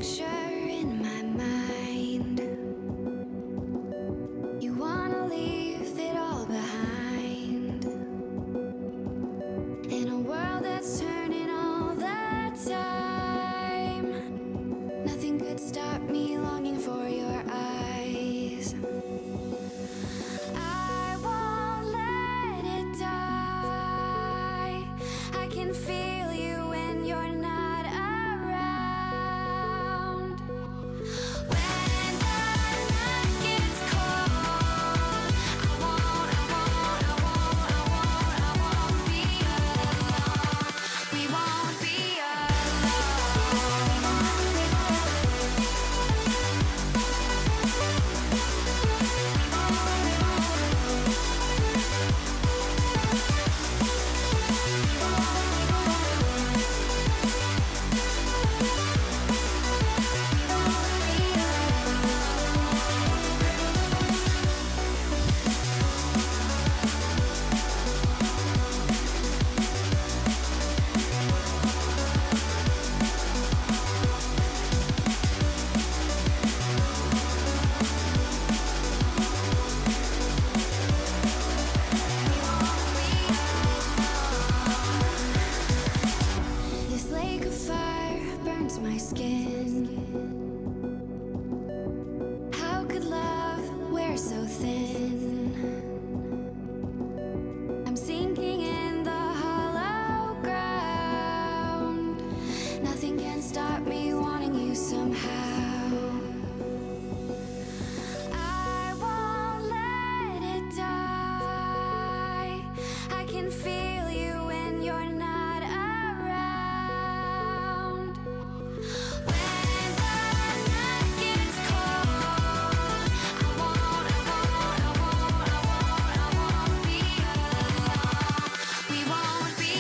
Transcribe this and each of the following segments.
picture in my mind. You wanna leave it all behind. In a world that's turning all the time, nothing could stop me longing for your eyes. I won't let it die. I can feel you when you're not around. When the night gets cold, I won't be alone. We won't be This lake of fire burns my skin. How could love wear so thin? I'm sinking in the hollow ground. Nothing can stop me wanting you somehow. I won't let it die. I can feel you when you're not around. When the night gets cold, I won't be alone. We won't be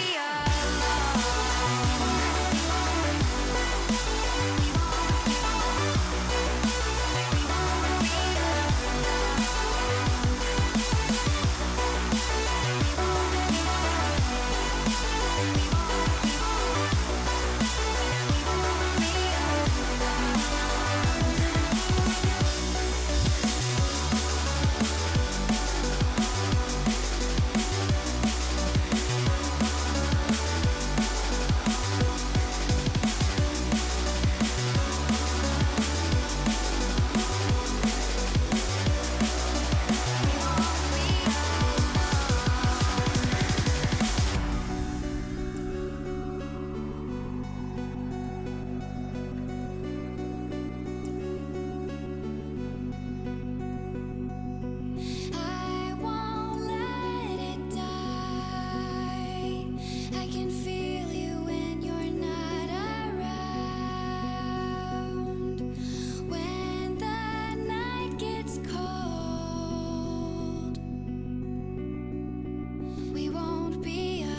I won't let it die. I can feel you when you're not around. When the night gets cold, we won't be alone.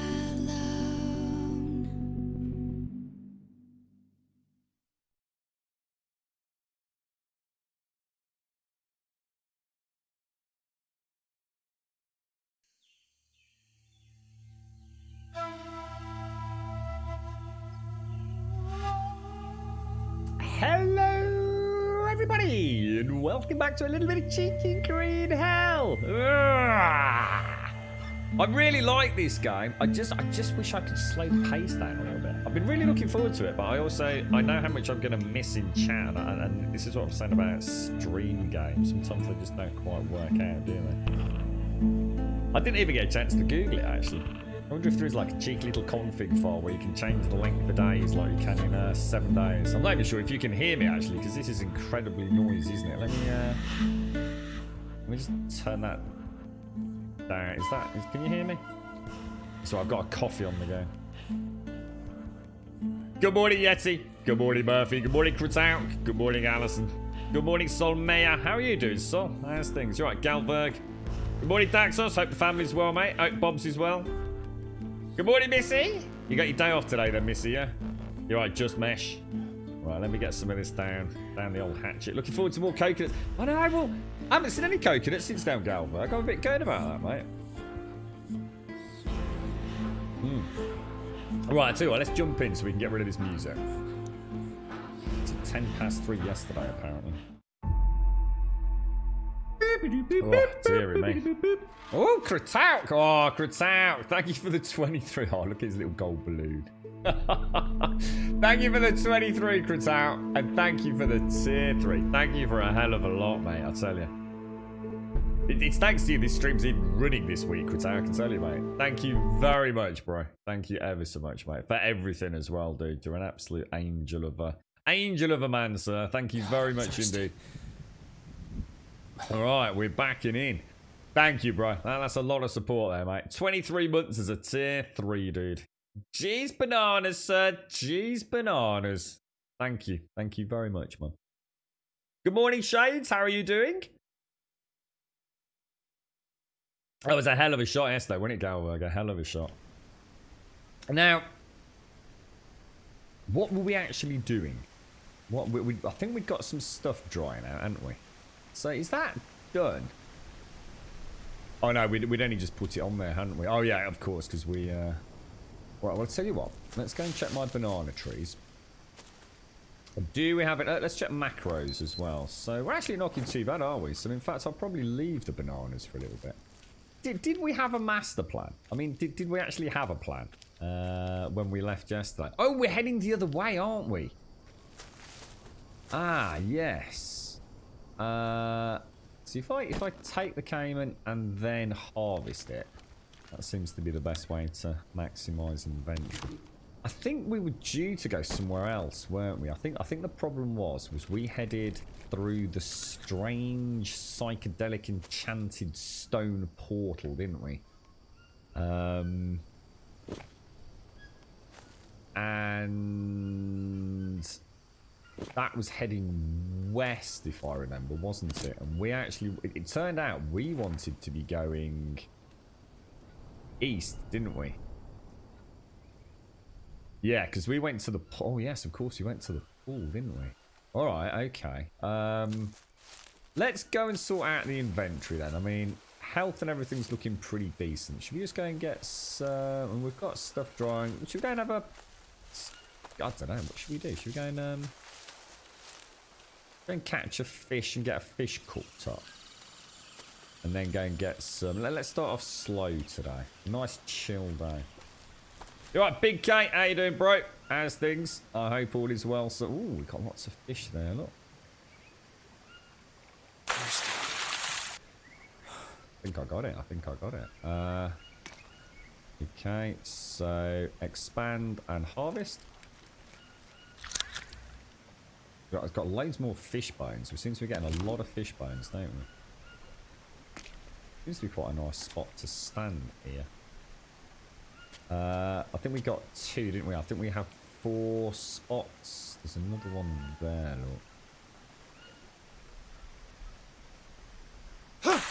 Hello, everybody, and welcome back to a little bit of Cheeky Green Hell. I really like this game. I just wish I could slow the pace down a little bit. I've been really looking forward to it, but I know how much I'm going to miss in chat, and this is what I'm saying about stream games. Sometimes they just don't quite work out, do they? I didn't even get a chance to Google it, actually. I wonder if there is like a cheeky little config file where you can change the length of days like you can in 7 days. I'm not even sure if you can hear me actually, because this is incredibly noisy, isn't it? Let me just turn that down. Can you hear me? So I've got a coffee on the go. Good morning, Yeti. Good morning, Murphy. Good morning, Krutauk. Good morning, Alison. Good morning, Solmeya. How are you doing, Sol? How's things? You alright, Galberg? Good morning, Daxos. Hope the family's well, mate. Hope Bob's is well. Good morning, Missy. You got your day off today then, Missy, yeah? You're right, just mesh. Right, let me get some of this down the old hatchet. Looking forward to more coconuts. I know, I haven't seen any coconuts since down Galberg. I'm a bit good about that, mate. Right, I tell you what, let's jump in so we can get rid of this music. 3:10 yesterday, apparently. Oh, dearie me. Oh, Kratauk! Oh, Kratauk! Thank you for the 23. Oh, look at his little gold balloon. Thank you for the 23, Kratauk. And thank you for the tier 3. Thank you for a hell of a lot, mate, I tell you. It's thanks to you this stream's even running this week, Kratauk, I can tell you, mate. Thank you very much, bro. Thank you ever so much, mate. For everything as well, dude. You're an absolute angel of a man, sir. Thank you very much indeed. All right, we're backing in. Thank you, bro. That's a lot of support there, mate. 23 months as a tier 3, dude. Jeez bananas, sir. Jeez bananas. Thank you. Thank you very much, man. Good morning, Shades. How are you doing? That was a hell of a shot yesterday, wasn't it, Galberg? A hell of a shot. Now, what were we actually doing? I think we've got some stuff drying out, haven't we? So is that done? Oh no, we'd only just put it on there, hadn't we? Oh yeah, of course, because we... Right, well, I'll tell you what. Let's go and check my banana trees. Do we have it? Let's check macros as well. So we're actually not too bad, are we? So in fact, I'll probably leave the bananas for a little bit. Did we have a master plan? I mean, did we actually have a plan when we left yesterday? Oh, we're heading the other way, aren't we? Ah, yes. So if I take the Cayman and then harvest it, that seems to be the best way to maximise inventory. I think we were due to go somewhere else, weren't we? I think the problem was we headed through the strange psychedelic enchanted stone portal, didn't we? And that was heading west, if I remember, wasn't it? And we actually, it turned out we wanted to be going east, didn't we? Yeah, because we went to the... Oh, yes, of course, we went to the pool, didn't we? All right, okay. Let's go and sort out the inventory then. I mean, health and everything's looking pretty decent. Should we just go and get some... We've got stuff drying. Should we go and have a... I don't know. What should we do? Should we go and catch a fish and get a fish cooked up? And then go and get some... Let's start off slow today. Nice chill day. You alright, Big K? How you doing, bro? How's things? I hope all is well. So, ooh, we've got lots of fish there, look. I think I got it. Okay, so expand and harvest. It's got loads more fish bones. We seem to be getting a lot of fish bones, don't we? Seems to be quite a nice spot to stand here. I think we got 2, didn't we? I think we have 4 spots. There's another one there, look.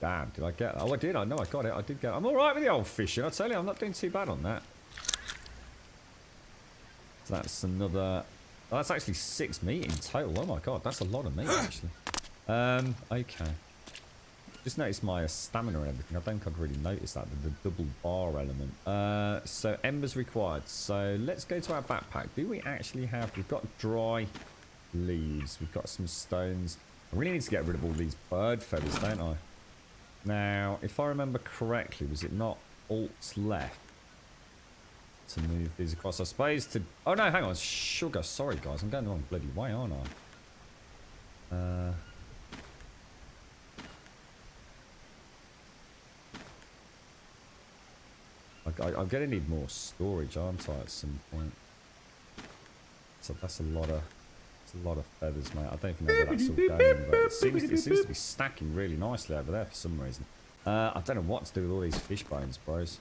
Damn, did I get that? Oh, I did. I know I got it. I did get it. I'm alright with the old fishing. I tell you, I'm not doing too bad on that. So that's another... Oh, that's actually 6 meat in total. Oh my god, that's a lot of meat, actually. Okay. Just noticed my stamina and everything. I don't think I'd really noticed that, the double bar element. So embers required. So let's go to our backpack. Do we actually have... We've got dry leaves. We've got some stones. I really need to get rid of all these bird feathers, don't I? Now, if I remember correctly, was it not Alt left to move these across? I suppose to... Oh no, hang on. Sugar. Sorry, guys. I'm going the wrong bloody way, aren't I? I'm going to need more storage, aren't I, at some point? So that's a lot of feathers, mate. I don't even know where that's all going, but it seems to be stacking really nicely over there for some reason. I don't know what to do with all these fish bones, bros.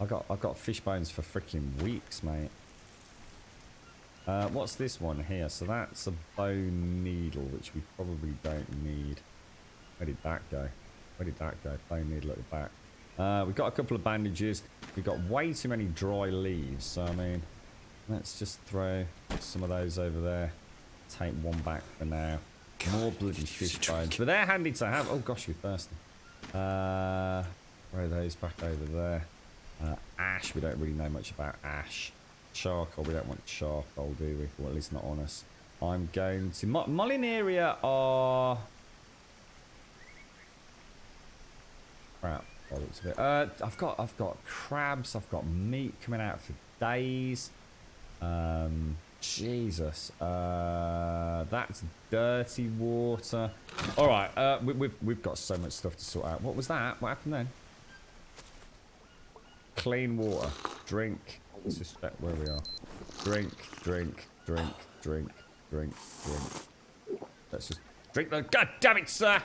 I've got fish bones for freaking weeks, mate. What's this one here? So that's a bone needle, which we probably don't need. Where did that go? Bone needle at the back. We've got a couple of bandages. We've got way too many dry leaves. So, I mean, let's just throw some of those over there. Take one back for now. More bloody fish bones. But they're handy to have. Oh, gosh, we're thirsty. Throw those back over there. Ash. We don't really know much about ash. charcoal. We don't want charcoal, do we? Well, at least not on us. I'm going to... Molinaria are... Crap. That looks a bit... I've got crabs. I've got meat coming out for days. Jesus. That's dirty water. All right. We've got so much stuff to sort out. What was that? What happened then? Clean water. Drink. Let's just check where we are. Drink, drink, drink, drink, drink, drink. Let's just drink the... God damn it, sir!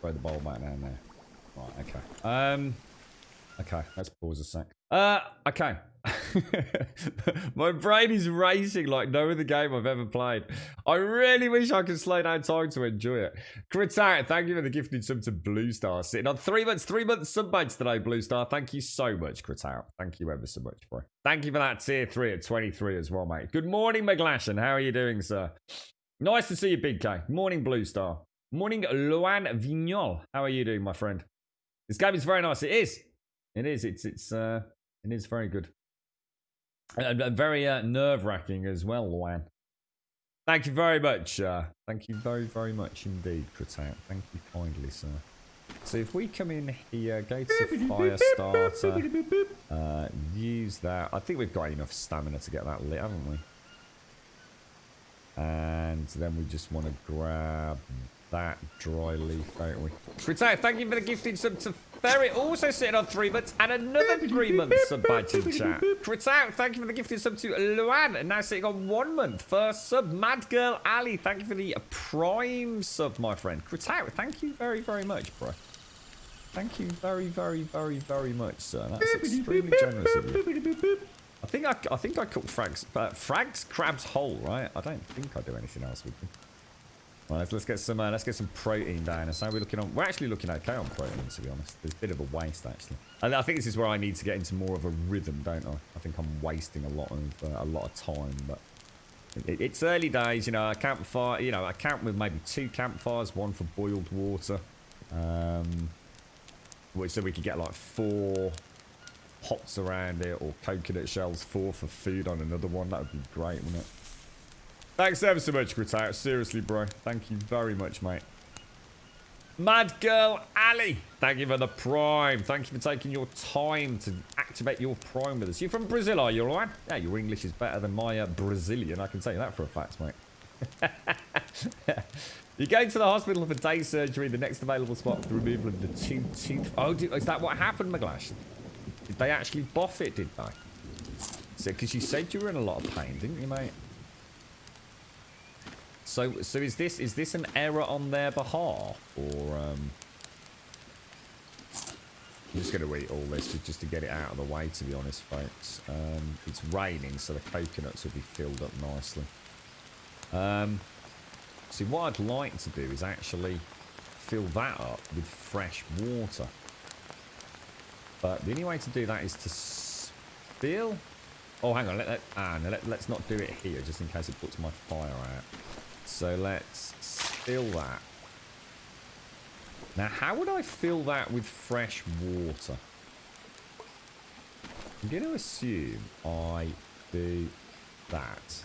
Throw the bowl back down there. Right, okay. Okay, let's pause a sec. Okay. My brain is racing like no other game I've ever played. I really wish I could slow down time to enjoy it. Crit out, thank you for the gifted sub to Blue Star. Sitting on 3 months sub mates today, Blue Star. Thank you so much, Crit out. Thank you ever so much, bro. Thank you for that tier 3 at 23 as well, mate. Good morning, McGlashan. How are you doing, sir? Nice to see you, Big K. Morning, Blue Star. Morning, Luan Vignol. How are you doing, my friend? This game is very nice. It is. It is. It is very good. And very nerve-wracking as well, Luan. Thank you very much. Thank you very, very much indeed, Critout. Thank you kindly, sir. So if we come in here, go to fire starter, use that. I think we've got enough stamina to get that lit, haven't we? And then we just want to grab that dry leaf, don't we? Critout, thank you for the gifted sub to Ferret, also sitting on 3 months, and another 3 months sub by chat. Critout, thank you for the gifted sub to Luan, and now sitting on 1 month. First sub, Mad Girl Ali, thank you for the prime sub, my friend. Critout, thank you very, very much, bro. Thank you very, very, very, very much, sir. That's extremely generous of you. I think I cooked Frags crabs whole, right? I don't think I do anything else with them. Right, let's get some protein down. So we're looking on. We're actually looking okay on protein, to be honest. There's a bit of a waste actually. And I think this is where I need to get into more of a rhythm, don't I? I think I'm wasting a lot of time, but it's early days. You know, I campfire. You know, I camp with maybe 2 campfires, 1 for boiled water, so we could get like 4 pots around it, or coconut shells, 4 for food on another one. That would be great, wouldn't it? Thanks ever so much, Critout. Seriously, bro. Thank you very much, mate. Mad Girl Ali, thank you for the prime. Thank you for taking your time to activate your prime with us. You're from Brazil, are you, alright? Yeah, your English is better than my Brazilian. I can tell you that for a fact, mate. You're going to the hospital for day surgery. The next available spot for the removal of the 2 teeth. Oh, is that what happened, McGlash? Did they actually boff it, did they? So, because you said you were in a lot of pain, didn't you, mate? So is this an error on their behalf, or I'm just going to eat all this just to get it out of the way, to be honest, folks. It's raining, so the coconuts will be filled up nicely. See, what I'd like to do is actually fill that up with fresh water. But the only way to do that is to spill. Oh, hang on. Let's not do it here, just in case it puts my fire out. So let's fill that. Now, how would I fill that with fresh water? I'm going to assume I do that.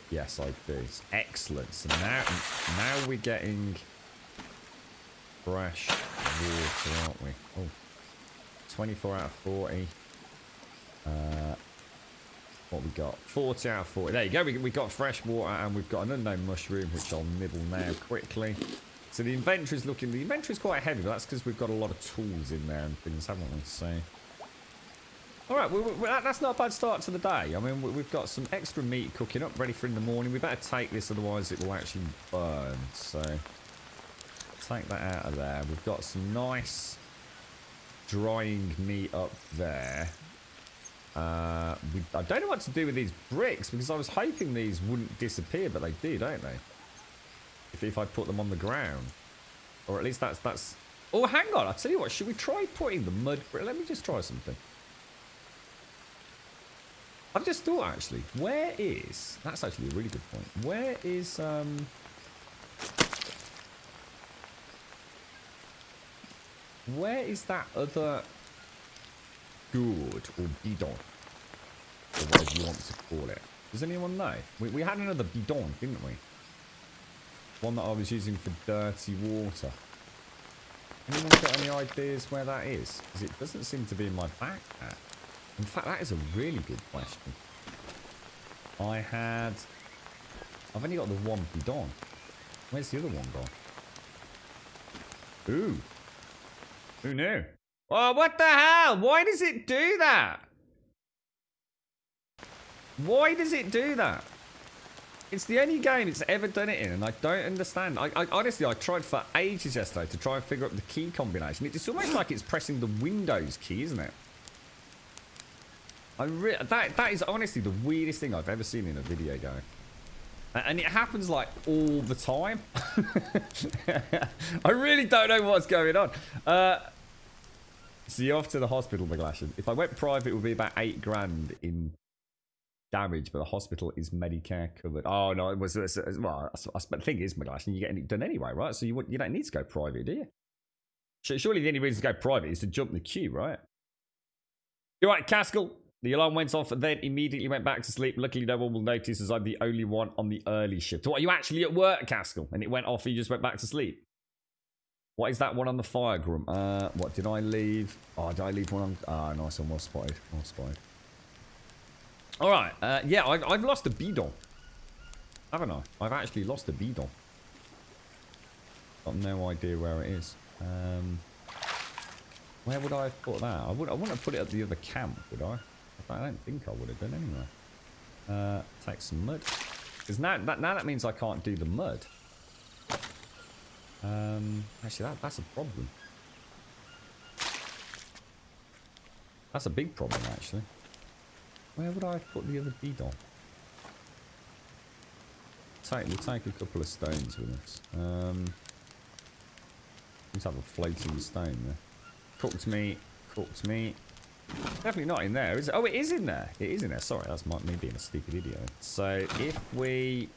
Yes, I do. It's excellent. So now we're getting fresh water, aren't we? Oh, 24 out of 40. What we got? 40 out of 40. There you go. We got fresh water, and we've got an unknown mushroom, which I'll nibble now quickly. So the inventory's quite heavy, but that's because we've got a lot of tools in there and things, haven't we? So, all right, that's not a bad start to the day. I mean, we've got some extra meat cooking up, ready for in the morning. We better take this, otherwise it will actually burn. So take that out of there. We've got some nice drying meat up there. I don't know what to do with these bricks, because I was hoping these wouldn't disappear, but they do, don't they? If I put them on the ground. Or at least that's... Oh, hang on. I'll tell you what. Should we try putting the mud... Let me just try something. I've just thought, actually. Where is... That's actually a really good point. Where is... Where is that other... gourd or bidon, or whatever you want to call it. Does anyone know? We had another bidon, didn't we? One that I was using for dirty water. Anyone got any ideas where that is? Because it doesn't seem to be in my backpack. In fact, that is a really good question. I've only got the one bidon. Where's the other one gone? Ooh. Who knew? Oh, what the hell? Why does it do that? Why does it do that? It's the only game it's ever done it in, and I don't understand. I honestly, I tried for ages yesterday to try and figure out the key combination. It's almost like it's pressing the Windows key, isn't it? That is honestly the weirdest thing I've ever seen in a video game. And it happens like all the time. I really don't know what's going on. So you're off to the hospital, McGlashan. If I went private, it would be about 8 grand in damage, but the hospital is Medicare covered. Oh no, it was well. The thing is, McGlashan, you're getting it done anyway, right? So you don't need to go private, do you? Surely the only reason to go private is to jump the queue, right? You're right, Caskell. The alarm went off and then immediately went back to sleep. Luckily, no one will notice as I'm the only one on the early shift. What, are you actually at work, Caskell? And it went off and you just went back to sleep? What is that one on the fire, Grum? What did I leave? Oh, did I leave one on? Ah, nice one. Well spotted. Well spotted. All right. Yeah, I've lost a bidon. Haven't I? I've actually lost a bidon. Got no idea where it is. Where would I have put that? I wouldn't have put it at the other camp, would I? I don't think I would have done anyway. Take some mud. Because now that means I can't do the mud. Actually, that's a problem. That's a big problem, actually. Where would I have put the other bidon? We'll take a couple of stones with us. Let's have a floating stone there. Cooked meat. Cooked meat. Definitely not in there, is it? Oh, it is in there. It is in there. Sorry, that's me being a stupid idiot. So if we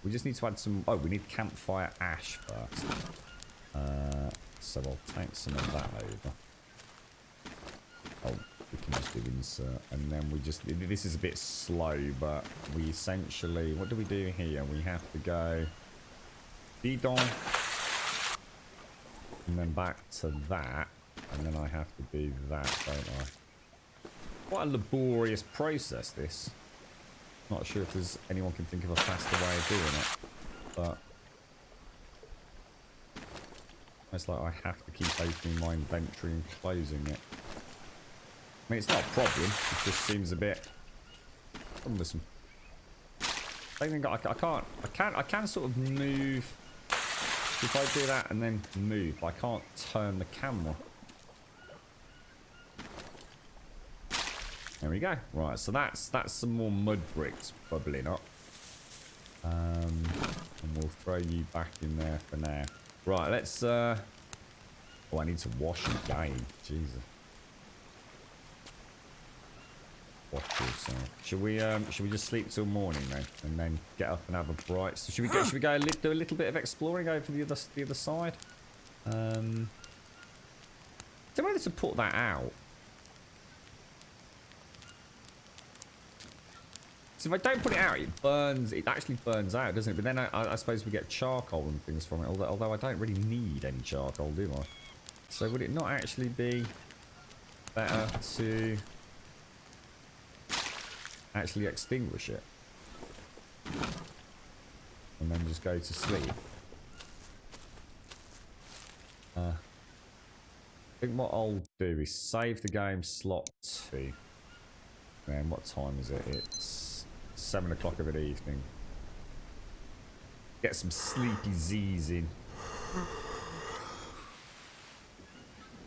just need to add some. Oh, we need campfire ash first. So I'll take some of that over. Oh, we can just do insert, and then we just. This is a bit slow, but we essentially. What do we do here? We have to go bidon, and then back to that. And then I have to do that, don't I? Quite a laborious process, this. Not sure if there's anyone can think of a faster way of doing it. But it's like I have to keep opening my inventory and closing it. I mean, it's not a problem. It just seems a bit cumbersome. I think I can sort of move. If I do that and then move, I can't turn the camera. There we go. Right, so that's some more mud bricks bubbling up. And we'll throw you back in there for now. Right, let's oh, I need to wash again. Jesus. Wash yourself. Should we just sleep till morning then? And then get up and have a bright. So should we go do a little bit of exploring over the other side? Don't know whether to put that out. So if I don't put it out, it burns. It actually burns out, doesn't it? But then I suppose we get charcoal and things from it. Although I don't really need any charcoal, do I? So would it not actually be better to actually extinguish it and then just go to sleep? I think what I'll do is save the game slot 2. Man, what time is it? It's 7 o'clock of the evening. Get some sleepy Z's in.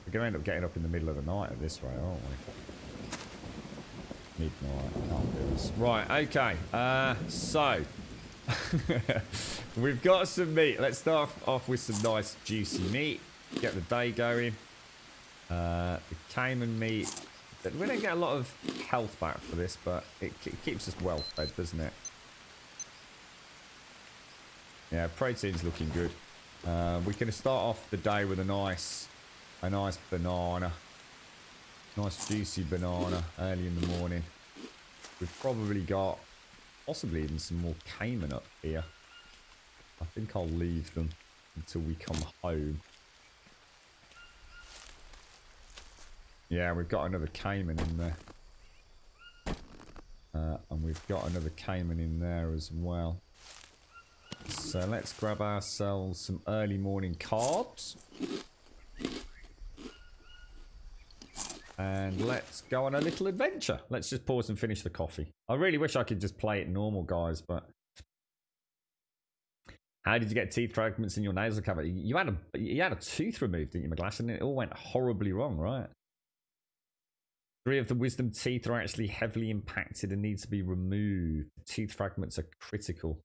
We're going to end up getting up in the middle of the night at this rate, aren't we? Midnight. I can't do this. Right, okay. So. We've got some meat. Let's start off with some nice juicy meat. Get the day going. The caiman meat. We don't get a lot of health back for this, but it keeps us well fed, doesn't it? Yeah, protein's looking good. We can start off the day with a nice banana. Nice juicy banana early in the morning. We've probably got possibly even some more caiman up here. I think I'll leave them until we come home. Yeah, we've got another caiman in there. And we've got another caiman in there as well. So let's grab ourselves some early morning carbs. And let's go on a little adventure. Let's just pause and finish the coffee. I really wish I could just play it normal, guys, but... How did you get teeth fragments in your nasal cavity? You had a tooth removed, didn't you, McGlash? And it all went horribly wrong, right? 3 of the wisdom teeth are actually heavily impacted and need to be removed. Tooth fragments are critical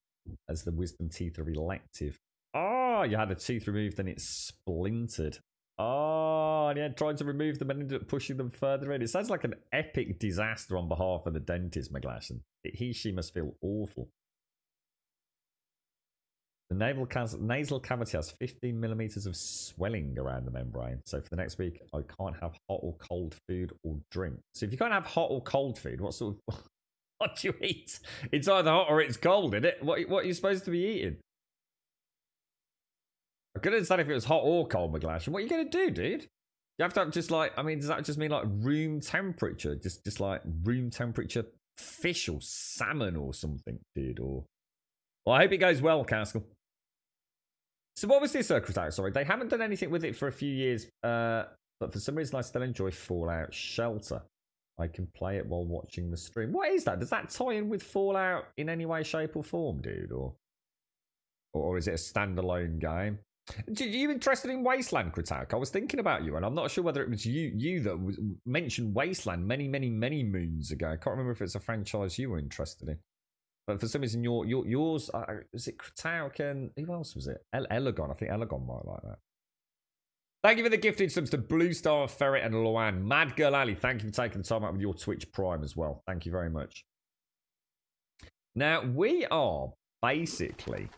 as the wisdom teeth are elective. Oh, you had a tooth removed and it splintered. Oh, and yeah, tried to remove them and ended up pushing them further in. It sounds like an epic disaster on behalf of the dentist, McGlash. She must feel awful. The nasal cavity has 15 millimeters of swelling around the membrane. So for the next week, I can't have hot or cold food or drink. So if you can't have hot or cold food, what sort of... What do you eat? It's either hot or it's cold, isn't it? What are you supposed to be eating? I couldn't understand if it was hot or cold, McGlash. What are you going to do, dude? You have to have just like... I mean, does that just mean like room temperature? Just like room temperature fish or salmon or something, dude? Or... Well, I hope it goes well, Caskell. So what was this Circle Attack? Sorry, they haven't done anything with it for a few years, but for some reason I still enjoy Fallout Shelter. I can play it while watching the stream. What is that? Does that tie in with Fallout in any way, shape or form, dude? Or is it a standalone game? Are you interested in Wasteland, Kritak? I was thinking about you, and I'm not sure whether it was you that mentioned Wasteland many moons ago. I can't remember if it's a franchise you were interested in. But for some reason, yours, was it Kritak and who else was it? Elagon. I think Elagon might like that. Thank you for the gifted subs to Blue Star, Ferret, and Loan. Mad Girl Ali, thank you for taking the time out with your Twitch Prime as well. Thank you very much. Now, we are basically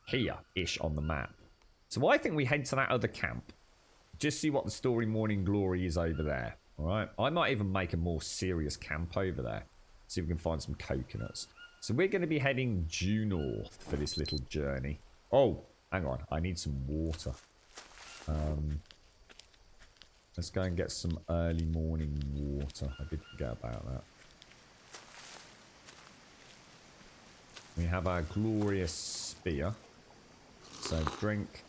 here-ish on the map. So I think we head to that other camp. Just see what the story Morning Glory is over there. Alright? I might even make a more serious camp over there. See if we can find some coconuts. So we're going to be heading due north for this little journey. Oh, hang on. I need some water. Let's go and get some early morning water. I did forget about that. We have our glorious spear. So drink.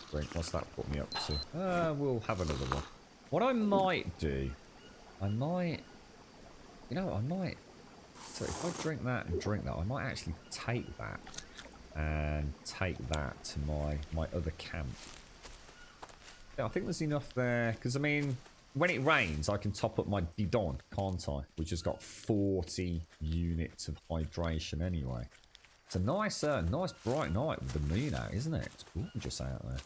What's that put me up to? We'll have another one. What I might do, I might... So if I drink that and drink that, I might actually take that and take that to my other camp. Yeah, I think there's enough there. Because, I mean, when it rains, I can top up my bidon, can't I? Which has got 40 units of hydration anyway. It's a nice bright night with the moon out, isn't it? It's gorgeous out there.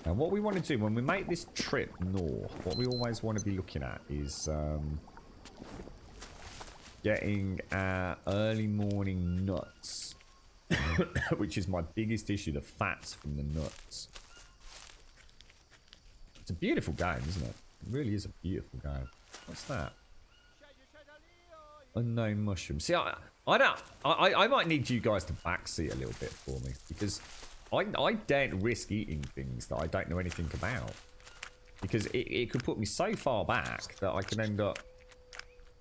Now, what we want to do when we make this trip north, what we always want to be looking at is getting our early morning nuts, which is my biggest issue, the fats from the nuts. It's a beautiful game, isn't it? It really is a beautiful game. What's that? Unknown mushroom. See, I might need you guys to backseat a little bit for me, because I daren't risk eating things that I don't know anything about. Because it could put me so far back that I can end up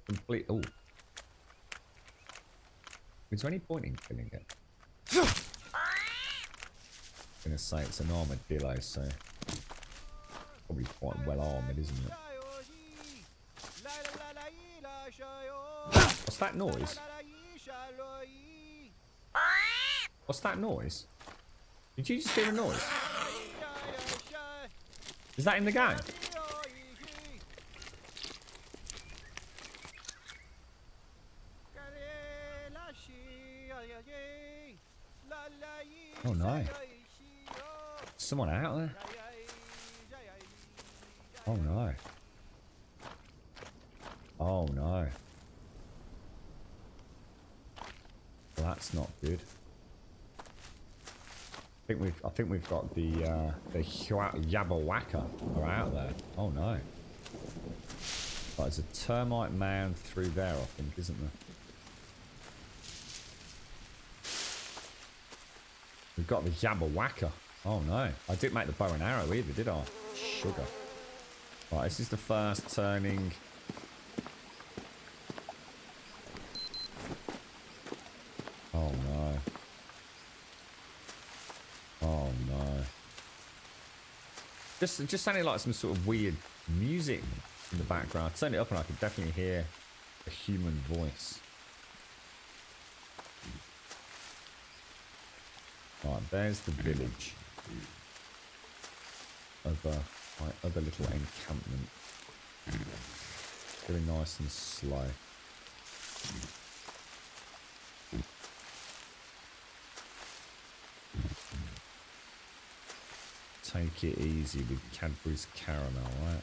complete... Oh. Is there any point in killing it? I'm going to say it's an armadillo, so... Probably quite well armoured, isn't it? What's that noise? What's that noise? Did you just hear a noise? Is that in the game? Oh no. Someone out there? Oh no. Oh no. Well, that's not good. I think we've got the Yabawaka are out there. Oh no. Right, there's a termite mound through there, I think, isn't there? We've got the Yabawaka. Oh no. I didn't make the bow and arrow either, did I? Sugar. Right, this is the first turning. Oh no. Oh no. Just sounding like some sort of weird music in the background. I turned it up and I could definitely hear a human voice. Right, there's the village. Other little encampment. It's getting nice and slow. Take it easy with Cadbury's caramel, right?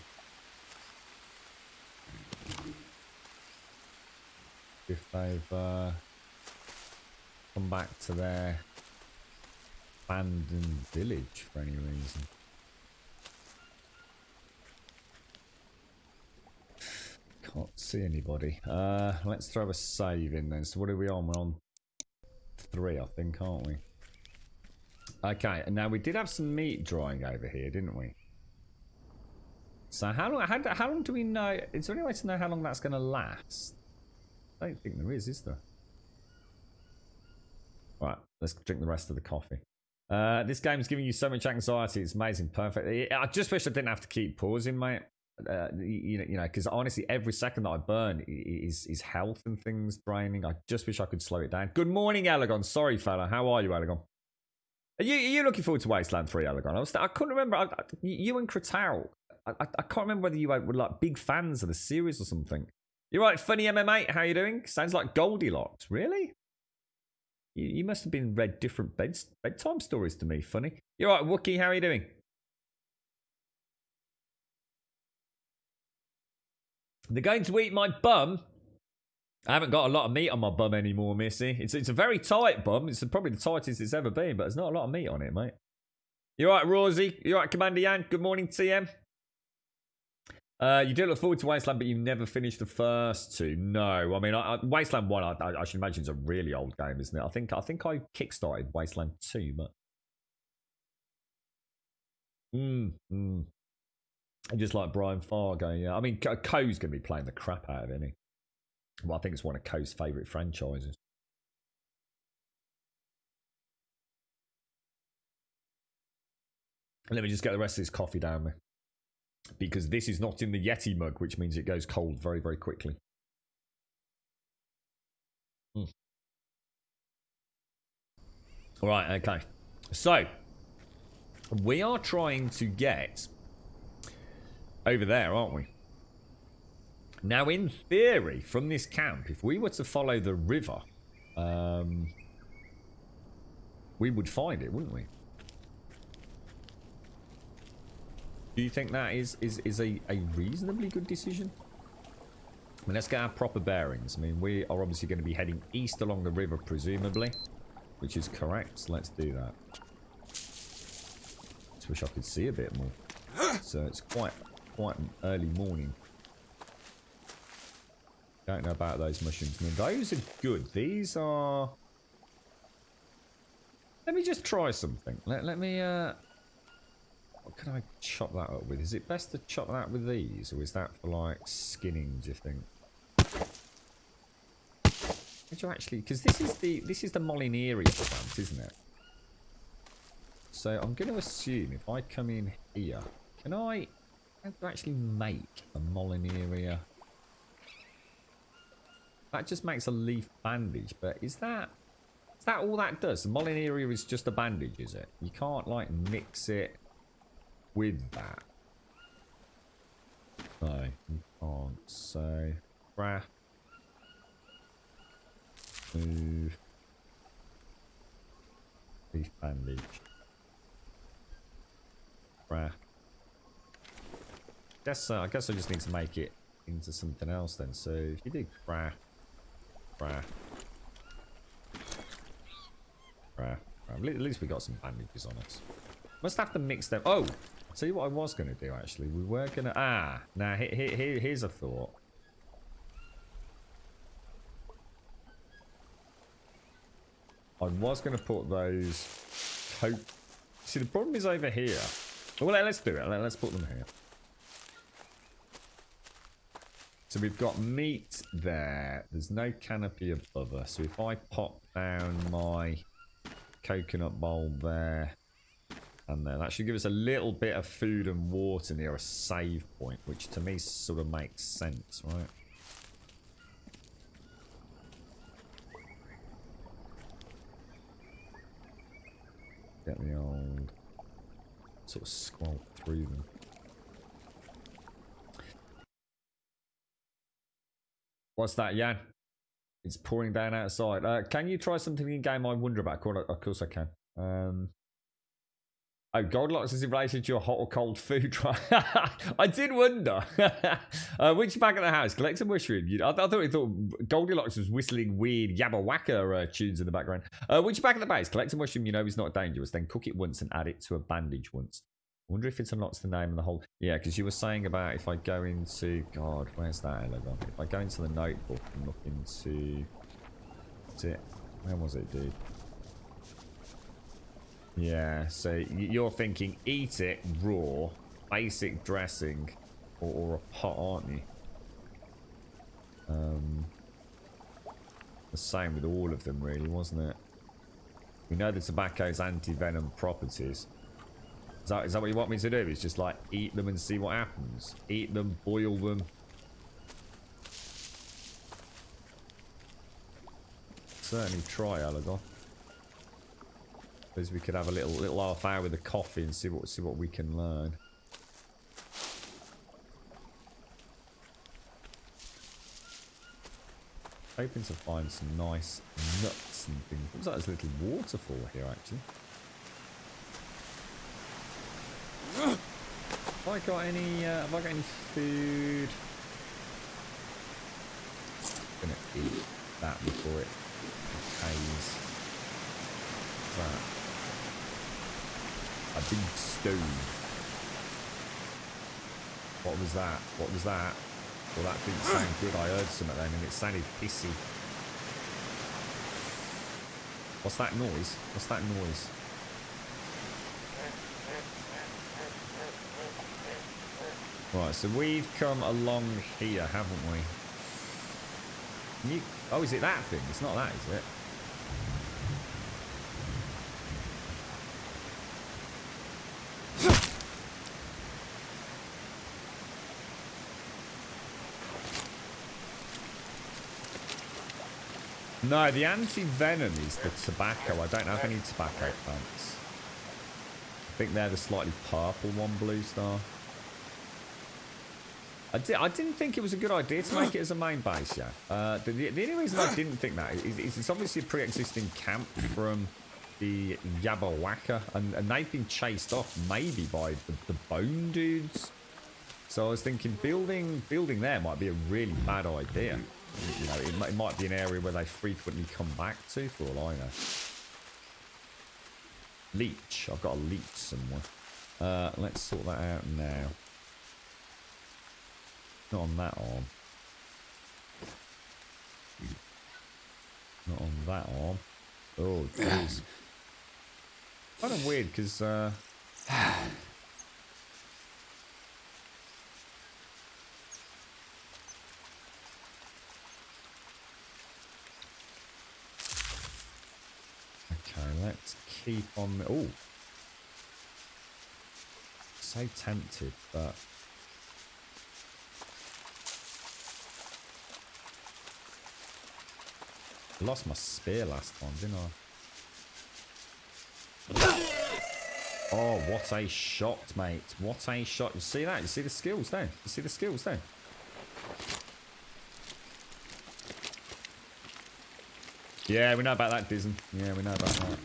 If they've come back to their abandoned village for any reason. Can't see anybody. Let's throw a save in then. So what are we on? We're on 3, I think, aren't we? Okay, and now we did have some meat drying over here, didn't we? So how long do we know? Is there any way to know how long that's going to last? I don't think there is there? Right, let's drink the rest of the coffee. This game's giving you so much anxiety. It's amazing, perfect. I just wish I didn't have to keep pausing, mate. You know, because honestly, every second that I burn is health and things draining. I just wish I could slow it down. Good morning, Elegon. Sorry, fella. How are you, Elegon? Are you looking forward to Wasteland 3, Elegon? I couldn't remember. You and Kratau. I can't remember whether you were like big fans of the series or something. You're right, funny MMA. How you doing? Sounds like Goldilocks. Really? You must have been read different bedtime stories to me. Funny. You're right, Wookie. How are you doing? They're going to eat my bum. I haven't got a lot of meat on my bum anymore, Missy. It's a very tight bum. It's probably the tightest it's ever been, but there's not a lot of meat on it, mate. You alright, Rosie? You alright, Commander Yan? Good morning, TM. You do look forward to Wasteland, but you never finished the first 2. No, I mean, Wasteland 1, I should imagine, is a really old game, isn't it? I think I kickstarted Wasteland 2, but... Just like Brian Fargo, yeah. I mean, Co's going to be playing the crap out of it, isn't he? Well, I think it's one of Co's favourite franchises. Let me just get the rest of this coffee down there. Because this is not in the Yeti mug, which means it goes cold very, very quickly. Alright, okay. So, we are trying to get over there, aren't we? Now, in theory, from this camp, if we were to follow the river, we would find it, wouldn't we? Do you think that is a reasonably good decision? I mean, let's get our proper bearings. I mean, we are obviously going to be heading east along the river, presumably, which is correct. So let's do that. Just wish I could see a bit more. So it's quite an early morning. Don't know about those mushrooms. I mean, those are good. These are... Let me just try something. Let me... What can I chop that up with? Is it best to chop that with these? Or is that for, like, skinning, do you think? Did you actually... Because this is the Molinari plant, isn't it? So I'm going to assume if I come in here... Can I... How to actually make a Molinari? That just makes a leaf bandage, but is that all that does? The Molinari is just a bandage, is it? You can't, like, mix it with that. No, you can't. So, craft. Move. Leaf bandage. Craft. I guess I just need to make it into something else then. So, if you do craft. At least we got some bandages on us. Must have to mix them. Oh, I'll tell you what I was going to do, actually. We were going to... now here's a thought. I was going to put those... See, the problem is over here. Well, let's do it. Let's put them here. So we've got meat there. There's no canopy above us. So if I pop down my coconut bowl there and there, that should give us a little bit of food and water near a save point, which to me sort of makes sense, right? Get the old sort of scroll through them. What's that, Jan? It's pouring down outside. Can you try something in game I wonder about? Of course I can. Oh, Goldilocks is in relation to your hot or cold food. I did wonder. Which back at the house? Collect some mushroom. I thought Goldilocks was whistling weird Yabba Wacka tunes in the background. Which back at the base? Collect a mushroom you know is not dangerous. Then cook it once and add it to a bandage once. I wonder if it unlocks the name of the whole... Yeah, because you were saying about if I go into... God, where's that Elegon? If I go into the notebook and look into... What's it? Where was it, dude? Yeah, so you're thinking eat it raw, basic dressing, or a pot, aren't you? The same with all of them, really, wasn't it? We know the tobacco's anti-venom properties. Is that what you want me to do? It's just like eat them and see what happens. Eat them, boil them. Certainly try, Elegon. Suppose we could have a little half hour with the coffee and see what we can learn. Hoping to find some nice nuts and things. Looks like there's a little waterfall here, actually. Have I got any food? I'm gonna eat that before it decays. What's that? A big stone. What was that? What was that? Well, that didn't sound good. I heard something then and it sounded pissy. What's that noise? What's that noise? Right, so we've come along here, haven't we? Oh, is it that thing? It's not that, is it? No, the anti-venom is the tobacco. I don't have any tobacco plants. I think they're the slightly purple one, Blue Star. I didn't think it was a good idea to make it as a main base, yeah. The only reason I didn't think that is it's obviously a pre-existing camp from the Yabba Wacka, and they've been chased off maybe by the bone dudes. So I was thinking building there might be a really bad idea. You know, it might be an area where they frequently come back to, for all I know. Leech. I've got a leech somewhere. Let's sort that out now. Not on that arm. Not on that arm. Oh, jeez. Kind of weird, because... Okay, let's keep on... Oh! So tempted, but... I lost my spear last time, didn't I? Oh, what a shot, mate. What a shot. You see that? You see the skills there? You see the skills there? Yeah, we know about that, Dizen. Yeah, we know about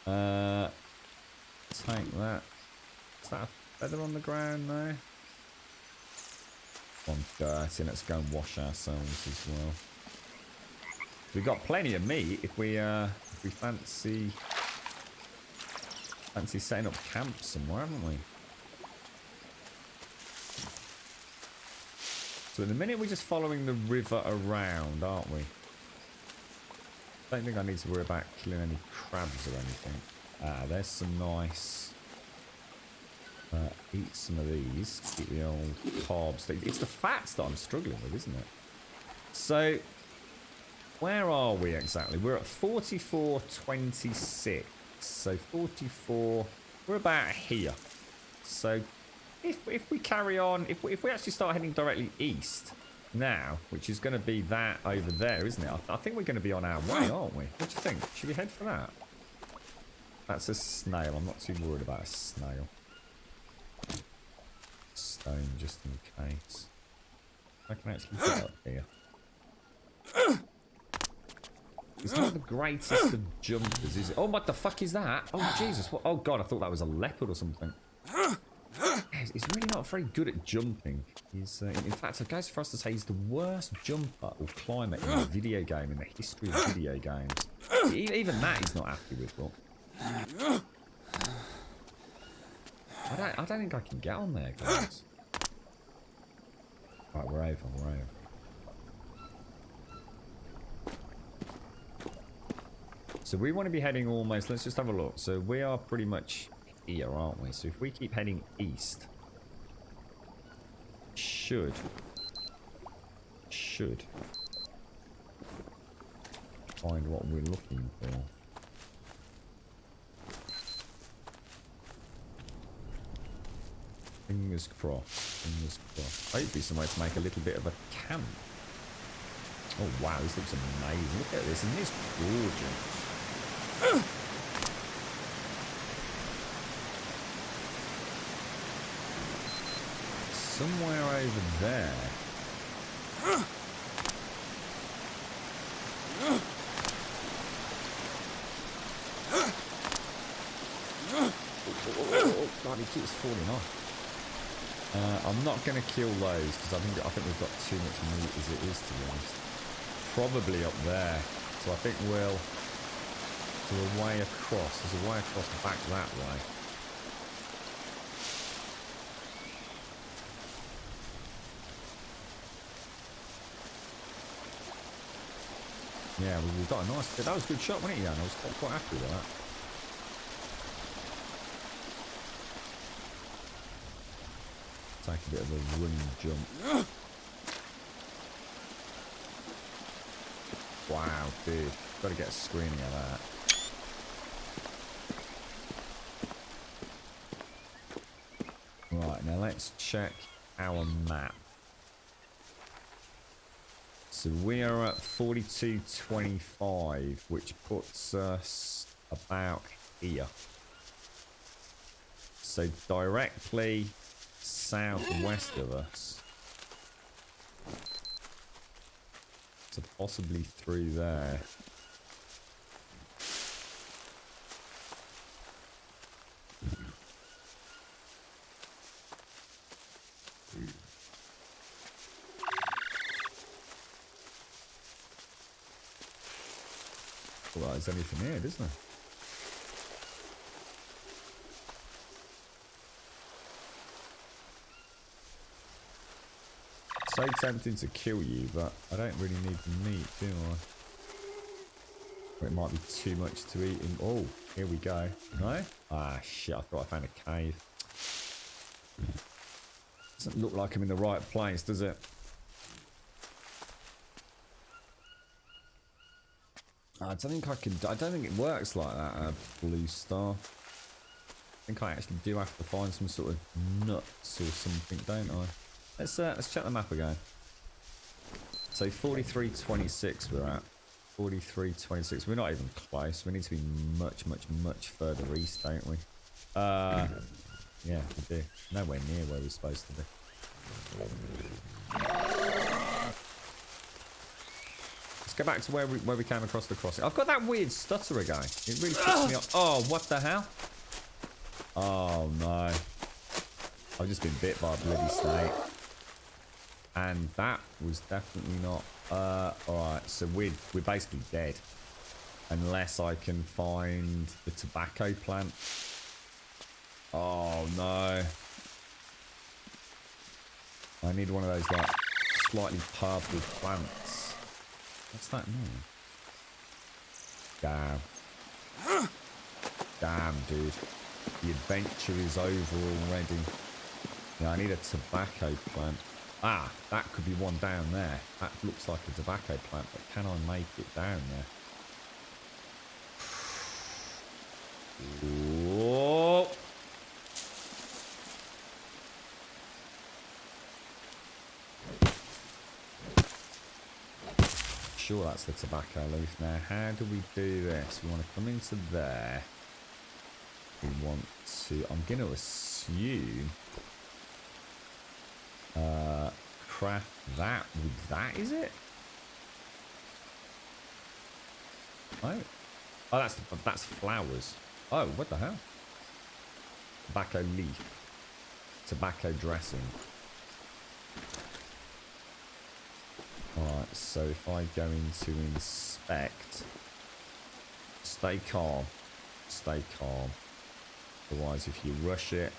that. Take that. Is that a feather on the ground now? On dirty. Let's go and wash ourselves as well. We've got plenty of meat if we We fancy setting up camp somewhere, haven't we? So in the minute we're just following the river around, aren't we? Don't think I need to worry about killing any crabs or anything. Ah, there's some nice... eat some of these. Keep the old carbs. It's the fats that I'm struggling with, isn't it? So, where are we exactly? We're at 44.26. So 44... We're about here. So, if we carry on... If we actually start heading directly east... now, which is going to be that over there, isn't it? I think we're going to be on our way, aren't we? What do you think? Should we head for that? That's a snail. I'm not too worried about a snail. Stone, just in case. I can actually get up here. It's not the greatest of jumpers, is it? Oh, what the fuck is that? Oh, Jesus. What? Oh, God, I thought that was a leopard or something. He's really not very good at jumping. He's, in fact, it goes for us to say he's the worst jumper or climber in a video game, in the history of video games. Even that he's not happy with, look. I don't think I can get on there, guys. Right, we're over. So we want to be heading almost... Let's just have a look. So we are pretty much... here, aren't we? So if we keep heading east, should find what we're looking for. Fingers crossed. Hopefully somewhere to make a little bit of a camp. Oh wow, this looks amazing. Look at this, isn't this gorgeous? Somewhere over there. Oh, God, he keeps falling off. I'm not going to kill those because I think we've got too much meat as it is, to be honest. Probably up there. So I think we'll do a way across. There's a way across back that way. Yeah, we've got a nice... That was a good shot, wasn't it, Jan? I was quite happy with that. Take a bit of a running jump. Wow, dude. Got to get a screening of that. Right, now let's check our map. So we are at 42.25, which puts us about here. So directly southwest of us. So possibly through there. Well, there's anything here, isn't there? So tempting to kill you, but I don't really need the meat, do I? Or it might be too much to eat. Oh, here we go. No? Ah, shit, I thought I found a cave. Doesn't look like I'm in the right place, does it? I don't think I can... I don't think it works like that, blue star. I think I actually do have to find some sort of nuts or something, don't I? Let's check the map again. So 43.26 we're at. 43.26. We're not even close. We need to be much, much, much further east, don't we? Yeah, we do. Nowhere near where we're supposed to be. Let's go back to where we came across the crossing. I've got that weird stutter again. It really puts me off. Oh, what the hell? Oh no. I've just been bit by a bloody snake. And that was definitely not... Alright, so we're basically dead. Unless I can find the tobacco plant. Oh no. I need one of those like slightly purple plants. What's that mean? Damn. Damn, dude. The adventure is over already. Yeah, I need a tobacco plant. Ah, that could be one down there. That looks like a tobacco plant, but can I make it down there? Whoa. Sure, that's the tobacco leaf. Now, how do we do this? We want to come into there. We want to... I'm going to assume... craft that with that, is it? Oh. Oh, that's flowers. Oh, what the hell? Tobacco leaf. Tobacco dressing. Alright, so if I go into inspect, stay calm, stay calm. Otherwise, if you rush it,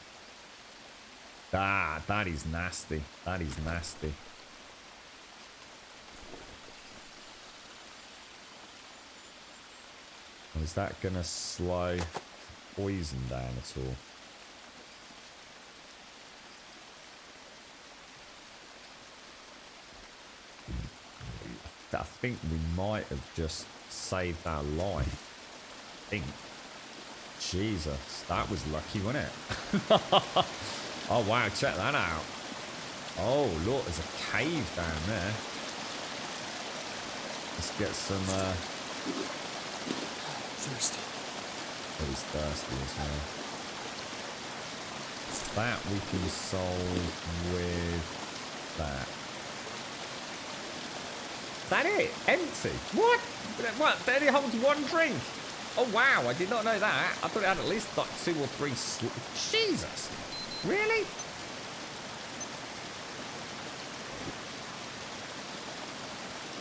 that is nasty. That is nasty. Is that gonna slow poison down at all? I think we might have just saved our life. I think. Jesus, that was lucky, wasn't it? Oh wow, check that out. Oh look, there's a cave down there. Let's get some Thirsty. Oh, he's thirsty as well. That we can solve with that. Is that it? Empty? What? What? It only holds one drink? Oh wow, I did not know that. I thought it had at least like 2 or 3 Jesus! Really?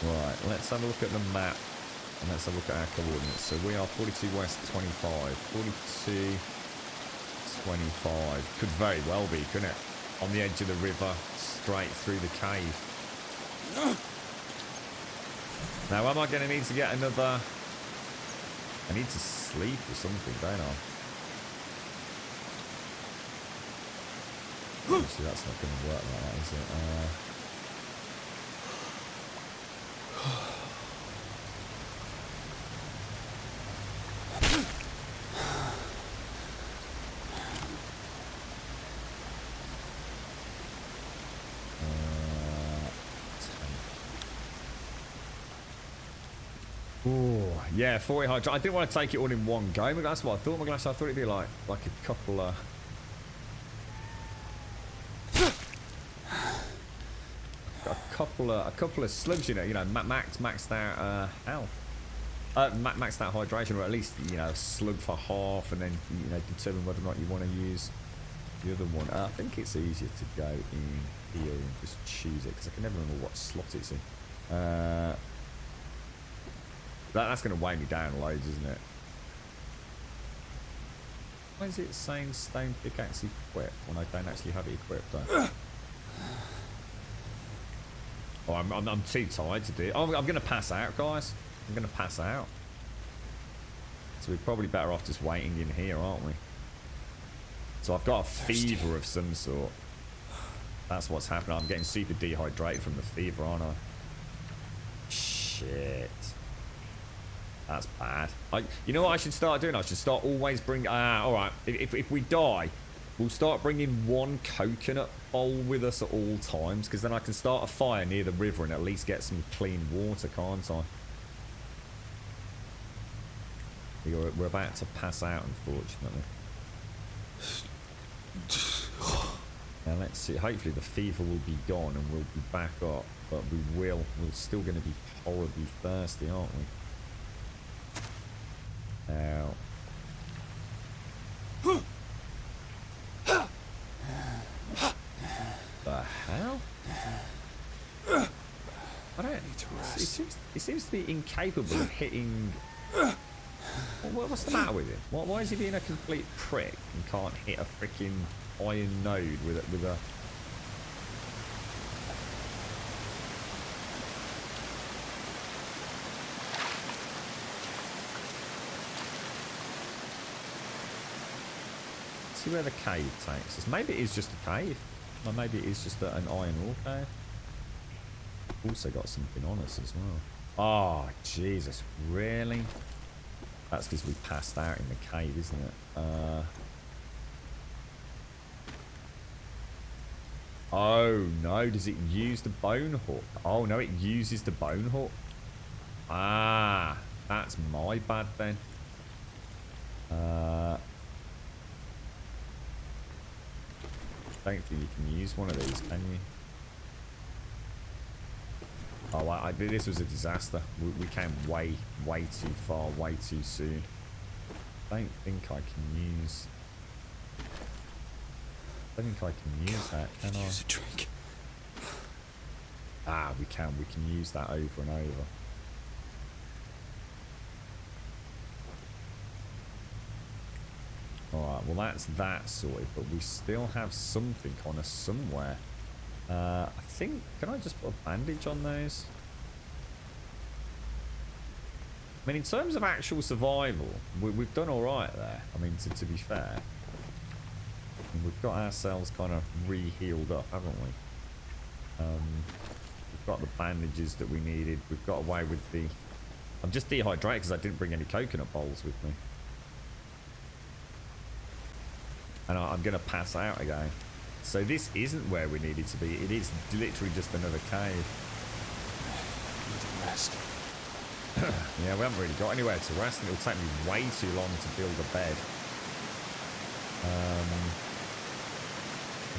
Right, let's have a look at the map. And let's have a look at our coordinates. So we are 42 west 25. 42 25. Could very well be, couldn't it? On the edge of the river, straight through the cave. Now, am I going to need to get another... I need to sleep or something, don't I? Obviously, that's not going to work like that, is it? Yeah, 40 hydro. I didn't want to take it all in one go, but that's what I thought. My glass. I thought it'd be like a couple of. A couple of slugs, you know, maxed out health, maxed out hydration, or at least a slug for half, and then determine whether or not you want to use the other one. I think it's easier to go in here and just choose it because I can never remember what slot it's in. That's going to weigh me down loads, isn't it? Why is it saying stone pickaxe equipped when I don't actually have it equipped though? Oh, I'm too tired to do it. Oh, I'm going to pass out, guys. I'm going to pass out. So we're probably better off just waiting in here, aren't we? So I've got a fever of some sort. That's what's happening. I'm getting super dehydrated from the fever, aren't I? Shit. That's bad. You know what I should start doing? I should start always bring... alright. If we die, we'll start bringing one coconut bowl with us at all times, because then I can start a fire near the river and at least get some clean water, can't I? We're about to pass out, unfortunately. Now let's see. Hopefully the fever will be gone and we'll be back up, but we're still going to be horribly thirsty, aren't we? Now, the hell? I don't need to rest. It seems to be incapable of hitting What's the matter with him? Why is he being a complete prick and can't hit a freaking iron node with a... See where the cave takes us. Maybe it is just a cave. Or maybe it is just an iron ore cave. Also got something on us as well. Oh, Jesus. Really? That's because we passed out in the cave, isn't it? Oh, no. Does it use the bone hook? Oh, no. It uses the bone hook. Ah. That's my bad then. I don't think you can use one of these, can you? Oh, this was a disaster. We came way too far, way too soon. I don't think I can use... I don't think I can use that, can I? Use a drink. Ah, we can. We can use that over and over. Alright, well that's that sorted, but we still have something on us somewhere. I think, can I just put a bandage on those? I mean, in terms of actual survival, we've done alright there. I mean, to be fair. We've got ourselves kind of re-healed up, haven't we? We've got the bandages that we needed. We've got away with the... I'm just dehydrated because I didn't bring any coconut bowls with me. And I'm going to pass out again. So this isn't where we needed to be. It is literally just another cave. Need to rest. Yeah, we haven't really got anywhere to rest, and it'll take me way too long to build a bed. I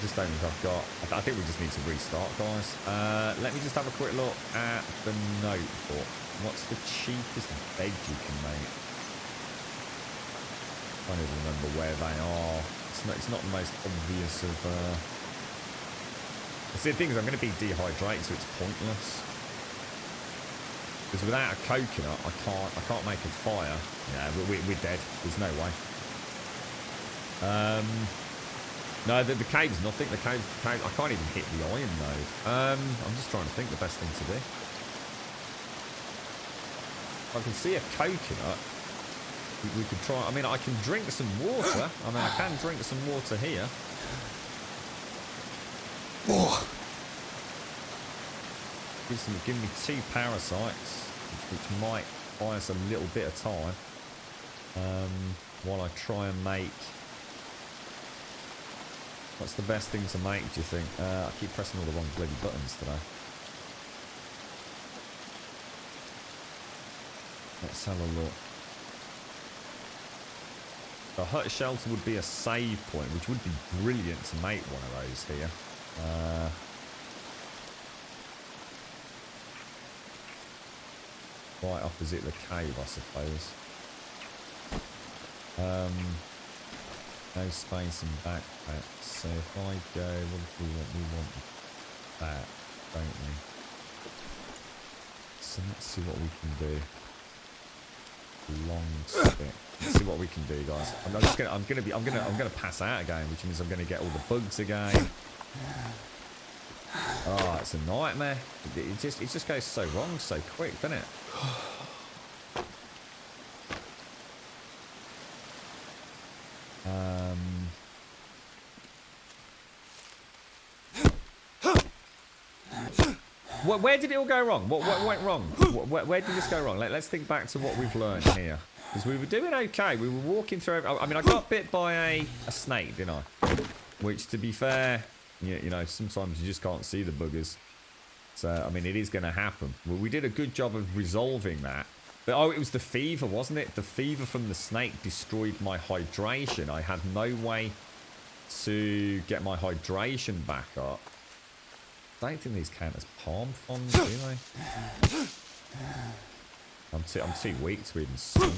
just don't think I've got... I think we just need to restart, guys. Let me just have a quick look at the notebook. What's the cheapest bed you can make? I can't even remember where they are. It's not the most obvious of... See, the thing is, I'm going to be dehydrated, so it's pointless. Because without a coconut, I can't make a fire. Yeah, we're dead. There's no way. No, the cave's nothing. The cave, I can't even hit the iron node. I'm just trying to think the best thing to do. I can see a coconut. We could try. I mean, I can drink some water. I mean, I can drink some water here. Oh. Give me 2 parasites, which might buy us a little bit of time. While I try and make... What's the best thing to make, do you think? I keep pressing all the wrong bloody buttons today. Let's have a look. The hut shelter would be a save point, which would be brilliant to make one of those here. Right opposite the cave, I suppose. No space in backpacks. So if I go, what do we want? We want that, don't we? So let's see what we can do. Long stick. Let's see what we can do, guys. I'm gonna pass out again, which means I'm gonna get all the bugs again. Oh, it's a nightmare. It just goes so wrong so quick, doesn't it? Where did it all go wrong? What went wrong? Where did this go wrong? Let's think back to what we've learned here. Because we were doing okay. We were walking through... I mean, I got bit by a snake, didn't I? Which, to be fair, you know, sometimes you just can't see the buggers. So, I mean, it is going to happen. Well, we did a good job of resolving that. But, oh, it was the fever, wasn't it? The fever from the snake destroyed my hydration. I had no way to get my hydration back up. I don't think these count as palm fronds, do they? I'm too weak to even swing.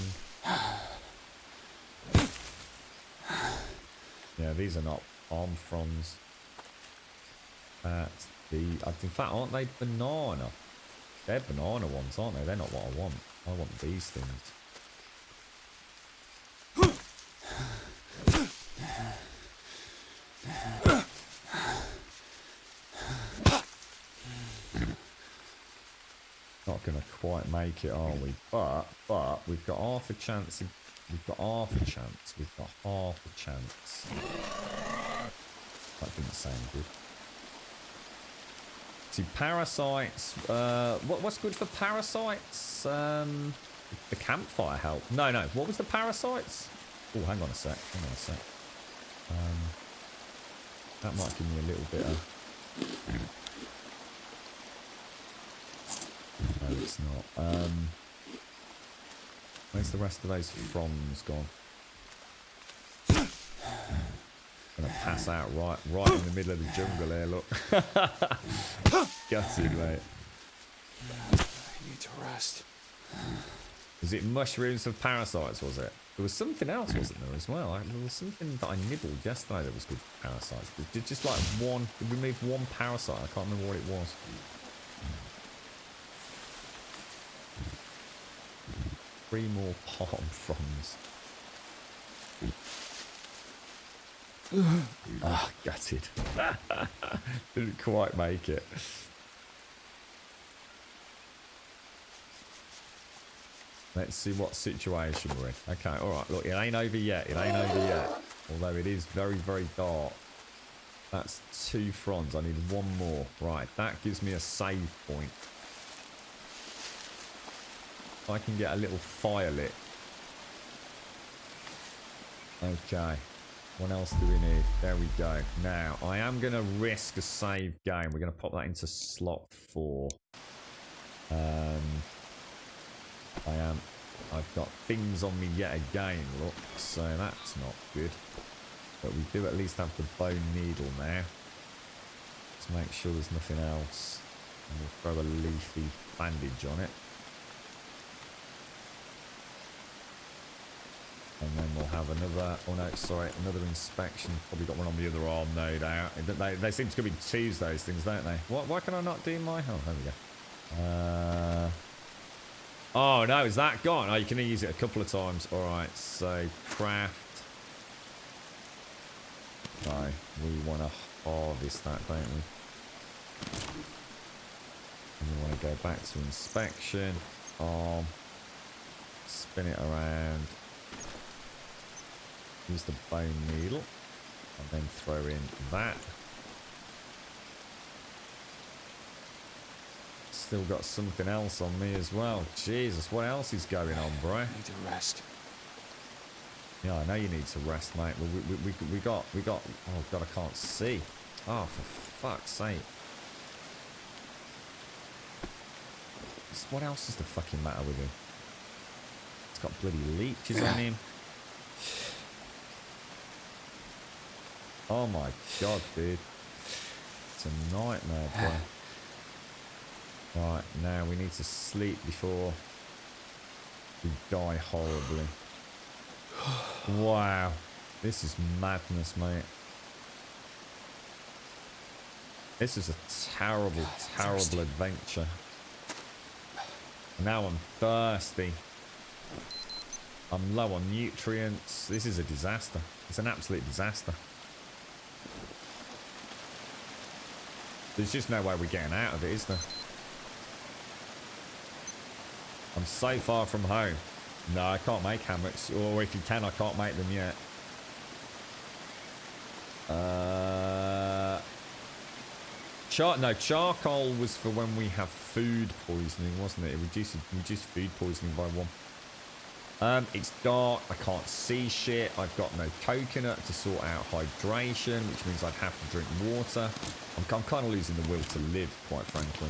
Yeah, these are not palm fronds. That's the... In fact, aren't they banana? They're banana ones, aren't they? They're not what I want. I want these things. gonna quite make it, are we? But we've got half a chance. We've got half a chance. We've got half a chance. That didn't sound good. See, parasites. What's good for parasites? The campfire help. No. What was the parasites? Oh, hang on a sec. That might give me a little bit of. No, it's not. Where's the rest of those fronds gone? Gonna pass out right in the middle of the jungle here. Look, gutted, mate. I need to rest. Was it mushrooms of parasites? Was it? There was something else, wasn't there, as well? There was something that I nibbled yesterday that was good for parasites. Just like one, it removed one parasite. I can't remember what it was. 3 more palm fronds. Gutted. Didn't quite make it. Let's see what situation we're in. Okay, alright, look, it ain't over yet. Although it is very, very dark. That's 2 fronds. I need 1 more. Right, that gives me a save point. I can get a little fire lit. Okay. What else do we need? There we go. Now, I am going to risk a save game. We're going to pop that into slot 4. I've got things on me yet again, look. So that's not good. But we do at least have the bone needle now. Let's make sure there's nothing else. And we'll throw a leafy bandage on it. And then we'll have another, another inspection. Probably got one on the other arm, no doubt. They seem to be 2s, those things, don't they? Why can I not do my... Oh, there we go. Oh, no, is that gone? Oh, you can use it a couple of times. All right, so craft. Right, we want to harvest that, don't we? And we want to go back to inspection. Arm. Spin it around. Use the bone needle. And then throw in that. Still got something else on me as well. Jesus, what else is going on, bro? I need to rest. Yeah, I know you need to rest, mate. But we got. Oh god, I can't see. Oh, for fuck's sake! What else is the fucking matter with him? It's got bloody leeches on him. Oh my god, dude! It's a nightmare, bro. Right, now we need to sleep before we die horribly. Wow. This is madness, mate. This is a terrible, terrible adventure. Now I'm thirsty. I'm low on nutrients. This is a disaster. It's an absolute disaster. There's just no way we're getting out of it, is there? I'm so far from home. No, I can't make hammocks. Or if you can, I can't make them yet. Charcoal was for when we have food poisoning, wasn't it? It reduced food poisoning by 1. It's dark. I can't see shit. I've got no coconut to sort out hydration, which means I'd have to drink water. I'm kind of losing the will to live, quite frankly.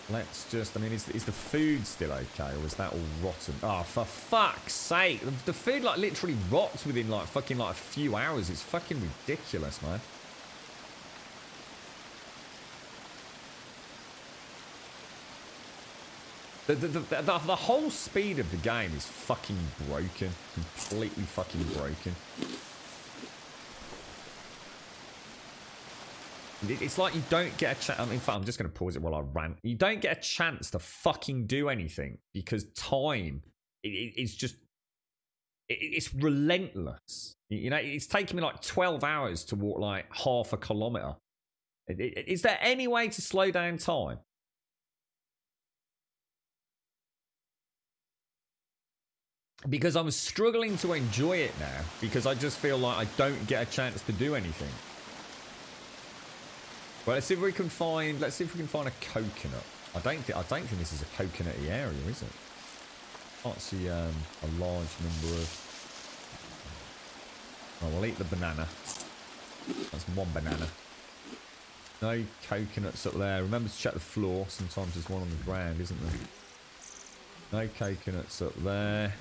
Let's just, I mean, is the food still okay, or is that all rotten? Oh, for fuck's sake. The food, like, literally rots within, like, fucking, like, a few hours. It's fucking ridiculous, man. The whole speed of the game is fucking broken. Completely fucking broken. It's like you don't get a chance. In fact, I'm just going to pause it while I rant. You don't get a chance to fucking do anything because time, it's just It's relentless. You know, it's taken me like 12 hours to walk like half a kilometer. Is there any way to slow down time? Because I'm struggling to enjoy it now because I just feel like I don't get a chance to do anything. Well, let's see if we can find a coconut. I don't think this is a coconutty area, is it? Can't see a large number of. Oh, we'll eat the banana. That's one banana. No coconuts up there. Remember to check the floor. Sometimes there's one on the ground, isn't there? No coconuts up there.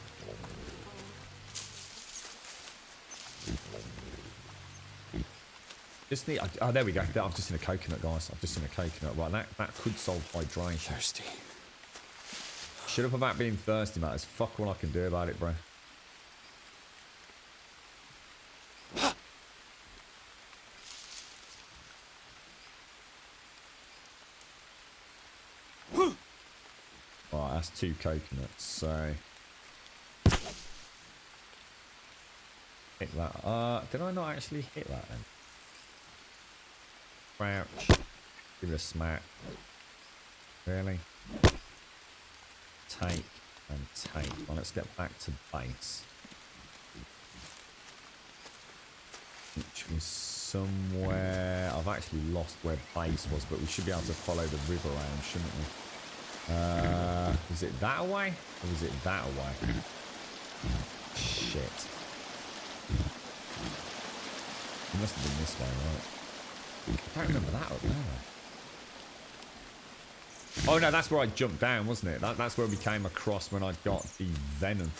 Just need. Oh, there we go. I've just seen a coconut, guys. I've just seen a coconut. Right, that could solve hydration. Thirsty. Shut up about being thirsty, mate. There's fuck all I can do about it, bro. Right, that's 2 coconuts, so hit that. Did I not actually hit that then? Crouch. Give it a smack. Really? Take and take. Well, let's get back to base. Which was somewhere. I've actually lost where base was, but we should be able to follow the river around, shouldn't we? Is it that away? Or is it that away? Shit. It must have been this way, right? I don't remember that up there. Oh no, that's where I jumped down, wasn't it? That's where we came across when I got the venom.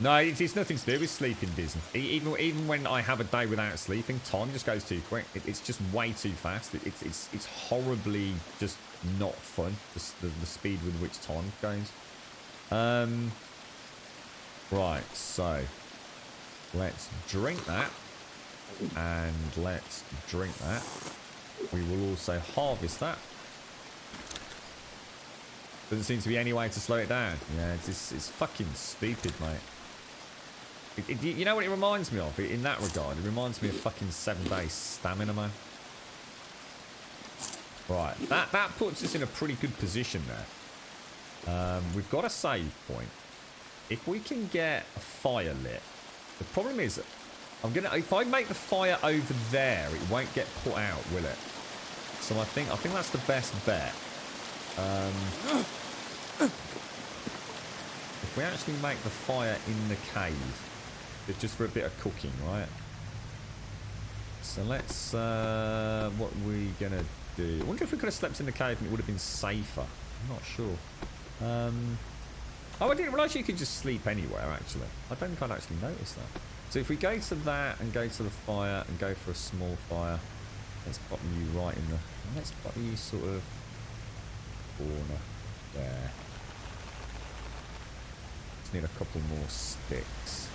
No, it's nothing to do with sleeping, Disney. Even when I have a day without sleeping, time just goes too quick. It's just way too fast. It's horribly just not fun. The speed with which time goes. Right, so let's drink that, and let's drink that. We will also harvest that. Doesn't seem to be any way to slow it down. Yeah, it's fucking stupid, mate. You know what it reminds me of in that regard? It reminds me of fucking 7 days stamina, man. Right, that puts us in a pretty good position there. We've got a save point. If we can get a fire lit, the problem is, if I make the fire over there, it won't get put out, will it? So I think that's the best bet. If we actually make the fire in the cave, it's just for a bit of cooking, right? So let's, what are we gonna do? I wonder if we could have slept in the cave and it would have been safer. I'm not sure. Oh, I didn't realise you could just sleep anywhere, actually. I don't think I'd actually noticed that. So if we go to that and go to the fire and go for a small fire, let's pop you right in the... Let's pop you sort of corner there. Just need a couple more sticks.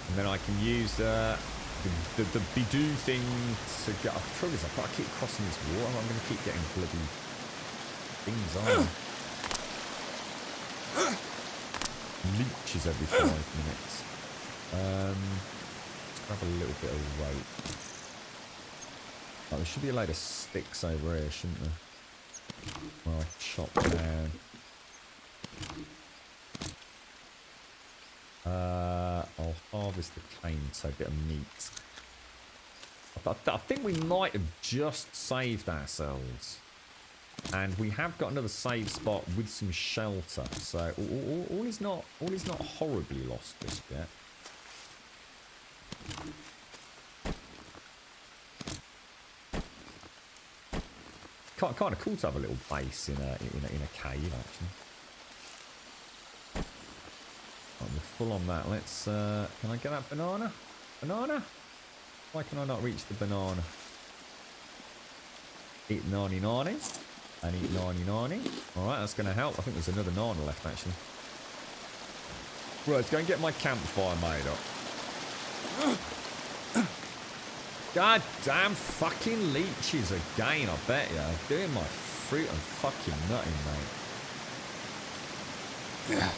And then I can use the bidoo thing to get... The trouble is, I've got to keep crossing this water. I'm going to keep getting bloody things on. Leeches every 5 minutes. Let's grab a little bit of rope. Oh, there should be a load of sticks over here, shouldn't there? Well, I chop down. I'll harvest the cane, so a bit of meat. I think we might have just saved ourselves. And we have got another save spot with some shelter, so all is not horribly lost just yet. Kind of cool to have a little base in a cave, actually. Right, we're full on that. Let's. Can I get that banana? Banana? Why can I not reach the banana? Eat 99. And eat 99. Alright, that's going to help. I think there's another nana left, actually. Right, let's go and get my campfire made up. God damn fucking leeches again, I bet you. Doing my fruit and fucking nutting, mate. Yeah.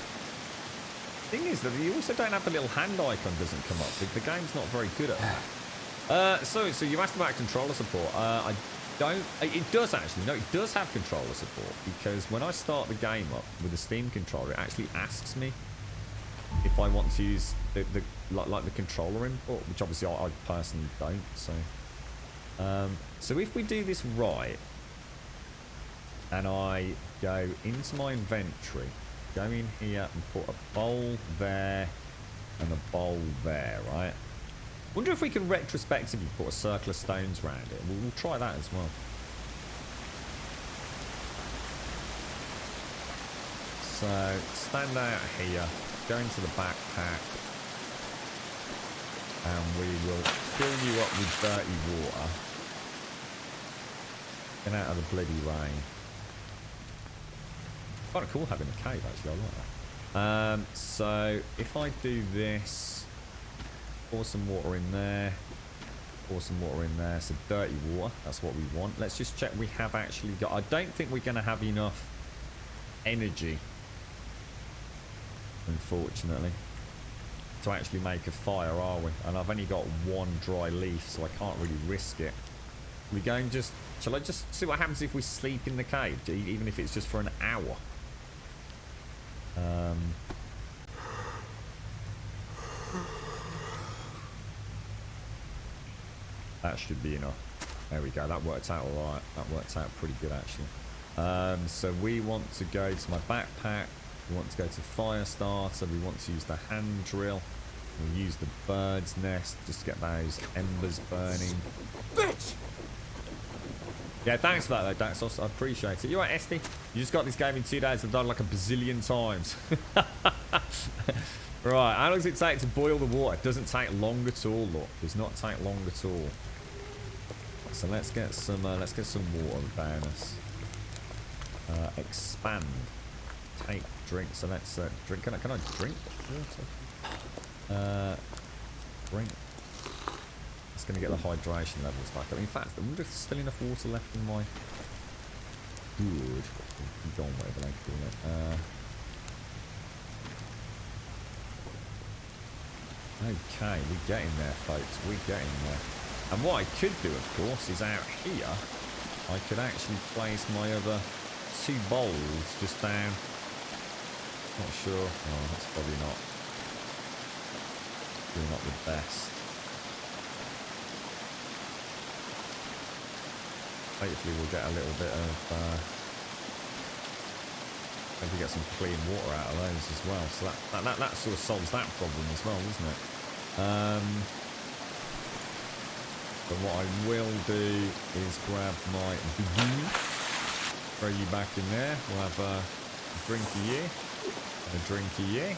Thing is that you also don't have the little hand icon doesn't come up. The game's not very good at that. So you asked about controller support. I don't. It does actually. No, it does have controller support because when I start the game up with the Steam controller, it actually asks me if I want to use the like the controller input, which obviously I personally don't. So if we do this right, and I go into my inventory, go in here and put a bowl there and a bowl there, right? Wonder if we can retrospectively put a circle of stones around it. We'll try that as well. So stand out here, go into the backpack, and we will fill you up with dirty water. Get out of the bloody rain. Quite cool having a cave actually, I like that. So if I do this, pour some water in there, pour some water in there, so dirty water, that's what we want. Let's just check we have actually got, I don't think we're going to have enough energy, unfortunately, to actually make a fire, are we? And I've only got one dry leaf, so I can't really risk it. We going just, shall I just see what happens if we sleep in the cave, even if it's just for an hour? That should be enough. There we go. That worked out all right. That worked out pretty good, actually. So we want to go to my backpack. We want to go to fire starter. We want to use the hand drill. We'll use the bird's nest just to get those embers burning. Bitch! Yeah, thanks for that, though, Daxos. I appreciate it. You right, Esty? You just got this game in 2 days and done like a bazillion times. Right, how long does it take to boil the water? It doesn't take long at all, look. Does not take long at all. So let's get some water down us. Expand. Take drink. So let's drink. Can I drink water? Drink. It's going to get the hydration levels back up. In fact, I wonder if there's still enough water left in my... Good. Gone, whatever they call it. Okay, we're getting there, folks. We're getting there. And what I could do, of course, is out here, I could actually place my other 2 bowls just down. Not sure. Oh, that's probably not the best. Hopefully we'll get a little bit of maybe get some clean water out of those as well. So that sort of solves that problem as well, doesn't it? But what I will do is grab my bidou, throw you back in there. We'll have a drink of you and a drink of you.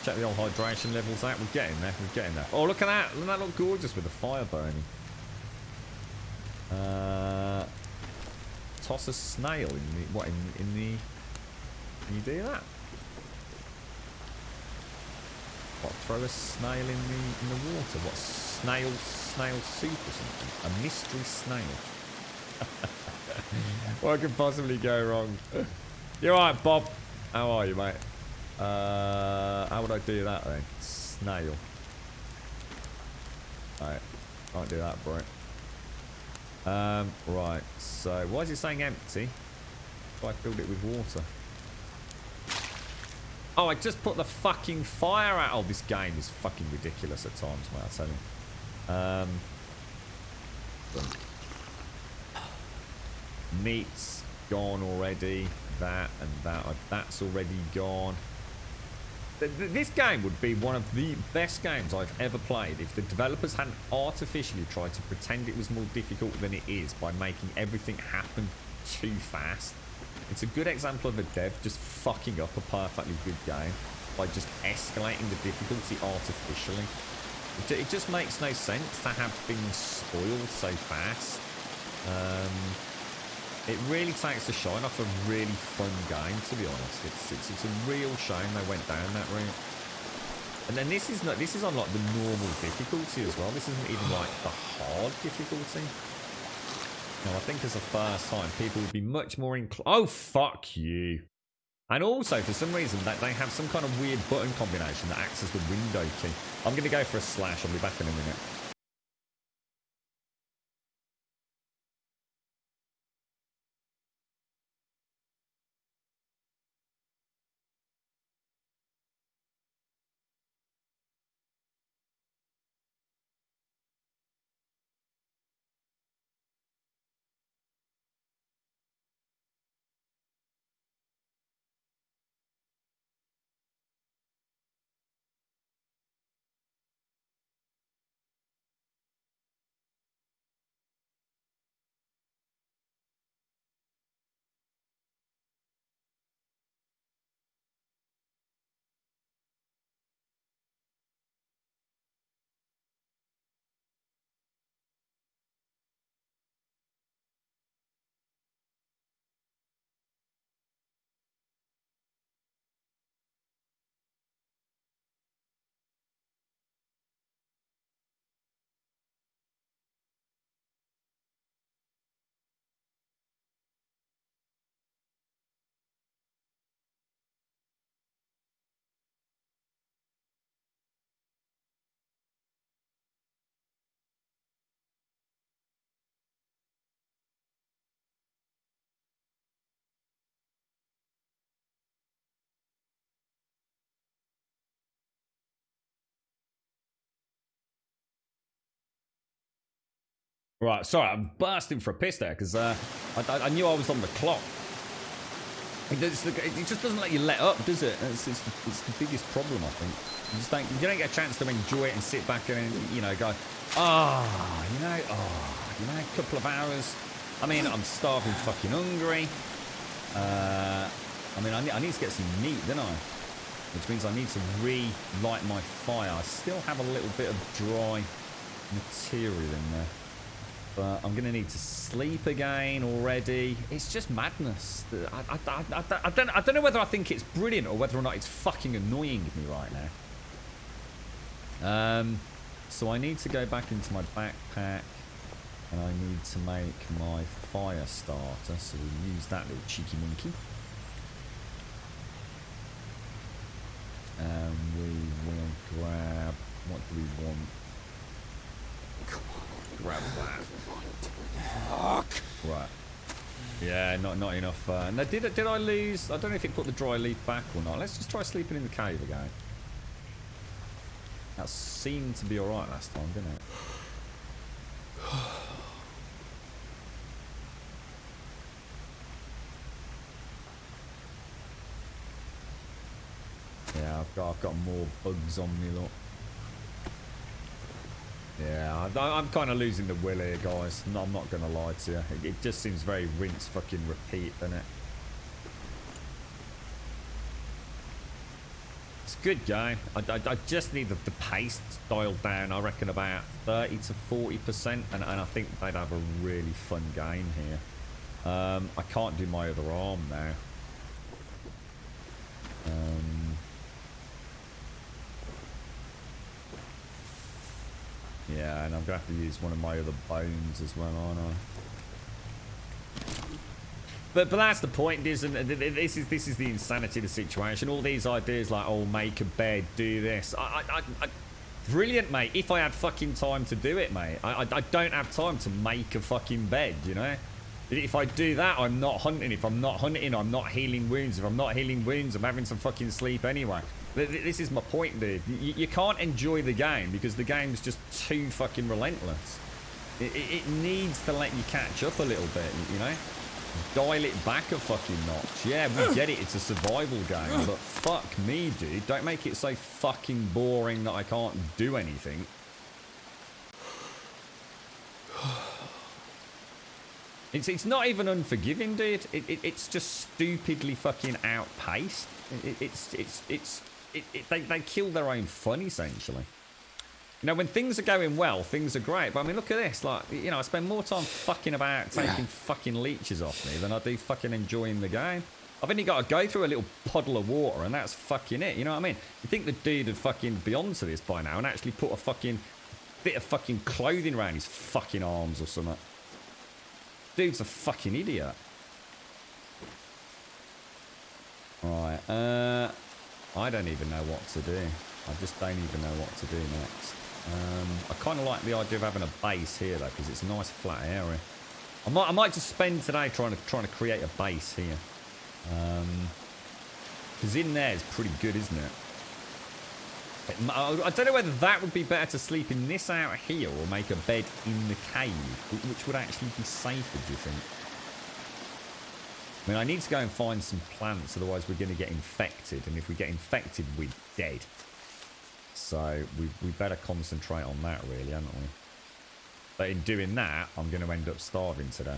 Check the old hydration levels out. We're getting there. We're getting there. Oh, look at that! Doesn't that look gorgeous with the fire burning? Toss a snail in the what? In the? Can you do that? What? Throw a snail in the water? What? Snail soup or something? A mystery snail. What could possibly go wrong? You're right, Bob. How are you, mate? How would I do that then? Snail. Right, can't do that, bro. Right. So why is it saying empty? If I filled it with water. Oh, I just put the fucking fire out. Oh, this game is fucking ridiculous at times, mate, I tell you. Meat's gone already. That and that. That's already gone. This game would be one of the best games I've ever played if the developers hadn't artificially tried to pretend it was more difficult than it is by making everything happen too fast. It's a good example of a dev just fucking up a perfectly good game by just escalating the difficulty artificially. It just makes no sense to have things spoiled so fast. It really takes the shine off a really fun game, to be honest. It's a real shame they went down that route. And then this is on like the normal difficulty as well. This isn't even like the hard difficulty. No, I think as a first time, people would be much more inclined. Oh, fuck you. And also, for some reason, that they have some kind of weird button combination that acts as the window key. I'm going to go for a slash. I'll be back in a minute. Right, sorry, I'm bursting for a piss there because I knew I was on the clock. It just doesn't let you let up, does it? It's the biggest problem, I think. You don't get a chance to enjoy it and sit back and, you know, go, a couple of hours. I mean, I'm starving fucking hungry. I mean, I need to get some meat, don't I? Which means I need to relight my fire. I still have a little bit of dry material in there. But I'm going to need to sleep again already. It's just madness. I don't know whether I think it's brilliant or whether or not it's fucking annoying me right now. So I need to go back into my backpack. And I need to make my fire starter. So we'll use that little cheeky monkey. And we will grab... What do we want? Grab that. Right. Yeah, not enough. Now, did I lose? I don't know if it put the dry leaf back or not. Let's just try sleeping in the cave again. That seemed to be alright last time, didn't it? Yeah, I've got more bugs on me, look. Yeah, I'm kind of losing the will here, guys. No, I'm not going to lie to you. It just seems very rinse, fucking repeat, doesn't it? It's a good game. I just need the pace dialed down, I reckon about 30 to 40%, and I think they'd have a really fun game here. I can't do my other arm now. Yeah, and I'm going to have to use one of my other bones as well, aren't I? But that's the point, isn't it? This is the insanity of the situation. All these ideas like, oh, make a bed, do this. Brilliant, mate. If I had fucking time to do it, mate. I don't have time to make a fucking bed, you know? If I do that, I'm not hunting. If I'm not hunting, I'm not healing wounds. If I'm not healing wounds, I'm having some fucking sleep anyway. This is my point, dude. You can't enjoy the game because the game's just too fucking relentless. It needs to let you catch up a little bit, you know? Dial it back a fucking notch. Yeah, we get it. It's a survival game. But fuck me, dude. Don't make it so fucking boring that I can't do anything. It's not even unforgiving, dude. It's just stupidly fucking outpaced. They kill their own fun, essentially. You know, when things are going well, things are great. But I mean, look at this. Like, you know, I spend more time fucking about taking fucking leeches off me than I do fucking enjoying the game. I've only got to go through a little puddle of water and that's fucking it. You know what I mean? You think the dude would fucking be onto this by now and actually put a fucking bit of fucking clothing around his fucking arms or something. dude's a fucking idiot. Right, I don't even know what to do. I just don't even know what to do next. I kind of like the idea of having a base here though, because it's a nice flat area. I might just spend today trying to create a base here. Because in there is pretty good, isn't it? I don't know whether that would be better to sleep in this out here or make a bed in the cave, which would actually be safer, do you think? I mean, I need to go and find some plants, otherwise we're going to get infected. And if we get infected, we're dead. So we better concentrate on that, really, haven't we? But in doing that, I'm going to end up starving today.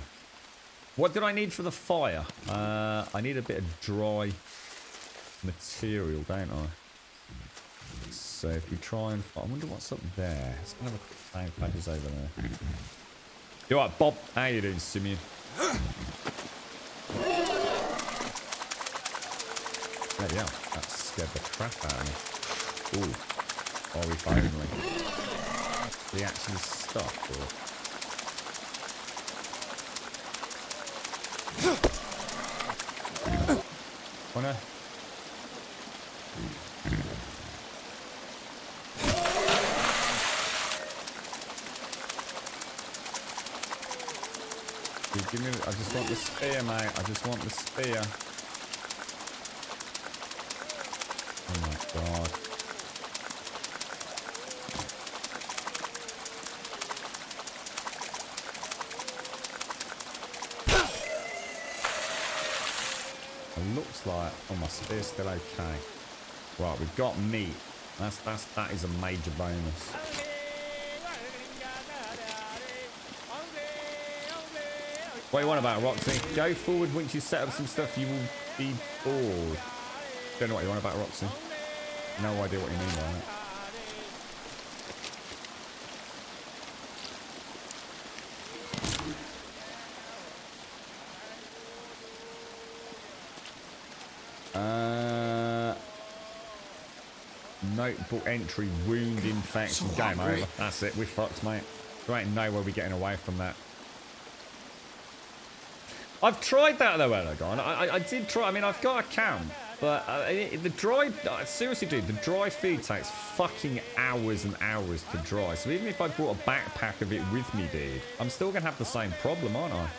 What did I need for the fire? I need a bit of dry material, don't I? So if we try and... I wonder what's up there. Let's have a quick look. Pages over there. You alright, Bob? How you doing, Simeon? There we are. That scared the crap out of me. Ooh. Are we finally? We actually stuck, or... Oh no. Give me, I just want the spear, mate. I just want the spear. Oh my god. It looks like, oh, my spear's still okay. Right, we've got meat. That is a major bonus. What do you want about Roxy? Go forward once you set up some stuff, you will be bored. Don't know what you want about Roxy. No idea what you mean by that. Notebook entry, wound infection, so game over. That's it, we're fucked, mate. There ain't no way we're getting away from that. I've tried that though, Elegon. I did try. I mean, I've got a camp, but the dry, seriously, dude, the dry food takes fucking hours and hours to dry. So even if I brought a backpack of it with me, dude, I'm still gonna have the same problem, aren't I?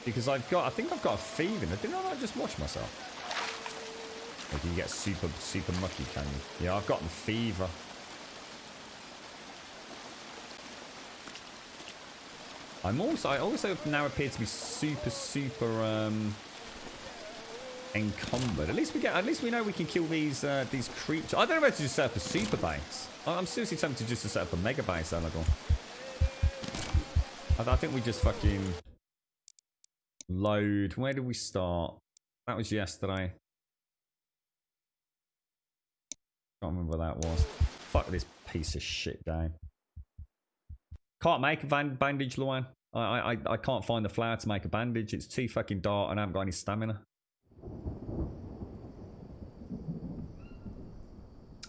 Because I think I've got a fever. Didn't I just wash myself? Like you get super mucky, can you? Yeah, I've got the fever. I also now appear to be super encumbered. At least we know we can kill these creatures. I don't know whether to just set up a super base. I'm seriously tempted just to set up a mega base, Elegon. I think we just fucking load. Where did we start? That was yesterday. Can't remember where that was. Fuck this piece of shit game. Can't make a bandage, Luan. I can't find the flower to make a bandage. It's too fucking dark and I haven't got any stamina.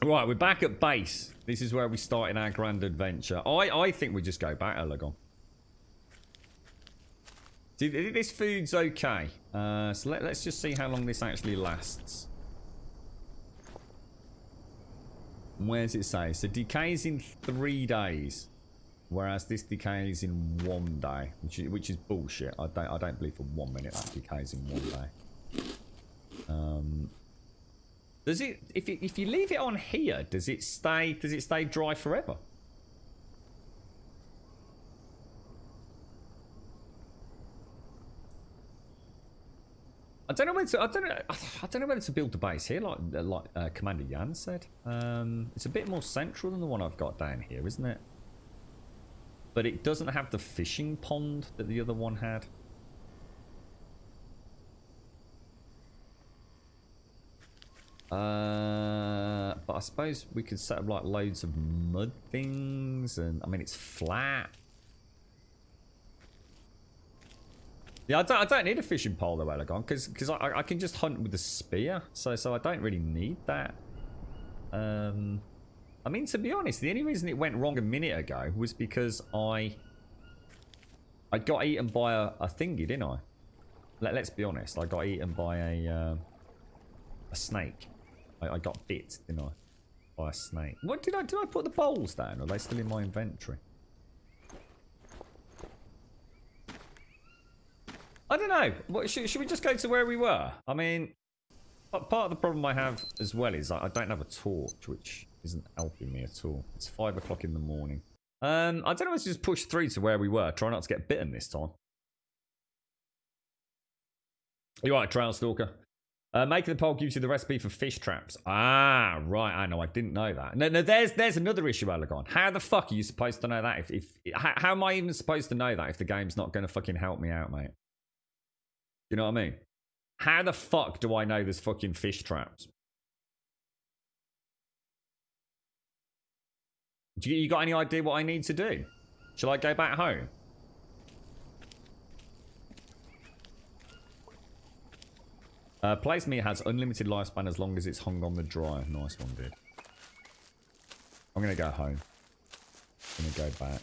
Right, we're back at base. This is where we started our grand adventure. I think we just go back, Elegon. This food's okay. So let's just see how long this actually lasts. Where does it say? So decays in 3 days, whereas this decays in 1 day, which is bullshit. I don't believe for 1 minute that decays in 1 day. Does it? If you leave it on here, does it stay dry forever? I don't know whether to build the base here, like Commander Yan said. It's a bit more central than the one I've got down here, isn't it? But it doesn't have the fishing pond that the other one had. But I suppose we could set up like loads of mud things, and I mean it's flat. Yeah, I don't need a fishing pole though, Elegon, because I can just hunt with the spear, so I don't really need that. I mean, to be honest, the only reason it went wrong a minute ago was because I got eaten by a thingy, didn't I? Let's be honest, I got eaten by a snake. I got bit, didn't I? By a snake. What did I put the bowls down? Or are they still in my inventory? I don't know. What, should we just go to where we were? I mean, part of the problem I have as well is I don't have a torch, which isn't helping me at all. It's 5 o'clock in the morning. I don't know if to just push through to where we were. Try not to get bitten this time. You're right, Trail Stalker. Making the pole gives you the recipe for fish traps. Ah, right. I know. I didn't know that. No. There's another issue, Elegon. How the fuck are you supposed to know that? How am I even supposed to know that if the game's not going to fucking help me out, mate? You know what I mean? How the fuck do I know there's fucking fish traps? You got any idea what I need to do? Shall I go back home? Place meat has unlimited lifespan as long as it's hung on the dryer. Nice one, dude. I'm going to go home. I'm going to go back.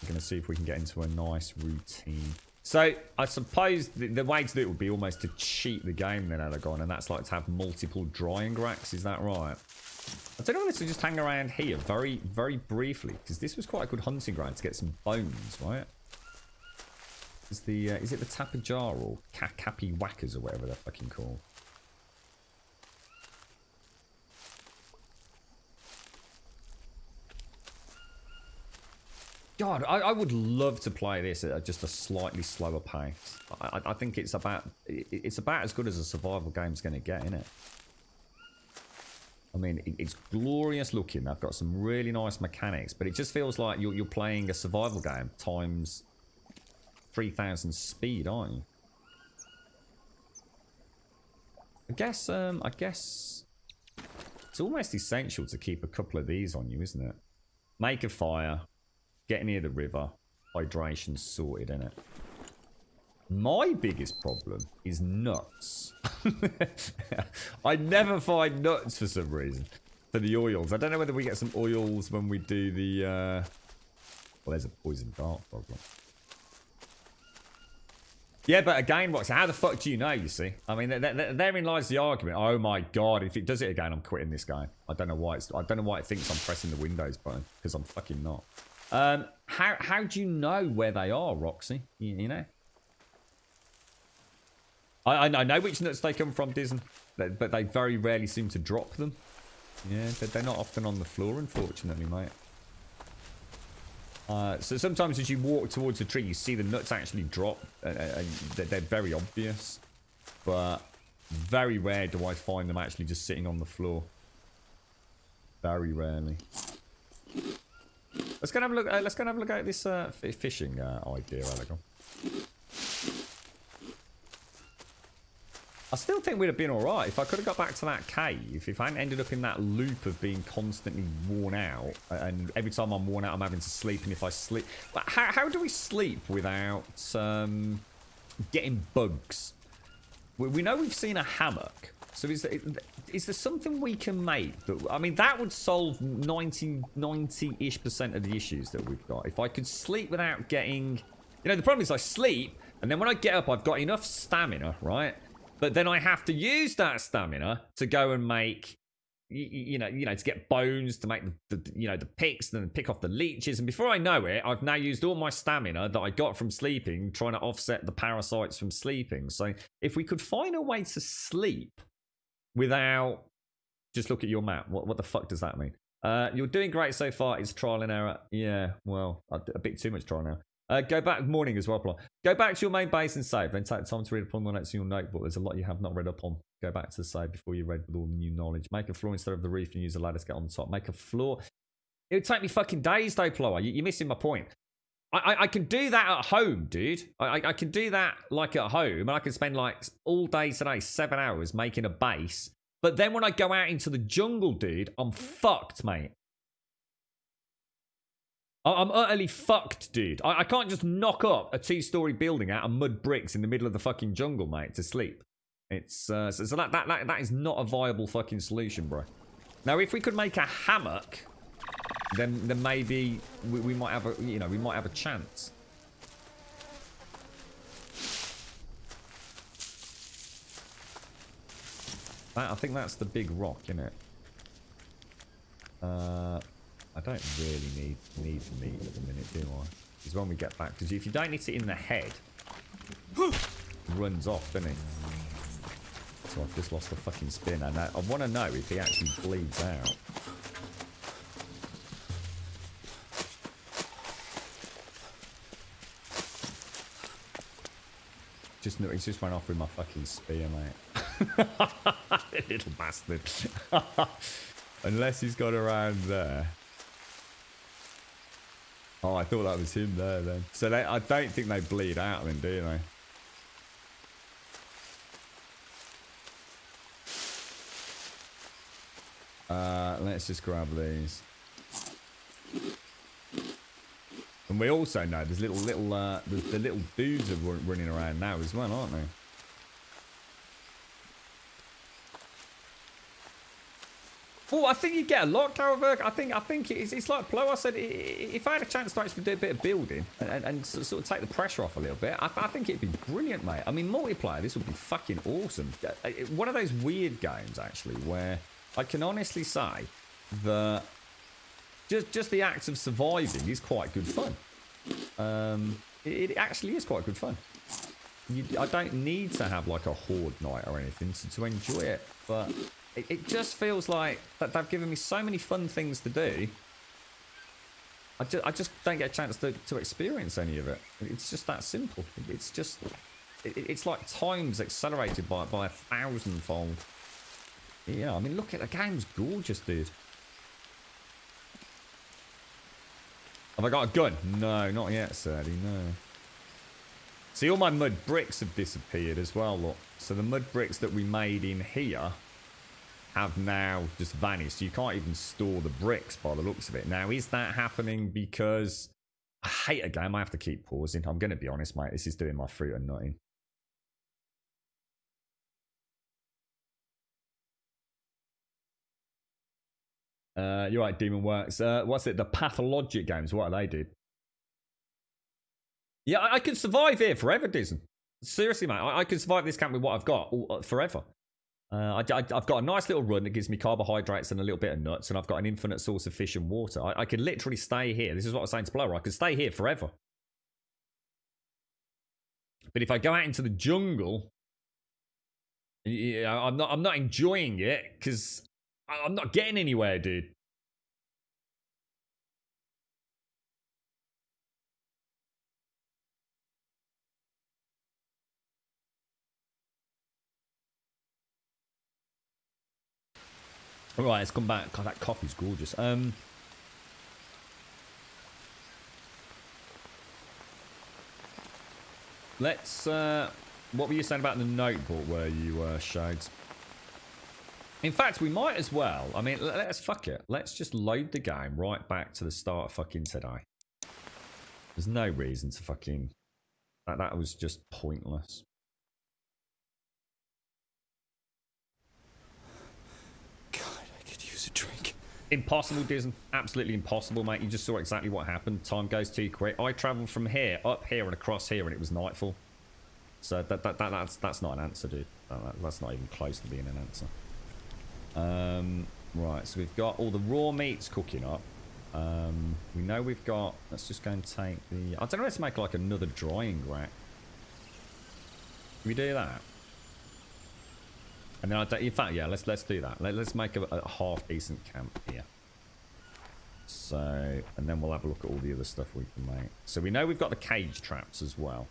I'm going to see if we can get into a nice routine. So, I suppose the way to do it would be almost to cheat the game then, Elegon, and that's like to have multiple drying racks. Is that right? I don't know whether to just hang around here very, very briefly, because this was quite a good hunting ground to get some bones, right? Is it the Tapajar or Cappy Whackers or whatever they're fucking called? God, I would love to play this at just a slightly slower pace. I think it's about as good as a survival game's going to get, isn't it? I mean, it's glorious looking. They've got some really nice mechanics, but it just feels like you're playing a survival game times 3,000 speed, aren't you? I guess it's almost essential to keep a couple of these on you, isn't it? Make a fire, get near the river, hydration sorted, innit? My biggest problem is nuts. I never find nuts for some reason. For the oils. I don't know whether we get some oils when we do the... Well, there's a poison dart problem. Yeah, but again, how the fuck do you know, you see? I mean, therein lies the argument. Oh my god, if it does it again, I'm quitting this game. I don't know why it thinks I'm pressing the Windows button, because I'm fucking not. How do you know where they are, Roxy? You know? I know which nuts they come from, Disney, but they very rarely seem to drop them. Yeah, they're not often on the floor, unfortunately, mate. So sometimes as you walk towards a tree, you see the nuts actually drop. They're very obvious. But very rare do I find them actually just sitting on the floor. Very rarely. Let's go and have a look. Let's go and have a look at this fishing idea, Elegon. I still think we'd have been alright if I could have got back to that cave. If I hadn't ended up in that loop of being constantly worn out. And every time I'm worn out, I'm having to sleep. And if I sleep... But how do we sleep without getting bugs? We know we've seen a hammock. So is there something we can make? That, I mean, that would solve 90-ish% of the issues that we've got. If I could sleep without getting... You know, the problem is I sleep. And then when I get up, I've got enough stamina, right? But then I have to use that stamina to go and make, you know, to get bones, to make the picks, and then pick off the leeches. And before I know it, I've now used all my stamina that I got from sleeping, trying to offset the parasites from sleeping. So if we could find a way to sleep without, just look at your map. What the fuck does that mean? You're doing great so far. It's trial and error. Yeah, well, a bit too much trial and error. Go back morning as well, Plot. Go back to your main base and save. Then take the time to read upon the notes in your notebook. There's a lot you have not read up on. Go back to the save before you read with all the new knowledge. Make a floor instead of the roof and use a ladder to get on the top. Make a floor. It would take me fucking days though, Plower. You're missing my point. I can do that at home, dude. I can do that like at home, and I can spend like all day today, 7 hours making a base. But then when I go out into the jungle, dude, I'm fucked, mate. I'm utterly fucked, dude. I can't just knock up a 2-story building out of mud bricks in the middle of the fucking jungle, mate, to sleep. It's so that is not a viable fucking solution, bro. Now, if we could make a hammock, then maybe we might have a, you know, we might have a chance. I think that's the big rock, isn't it? I don't really need meat at the minute, do I? Because when we get back, because if you don't hit it in the head, it runs off, doesn't it? So I've just lost the fucking spin, and I want to know if he actually bleeds out. He just went off with my fucking spear, mate. Little bastard. Unless he's got around there. Oh, I thought that was him there then. So I don't think they bleed out then, do they? Let's just grab these. And we also know there's the little dudes are running around now as well, aren't they? Oh, I think you get a lot, Caraverk. I think it's like Plo. I said, if I had a chance to actually do a bit of building and sort of take the pressure off a little bit, I think it'd be brilliant, mate. I mean, multiplayer, this would be fucking awesome. One of those weird games, actually, where I can honestly say that just the act of surviving is quite good fun. It actually is quite good fun. I don't need to have like a horde night or anything to enjoy it, but it just feels like that they've given me so many fun things to do. I just don't get a chance to experience any of it. It's just that simple. It's just it's like times accelerated by 1,000-fold. Yeah, I mean, look at the game's gorgeous, dude. Have I got a gun? No, not yet, sadly, no. See, all my mud bricks have disappeared as well, look. So the mud bricks that we made in here have now just vanished. You can't even store the bricks by the looks of it. Now, is that happening because I hate a game? I have to keep pausing. I'm going to be honest, mate. This is doing my fruit and nutting. You're right, Demon Works. What's it? The Pathologic games. What are they, dude? Yeah, I could survive here forever, Disney. Seriously, mate. I could survive this camp with what I've got forever. I've got a nice little run that gives me carbohydrates and a little bit of nuts, and I've got an infinite source of fish and water. I could literally stay here. This is what I was saying to Blower. I could stay here forever. But if I go out into the jungle, yeah, I'm not enjoying it because I'm not getting anywhere, dude. All right, let's come back. God, that coffee's gorgeous. Let's. What were you saying about the notebook where you showed? In fact, we might as well. I mean, let's fuck it. Let's just load the game right back to the start of fucking today. There's no reason to fucking. That was just pointless. Drink. Impossible, Disney. Absolutely impossible, mate. You just saw exactly what happened. Time goes too quick. I travelled from here, up here, and across here, and it was nightfall. So that's not an answer, dude. That's not even close to being an answer. Right, so we've got all the raw meats cooking up. We know we've got... Let's just go and take the... I don't know, let's make like another drying rack. Can we do that? And then in fact, yeah, let's do that. Let's make a half decent camp here. So, and then we'll have a look at all the other stuff we can make. So we know we've got the cage traps as well.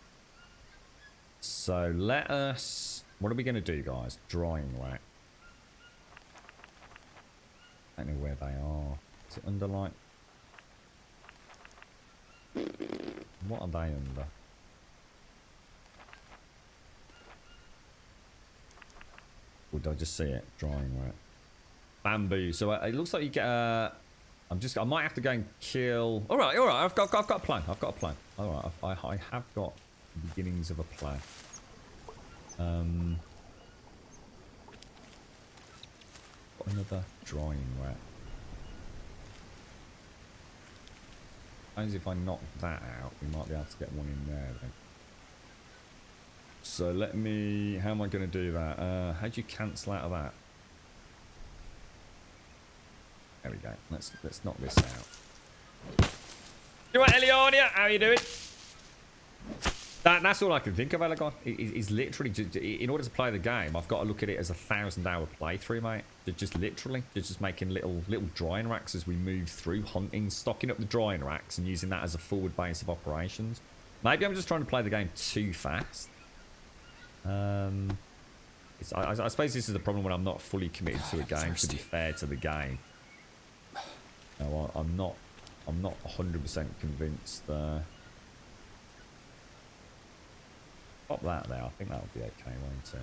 So let us. What are we going to do, guys? Drying rack. I don't know where they are. Is it under like? What are they under? Or did I just see it? Drying rack. Bamboo. So it looks like you get a I might have to go and kill. All right. I've got a plan. All right. I have got the beginnings of a plan. Got another drying rack. As if I knock that out, we might be able to get one in there then. So let me. How am I going to do that? How do you cancel out of that? There we go. Let's knock this out. You right, Eliania? How you doing? That's all I can think of, Elegon. Is literally just, in order to play the game, I've got to look at it as a 1,000-hour playthrough, mate. Just literally, just making little drying racks as we move through, hunting, stocking up the drying racks, and using that as a forward base of operations. Maybe I'm just trying to play the game too fast. I suppose this is the problem when I'm not fully committed to a game. To be fair to the game, no, I'm not 100% convinced. Pop that there. I think that'll be okay, won't it?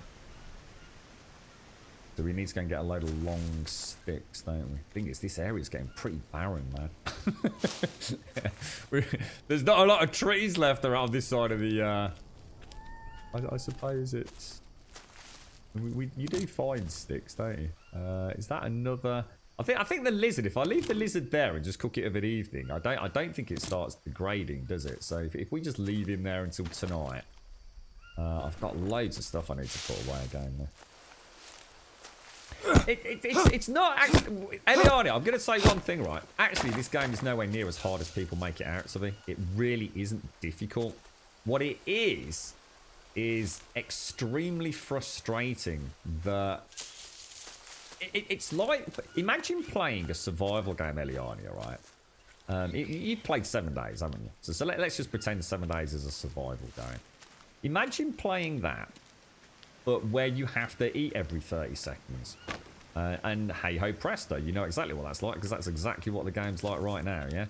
So we need to go and get a load of long sticks, don't we? I think this area's getting pretty barren, man. There's not a lot of trees left around this side of the. I suppose it's. You do find sticks, don't you? Is that another? I think the lizard. If I leave the lizard there and just cook it of an evening, I don't think it starts degrading, does it? So if we just leave him there until tonight, I've got loads of stuff I need to put away again there. It's not actually, Eliana, I'm going to say one thing, right? Actually, this game is nowhere near as hard as people make it out to be. It really isn't difficult. What it is extremely frustrating that it's like, imagine playing a survival game, Eliana, right? You've played 7 days, haven't you? So let's just pretend 7 days is a survival game. Imagine playing that, but where you have to eat every 30 seconds. And hey ho presto, you know exactly what that's like, because that's exactly what the game's like right now, yeah?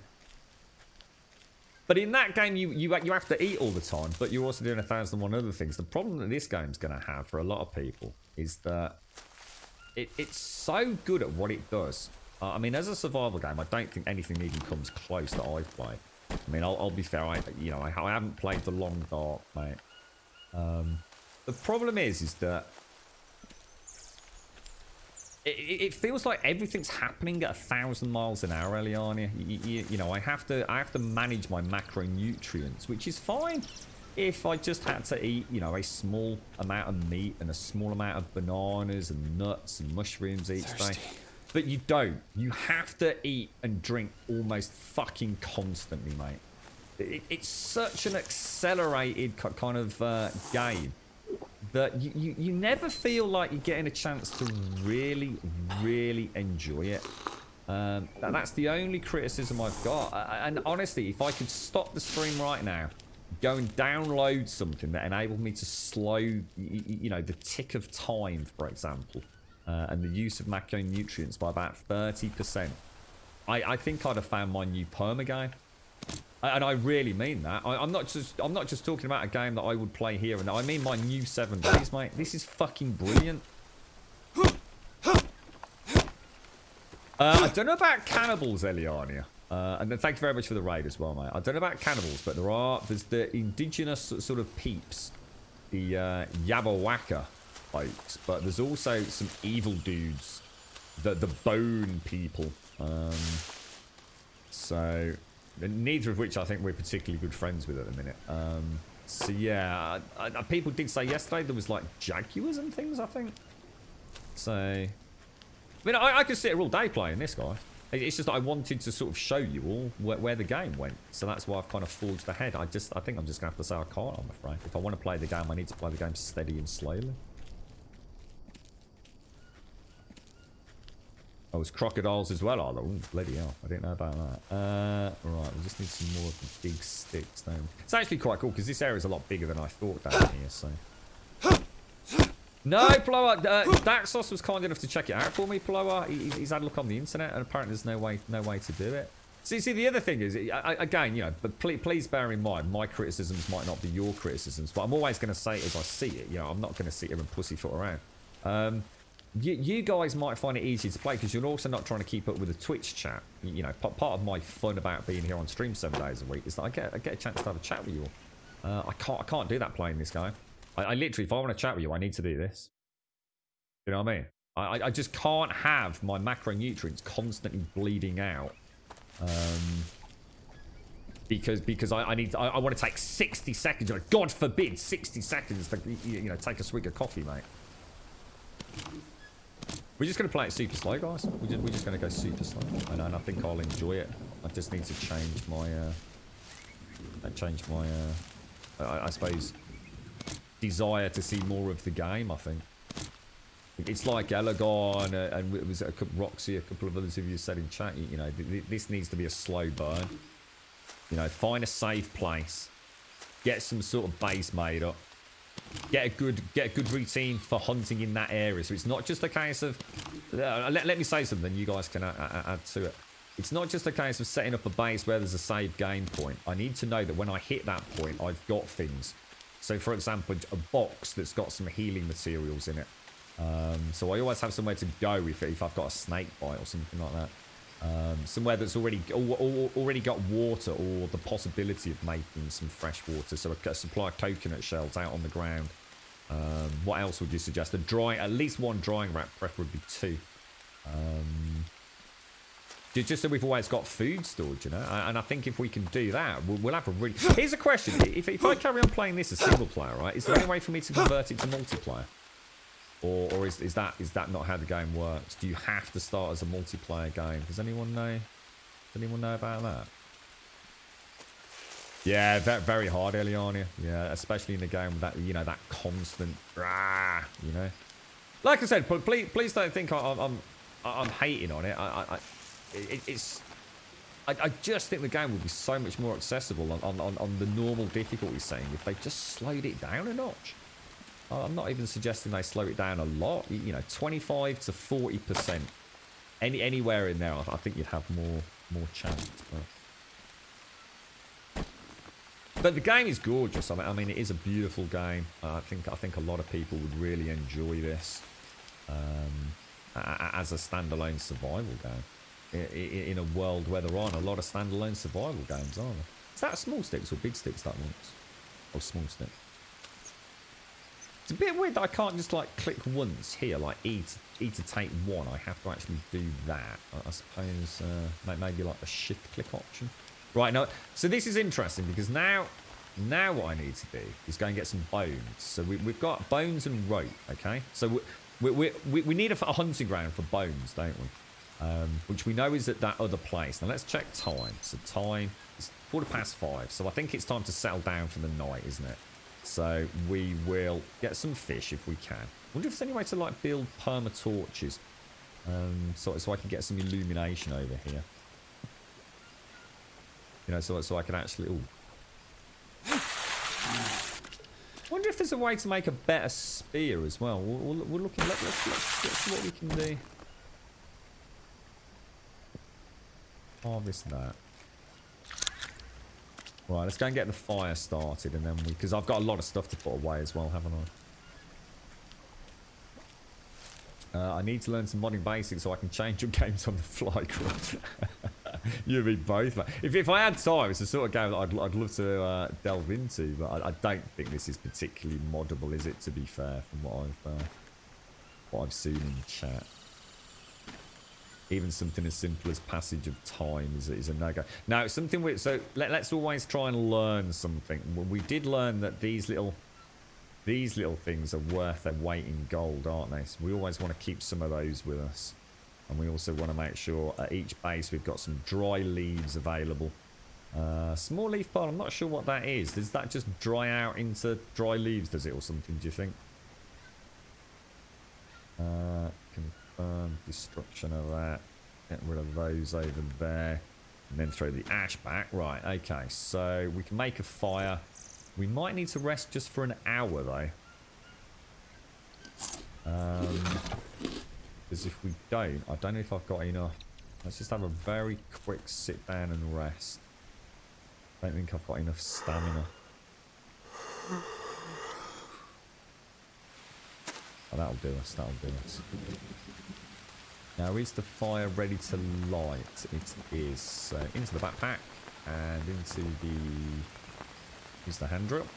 But in that game, you have to eat all the time, but you're also doing 1,001 other things. The problem that this game's going to have for a lot of people is that it's so good at what it does. I mean, as a survival game, I don't think anything even comes close that I've played. I mean, I'll be fair, I haven't played The Long Dark, mate. The problem is that it feels like everything's happening at 1,000 miles an hour, Eliana. You know, I have to manage my macronutrients, which is fine if I just had to eat, you know, a small amount of meat and a small amount of bananas and nuts and mushrooms each day. But you don't. You have to eat and drink almost fucking constantly, mate. It's such an accelerated kind of game that you never feel like you're getting a chance to really enjoy it. That's the only criticism I've got. And honestly, if I could stop the stream right now, go and download something that enabled me to slow, you know, the tick of time, for example, and the use of macronutrients by about 30%, I think I'd have found my new perma game. And I really mean that. I'm not just talking about a game that I would play here and now. I mean my new 7 days, mate. This is fucking brilliant. I don't know about cannibals, Eliania. And then thank you very much for the raid as well, mate. I don't know about cannibals, but there's the indigenous sort of peeps, the Yabawaka folks, but there's also some evil dudes, the bone people. So neither of which I think we're particularly good friends with at the minute. So yeah, people did say yesterday there was like jaguars and things, I think. So, I mean, I could sit here all day playing this guy. It's just that I wanted to sort of show you all where the game went. So that's why I've kind of forged ahead. I think I'm just going to have to say I can't, I'm afraid. If I want to play the game, I need to play the game steady and slowly. Oh, it's crocodiles as well. Oh, bloody hell. I didn't know about that. Right, we just need some more of the big sticks, though. It's actually quite cool, because this area is a lot bigger than I thought down here, so... No, Plower! Daxos was kind enough to check it out for me, Plower. He's had a look on the internet, and apparently there's no way to do it. See, the other thing is, again, you know, but please bear in mind, my criticisms might not be your criticisms, but I'm always going to say it as I see it. You know, I'm not going to sit here and pussyfoot around. You guys might find it easy to play because you're also not trying to keep up with the Twitch chat. You know, part of my fun about being here on stream 7 days a week is that I get a chance to have a chat with you all. I can't do that playing this game. I literally, if I want to chat with you, I need to do this. You know what I mean? I just can't have my macronutrients constantly bleeding out. Because I need I want to take 60 seconds, or God forbid 60 seconds to take a swig of coffee, mate. We're just going to play it super slow, guys. We're just going to go super slow. And I think I'll enjoy it. I just need to change my I suppose, desire to see more of the game, I think. It's like Elagon and it was Roxy, a couple of others of you said in chat, you know, this needs to be a slow burn. You know, find a safe place. Get some sort of base made up. Get a good routine for hunting in that area. So it's not just a case of let me say something, you guys can add to it. It's not just a case of setting up a base where there's a save game point. I need to know that when I hit that point, I've got things. So for example, a box that's got some healing materials in it. So I always have somewhere to go if I've got a snake bite or something like that. Somewhere that's already got water or the possibility of making some fresh water. So a supply of coconut shells out on the ground. What else would you suggest? At least one drying rack, preferably 2. Just so we've always got food stored, you know. And I think if we can do that, we'll have a really... Here's a question. If I carry on playing this as single player, right, is there any way for me to convert it to multiplayer? Or is that not how the game works? Do you have to start as a multiplayer game? Does anyone know? Does anyone know about that? Yeah, very hard, Eliania. Yeah, especially in the game with that, you know, that constant, you know. Like I said, please don't think I'm hating on it. I just think the game would be so much more accessible on the normal difficulty setting if they just slowed it down a notch. I'm not even suggesting they slow it down a lot. You know, 25 to 40%. Anywhere in there, I think you'd have more chance. But the game is gorgeous. I mean, it is a beautiful game. I think a lot of people would really enjoy this as a standalone survival game. In a world where there aren't a lot of standalone survival games, are there? Is that small sticks or big sticks that wants? Or small stick? It's a bit weird that I can't just like click once here, like E to take one. I have to actually do that. I suppose maybe like the shift click option. Right, now, so this is interesting because now what I need to do is go and get some bones. So we've got bones and rope, okay? So we need a hunting ground for bones, don't we? Which we know is at that other place. Now let's check time. So time is 5:15. So I think it's time to settle down for the night, isn't it? So we will get some fish if we can. Wonder if there's any way to like build perma torches, so I can get some illumination over here. You know, so I can actually. Ooh. Wonder if there's a way to make a better spear as well. We're looking. Let's see what we can do. Harvest that. Right, let's go and get the fire started, and then because I've got a lot of stuff to put away as well, haven't I? I need to learn some modding basics so I can change your games on the fly, Chris. You and me both, mate. If I had time, it's the sort of game that I'd love to delve into, but I don't think this is particularly moddable, is it? To be fair, from what I've seen in the chat. Even something as simple as passage of time is a no-go. Now, something so let's always try and learn something. Well, we did learn that these little things are worth their weight in gold, aren't they? So we always want to keep some of those with us. And we also want to make sure at each base we've got some dry leaves available. Small leaf pile, I'm not sure what that is. Does that just dry out into dry leaves, does it, or something, do you think? Confirm destruction of that. Get rid of those over there. And then throw the ash back. Right, okay. So we can make a fire. We might need to rest just for an hour, though. Because if we don't, I don't know if I've got enough. Let's just have a very quick sit down and rest. I don't think I've got enough stamina. Oh, that'll do us. That'll do us. Now, is the fire ready to light? It is. So, into the backpack and into the... Use the hand drill.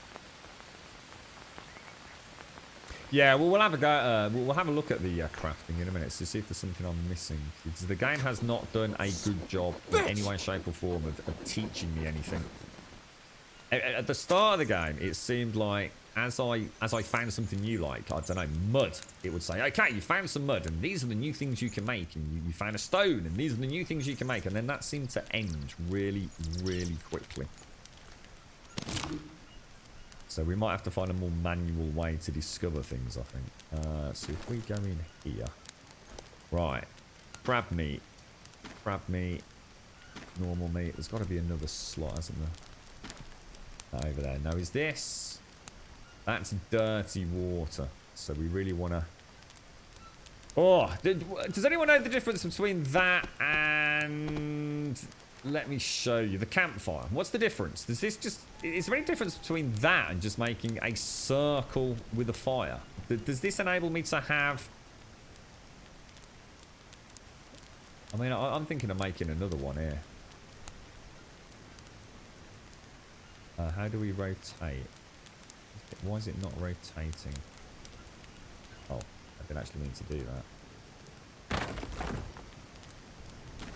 Yeah, well, we'll have a go. We'll have a look at the crafting in a minute to see if there's something I'm missing. Because the game has not done a good job in any way, shape, or form of teaching me anything. At the start of the game, it seemed like as I found something new, like I don't know, mud, it would say, "Okay, you found some mud, and these are the new things you can make." And you found a stone, and these are the new things you can make. And then that seemed to end really, really quickly. So we might have to find a more manual way to discover things, I think. So if we go in here. Right. Crab meat. Crab meat. Normal meat. There's got to be another slot, hasn't there? Over there. Now, is this... That's dirty water. So we really want to... Oh! Does anyone know the difference between that and... Let me show you. The campfire. What's the difference? Does this just... Is there any difference between that and just making a circle with a fire? Does this enable me to have... I mean, I'm thinking of making another one here. How do we rotate? Why is it not rotating? Oh, I didn't actually mean to do that.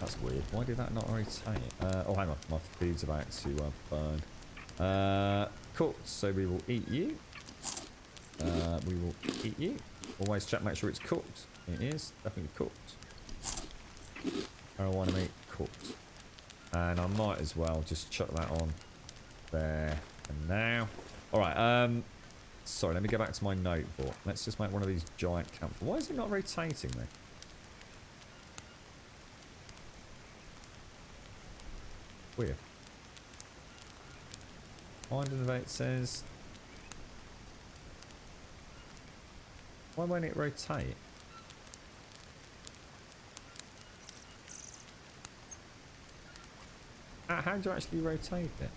That's weird. Why did that not rotate? Oh, hang on. My food's about to burn. Cooked. So we will eat you. We will eat you. Always check, make sure it's cooked. It is. Definitely cooked. Marijuana meat cooked. And I might as well just chuck that on there and now. Alright, sorry, let me go back to my notebook. Let's just make one of these giant campfires. Why is it not rotating then? Weird. Find and evade says... Why won't it rotate? How do you actually rotate it?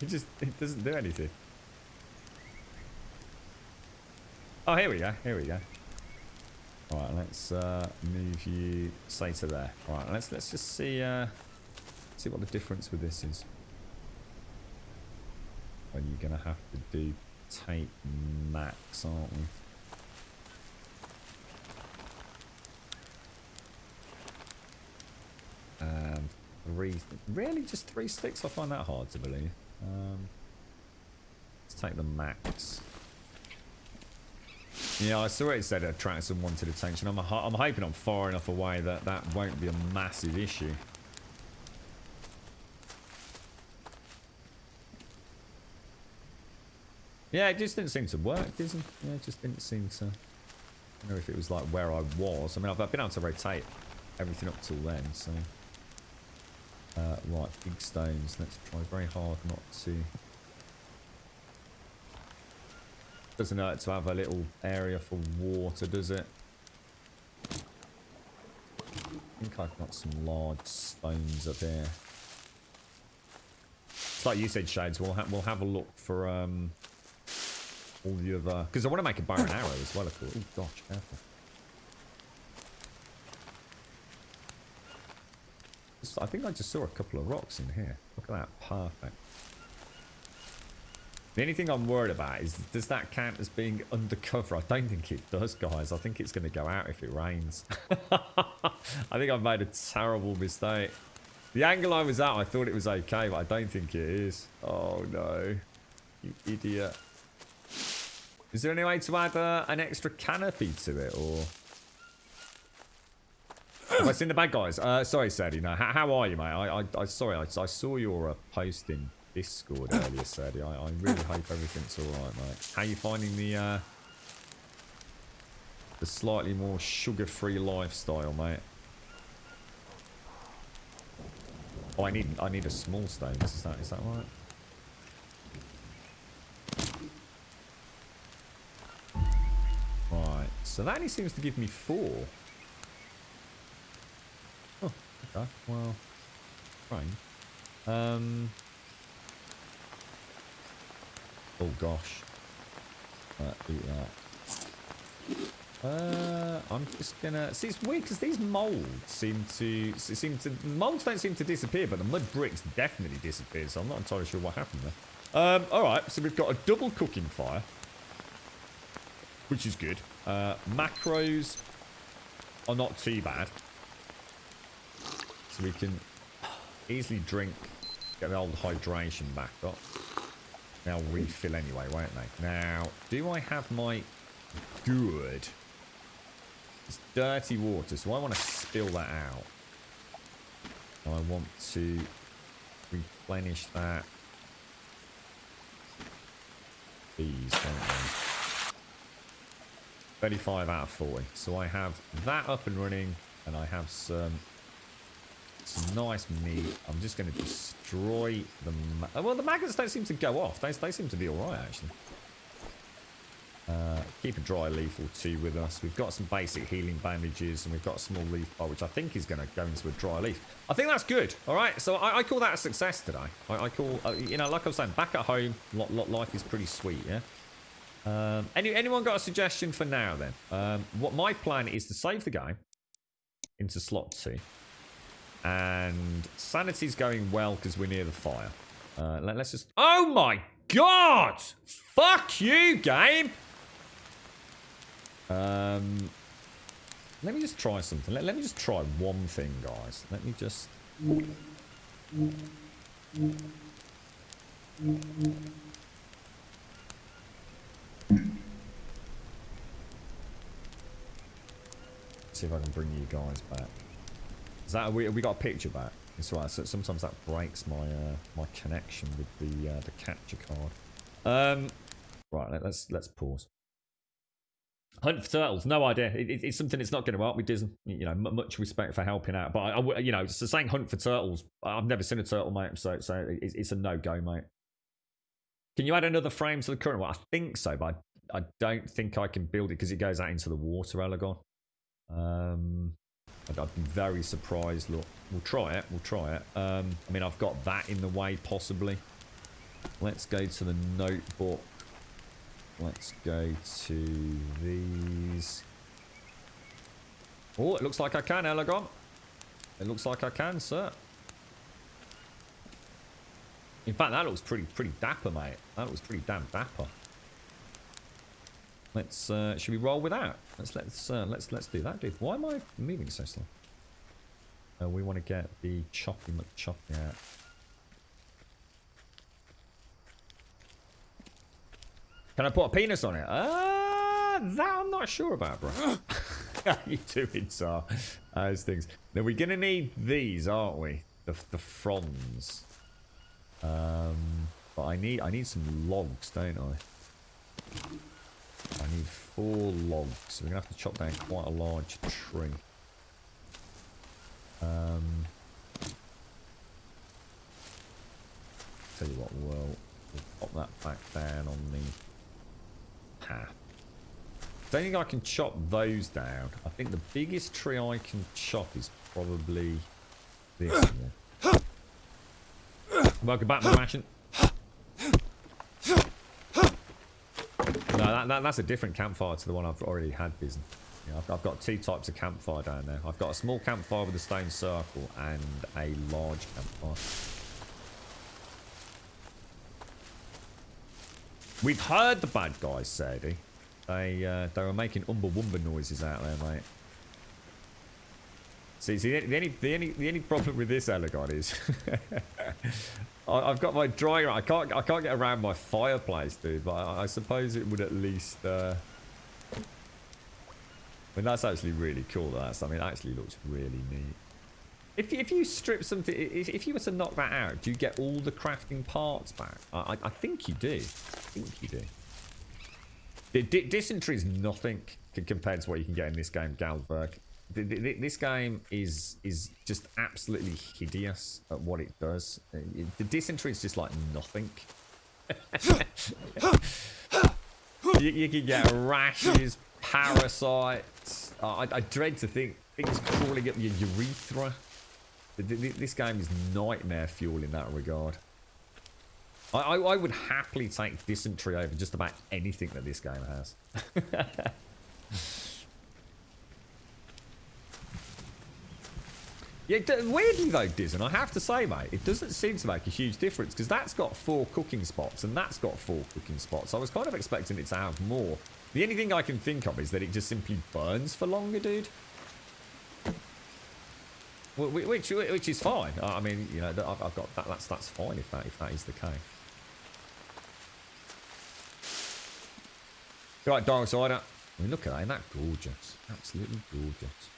It doesn't do anything. Oh, here we go. Here we go. All right, let's move you, say, to there. All right, let's just see what the difference with this is. When you're gonna have to do tape max, aren't we? And really just 3 sticks? I find that hard to believe. Let's take the max. Yeah, I saw it said it attracted some wanted attention. I'm hoping I'm far enough away that that won't be a massive issue. Yeah, it just didn't seem to work, didn't it? Yeah, it just didn't seem to... I don't know if it was like where I was. I mean, I've been able to rotate everything up till then, so... right, big stones. Let's try very hard not to... Doesn't hurt to have a little area for water, does it? I think I've got some large stones up here. It's like you said, Shades. We'll have a look for all the other... Because I want to make a bow and arrow as well, of course. Oh, gosh, careful. I think I just saw a couple of rocks in here. Look at that. Perfect. The only thing I'm worried about is, does that count as being undercover? I don't think it does, guys. I think it's going to go out if it rains. I think I've made a terrible mistake. The angle I was at, I thought it was okay, but I don't think it is. Oh, no. You idiot. Is there any way to add an extra canopy to it, or... Have I seen the bad guys? Sorry, Sadie. No, how are you, mate? Sorry, I saw your post in Discord earlier, Sadie. I really hope everything's all right, mate. How are you finding the slightly more sugar-free lifestyle, mate? Oh, I need a small stone. Is that right? Right. So that only seems to give me 4. Oh, okay. Well, rain. Oh gosh. Eat that. I'm just gonna see. It's weird because these molds molds don't seem to disappear, but the mud bricks definitely disappeared. So I'm not entirely sure what happened there. All right, so we've got a double cooking fire, which is good. Macros are not too bad, so we can easily drink, get the old hydration back up. They'll refill anyway, won't they? Now, do I have my good? It's dirty water, so I want to spill that out. I want to replenish that. These, don't they? 35 out of 40. So I have that up and running, and I have some nice meat. I'm just going to destroy the... well, the maggots don't seem to go off. They seem to be alright, actually. Keep a dry leaf or two with us. We've got some basic healing bandages, and we've got a small leaf bar, which I think is going to go into a dry leaf. I think that's good. All right, so I call that a success today. I call, you know, like I was saying, back at home, life is pretty sweet, yeah? Anyone got a suggestion for now, then? What my plan is to save the game into slot 2. And sanity's going well because we're near the fire. Let's just... oh my god! Fuck you, game! Let me just try something. Let me just try one thing, guys. Let me just... see if I can bring you guys back. Is that we got a picture back? It's right. So sometimes that breaks my my connection with the capture card. Right. Let's pause. Hunt for turtles. No idea. It's something that's not going to help me, Disney. You know, much respect for helping out, but I you know, so saying hunt for turtles. I've never seen a turtle, mate. So it's a no go, mate. Can you add another frame to the current one? I think so, but I don't think I can build it because it goes out into the water, Elegon. I'd be very surprised. Look, we'll try it. I mean, I've got that in the way, possibly. Let's go to the notebook. Let's go to these. Oh, it looks like I can, Elegon. It looks like I can, sir. In fact, that looks pretty dapper, mate. That looks pretty damn dapper. Let's should we roll with that? Let's do that, dude. Why am I moving so slow? We want to get the choppy McChoppy out. Can I put a penis on it? That I'm not sure about, bro. How you doing, Tsar? Those things. Now we're gonna need these, aren't we? The fronds. But I need some logs, don't I? I need 4 logs, so we're gonna have to chop down quite a large tree. Tell you what, we'll pop that back down on the path. Don't think I can chop those down. I think the biggest tree I can chop is probably this one. Welcome back, my merchant. No, that's a different campfire to the one I've already had, Bizen. Yeah, I've got 2 types of campfire down there. I've got a small campfire with a stone circle and a large campfire. We've heard the bad guys, Sadie. They were making umba wumba noises out there, mate. See, the only problem with this, Elegon, is I've got my dryer. I can't get around my fireplace, dude. But I suppose it would at least. I mean, that's actually really cool. I mean, it actually looks really neat. If you strip something, if you were to knock that out, do you get all the crafting parts back? I think you do. Dysentery is nothing compared to what you can get in this game, Galberg. This game is just absolutely hideous at what it does. The dysentery is just like nothing. you can get rashes, parasites. I dread to think things crawling up your urethra. This game is nightmare fuel in that regard. I would happily take dysentery over just about anything that this game has. Yeah, weirdly though, Dizen, I have to say, mate, it doesn't seem to make a huge difference because that's got 4 cooking spots and that's got 4 cooking spots. I was kind of expecting it to have more. The only thing I can think of is that it just simply burns for longer, dude. Which is fine. I mean, you know, I've got that. That's fine if that is the case. Right, Dark Cider. I mean, look at that. Isn't that gorgeous? Absolutely gorgeous.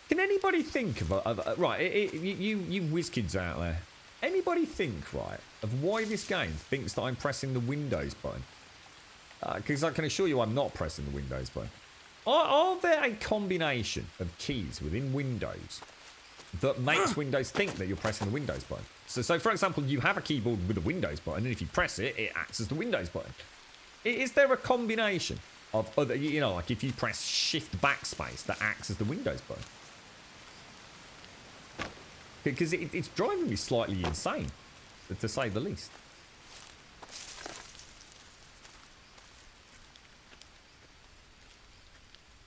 Can anybody think of right? You whiz kids out there. Anybody think, right, of why this game thinks that I'm pressing the Windows button? Because I can assure you I'm not pressing the Windows button. Are there a combination of keys within Windows that makes Windows think that you're pressing the Windows button? So for example, you have a keyboard with a Windows button, and if you press it, it acts as the Windows button. Is there a combination of other, you know, like if you press Shift Backspace, that acts as the Windows button? Because it's driving me slightly insane, to say the least.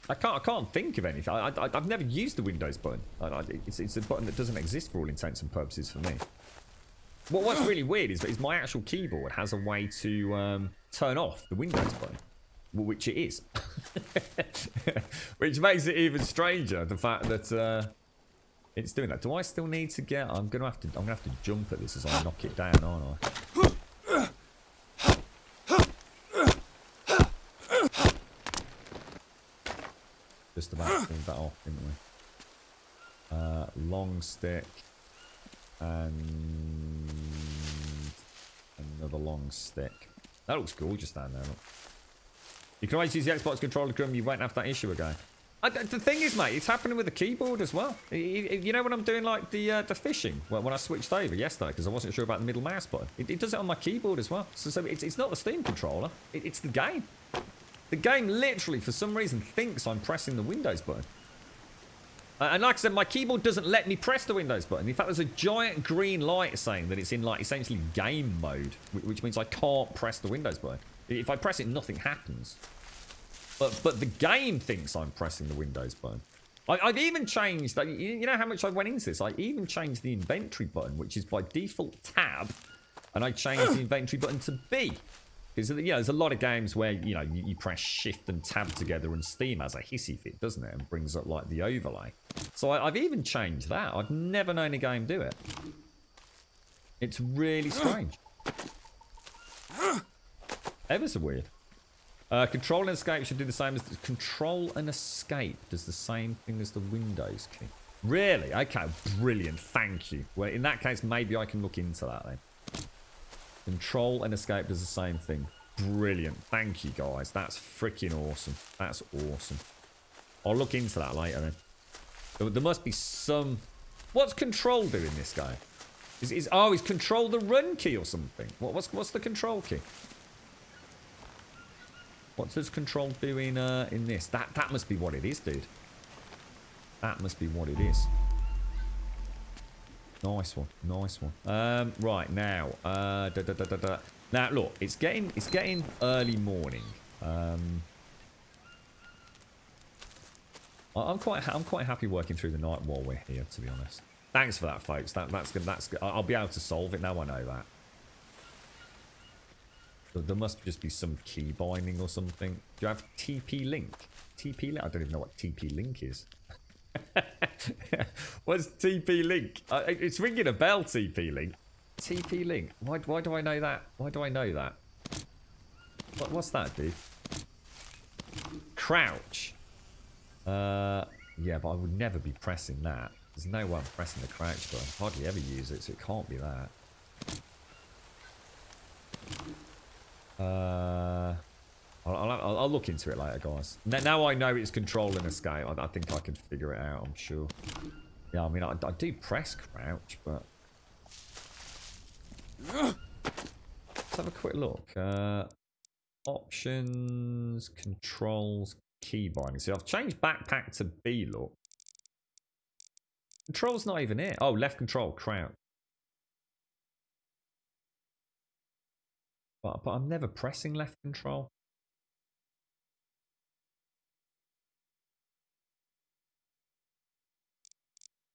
I can't think of anything. I've never used the Windows button. It's a button that doesn't exist for all intents and purposes for me. What's really weird is my actual keyboard has a way to turn off the Windows button, which it is, which makes it even stranger. The fact that it's doing that. Do I still need to get? I'm gonna have to jump at this as I knock it down, aren't I? Just about pulled that off, didn't we? Long stick and another long stick. That looks gorgeous down there. Look. You can always use the Xbox controller, Grim. You won't have that issue again. The thing is, mate, it's happening with the keyboard as well. You know when I'm doing like the fishing, when I switched over yesterday because I wasn't sure about the middle mouse button. It does it on my keyboard as well. So it's not the Steam controller. It's the game. The game literally, for some reason, thinks I'm pressing the Windows button. And like I said, my keyboard doesn't let me press the Windows button. In fact, there's a giant green light saying that it's in, like, essentially game mode, which means I can't press the Windows button. If I press it, nothing happens. But the game thinks I'm pressing the Windows button. I've even changed, you know how much I went into this? I even changed the inventory button, which is by default tab, and I changed the inventory button to B. Because, you know, there's a lot of games where, you know, you press shift and tab together and Steam has a hissy fit, doesn't it? And brings up, like, the overlay. So I've even changed that. I've never known a game do it. It's really strange. Ever so weird. Control and escape should do the same as... Control and escape does the same thing as the Windows key. Really? Okay, brilliant. Thank you. Well, in that case, maybe I can look into that then. Control and escape does the same thing. Brilliant. Thank you, guys. That's freaking awesome. That's awesome. I'll look into that later then. There must be some... What's control do in this game? Is control the run key or something? What's the control key? What does control do in this? That must be what it is, dude. That must be what it is. Nice one, nice one. Right now, now look, it's getting early morning. I'm quite happy working through the night while we're here, to be honest. Thanks for that, folks. That's good. I'll be able to solve it now. I know that. There must just be some key binding or something. Do you have TP-Link? TP-Link? I don't even know what TP-Link is. What's TP-Link? It's ringing a bell, TP-Link. TP-Link. Why do I know that? Why do I know that? What's that, dude? Crouch. Yeah, but I would never be pressing that. There's no way I'm pressing the crouch button. I hardly ever use it, so it can't be that. I'll look into it later, guys. Now I know it's control and escape. I think I can figure it out, I'm sure. Yeah, I mean, I do press crouch, but... Let's have a quick look. Options, controls, key binding. See, I've changed backpack to B, look. Control's not even it. Oh, left control, crouch. But I'm never pressing left control.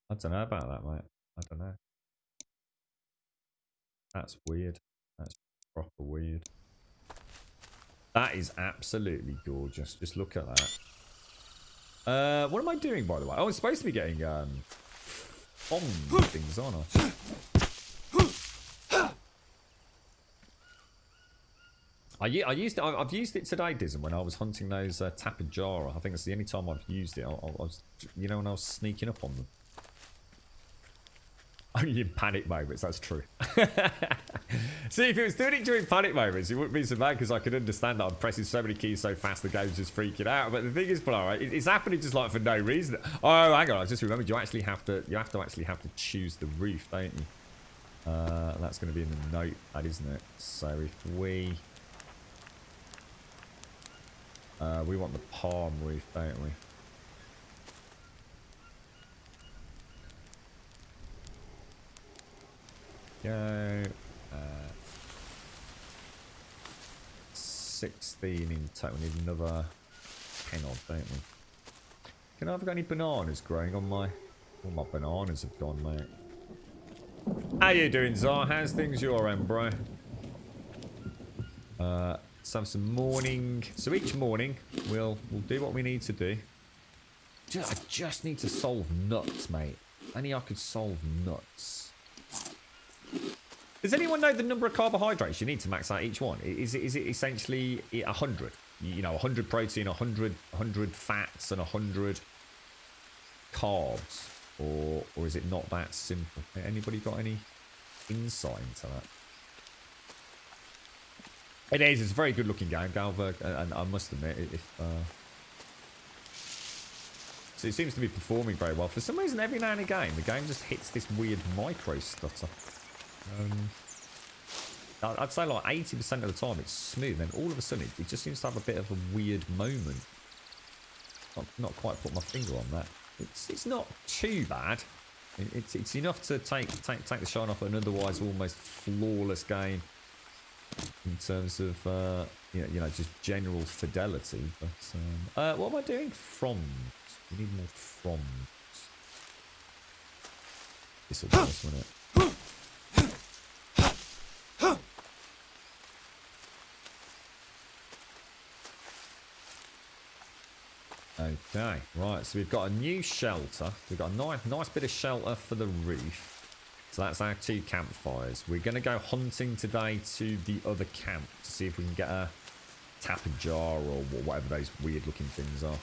I don't know about that, mate. I don't know. That's weird. That's proper weird. That is absolutely gorgeous. Just look at that. What am I doing, by the way? Oh, I'm supposed to be getting bomb things, aren't I? I've used it today, Dizzon, when I was hunting those Tapajara. I think it's the only time I've used it. I was, you know, when I was sneaking up on them. Only in panic moments, that's true. See, if it was doing it during panic moments, it wouldn't be so bad because I could understand that I'm pressing so many keys so fast the game's just freaking out. But the thing is, Polar, it's happening just like for no reason. Oh, hang on, I just remembered you actually have to choose the roof, don't you? That's going to be in the notepad, isn't it? So if we want the palm roof, don't we? Go 16 in total. We need another 10 odd, don't we? Can I have got any bananas growing on my... All my bananas have gone, mate. How you doing, Zar? How's things your end, bro? Let's have some morning. So each morning we'll do what we need to do. I just need to solve nuts, mate. Only I could solve nuts. Does anyone know the number of carbohydrates you need to max out each one? Is it essentially 100? You know, 100 protein, 100 fats, and 100 carbs, or is it not that simple? Anybody got any insight into that? It is. It's a very good looking game, Galberg, and I must admit, so it seems to be performing very well. For some reason, every now and again, the game just hits this weird micro stutter. I'd say like 80% of the time it's smooth, and all of a sudden it just seems to have a bit of a weird moment. Not quite put my finger on that. It's not too bad. It's enough to take the shine off an otherwise almost flawless game in terms of you know just general fidelity. But what am I doing? Fronds. We need more fronds. This will do us, won't it? Okay, right, so we've got a new shelter. We've got a nice bit of shelter for the roof. So that's our 2 campfires. We're going to go hunting today to the other camp to see if we can get a Tapajar or whatever those weird looking things are.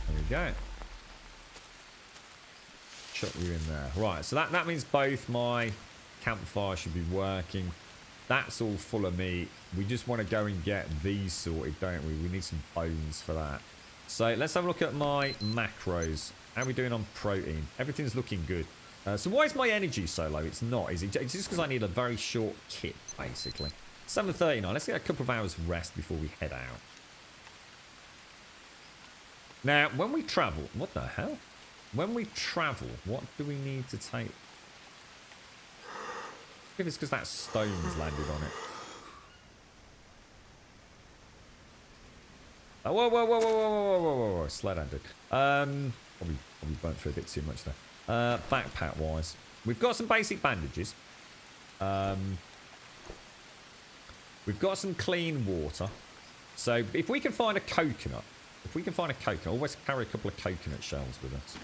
There we go. Chuck you in there. Right, so that means both my campfire should be working. That's all full of meat. We just want to go and get these sorted, don't we? We need some bones for that. So let's have a look at my macros. How are we doing on protein? Everything's looking good. So why is my energy so low? It's not. Is it? It's just because I need a very short kit, basically. 7:39. Let's get a couple of hours rest before we head out. Now, when we travel... What the hell? When we travel, what do we need to take? If it's because that stone's landed on it. Oh, whoa. Sled handed. Probably burnt through a bit too much there. Backpack wise. We've got some basic bandages. We've got some clean water. So if we can find a coconut. Always carry a couple of coconut shells with us.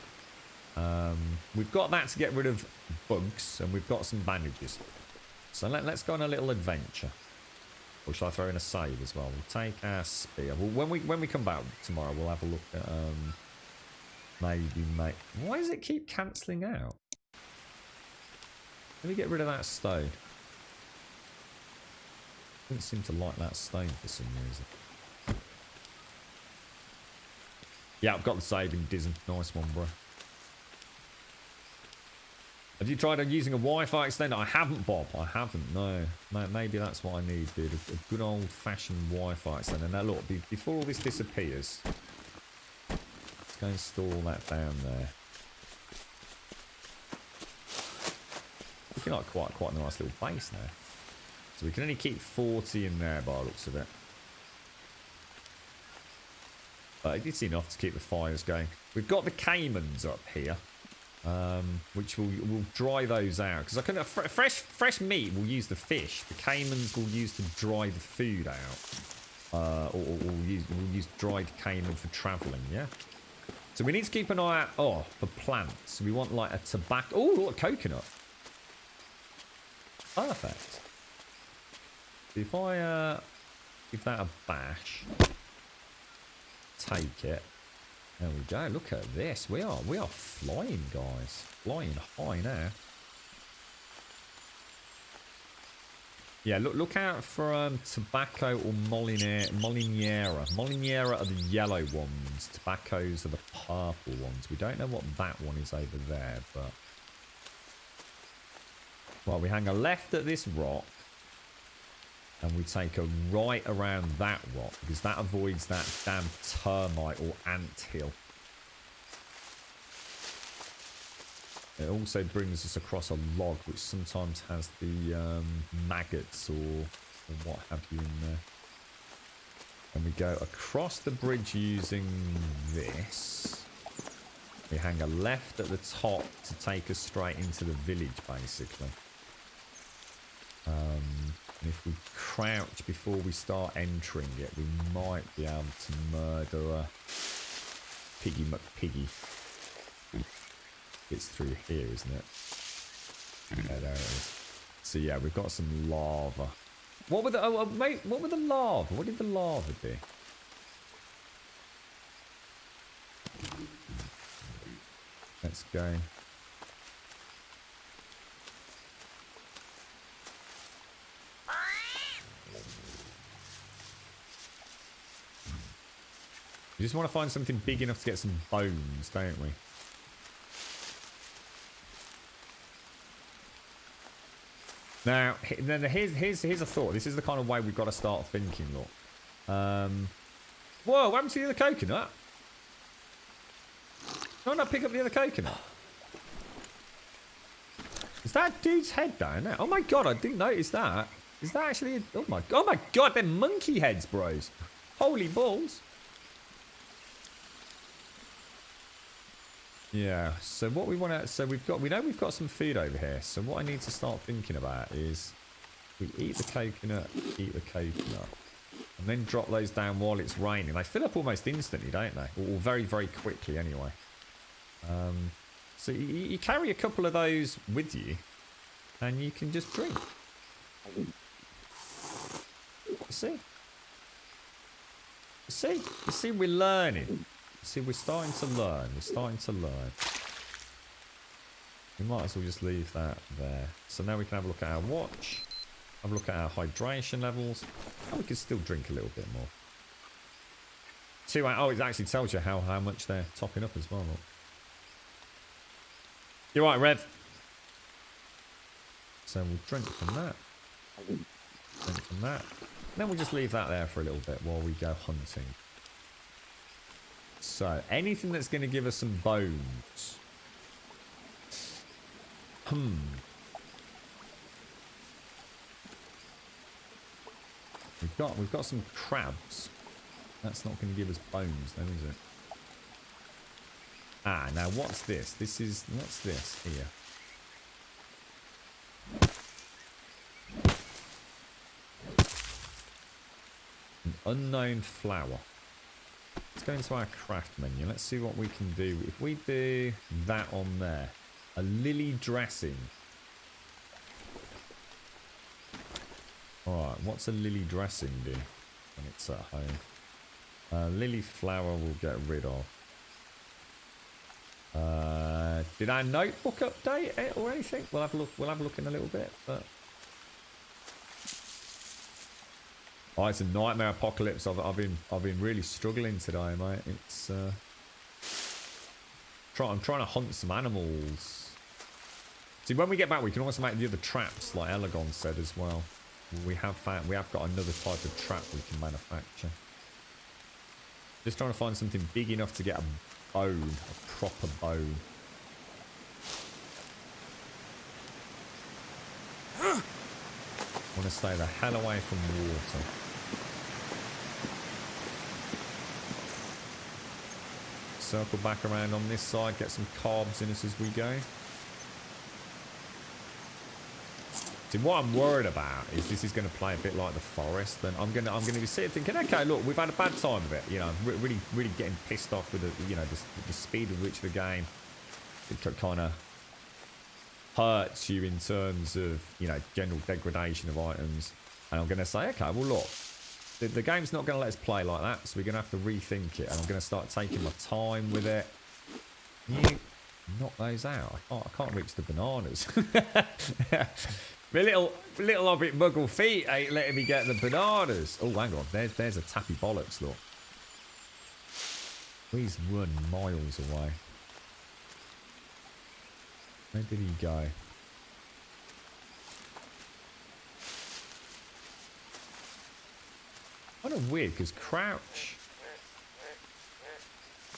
We've got that to get rid of bugs. And we've got some bandages. So let's go on a little adventure. Or shall I throw in a save as well? We'll take our spear. Well, when we come back tomorrow, we'll have a look at maybe. Why does it keep cancelling out? Let me get rid of that stone. Didn't seem to like that stone for some reason. Yeah, I've got the saving, Dizzon. Nice one, bro. Have you tried using a Wi-Fi extender? I haven't, Bob. I haven't, no. Maybe that's what I need, dude. A good old-fashioned Wi-Fi extender. Now, look, before all this disappears, let's go install that down there. looking like quite a nice little base now. So we can only keep 40 in there by the looks of it. But it's enough to keep the fires going. We've got the caimans up here, which we'll dry those out. Because I can fresh meat will use the fish. The caimans will use to dry the food out, or we'll use dried caiman for travelling. Yeah. So we need to keep an eye out for plants. We want like a tobacco. Oh, look, coconut. Perfect. If I give that a bash. Take it. There we go. Look at this. We are flying, guys. Flying high now. Yeah, look out for tobacco or Moliniera. Moliniera are the yellow ones. Tobaccos are the purple ones. We don't know what that one is over there, but well, we hang a left at this rock. And we take a right around that rock because that avoids that damn termite or ant hill. It also brings us across a log which sometimes has the maggots or what have you in there. And we go across the bridge using this. We hang a left at the top to take us straight into the village basically. And if we crouch before we start entering it, we might be able to murder a Piggy McPiggy. It's through here, isn't it? Yeah, there it is. So yeah, we've got some lava. What were the mate? What were the lava? What did the lava do? Let's go. We just want to find something big enough to get some bones, don't we? Now, here's a thought. This is the kind of way we've got to start thinking, look. Whoa, what happened to the other coconut? Why not pick up the other coconut? Is that dude's head down there? Oh my god, I didn't notice that. Is that actually... Oh my god, they're monkey heads, bros. Holy balls. Yeah, so what we want to... So we know we've got some food over here. So what I need to start thinking about is... We eat the coconut, and then drop those down while it's raining. They fill up almost instantly, don't they? Or very, very quickly anyway. So you carry a couple of those with you, and you can just drink. You see, we're learning. See, we're starting to learn. We might as well just leave that there. So now we can have a look at our watch. Have a look at our hydration levels. And we can still drink a little bit more. Oh, it actually tells you how much they're topping up as well. Look. You're right, Rev. So we'll drink from that. Drink from that. And then we'll just leave that there for a little bit while we go hunting. So, anything that's going to give us some bones. We've got some crabs. That's not going to give us bones, then, is it? Ah, now what's this? What's this here? An unknown flower. Let's go into our craft menu. Let's see what we can do. If we do that on there, a lily dressing. Alright, what's a lily dressing do when it's at home? Lily flower we'll get rid of. Did our notebook update it or anything? We'll have a look in a little bit, but oh, it's a nightmare apocalypse. I've been really struggling today, mate. It's I'm trying to hunt some animals. See, when we get back, we can also make the other traps, like Elegon said as well. We have got another type of trap we can manufacture. Just trying to find something big enough to get a bone, a proper bone. want to stay the hell away from water. Circle back around on this side, get some carbs in us as we go. See, what I'm worried about is this is going to play a bit like the forest. Then I'm going to be sitting thinking, okay, look, we've had a bad time of it. You know, really getting pissed off with the, you know, the speed with which the game kind of hurts you in terms of, you know, general degradation of items. And I'm going to say, okay, well, look, the game's not going to let us play like that, so we're going to have to rethink it. And I'm going to start taking my time with it. You knock those out. I can't reach the bananas. My little hobbit muggle feet ain't letting me get the bananas. Oh, hang on. There's a tappy bollocks, look. He's run miles away. Where did he go? Kind of weird, because Crouch...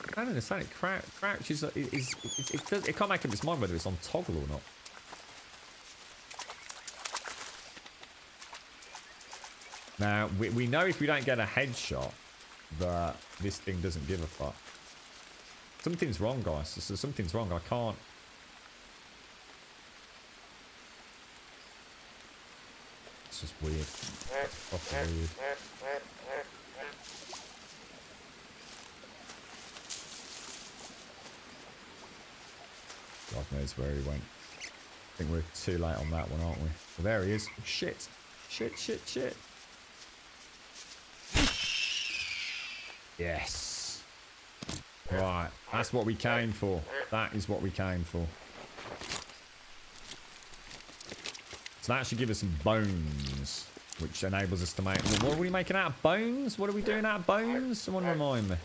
I don't understand it. Crouch is it can't make up its mind whether it's on toggle or not. Now, we know if we don't get a headshot that this thing doesn't give a fuck. Something's wrong, guys. So something's wrong. I can't... It's just weird. Proper weird. God knows where he went. I think we're too late on that one, aren't we? Well, there he is. Shit. Shit. Yes. Right. That's what we came for. That is what we came for. So that should give us some bones, which enables us to make... Well, what are we making out of bones? What are we doing out of bones? Someone remind me.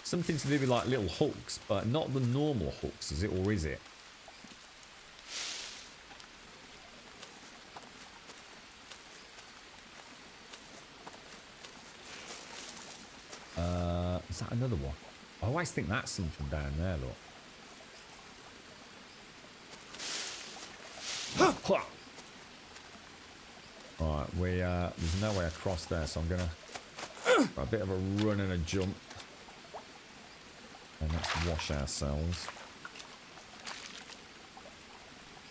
Something to do with like little hooks, but not the normal hooks, is it? Or is it? Is that another one? I always think that's something down there, look. Right, there's no way across there, so I'm gonna a bit of a run and a jump. And let's wash ourselves.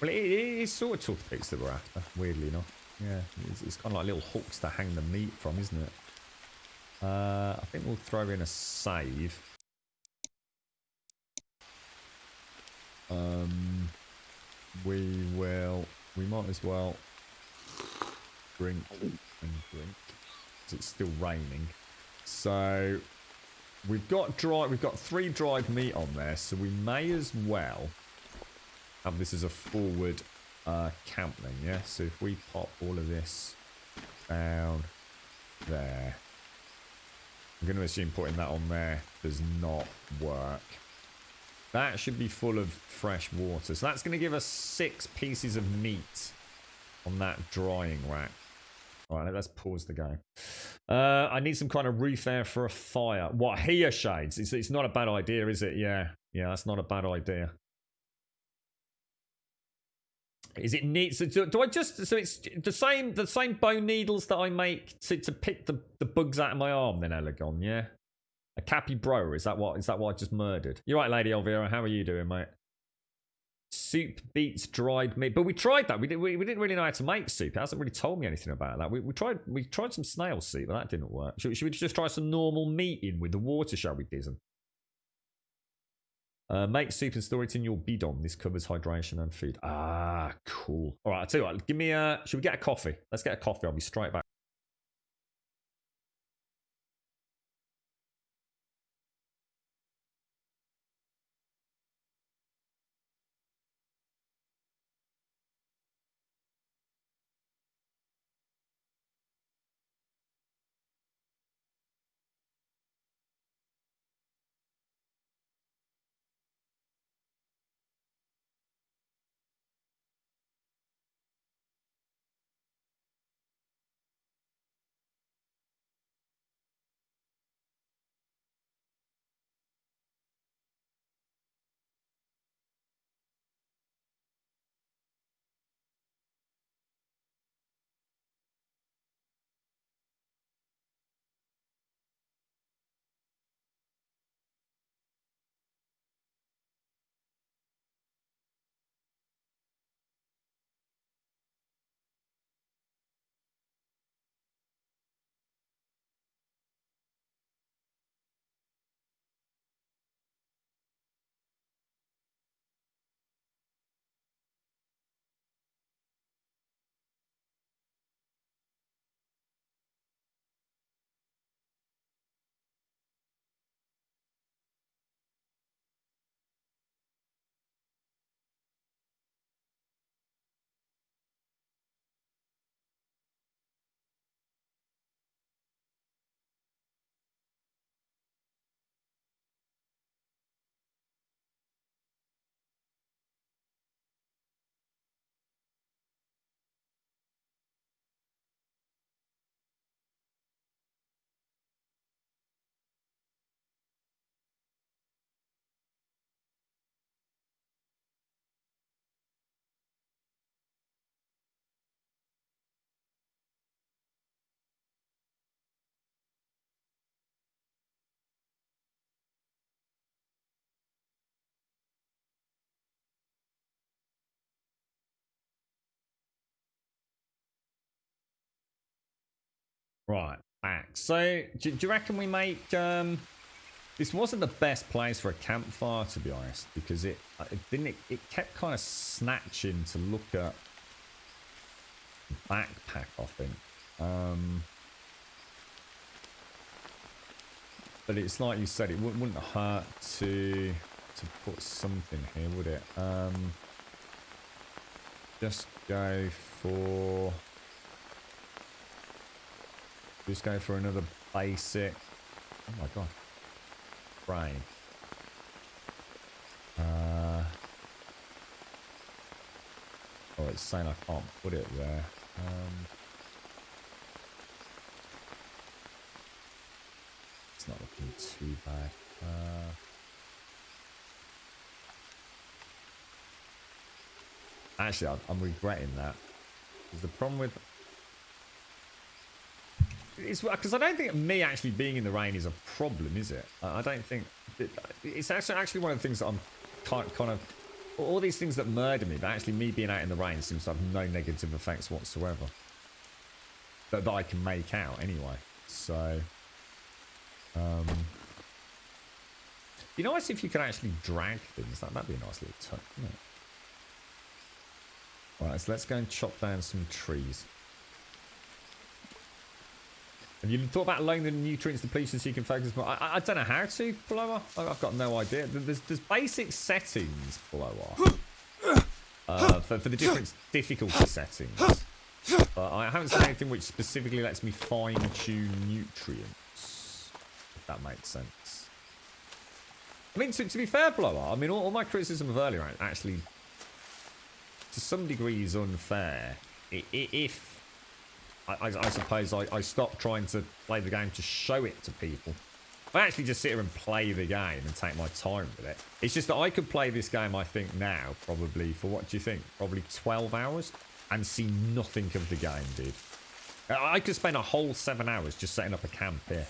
Well, it is sort of toothpicks that we're after, weirdly enough. Yeah, it's kind of like little hooks to hang the meat from, isn't it? I think we'll throw in a save. We might as well drink and drink. Because it's still raining. So we've got 3 dried meat on there, so we may as well have this as a forward camp then, yeah? So if we pop all of this down there. I'm going to assume putting that on there does not work. That should be full of fresh water. So that's going to give us 6 pieces of meat on that drying rack. All right, let's pause the game. I need some kind of roof there for a fire. What, here shades? It's not a bad idea, is it? Yeah, that's not a bad idea. Is it neat? So do I just... So it's the same bone needles that I make to pick the bugs out of my arm then, Elegon, yeah? A capybara, is that what I just murdered? You're right, Lady Elvira. How are you doing, mate? Soup beats dried meat. But we tried that. We didn't really know how to make soup. It hasn't really told me anything about that. We tried some snail soup, but that didn't work. Should we just try some normal meat in with the water, shall we, Dizzon? Make soup and store it in your bidon. This covers hydration and food. Ah, cool. All right, I'll tell you what. Give me should we get a coffee? Let's get a coffee. I'll be straight back. Right, back. So, do you reckon we make... this wasn't the best place for a campfire, to be honest, because it kept kind of snatching to look at the backpack, I think. But it's like you said, it wouldn't hurt to put something here, would it? Just go for another basic. Oh my god. Brain. Oh, it's saying I can't put it there. It's not looking too bad. Actually, I'm regretting that. Because the problem with... It's because I don't think me actually being in the rain is a problem, is it? I don't think... It's actually one of the things that I'm kind of... All these things that murder me, but actually me being out in the rain seems to have no negative effects whatsoever. That I can make out, anyway. So... be nice if you could actually drag things. That'd be a nice little touch, wouldn't it? Right, so let's go and chop down some trees. Have you thought about lowering the nutrients depletion so you can focus more? I don't know how to, Blower. I've got no idea. There's basic settings, Blower, for the different difficulty settings. But I haven't seen anything which specifically lets me fine-tune nutrients, if that makes sense. I mean, to be fair, Blower, I mean, all my criticism of earlier actually, to some degree, is unfair. If I suppose I stopped trying to play the game to show it to people. I actually just sit here and play the game and take my time with it. It's just that I could play this game, I think, now, probably, for what do you think? Probably 12 hours and see nothing of the game, dude. I could spend a whole 7 hours just setting up a camp here.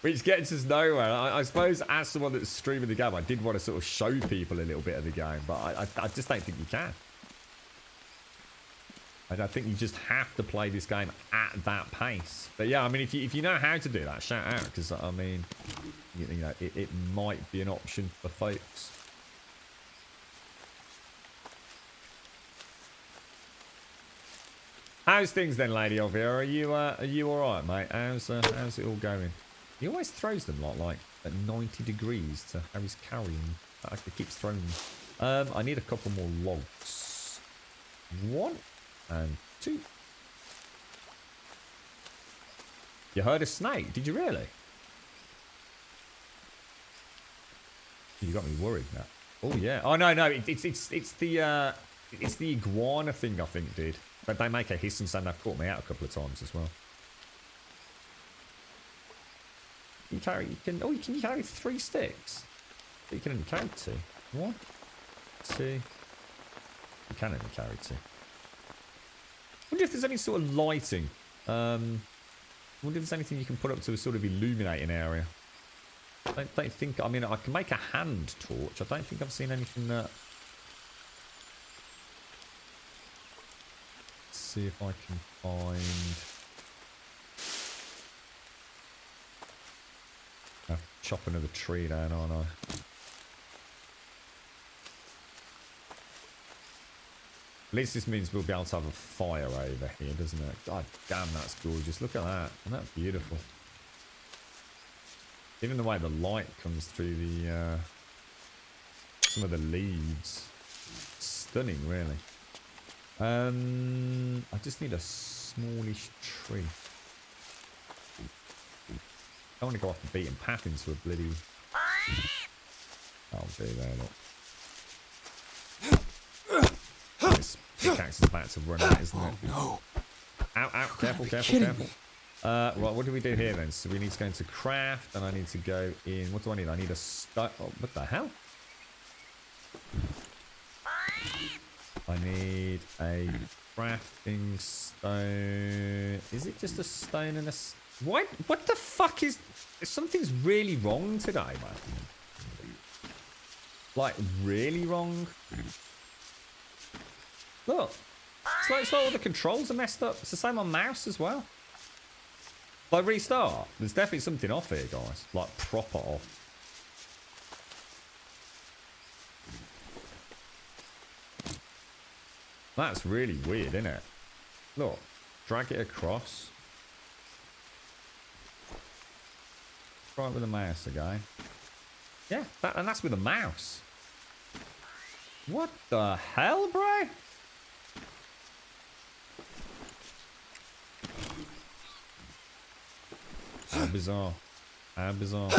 Which gets us nowhere. I suppose as someone that's streaming the game, I did want to sort of show people a little bit of the game, but I just don't think you can. I think you just have to play this game at that pace. But yeah, I mean, if you know how to do that, shout out, because I mean, you know, it might be an option for folks. How's things then, Lady Elvira? Are you all right, mate? How's it all going? He always throws them like at 90 degrees to how he's carrying. He keeps throwing them. I need a couple more logs. 1 and 2. You heard a snake? Did you really? You got me worried now. Oh yeah. Oh no, it's the iguana thing, I think, dude. But they make a hissing sound. They've caught me out a couple of times as well. You can carry 3 sticks. But you can only carry 2. 1, 2. You can only carry 2. I wonder if there's any sort of lighting. I wonder if there's anything you can put up to sort of illuminate an area. I don't think. I mean, I can make a hand torch. I don't think I've seen anything that. Let's see if I can find. I have to chop another tree down, aren't I? At least this means we'll be able to have a fire over here, doesn't it? God damn, that's gorgeous. Look at that. Isn't that beautiful? Even the way the light comes through the some of the leaves. Stunning, really. I just need a smallish tree. I don't want to go off the beaten path into a bloody... I'll do that. Look. This pickaxe is about to run out, isn't it? No. Ow, careful. Right, what do we do here then? So we need to go into craft, and I need to go in... What do I need? I need a stone... Oh, what the hell? I need a crafting stone... Is it just a stone and a... What the fuck is... Something's really wrong today, man. Like, really wrong? Look. It's it's like all the controls are messed up. It's the same on mouse as well. Like restart. There's definitely something off here, guys. Like proper off. That's really weird, isn't it? Look, drag it across. Try it with the mouse again. Yeah, and that's with a mouse. What the hell, bro? How bizarre. How bizarre.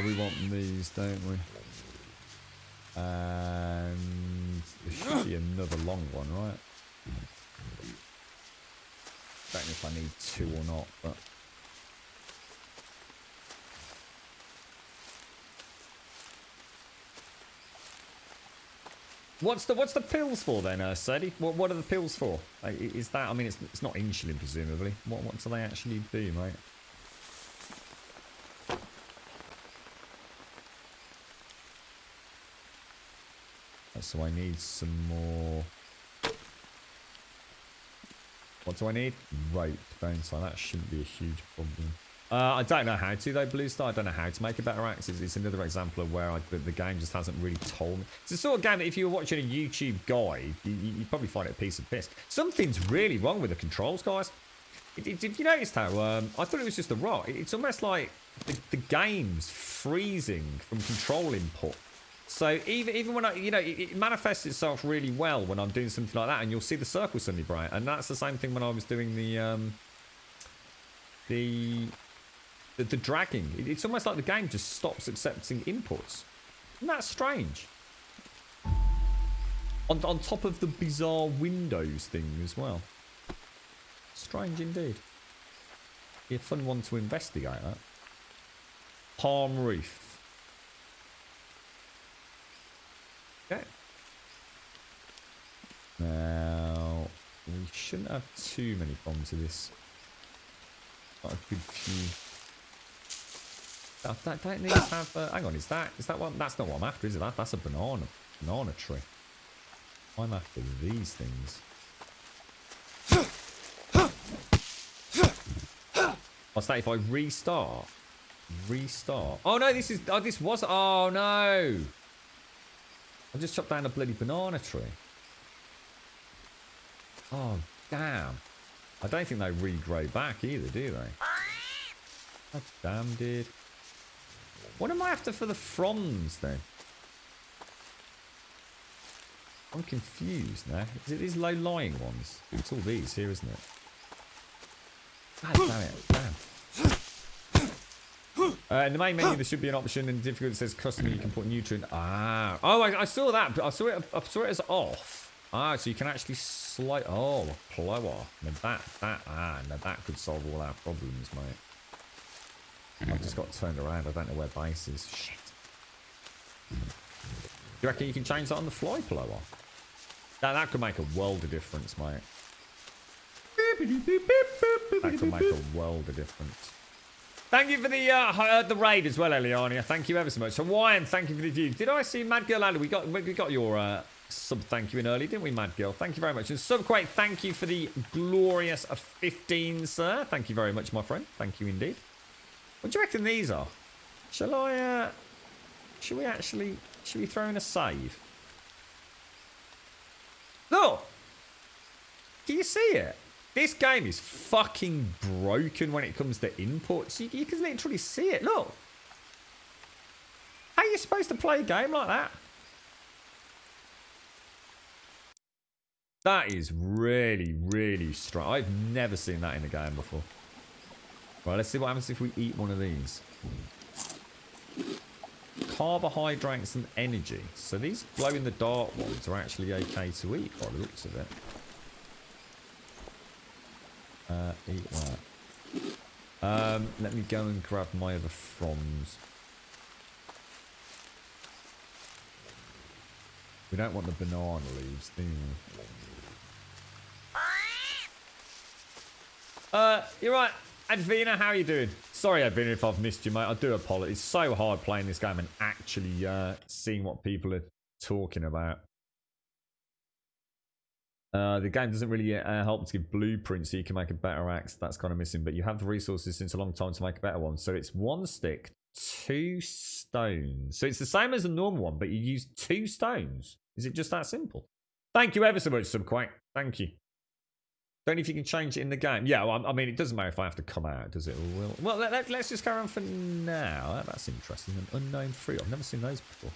We want these, don't we? And there should be another long one, right? Don't know if I need two or not, but what's the pills for then, Sadie? What are the pills for? Is that? I mean, it's not insulin, presumably. What do they actually do, mate? So I need some more. What do I need? Rope, don't I? That shouldn't be a huge problem. I don't know how to though, Blue Star. I don't know how to make a better axe. It's another example of where the game just hasn't really told me. It's the sort of game that if you were watching a YouTube guide, you'd probably find it a piece of piss. Something's really wrong with the controls, guys. Did you notice how? I thought it was just a rot. It's almost like the game's freezing from control input. So even when it manifests itself really well when I'm doing something like that, and you'll see the circle suddenly bright. And that's the same thing when I was doing the dragging. It's almost like the game just stops accepting inputs. Isn't that strange? On top of the bizarre Windows thing as well. Strange indeed. Be a fun one to investigate, that. Palm Reef. Okay. Now, we shouldn't have too many problems with this. Got a good few. Don't these have? Hang on, is that one? That's not what I'm after, is it? That's a banana tree. I'm after these things. What's that? If I restart? Oh no, this was. Oh no! I just chopped down a bloody banana tree. Oh damn! I don't think they regrow back either, do they? God damn, dude. What am I after for the fronds then? I'm confused now. Is it these low-lying ones? It's all these here, isn't it? God damn it! Damn. In the main menu, there should be an option in difficult that says custom. You can put nutrient. Ah. Oh, I saw that. I saw it as off. Ah, so you can actually slide. Oh, a plower. Now that could solve all our problems, mate. I've just got turned around. I don't know where base is. Shit. You reckon you can change that on the fly plower? That could make a world of difference, mate. That could make a world of difference. Thank you for the raid as well, Eliania. Thank you ever so much. Hawaiian, thank you for the view. Did I see Mad Girl Andy? We got your sub thank you in early, didn't we, Mad Girl? Thank you very much. And Subquake, thank you for the glorious 15, sir. Thank you very much, my friend. Thank you indeed. What do you reckon these are? Should we throw in a save? Look! Can you see it? This game is fucking broken when it comes to inputs. You can literally see it. Look. How are you supposed to play a game like that? That is really, really strong. I've never seen that in a game before. Right, let's see what happens if we eat one of these. Carbohydrates and energy. So these glow-in-the-dark ones are actually okay to eat by the looks of it. Eat that. Let me go and grab my other fronds. We don't want the banana leaves, do we? You're right. Advina, how are you doing? Sorry, Advina, if I've missed you, mate. I do apologize. It's so hard playing this game and actually seeing what people are talking about. The game doesn't really help to give blueprints so you can make a better axe. That's kind of missing. But you have the resources since a long time to make a better one. So it's 1 stick, 2 stones. So it's the same as a normal one, but you use 2 stones. Is it just that simple? Thank you ever so much, Subquake. Thank you. Don't know if you can change it in the game. Yeah, well, I mean, it doesn't matter if I have to come out, does it? Well, let's just carry on for now. That's interesting. An unknown fruit. I've never seen those before.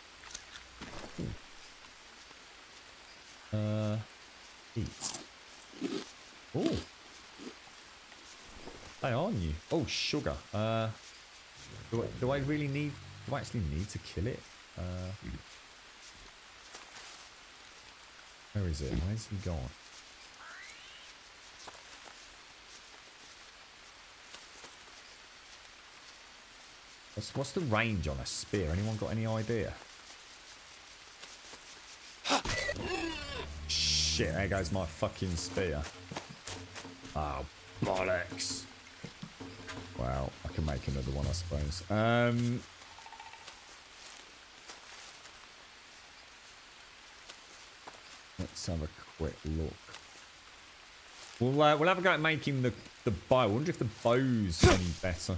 Ooh. Eat. Oh. They are new. Oh, sugar. Do I really need... Do I actually need to kill it? Where is it? Where's he gone? What's the range on a spear? Anyone got any idea? Shit, there goes my fucking spear. Oh, bollocks. Well, I can make another one, I suppose. Let's have a quick look. We'll have a go at making the bow. I wonder if the bow's any better.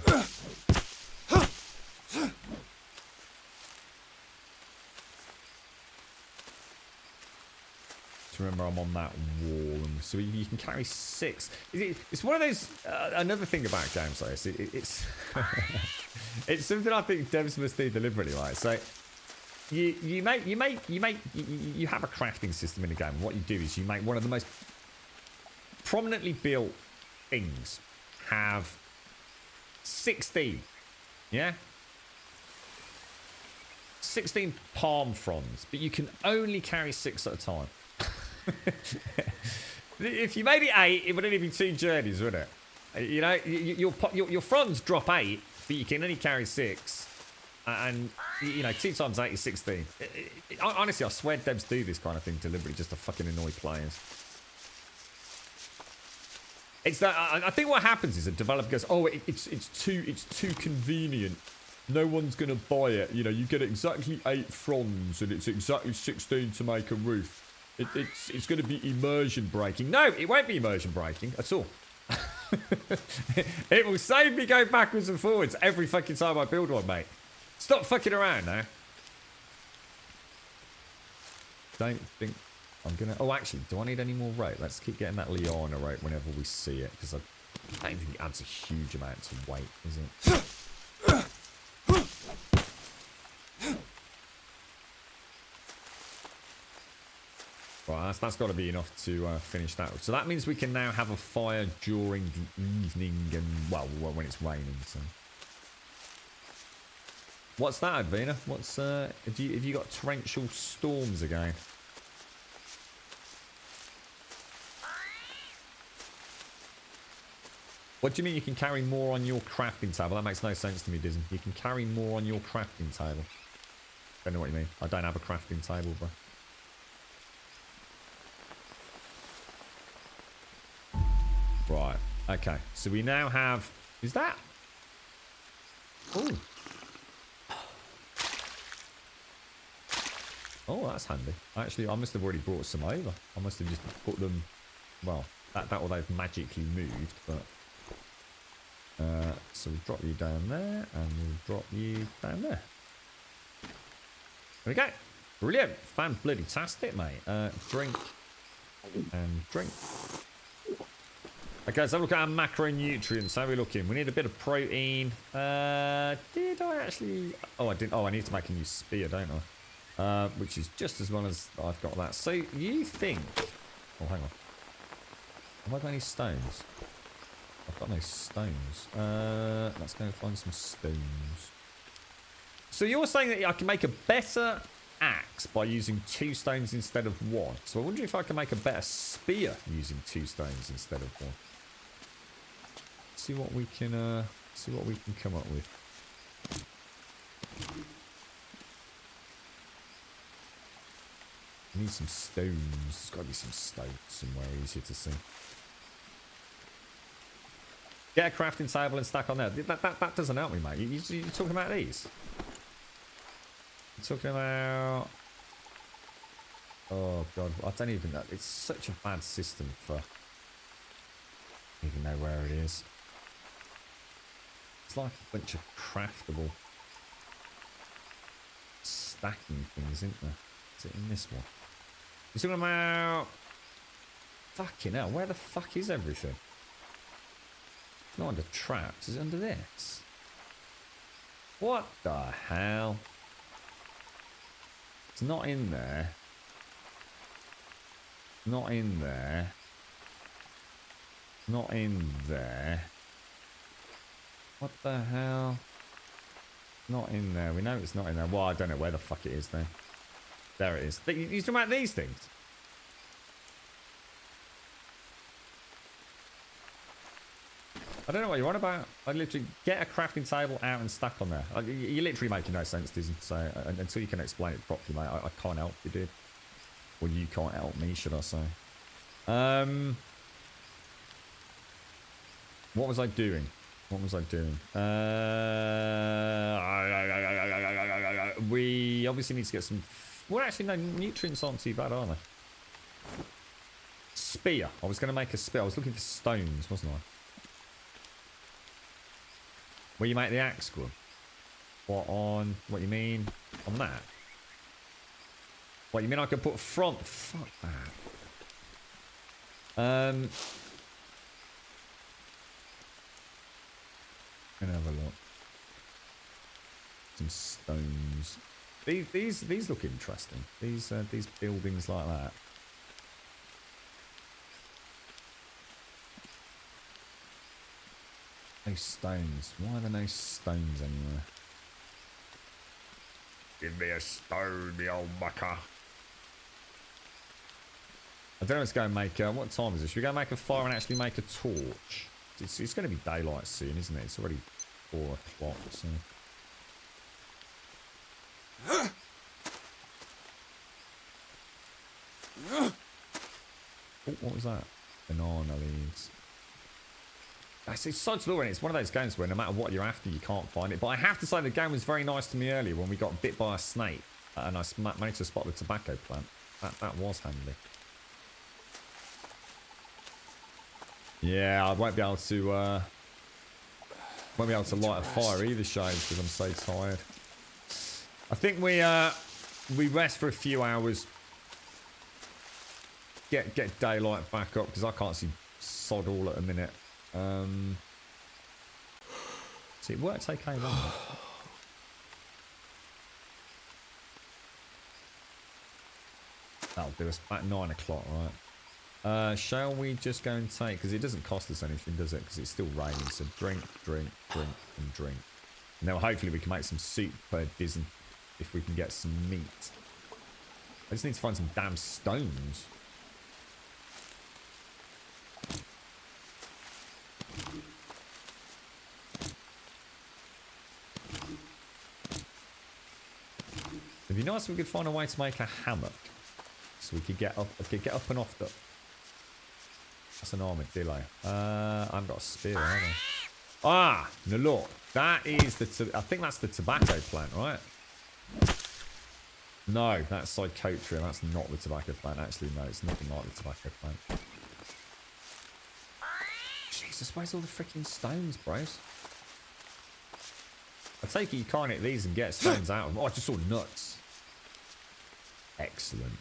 Remember, I'm on that wall, and so you can carry 6. It's one of those. Another thing about games like this, it's it's something I think devs must do deliberately, right? So you have a crafting system in the game. And what you do is you make one of the most prominently built things have 16, yeah. 16 palm fronds, but you can only carry 6 at a time. If you made it 8, it would only be 2 journeys, wouldn't it? You know, your fronds drop 8, but you can only carry 6. And, you know, 2 times 8 is 16. Honestly, I swear devs do this kind of thing deliberately just to fucking annoy players. It's that I think what happens is a developer goes, oh, it's too convenient. No one's gonna buy it. You know, you get exactly 8 fronds and it's exactly 16 to make a roof. It's going to be immersion breaking. No, it won't be immersion breaking at all. It will save me going backwards and forwards every fucking time I build one, mate. Stop fucking around now. Don't think I'm going to... Oh, actually, do I need any more rope? Let's keep getting that liana rope whenever we see it, because I don't think it adds a huge amount of weight, is it? Right, that's got to be enough to finish that. So that means we can now have a fire during the evening and, well, when it's raining. So, what's that, Advina? What's have you got torrential storms again? What do you mean you can carry more on your crafting table? That makes no sense to me, Disney. You can carry more on your crafting table. Don't know what you mean. I don't have a crafting table, bro. Right, okay, so we now have... Is that... Oh. Oh, that's handy. Actually, I must have already brought some over. I must have just put them... Well, that or they've magically moved, but... so we'll drop you down there, and we'll drop you down there. There we go. Brilliant. Fan-bloody-tastic, mate. Drink. And drink. Okay, let's have a look at our macronutrients. How are we looking? We need a bit of protein. Did I actually... Oh, I didn't. Oh, I need to make a new spear, don't I? Which is just as well as I've got that. So, you think... Oh, hang on. Have I got any stones? I've got no stones. Let's go find some stones. So, you're saying that I can make a better axe by using 2 stones instead of 1. So, I wonder if I can make a better spear using 2 stones instead of 1. See what we can come up with. I need some stones. There's got to be some stones somewhere easier to see. Get a crafting table and stack on there. That doesn't help me, mate. You're talking about these? You're talking about... Oh, God. I don't even know. It's such a bad system for... I don't even know where it is. It's like a bunch of craftable stacking things, isn't there? Is it in this one? You're talking about... Fucking hell, where the fuck is everything? It's not under traps, is it under this? What the hell? It's not in there. Not in there. Not in there. What the hell? Not in there. We know it's not in there. Well, I don't know where the fuck it is then. There it is. You're talking about these things? I don't know what you're on about. I literally get a crafting table out and stack on there. You're literally making no sense, Disney. So until you can explain it properly, mate, I can't help you, dude. Or you can't help me, should I say? What was I doing? What was I doing? We obviously need to get some... Well, actually, no, nutrients aren't too bad, are they? Spear. I was going to make a spear. I was looking for stones, wasn't I? Where you make the axe, Grub? What on... What you mean? On that? What, you mean I could put front? Fuck that. Gonna have a look. Some stones. These look interesting. These buildings like that. No stones. Why are there no stones anywhere? Give me a stone, the old mucker. I don't know what's going to make... what time is it? Should we go make a fire and actually make a torch? It's going to be daylight soon, isn't it? It's already 4 o'clock, so... Oh, what was that? Banana leaves. It's such luring. It's one of those games where no matter what you're after, you can't find it. But I have to say the game was very nice to me earlier when we got bit by a snake. And I managed to spot the tobacco plant. That was handy. Yeah, I won't be able to light a fire either, Shades, because I'm so tired. I think we rest for a few hours. Get daylight back up because I can't see sod all at the minute. See, it worked okay then. That'll do us at 9 o'clock, right? Shall we just go and take... Because it doesn't cost us anything, does it? Because it's still raining. So drink, drink, drink, and drink. And then hopefully we can make some soup per dozen. If we can get some meat. I just need to find some damn stones. It'd be nice if we could find a way to make a hammock. So we could get up and off the... That's an armadillo. I haven't got a spear, have I? Ah! No, look. That is the... I think that's the tobacco plant, right? No, that's Psychotria. That's not the tobacco plant. Actually, no, it's nothing like the tobacco plant. Jesus, where's all the freaking stones, bros? I take it you can't hit these and get stones out of them. Oh, I just saw nuts. Excellent.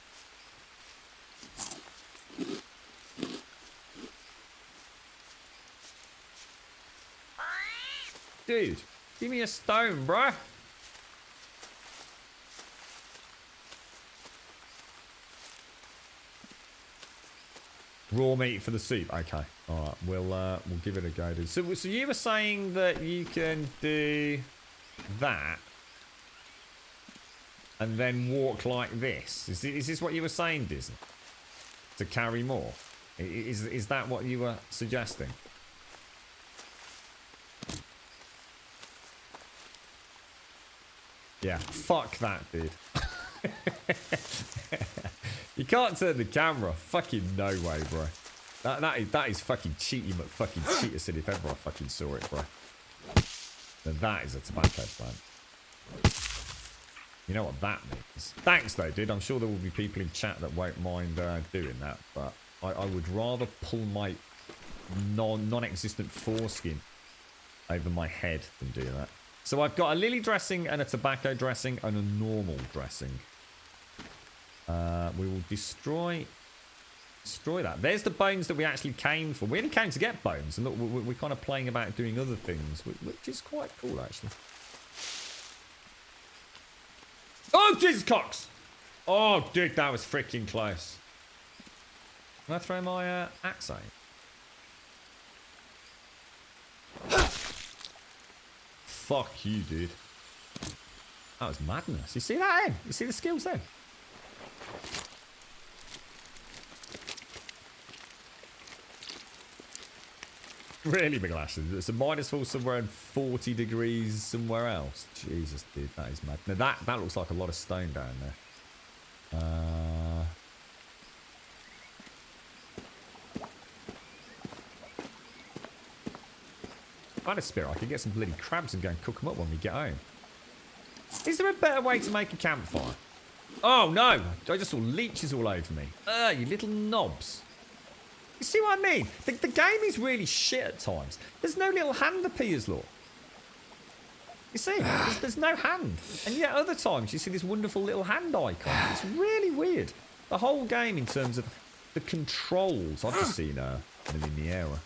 Dude, give me a stone, bruh. Raw meat for the soup. Okay. All right. We'll give it a go, dude. So you were saying that you can do that and then walk like this. Is this what you were saying, Disney? To carry more? Is that what you were suggesting? Yeah, fuck that, dude. You can't turn the camera. Fucking no way, bro. That is fucking cheaty fucking cheater if ever I fucking saw it, bro. Now that is a tobacco plant. You know what that means. Thanks though, dude. I'm sure there will be people in chat that won't mind doing that, but I would rather pull my non-existent foreskin over my head than do that. So I've got a lily dressing and a tobacco dressing and a normal dressing. We will destroy that. There's the bones that we actually came for. We only came to get bones, and look, we're kind of playing about doing other things, which is quite cool actually. Oh Jesus Cox! Oh dude, that was freaking close. Can I throw my axe out? Fuck you, dude. That was madness. You see that, eh? You see the skills then? Really big lashes. It's a minus 4 somewhere and 40 degrees somewhere else. Jesus, dude, that is mad. Now that looks like a lot of stone down there. If I had a spear, I could get some bloody crabs and go and cook them up when we get home. Is there a better way to make a campfire? Oh no! I just saw leeches all over me. You little knobs. You see what I mean? The game is really shit at times. There's no little hand appears, look. You see? There's no hand. And yet other times you see this wonderful little hand icon. It's really weird. The whole game in terms of the controls. I've just seen Liniera.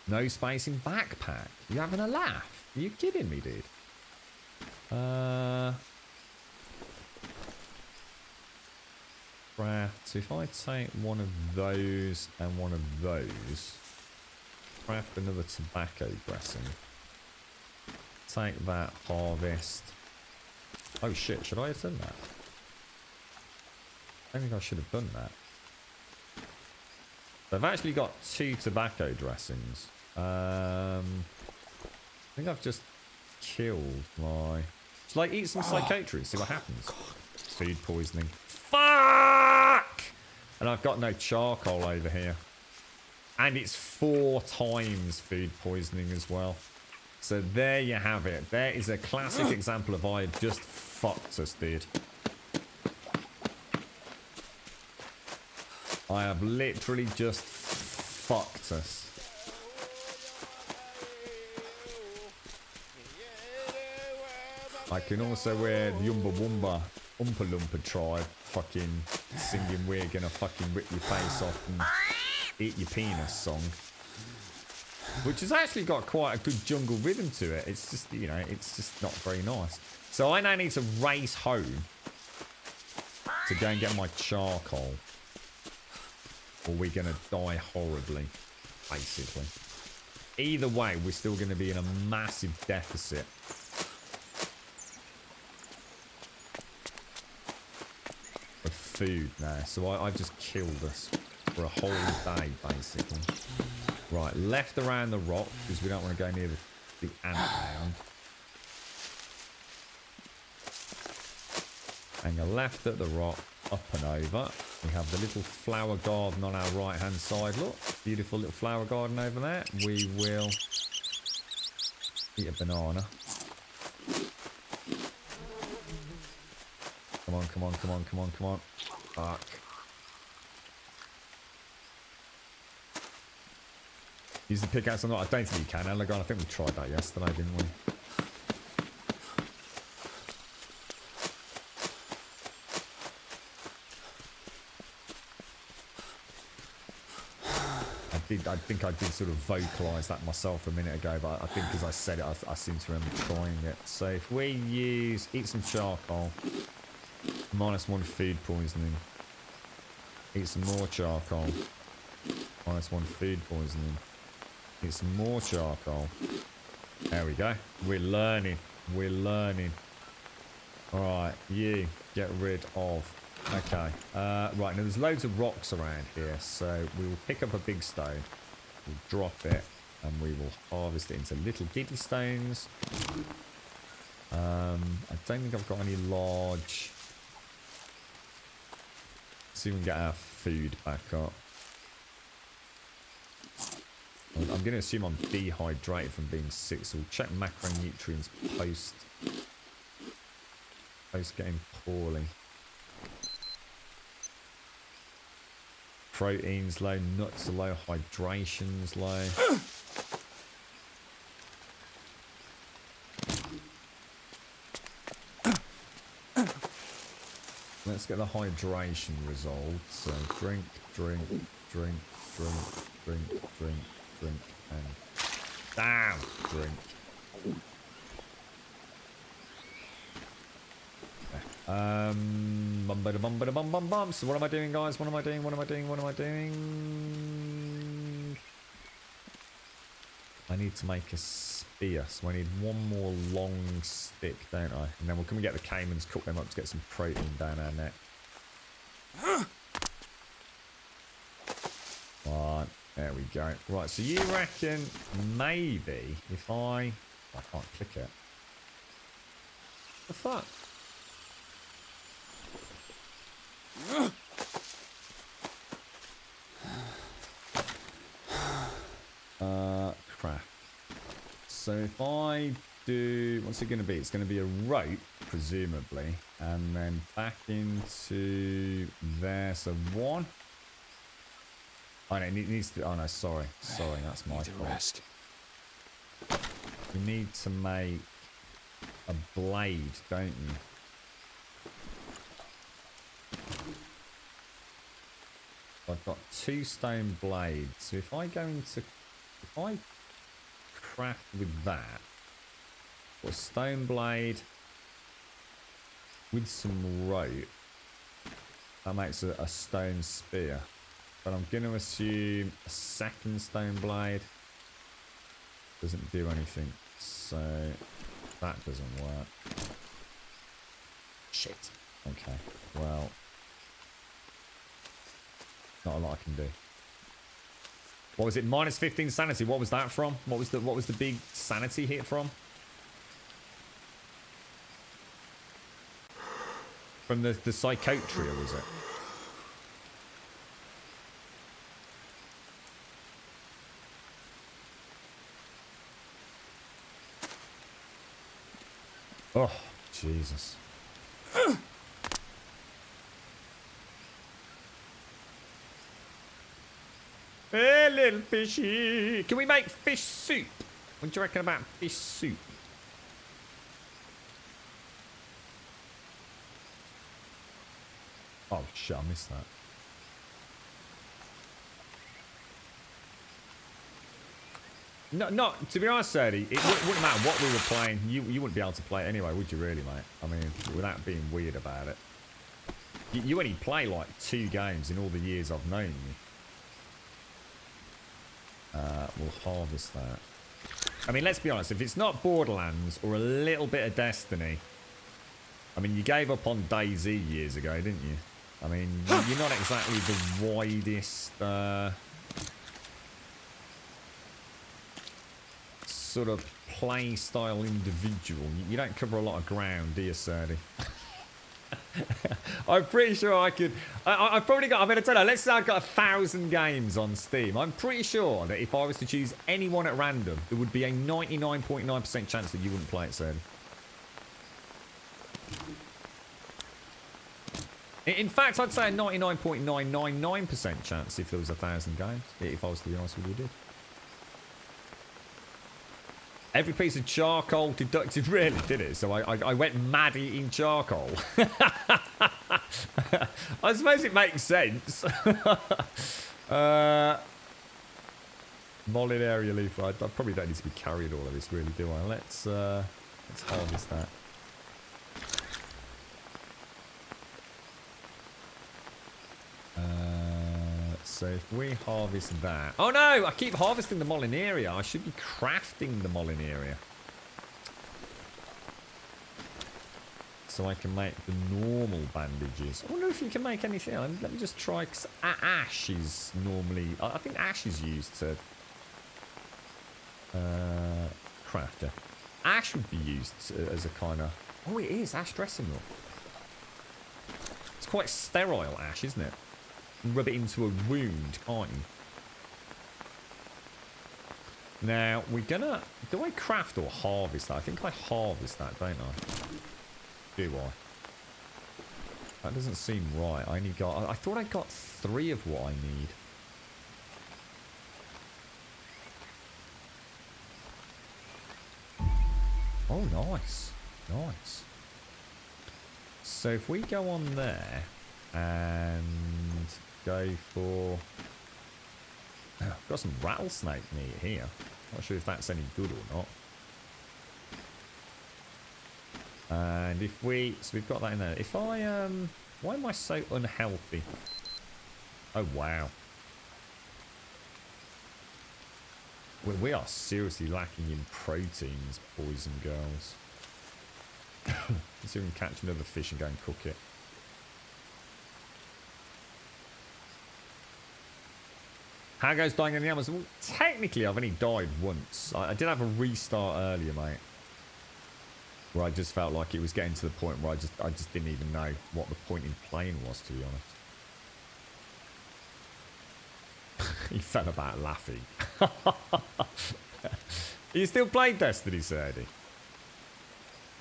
No space in backpack. You having a laugh? Are you kidding me, dude? Craft. So if I take one of those and one of those, craft another tobacco dressing. Take that, harvest. Oh shit, should I have done that? I think I should have done that. So I've actually got 2 tobacco dressings. I think I've just killed my... Shall I eat some psychiatry, see what happens? Food poisoning. Fuck! And I've got no charcoal over here. And it's 4 times food poisoning as well. So there you have it. There is a classic example of I have just fucked us, dude. I have literally just fucked us. I can also wear the Umba Wumba Oompa Loompa tribe fucking singing "We're gonna fucking rip your face off and eat your penis" song. Which has actually got quite a good jungle rhythm to it. It's just, you know, it's just not very nice. So I now need to race home to go and get my charcoal. Or we're going to die horribly, basically. Either way, we're still going to be in a massive deficit. Of food now. So I've just killed us for a whole day, basically. Right, left around the rock, because we don't want to go near the ant mound. And you're left at the rock, up and over. We have the little flower garden on our right hand side. Look, beautiful little flower garden over there. We will eat a banana. Come on, come on, come on, come on, come on. Fuck. Use the pickaxe or not? I don't think you can, Elegant. I think we tried that yesterday, didn't we? I think I did sort of vocalise that myself a minute ago, but I think as I said it, I seem to remember trying it. So if we eat some charcoal, -1 food poisoning. Eat some more charcoal, -1 food poisoning. Eat some more charcoal. There we go. We're learning. We're learning. Alright, you get rid of. Okay. Right, now there's loads of rocks around here, so we will pick up a big stone. We'll drop it, and we will harvest it into little diddly stones. I don't think I've got any large See if we can get our food back up. I'm going to assume I'm dehydrated from being sick, so we'll check macronutrients post getting poorly. Proteins low, nuts are low, hydration's low. Let's get the hydration resolved. So drink, drink, drink, drink, drink, drink, drink, and damn, drink. Bum bada bum bada bum bum bum. So what am I doing, guys? What am I doing? What am I doing? What am I doing? I need to make a spear, so I need one more long stick, don't I? And then we'll come and get the caimans, cook them up to get some protein down our neck. Right, there we go. Right, so you reckon maybe if I can't click it. The fuck? Crap. So if I do, what's it going to be? It's going to be a rope, presumably, and then back into there. So one. Oh no, it needs to. Oh no, sorry, that's my Need to fault. rest. You need to make a blade, don't you? I've got 2 stone blades. So if I craft with that, or a stone blade with some rope, that makes a stone spear. But I'm going to assume a second stone blade doesn't do anything. So that doesn't work. Shit. Okay. Well, not a lot I can do. What was it? Minus 15 sanity. What was that from? What was the big sanity hit from? From the Psychotria, was it? Oh, Jesus. Hey, little fishy. Can we make fish soup? What do you reckon about fish soup? Oh, shit, I missed that. No, to be honest, Serdy, it wouldn't matter what we were playing. You wouldn't be able to play it anyway, would you really, mate? I mean, without being weird about it. You only play like 2 games in all the years I've known you. We'll harvest that. I mean, let's be honest. If it's not Borderlands or a little bit of Destiny, I mean, you gave up on DayZ years ago, didn't you? I mean, you're not exactly the widest sort of play style individual. You don't cover a lot of ground, do you, Serdy? I'm pretty sure I could. I've probably got. I'm going to tell you. Let's say I've got 1,000 games on Steam. I'm pretty sure that if I was to choose anyone at random, there would be a 99.9% chance that you wouldn't play it, Serdy. In fact, I'd say a 99.999% chance if there was 1,000 games. If I was to be honest with you, dude. Every piece of charcoal deducted, really, did it? So I went mad eating charcoal. I suppose it makes sense. Molinaria leaf. I probably don't need to be carrying all of this, really, do I? Let's harvest that. So if we harvest that... Oh no! I keep harvesting the Molinaria. I should be crafting the Molinaria. So I can make the normal bandages. I wonder if you can make anything. Let me just try, because ash is normally... I think ash is used to... craft it. Ash would be used as a kind of... Oh, it is. Ash dressing room. It's quite sterile ash, isn't it? rub it into a wound, can't you? Now, we're gonna... Do I craft or harvest that? I think I harvest that, don't I? Do I? That doesn't seem right. I only got... I thought I got 3 of what I need. Oh, nice. Nice. So if we go on there and go for... Got some rattlesnake meat here. Not sure if that's any good or not. And if we... So we've got that in there. If I... Why am I so unhealthy? Oh, wow. We are seriously lacking in proteins, boys and girls. Let's see if we can catch another fish and go and cook it. How goes dying in the Amazon? Well, technically, I've only died once. I did have a restart earlier, mate. Where I just felt like it was getting to the point where I just didn't even know what the point in playing was, to be honest. He fell about laughing. You still playing Destiny, Sir Eddie?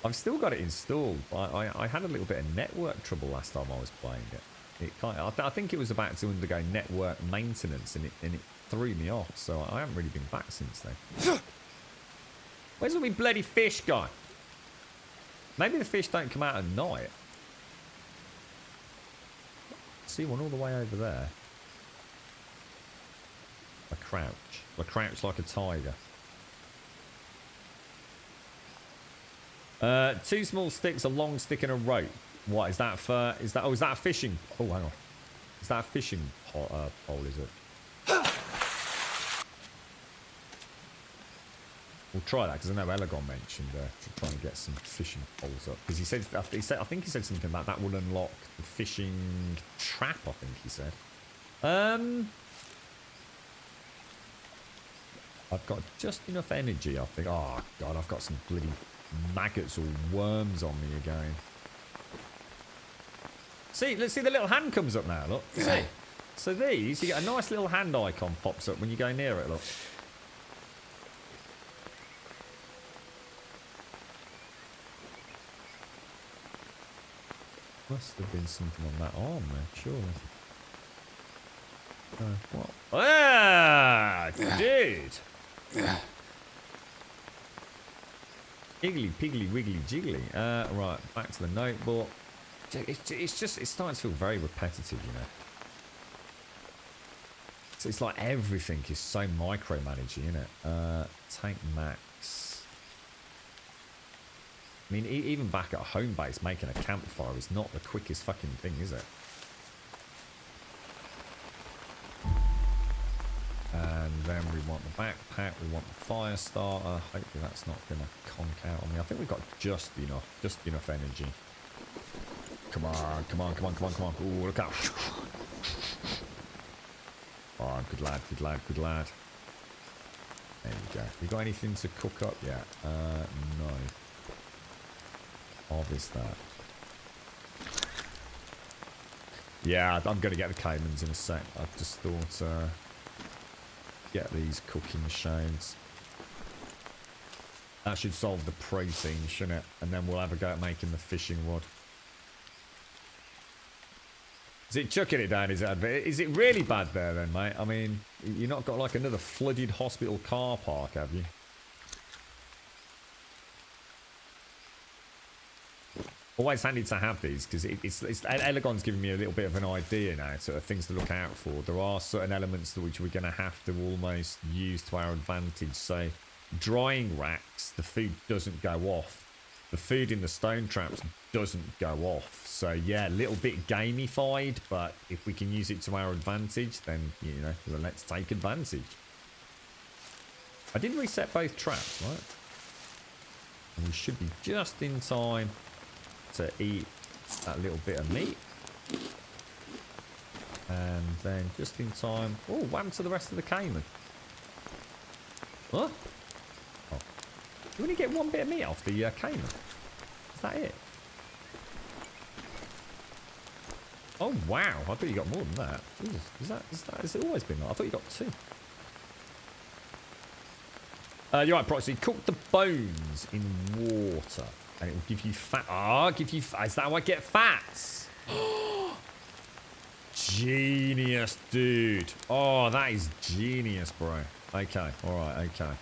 I've still got it installed. I had a little bit of network trouble last time I was playing it. I think it was about to undergo network maintenance, and it threw me off. So I haven't really been back since then. Where's all my bloody fish gone? Maybe the fish don't come out at night. See one all the way over there. I crouch like a tiger. 2 small sticks, a long stick, and a rope. What is that for? Is that a fishing? Oh, hang on. Is that a fishing pole? Is it? We'll try that because I know Elegon mentioned trying to get some fishing poles up because he said I think he said something about that will unlock the fishing trap. I think he said. I've got just enough energy. I think. Oh God, I've got some bloody maggots or worms on me again. See, let's see the little hand comes up now, look. See? So these, you get a nice little hand icon pops up when you go near it, look. Must have been something on that arm there, surely. What? Ah, dude! Iggly, piggly, wiggly, jiggly. Right, back to the notebook. It's starting to feel very repetitive, you know. So it's like everything is so micromanaging, isn't it? Tank max. I mean, even back at home base, making a campfire is not the quickest fucking thing, is it? And then we want the backpack, we want the fire starter. Hopefully that's not going to conk out on me. I think we've got just enough energy. Come on, come on, come on, come on, come on. Ooh, look out. Oh, good lad, good lad, good lad. There you go. You got anything to cook up yet? No. Harvest that. Yeah, I'm going to get the caimans in a sec. I've just thought, get these cooking shades. That should solve the protein, shouldn't it? And then we'll have a go at making the fishing rod. Is it chucking it down his head? Is it really bad there then, mate? I mean, you've not got like another flooded hospital car park, have you? Always handy to have these because it's Elegon's giving me a little bit of an idea now, sort of things to look out for. There are certain elements to which we're going to have to almost use to our advantage. So, drying racks, the food doesn't go off. The food in the stone traps doesn't go off. So yeah, a little bit gamified, but if we can use it to our advantage, then, you know, let's take advantage. I did reset both traps, right? And we should be just in time to eat that little bit of meat. And then just in time... Oh, what happened to the rest of the caiman? What? Oh. You only get one bit of meat off the caiman. Is that it? Oh, wow. I thought you got more than that. Jesus, has it always been like? I thought you got 2. You're right, Proxy. Cook the bones in water. And it will give you fat. Ah, give you fat. Is that how I get fats? Genius, dude. Oh, that is genius, bro. Okay. All right. Okay.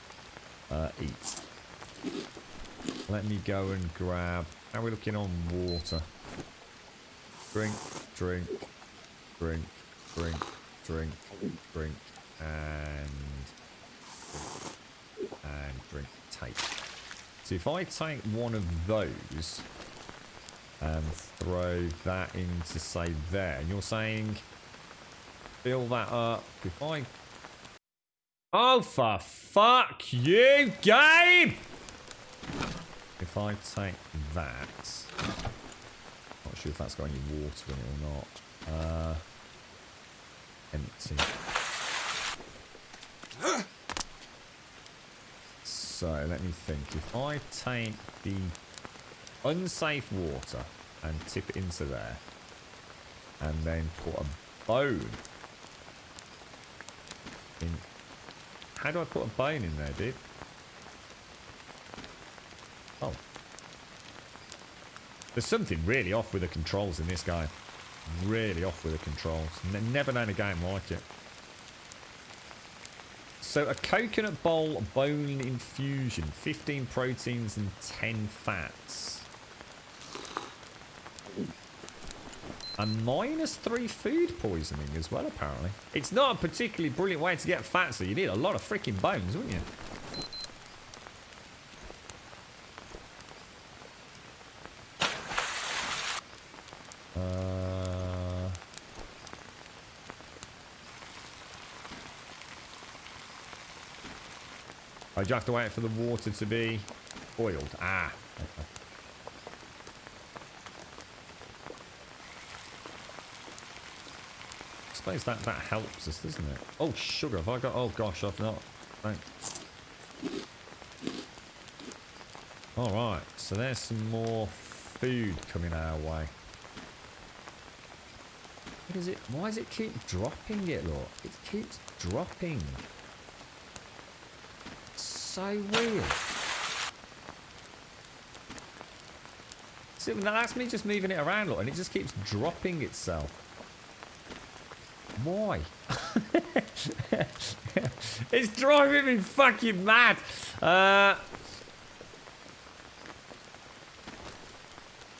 Eat. Let me go and grab. How are we looking on water? Drink, drink, drink, drink, drink, drink, and drink. Take. So if I take one of those and throw that into, say, there, and you're saying fill that up. If I... Oh, for fuck you, game! If I take that... Not sure if that's got any water in it or not. Empty. So, let me think. If I take the unsafe water and tip it into there, and then put a bone in... How do I put a bone in there, dude? Oh. There's something really off with the controls in this game. Really off with the controls. Never known a game like it. So a coconut bowl bone infusion. 15 proteins and 10 fats. And -3 food poisoning as well, apparently. It's not a particularly brilliant way to get fat, so you need a lot of freaking bones, wouldn't you? Oh, do you have to wait for the water to be boiled? Ah. Okay. I suppose that helps us, doesn't it? Oh, sugar. Have I got... Oh, gosh, I've not... Thanks. Alright, so there's some more food coming our way. What is it? Why does it keep dropping it, look? It keeps dropping. So weird. See, that's me just moving it around, look, and it just keeps dropping itself. Why? It's driving me fucking mad.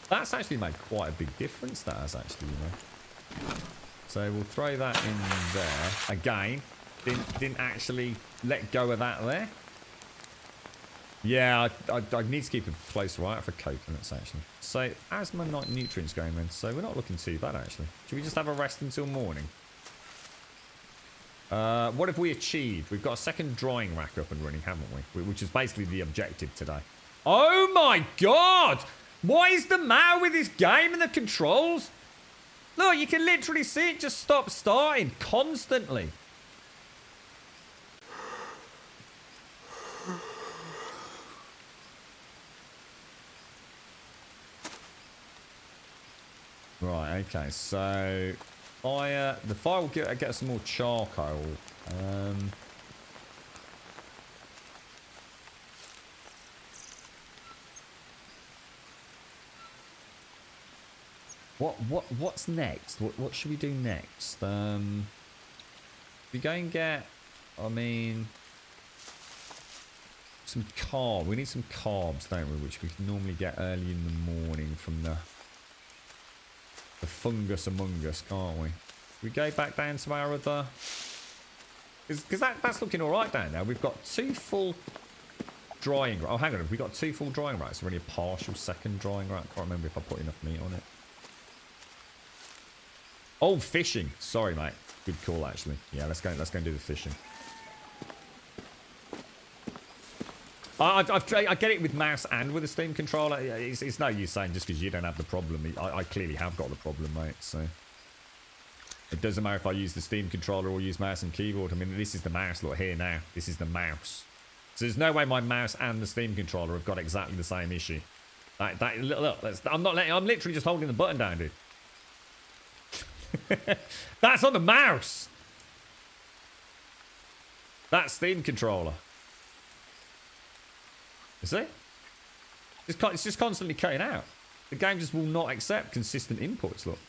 That's actually made quite a big difference, that has actually, you know. So we'll throw that in there. Again, didn't actually let go of that there. Yeah, I need to keep a closer eye out for coconuts, actually. So, how's my night nutrients going then? So, we're not looking too bad, actually. Should we just have a rest until morning? What have we achieved? We've got a second drying rack up and running, haven't we? Which is basically the objective today. Oh my god! What is the matter with this game and the controls? Look, you can literally see it just stop starting constantly. Right, okay, so fire. The fire will get some more charcoal. What's next? What should we do next? We go and get, I mean, some carb. We need some carbs, don't we? Which we can normally get early in the morning from the fungus among us, can't we? We go back down to our other... Because that's looking alright down there. We've got 2 full drying... Oh, hang on. We've got 2 full drying racks. Only a partial second drying rack. Can't remember if I put enough meat on it. Oh, fishing. Sorry, mate. Good call, actually. Yeah, let's go and do the fishing. I get it with mouse and with a Steam controller. It's no use saying just because you don't have the problem. I clearly have got the problem, mate. So it doesn't matter if I use the Steam controller or use mouse and keyboard. I mean, this is the mouse. Look here now. This is the mouse. So there's no way my mouse and the Steam controller have got exactly the same issue. Look, I'm literally just holding the button down, dude. That's on the mouse. That's Steam controller. You see? It's just constantly cutting out. The game just will not accept consistent inputs, look.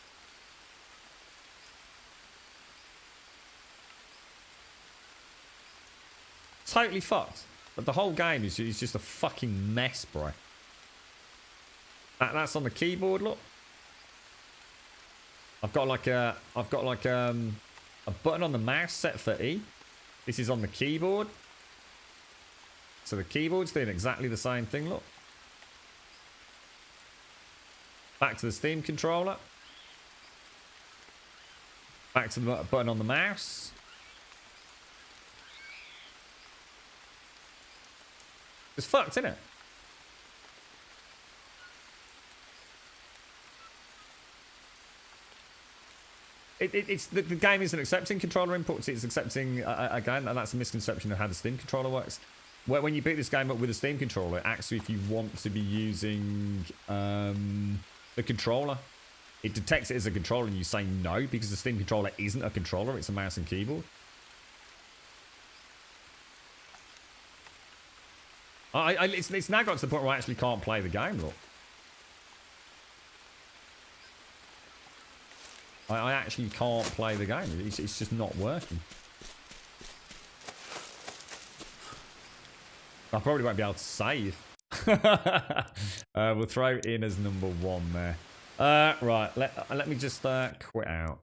Totally fucked. But the whole game is just a fucking mess, bro. That's on the keyboard, look. I've got like a button on the mouse set for E. This is on the keyboard. So the keyboard's doing exactly the same thing, look. Back to the Steam controller. Back to the button on the mouse. It's fucked, isn't it? It's the game isn't accepting controller inputs. It's accepting again, and that's a misconception of how the Steam controller works. When you boot this game up with a Steam controller, it asks you if you want to be using the controller. It detects it as a controller, and you say no because the Steam controller isn't a controller; it's a mouse and keyboard. It's now got to the point where I actually can't play the game. Look. I actually can't play the game. It's just not working. I probably won't be able to save. We'll throw it in as number 1 there. Right, let me just quit out.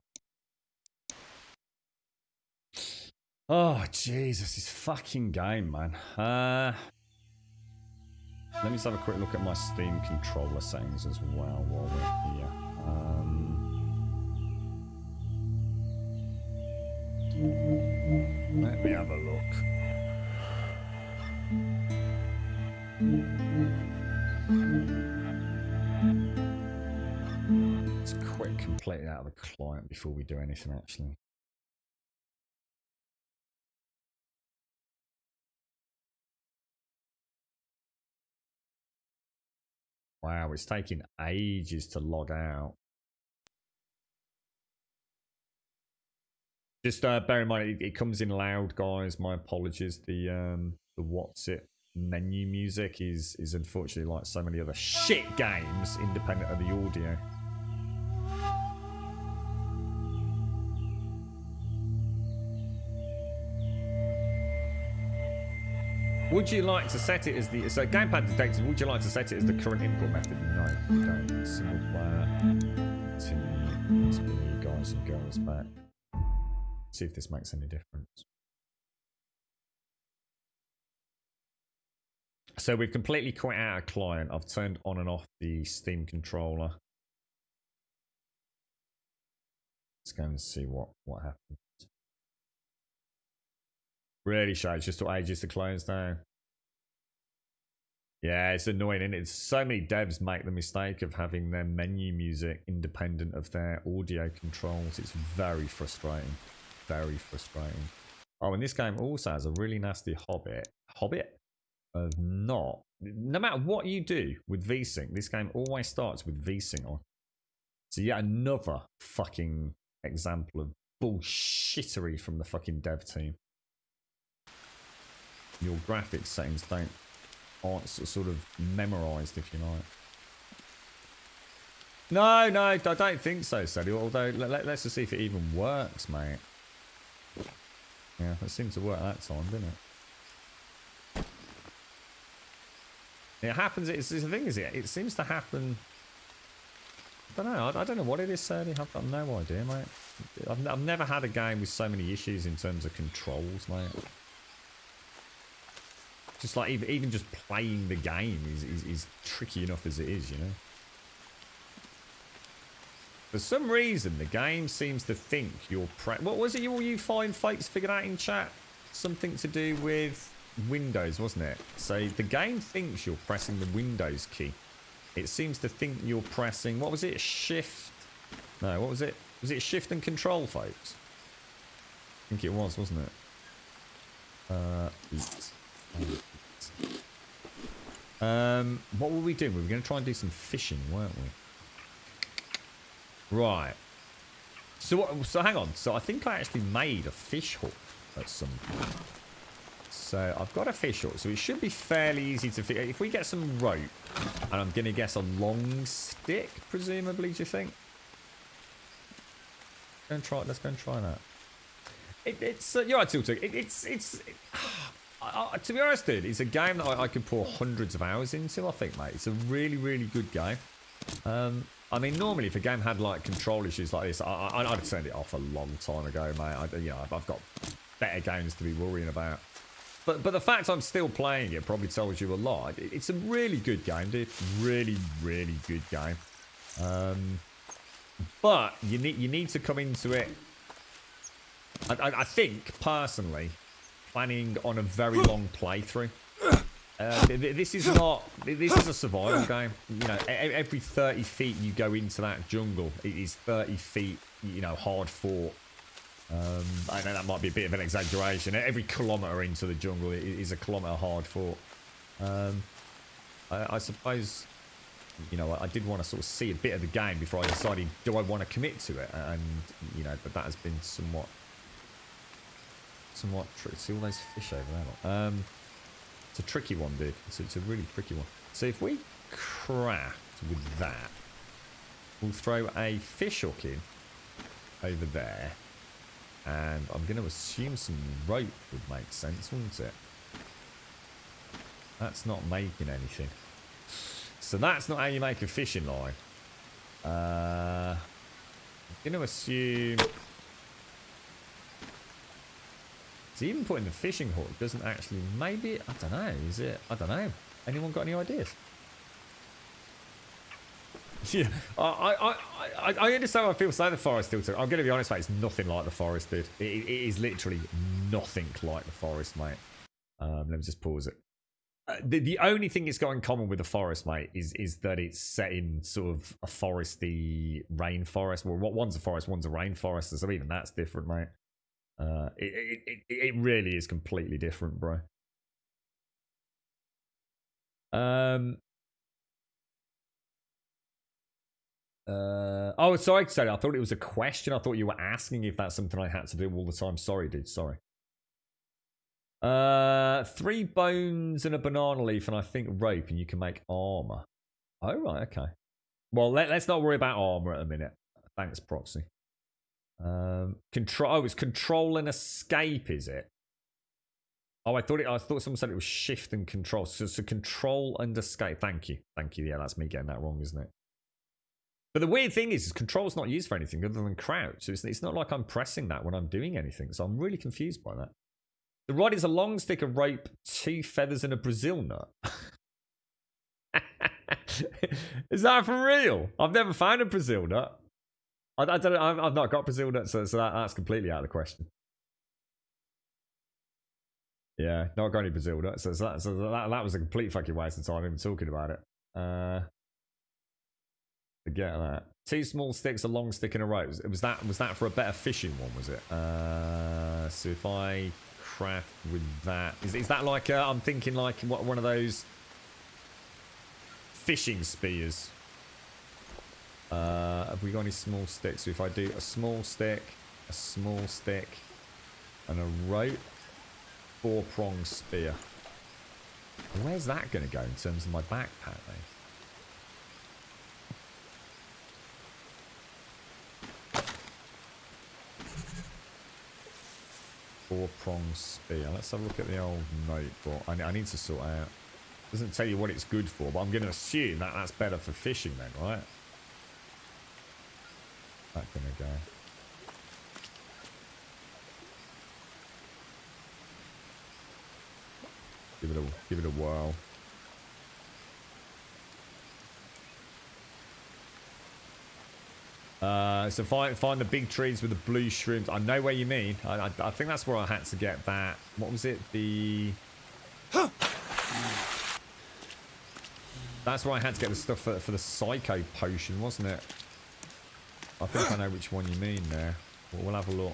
Oh, Jesus, this fucking game, man. Let me just have a quick look at my Steam controller settings as well while we're here. Let me have a look. Let's quit completely out of the client before we do anything, actually. Wow, it's taking ages to log out. Just bear in mind, it comes in loud, guys. My apologies. The what's it menu music is unfortunately like so many other shit games, independent of the audio. Would you like to set it as the gamepad detected? Would you like to set it as the current input method? No, you don't. Single player. Continue. Let's bring you guys and girls back. See if this makes any difference. So we've completely quit out of client. I've turned on and off the Steam controller. Let's go and see what happens. Really shy. It's just took ages to close down. Yeah, it's annoying, and it's so many devs make the mistake of having their menu music independent of their audio controls. It's very frustrating. Very frustrating. Oh, and this game also has a really nasty habit of no matter what you do with VSync, this game always starts with VSync on. So yet another fucking example of bullshittery from the fucking dev team. Your graphics settings aren't sort of memorized, if you like. No, I don't think so, Sadie. Although let's just see if it even works, mate. Yeah, it seemed to work that time, didn't it? It happens. It's the thing, is it seems to happen. I don't know. I don't know what it is, Sadie. I've got no idea, mate. I've never had a game with so many issues in terms of controls, mate. Just like even just playing the game is tricky enough as it is, you know. For some reason, the game seems to think you're what was it you fine folks figured out in chat? Something to do with Windows, wasn't it? So the game thinks you're pressing the Windows key. It seems to think you're pressing, what was it? Shift? No, what was it? Was it Shift and Control, folks? I think it was, wasn't it? What were we doing? We were going to try and do some fishing, weren't we? Right. So hang on. So I think I actually made a fish hook at some point. So I've got a fish hook, so it should be fairly easy to fit. If we get some rope, and I'm gonna guess a long stick, presumably. Do you think? Let's go and try that. You're right, Tilted. To be honest, dude, it's a game that I could pour hundreds of hours into. I think, mate, it's a really, really good game. I mean, normally if a game had like control issues like this, I'd have turned it off a long time ago, mate. I've got better games to be worrying about. But the fact I'm still playing it probably tells you a lot. It's a really good game, dude. Really, really good game. But you need to come into it. I think personally, planning on a very long playthrough. This is a survival game. You know, every 30 feet you go into that jungle, it is 30 feet. You know, hard fought. I know that might be a bit of an exaggeration. Every kilometre into the jungle is a kilometre hard fought. I suppose, you know, I did want to sort of see a bit of the game before I decided, do I want to commit to it? And, you know, but that has been somewhat tricky. See all those fish over there? It's a tricky one, dude. It's a really tricky one. So if we craft with that, we'll throw a fish hook in over there. And I'm going to assume some rope would make sense, wouldn't it? That's not making anything. So that's not how you make a fishing line. I'm going to assume... It's even putting the fishing hook doesn't actually... Maybe... I don't know. Is it... I don't know. Anyone got any ideas? Yeah, I understand how I feel saying the forest still too. I'm going to be honest, mate, it's nothing like the forest, dude. It is literally nothing like the forest, mate. Let me just pause it. The only thing it's got in common with the forest, mate, is that it's set in sort of a foresty rainforest. Well, one's a forest, one's a rainforest, so even that's different, mate. It really is completely different, bro. Oh, sorry, I thought it was a question. I thought you were asking if that's something I had to do all the time. Sorry, dude. Sorry. 3 bones and a banana leaf, and I think rope, and you can make armor. Oh, right, okay. Well, let's not worry about armor at a minute. Thanks, Proxy. Control. Oh, it's control and escape, is it? Oh, I thought someone said it was shift and control. So control and escape. Thank you. Yeah, that's me getting that wrong, isn't it? But the weird thing is control's not used for anything other than crouch. So it's not like I'm pressing that when I'm doing anything. So I'm really confused by that. The rod is a long stick of rope, 2 feathers, and a Brazil nut. Is that for real? I've never found a Brazil nut. I don't know. I've not got Brazil nut, so that's completely out of the question. Yeah, not got any Brazil nut. So that was a complete fucking waste of time even talking about it. Forget that. 2 small sticks, a long stick, and a rope. Was that for a better fishing one? Was it? So if I craft with that, is that like I'm thinking like one of those fishing spears? Have we got any small sticks? So if I do a small stick, and a rope, 4-prong spear. Where's that going to go in terms of my backpack, though? 4-prong spear. Let's have a look at the old notebook. I need to sort out. It doesn't tell you what it's good for, but I'm going to assume that that's better for fishing then, right? That's going to go. Give it a whirl. So find the big trees with the blue shrooms. I know where you mean. I think that's where I had to get that. What was it? That's where I had to get the stuff for the psycho potion, wasn't it? I think I know which one you mean there. We'll have a look.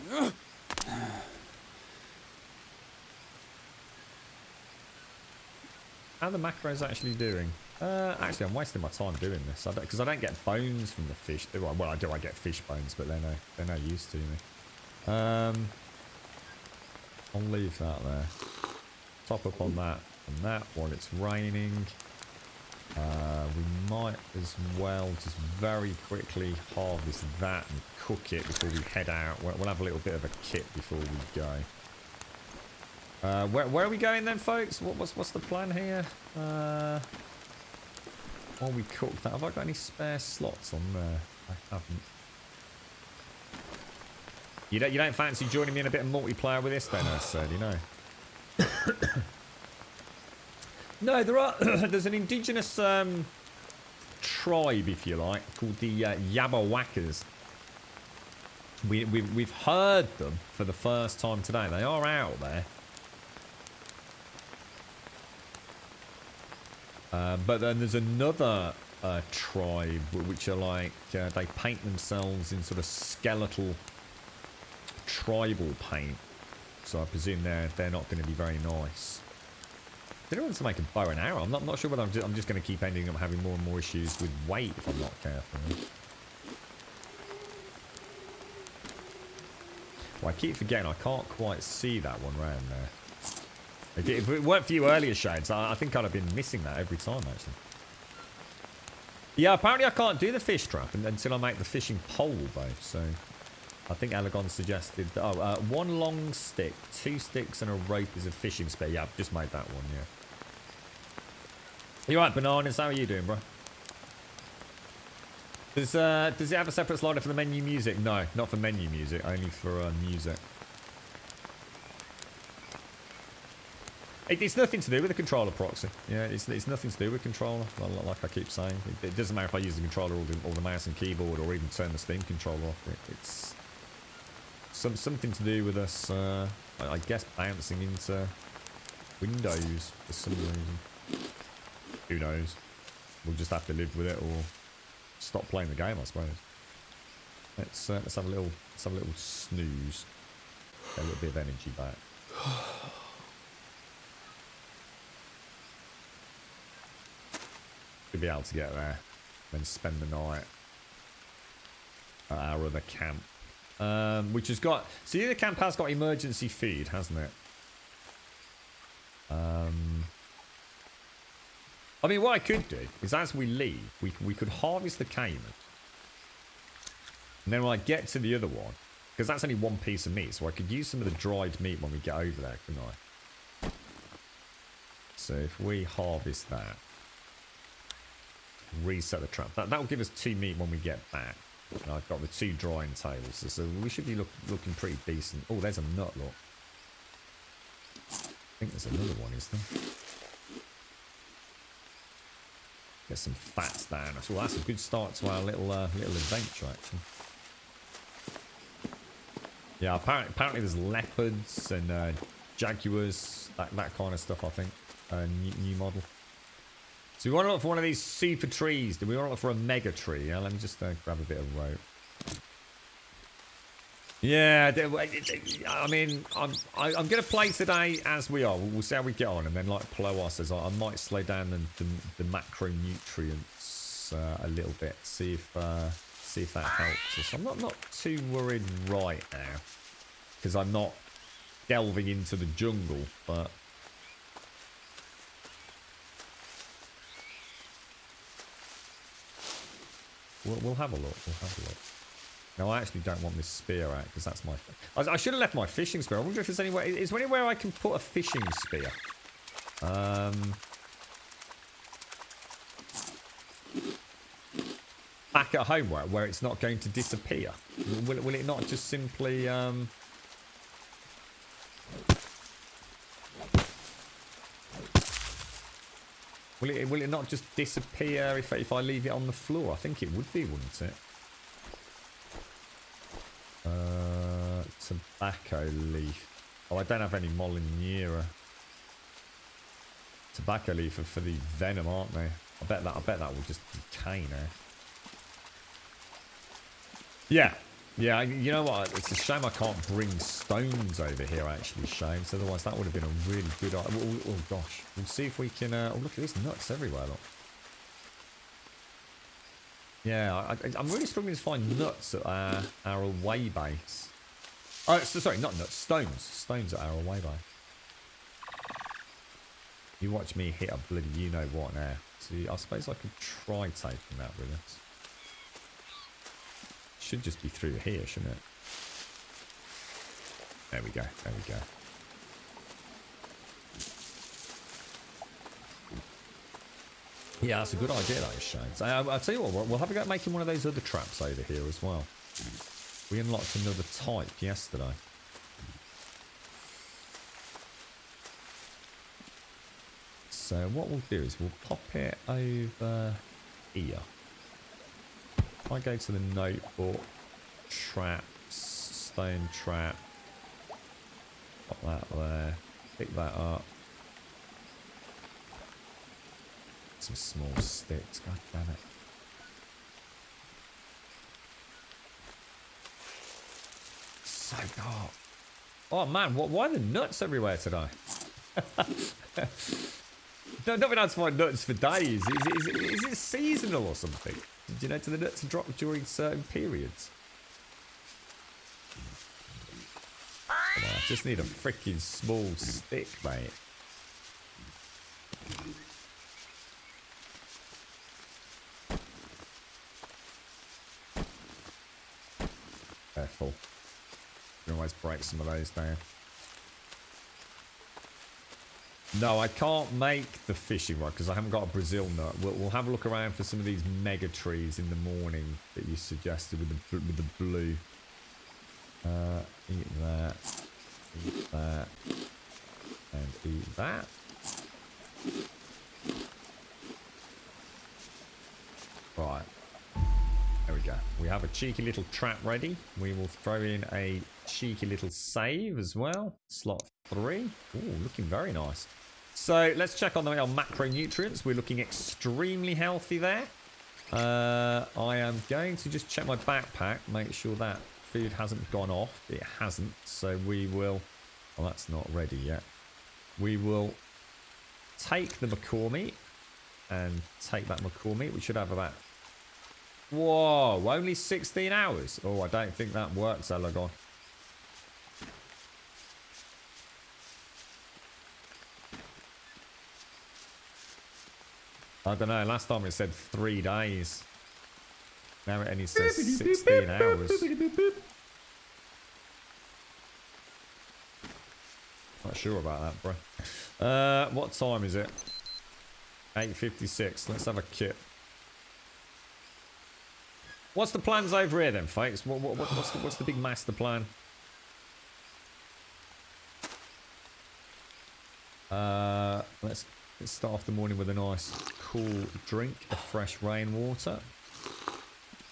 How are the macros actually doing? Actually, I'm wasting my time doing this because I don't get bones from the fish. Well, I do. I get fish bones, but they're no use to me. I'll leave that there. Top up on that and that while it's raining. We might as well just very quickly harvest that and cook it before we head out. We'll have a little bit of a kit before we go. Where are we going then, folks? What's the plan here? While we cook that, have I got any spare slots on there? I haven't. You don't fancy joining me in a bit of multiplayer with this then, I said, you know? No, there's an indigenous tribe, if you like, called the Yabawakas. We've heard them for the first time today. They are out there. But then there's another tribe which are like, they paint themselves in sort of skeletal tribal paint. So I presume they're not going to be very nice. If anyone wants to make a bow and arrow, I'm not sure whether I'm just going to keep ending up having more and more issues with weight if I'm not careful. Well, I keep forgetting I can't quite see that one round there. If it weren't for you earlier, Shades, I think I'd have been missing that every time, actually. Yeah, apparently I can't do the fish trap until I make the fishing pole, though. So I think Elegon suggested... one long stick, 2 sticks and a rope is a fishing spear. Yeah, I've just made that one, yeah. You alright, Bananas? How are you doing, bro? Does it have a separate slider for the menu music? No, not for menu music, only for music. It's nothing to do with the controller proxy. Yeah, it's nothing to do with controller, like I keep saying. It doesn't matter if I use the controller or the mouse and keyboard or even turn the Steam controller off. It's something to do with us, I guess, bouncing into Windows for some reason. Who knows? We'll just have to live with it or stop playing the game, I suppose. Let's have a little snooze. Get a little bit of energy back. We'll be able to get there, then spend the night at our other camp, which has got. So the other camp has got emergency feed, hasn't it? I mean, what I could do is, as we leave, we could harvest the caiman, and then when I get to the other one, because that's only 1 piece of meat, so I could use some of the dried meat when we get over there, couldn't I? So if we harvest that. Reset the trap. That'll give us 2 meat when we get back. And I've got the 2 drying tables, so we should be looking pretty decent. Oh, there's a nut, look. I think there's another one, is there? Get some fats down. So that's a good start to our little adventure, actually. Yeah, apparently there's leopards and jaguars, that kind of stuff. I think new model. So we want to look for one of these super trees. Do we want to look for a mega tree? Yeah, let me just grab a bit of rope. Yeah, I mean, I'm going to play today as we are. We'll see how we get on, and then like Ploa says, I might slow down the macronutrients a little bit. See if that helps us. I'm not too worried right now because I'm not delving into the jungle, but. We'll have a look. We'll have a look. No, I actually don't want this spear out because that's my... I should have left my fishing spear. I wonder if there's anywhere... Is there anywhere I can put a fishing spear? Back at home where it's not going to disappear. Will it not just simply... Will it not just disappear if I leave it on the floor? I think it would be, wouldn't it? Tobacco leaf. Oh, I don't have any Molinera. Tobacco leaf are for the venom, aren't they? I bet that will just decay now. Yeah. Yeah, you know what? It's a shame I can't bring stones over here, actually, Shane. So otherwise, that would have been a really good idea. Oh, gosh. We'll see if we can... oh, look at these nuts everywhere, look. Yeah, I'm really struggling to find nuts at our away base. Oh, sorry, not nuts. Stones. Stones at our away base. You watch me hit a bloody you-know-what now. See, I suppose I could try taking that with us. Should just be through here, shouldn't it? There we go. There we go. Yeah, that's a good idea, that is, Shane. So, I'll tell you what, we'll have a go at making one of those other traps over here as well. We unlocked another type yesterday. So what we'll do is we'll pop it over here. If I go to the notebook, traps, stone trap, pop that there, pick that up. Some small sticks, god damn it. So dark. Oh man, why are the nuts everywhere today? No, not been able to find nuts for days. Is it seasonal or something? Did you know the nuts drop during certain periods? Come on, I just need a freaking small stick, mate. Careful. You can always break some of those down. No, I can't make the fishing rod because I haven't got a Brazil nut. We'll have a look around for some of these mega trees in the morning that you suggested with the blue. Eat that, and eat that. Right. There we go. We have a cheeky little trap ready. We will throw in a cheeky little save as well. Slot 3. Ooh, looking very nice. So let's check on the macronutrients. We're looking extremely healthy there. I am going to just check my backpack, make sure that food hasn't gone off. It hasn't. So we will... Oh, that's not ready yet. We will take the macaw meat and take that macaw meat. We should have about... Whoa, only 16 hours. Oh, I don't think that works, Elagon. I don't know. Last time it said 3 days. Now it only says 16 hours. Not sure about that, bro. What time is it? 8:56. Let's have a kip. What's the plans over here then, folks? What's the big master plan? Let's start off the morning with a nice cool drink of fresh rainwater.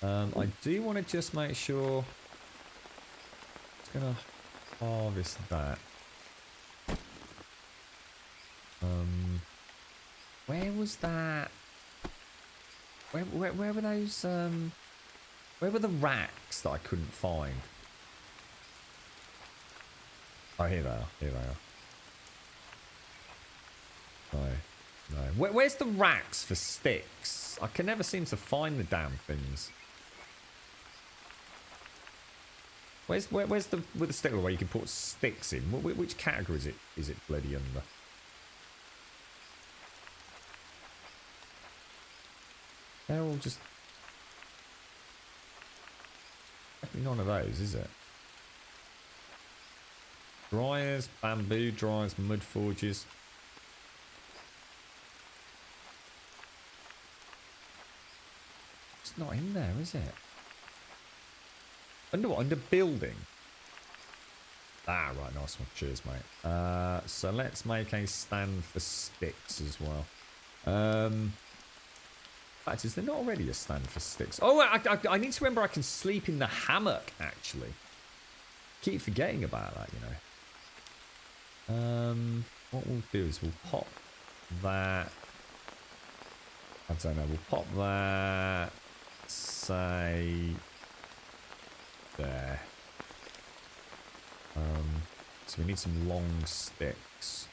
I do want to just make sure it's gonna harvest that. Where was that? Where were those? Where were the racks that I couldn't find? Oh, here they are. Here they are. No. Where's the racks for sticks? I can never seem to find the damn things. Where's the with the stick where you can put sticks in? Which category is it bloody under? They're all just... Definitely none of those, is it? Dryers, bamboo dryers, mud forges. It's not in there, is it? Under what? Under building? Ah, right, nice one. Cheers, mate. So let's make a stand for sticks as well. In fact, is there not already a stand for sticks? Oh, I need to remember I can sleep in the hammock, actually. Keep forgetting about that, you know. What we'll do is we'll pop that. I don't know, we'll pop that. Say there. So we need some long sticks.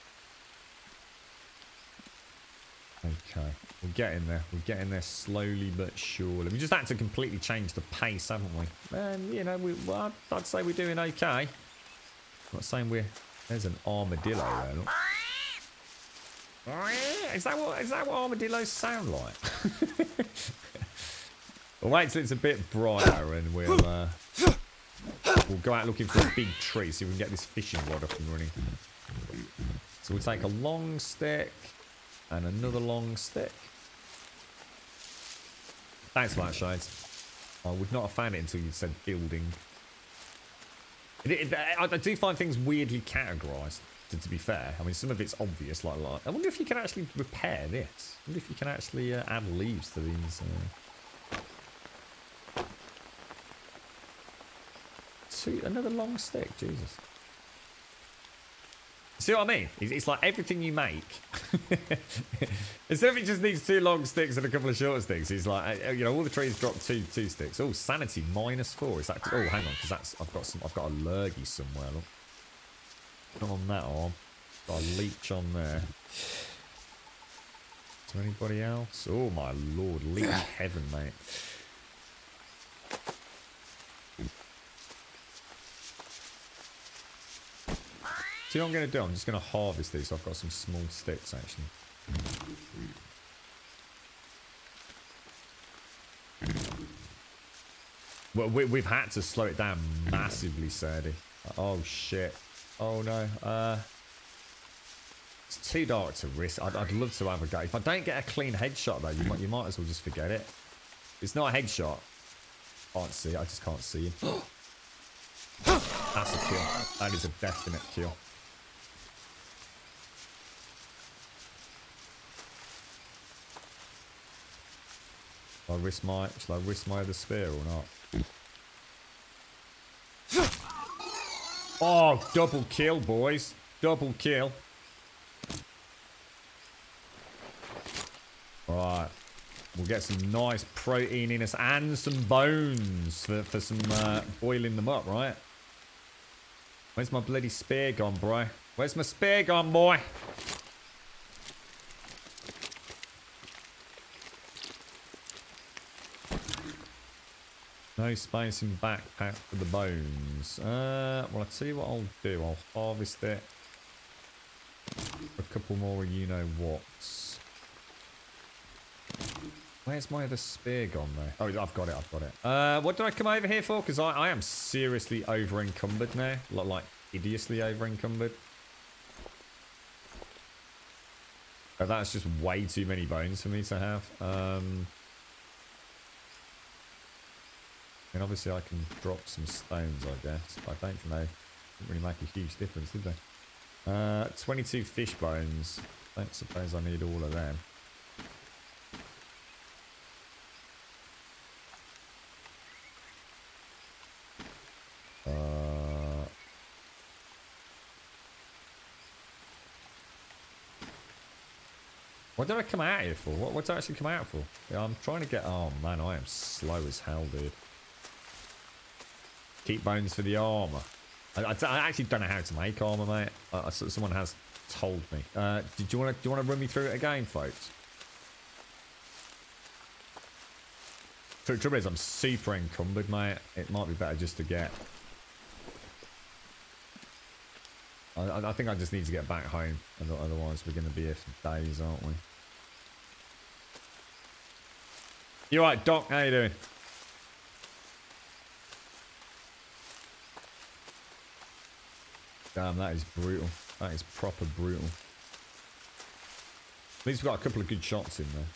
Okay, we're getting there. We're getting there slowly but surely. We just had to completely change the pace, haven't we? And, you know, well, I'd say we're doing okay. I'm not saying we're... There's an armadillo there, look. Is that what armadillos sound like? Well, wait till it's a bit brighter and we'll go out looking for a big tree so we can get this fishing rod up and running. So we'll take a long stick and another long stick. Thanks for that, Shades. I would not have found it until you said building. I do find things weirdly categorised, to be fair. I mean, some of it's obvious, like I wonder if you can actually repair this. I wonder if you can actually add leaves to these. Another long stick, Jesus. See what I mean? It's like everything you make. Instead of it just needs 2 long sticks and a couple of short sticks, it's like, you know, all the trees drop two sticks. Oh, sanity -4. Is that? Oh, hang on, because that's I've got a lurgy somewhere. Look, not on that arm. Got a leech on there. Is there anybody else? Oh my lord, leech heaven, mate. See what I'm going to do? I'm just going to harvest these so I've got some small sticks, actually. Well, we've had to slow it down massively, Sadie. Oh, shit. Oh, no. It's too dark to risk. I'd love to have a go. If I don't get a clean headshot, though, you might as well just forget it. It's not a headshot. Can't see it. I just can't see him. That's a kill. That is a definite kill. Shall I risk my other spear or not? Oh, double kill, boys. Double kill. Right. We'll get some nice protein in us and some bones for some boiling them up, right? Where's my bloody spear gone, bro? Where's my spear gone, boy? No space in backpack for the bones. Well, I'll tell you what I'll do. I'll harvest it. A couple more you-know-whats. Where's my other spear gone, though? Oh, I've got it. What did I come over here for? Because I am seriously over-encumbered now. Like, hideously over-encumbered. Oh, that's just way too many bones for me to have. And obviously I can drop some stones, I guess. But I don't think they didn't really make a huge difference, did they? 22 fish bones. Don't suppose I need all of them. What did I come out here for? What did I actually come out for? Yeah, I'm trying to get... Oh, man, I am slow as hell, dude. Keep bones for the armor. I actually don't know how to make armor, mate. Someone has told me. Do you want to run me through it again, folks? The trouble is, I'm super encumbered, mate. It might be better just to get... I think I just need to get back home. Otherwise, we're going to be here for days, aren't we? You alright, Doc? How you doing? Damn, that is brutal. That is proper brutal. At least we've got a couple of good shots in there.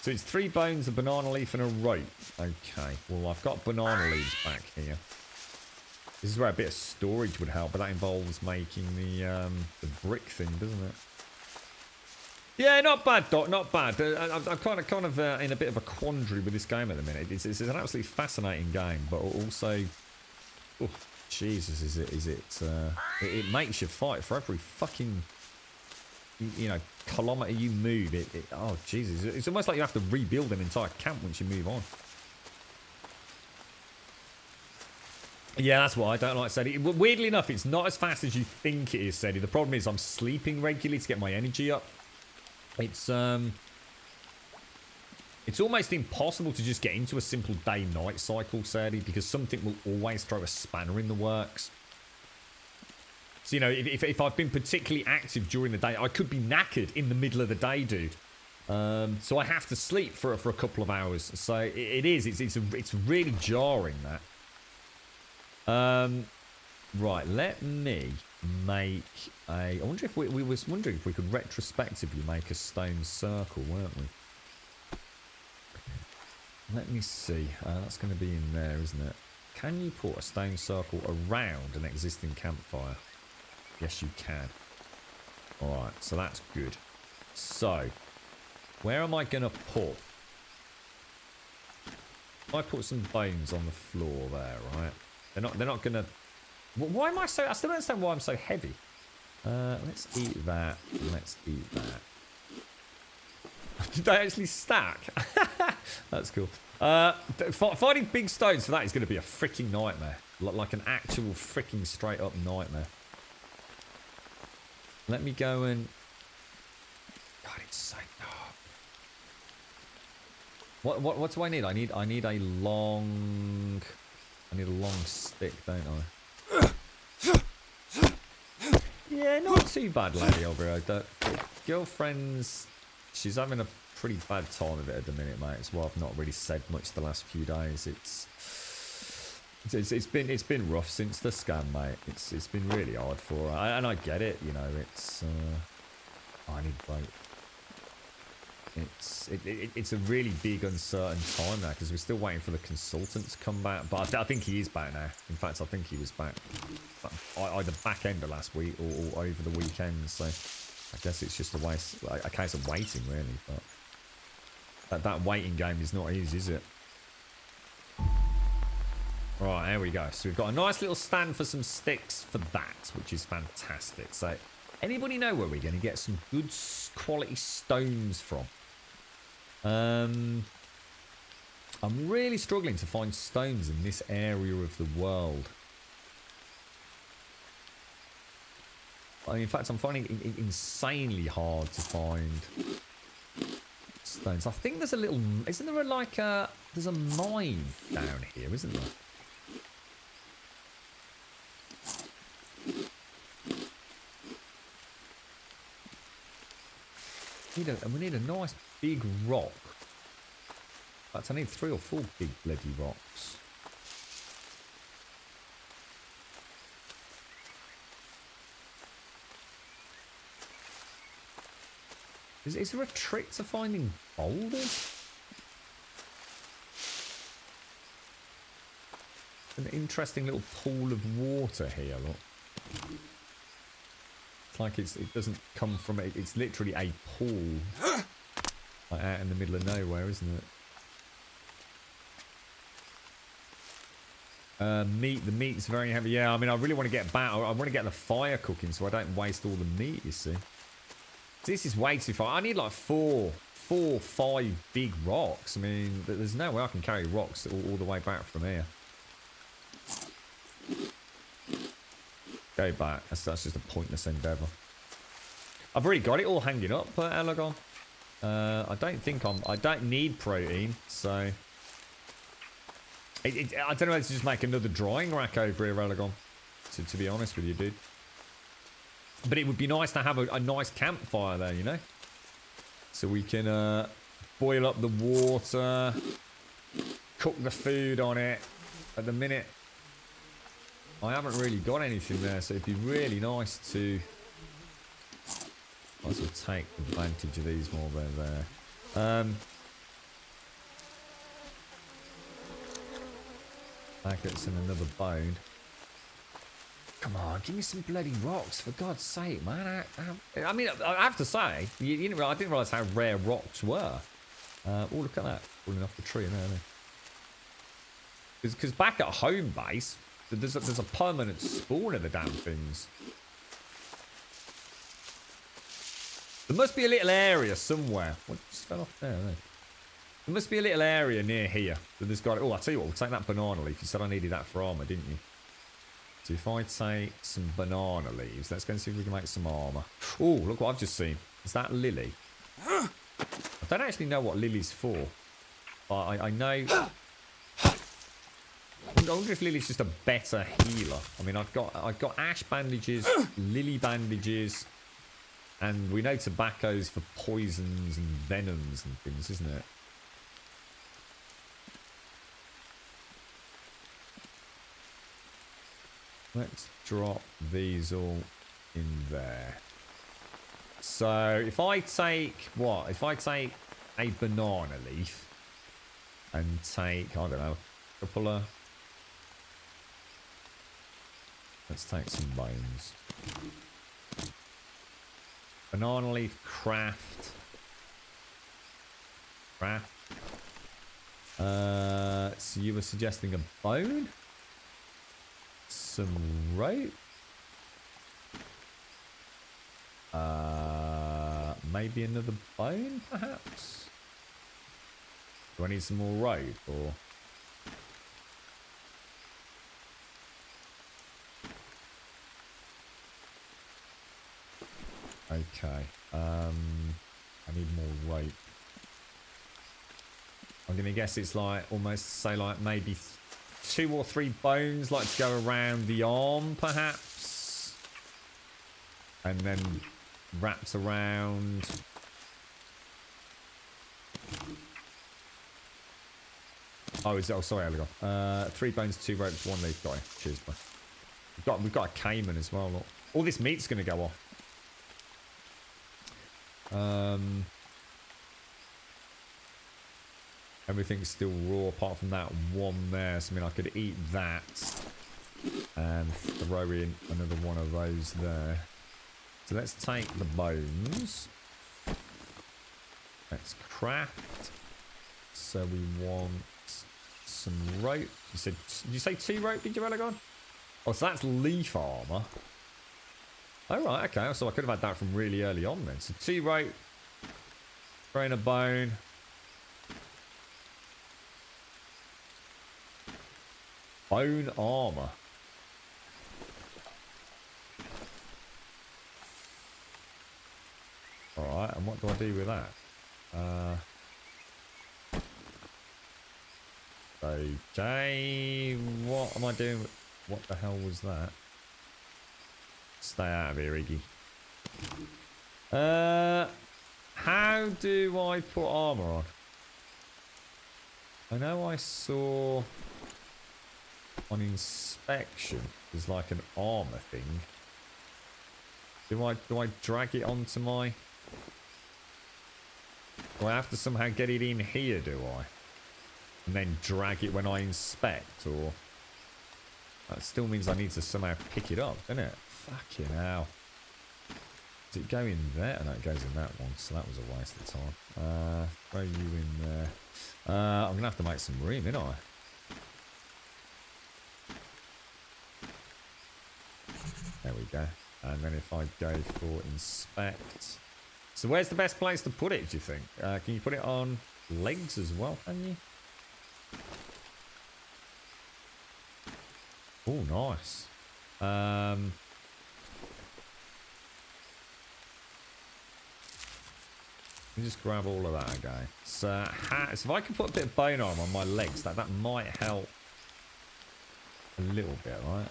So it's 3 bones, a banana leaf, and a rope. Okay. Well, I've got banana leaves back here. This is where a bit of storage would help, but that involves making the brick thing, doesn't it? Yeah, not bad, Doc. Not bad. I'm kind of in a bit of a quandary with this game at the minute. It's an absolutely fascinating game, but also, oh, Jesus, it makes you fight for every fucking, you know, kilometre you move. Oh, Jesus, it's almost like you have to rebuild an entire camp once you move on. Yeah, that's why I don't like Sadie. Weirdly enough, it's not as fast as you think it is, Sadie. The problem is I'm sleeping regularly to get my energy up. It's almost impossible to just get into a simple day-night cycle, Sadie, because something will always throw a spanner in the works. So, you know, if I've been particularly active during the day, I could be knackered in the middle of the day, dude. So I have to sleep for a couple of hours. So it's really jarring, that. Right, let me make I wonder if we was wondering if we could retrospectively make a stone circle, weren't we? Let me see. That's going to be in there, isn't it? Can you put a stone circle around an existing campfire? Yes, you can. Alright, so that's good. So, where am I going to put? I put some bones on the floor there, right? They're not going to... Why am I so... I still don't understand why I'm so heavy. Let's eat that. Let's eat that. Did they actually stack? That's cool. Finding big stones for that is going to be a freaking nightmare. Like an actual freaking straight up nightmare. Let me go and... God, it's so dark. What do I need? I need a long... I need a long stick, don't I? Yeah, not too bad, lady over here. The girlfriend's... She's having a pretty bad time of it at the minute, mate. It's why I've not really said much the last few days. It's been rough since the scam, mate. It's been really hard for her, and I get it. You know, it's I need boat. It's a really big uncertain time now because we're still waiting for the consultant to come back. But I think he is back now. In fact, I think he was back either back end of last week or over the weekend. So I guess it's just a case of waiting, really. But that waiting game is not easy, is it? Right, there we go. So we've got a nice little stand for some sticks for that, which is fantastic. So anybody know where we're going to get some good quality stones from? I'm really struggling to find stones in this area of the world. In fact, I'm finding it insanely hard to find stones. I think there's a little... Isn't there there's a mine down here, isn't there? We need a nice big rock. In fact, I need 3 or 4 big bloody rocks. Is there a trick to finding boulders? An interesting little pool of water here, look. It's like it doesn't come from it. It's literally a pool, like out in the middle of nowhere, isn't it? The meat's very heavy. Yeah, I mean, I really want to get back. I want to get the fire cooking so I don't waste all the meat, you see. This is way too far. I need like 4, 5 big rocks. I mean, there's no way I can carry rocks all the way back from here. Go back. That's just a pointless endeavour. I've already got it all hanging up, Elagon. I don't need protein, so... I don't know how to just make another drying rack over here, Elagon. To be honest with you, dude. But it would be nice to have a nice campfire there, you know? So we can boil up the water, cook the food on it. At the minute, I haven't really got anything there, so it'd be really nice to... I will take advantage of these while they're there. Maggots and another bone. Come on, give me some bloody rocks, for God's sake, man. I mean, I have to say, I didn't realise how rare rocks were. Oh, look at that. Falling off the tree there. Because back at home base, there's a permanent spawn of the damn things. There must be a little area somewhere. What just fell off there? There must be a little area near here that there's got... Oh, I'll tell you what, we'll take that banana leaf. You said I needed that for armour, didn't you? So if I take some banana leaves, let's go and see if we can make some armor. Oh, look what I've just seen. Is that lily? I don't actually know what lily's for. But I know... I wonder if lily's just a better healer. I mean, I've got ash bandages, lily bandages, and we know tobacco's for poisons and venoms and things, isn't it? Let's drop these all in there. So if I take what? If I take a banana leaf and take, I don't know, a couple of... Let's take some bones. Banana leaf craft. So you were suggesting a bone? Some rope? Maybe another bone, perhaps? Do I need some more rope, or...? Okay, I need more rope. I'm gonna guess it's like, almost say like maybe 2 or 3 bones, like to go around the arm, perhaps? And then wrapped around... Oh, is it? Oh, sorry, Aligar. 3 bones, 2 ropes, 1 leaf. Got it. Cheers, bro. We've got a caiman as well, look. All this meat's gonna go off. Everything's still raw apart from that one there. So I mean, I could eat that and throw in another one of those there. So let's take the bones. Let's craft. So we want some rope. You said, did you say 2 rope, did you, Elegon? Oh, so that's leaf armor. Oh, right, okay. So I could have had that from really early on then. So 2 rope, throw in a bone. Bone armor. Alright, and what do I do with that? Okay, what am I doing? What the hell was that? Stay out of here, Iggy. How do I put armor on? I know I saw on inspection there's like an armor thing. Do I drag it onto my... Do I have to somehow get it in here, do I? And then drag it when I inspect, or... That still means I need to somehow pick it up, doesn't it? Fucking hell. Does it go in there? No, it goes in that one, so that was a waste of time. Throw you in there. I'm going to have to make some room, ain't I? There we go. And then if I go for inspect... So where's the best place to put it, do you think? Can you put it on legs as well, can you? Oh, nice. Let me just grab all of that again. So if I can put a bit of bone armor on my legs, that might help a little bit, right?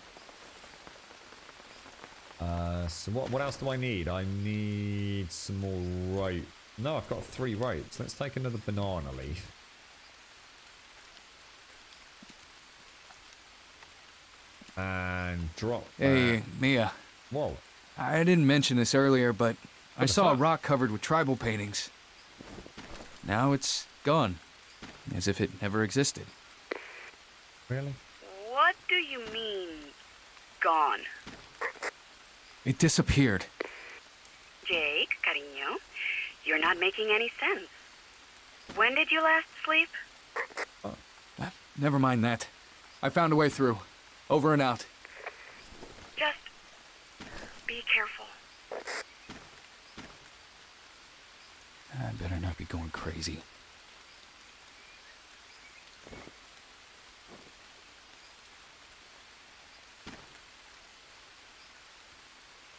So what else do I need? I need some more rope. No, I've got 3 ropes. Let's take another banana leaf. And drop that. Hey, Mia. Whoa. I didn't mention this earlier, but I the saw a fuck? rock covered with tribal paintings. Now it's gone, as if it never existed. Really? What do you mean, gone? It disappeared. Jake, cariño, you're not making any sense. When did you last sleep? Never mind that. I found a way through. Over and out. Just be careful. I better not be going crazy.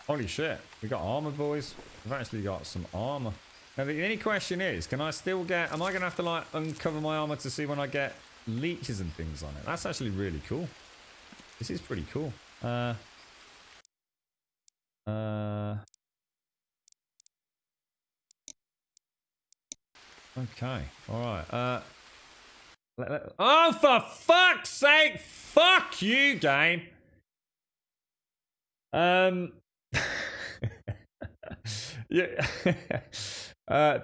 Holy shit. We got armor, boys. We've actually got some armor. Now, the only question is, can I still get... Am I going to have to, like, uncover my armor to see when I get leeches and things on it? That's actually really cool. This is pretty cool. Okay. All right. Oh, for fuck's sake! Fuck you, game. Yeah.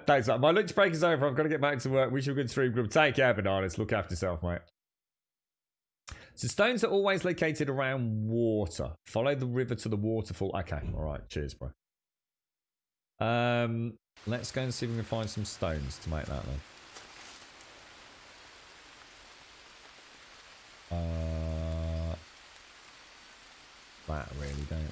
Thanks. My lunch break is over. I've got to get back to work. Wish you a good stream group. Take care, bananas. Look after yourself, mate. So stones are always located around water. Follow the river to the waterfall. Okay. All right. Cheers, bro. Let's go and see if we can find some stones to make that then. That really, don't we?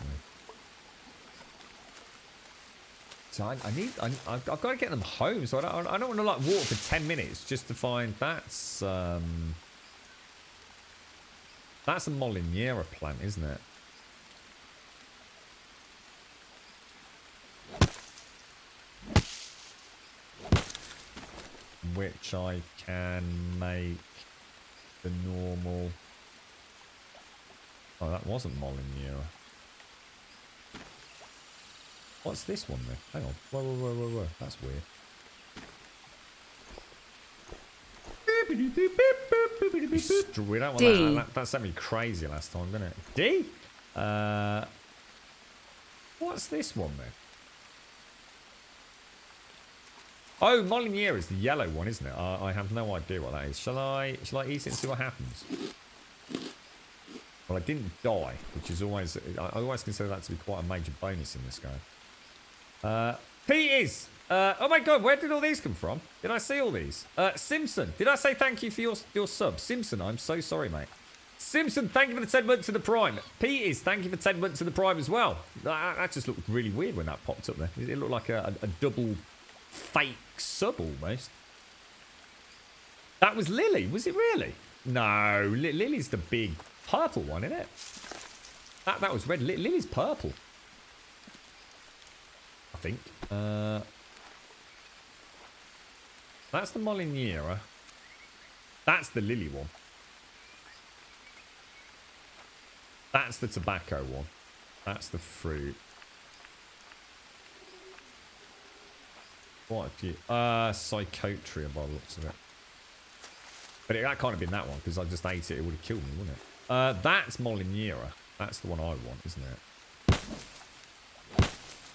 So I've got to get them home. So I don't want to like walk for 10 minutes just to find that's a Moliniera plant, isn't it? Which I can make the normal. Oh, that wasn't Moliniera. What's this one then? Hang on. Whoa. That's weird. We don't want that. That sent me crazy last time, didn't it? D? What's this one then? Oh, Moliniera is the yellow one, isn't it? I have no idea what that is. Shall I eat it and see what happens? Well, I didn't die, which is always... I always consider that to be quite a major bonus in this game. Pete is... oh my god, where did all these come from? Did I see all these? Simpson, did I say thank you for your sub? Simpson, I'm so sorry, mate. Simpson, thank you for the 10 months to the Prime. Pete is, thank you for 10 months to the Prime as well. That just looked really weird when that popped up there. It looked like a double fake sub almost. That was Lily, was it really? No, Lily's the big purple one, isn't it? That was red. Lily's purple, I think. That's the Moliniera. That's the Lily one. That's the tobacco one. That's the fruit. Quite a few. Psychotria by the looks of it. But that can't have been that one because I just ate it. It would have killed me, wouldn't it? That's Moliniera. That's the one I want, isn't it?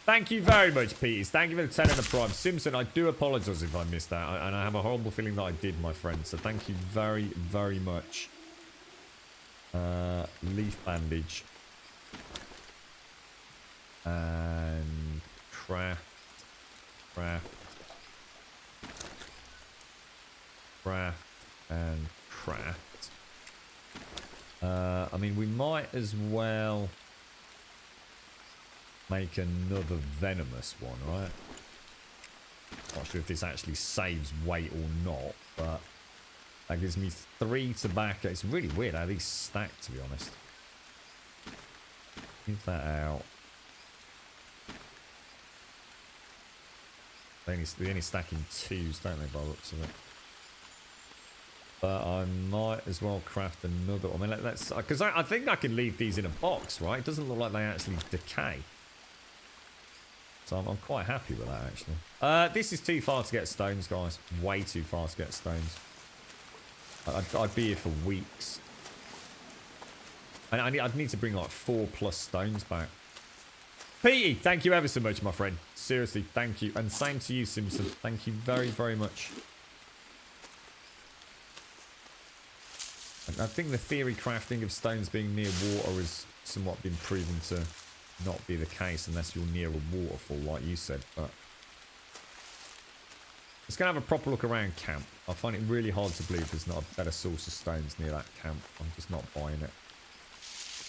Thank you very much, Peters. Thank you for the 10 and the Prime. Simpson, I do apologise if I missed that. And I have a horrible feeling that I did, my friend. So thank you very, very much. Leaf bandage. And craft. And craft. I mean, we might as well make another venomous one, right? Not sure if this actually saves weight or not, but that gives me 3 tobacco. It's really weird how these stack, to be honest. Leave that out. They only stack in 2s, don't they, by the looks of it? But I might as well craft another. I mean, let's because I think I can leave these in a box, right? It doesn't look like they actually decay. So I'm quite happy with that, actually. This is too far to get stones, guys. Way too far to get stones. I'd be here for weeks. And I'd need to bring like 4+ stones back. Petey, thank you ever so much, my friend. Seriously, thank you. And same to you, Simpson. Thank you very, very much. I think the theory crafting of stones being near water has somewhat been proven to not be the case unless you're near a waterfall, like you said. But let's go have a proper look around camp. I find it really hard to believe there's not a better source of stones near that camp. I'm just not buying it.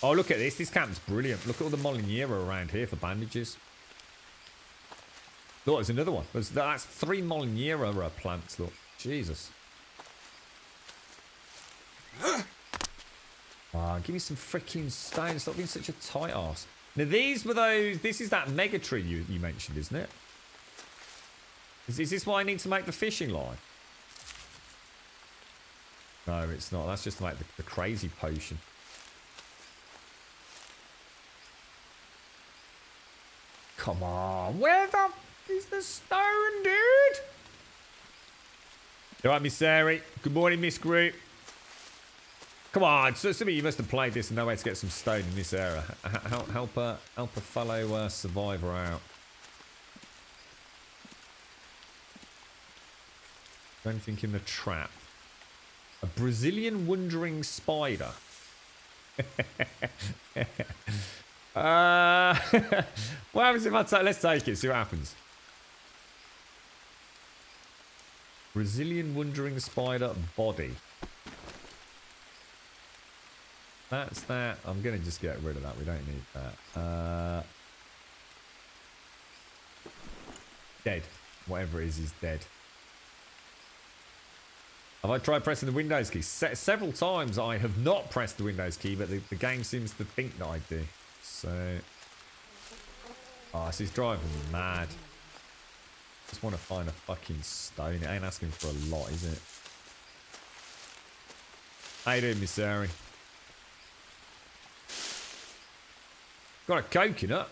Oh, look at this. This camp's brilliant. Look at all the Moliniera around here for bandages. Look, there's another one. That's 3 Moliniera plants, look. Jesus. Give me some freaking stones. Stop being such a tight ass. Now these were those. This is that mega tree you mentioned, isn't it? Is this why I need to make the fishing line? No, it's not. That's just to make the crazy potion. Come on, where the is the stone, dude? You alright, Miss Sari? Good morning, Miss Group. Come on, so you must have played this and know where to get some stone in this area. Help a fellow survivor out. Anything in the trap? A Brazilian wandering spider. What happens if I take? Let's take it. See what happens. Brazilian wandering spider body. That's that. I'm gonna just get rid of that. We don't need that. Dead. Whatever it is dead. Have I tried pressing the Windows key? Several times I have not pressed the Windows key, but the game seems to think that I do. So... oh, this is driving me mad. Just want to find a fucking stone. It ain't asking for a lot, is it? How you doing, Miss Sari? Got a coconut,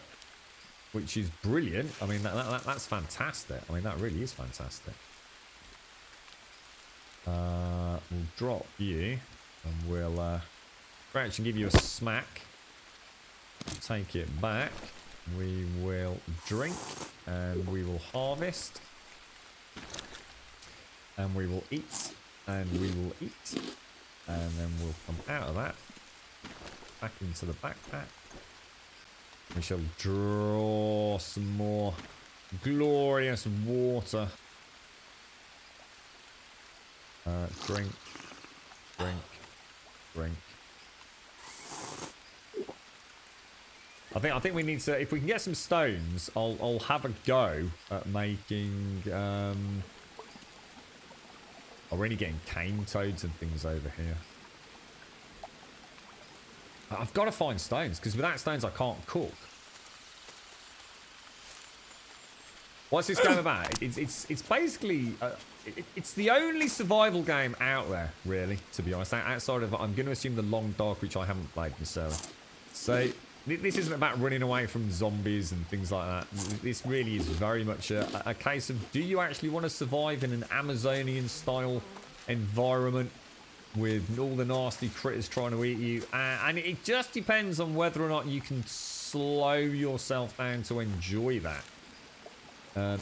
which is brilliant. I mean, that's fantastic. I mean, that really is fantastic. We'll drop you, and we'll crouch and give you a smack. Take it back. We will drink, and we will harvest, and we will eat, and we will eat, and then we'll come out of that back into the backpack. We shall draw some more glorious water. Drink, drink, drink. I think we need to. If we can get some stones, I'll have a go at making. Oh, we're only getting cane toads and things over here. I've got to find stones because without stones I can't cook. What's this game about? It's basically it's the only survival game out there, really. To be honest, outside of I'm going to assume the Long Dark, which I haven't played necessarily. So this isn't about running away from zombies and things like that. This really is very much a case of do you actually want to survive in an Amazonian style environment with all the nasty critters trying to eat you, and it just depends on whether or not you can slow yourself down to enjoy that.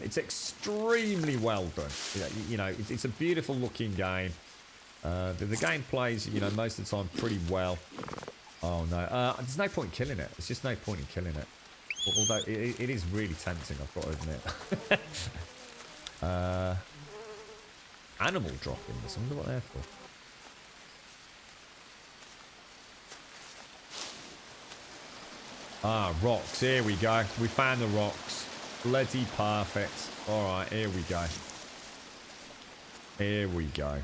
It's extremely well done. You know, it's a beautiful looking game. The game plays, you know, most of the time pretty well. Oh no, there's no point killing it. There's just no point in killing it. Although it is really tempting, I've got to admit. Animal droppings. I wonder what they're for. Ah, rocks. Here we go. We found the rocks. Bloody perfect. Alright, here we go. Here we go.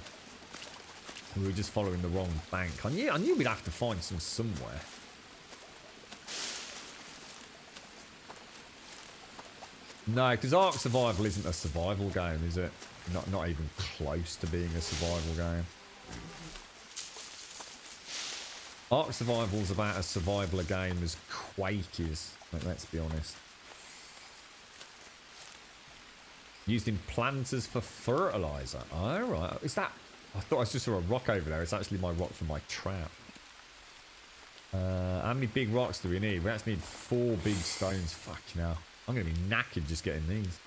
We were just following the wrong bank. I knew we'd have to find some somewhere. No, because Ark Survival isn't a survival game, is it? Not even close to being a survival game. Ark Survival is about as survival a game as Quake is. Let's be honest. Used in planters for fertilizer. Alright. Is that... I thought I just saw a rock over there. It's actually my rock for my trap. How many big rocks do we need? We actually need 4 big stones. Fuck now. I'm going to be knackered just getting these.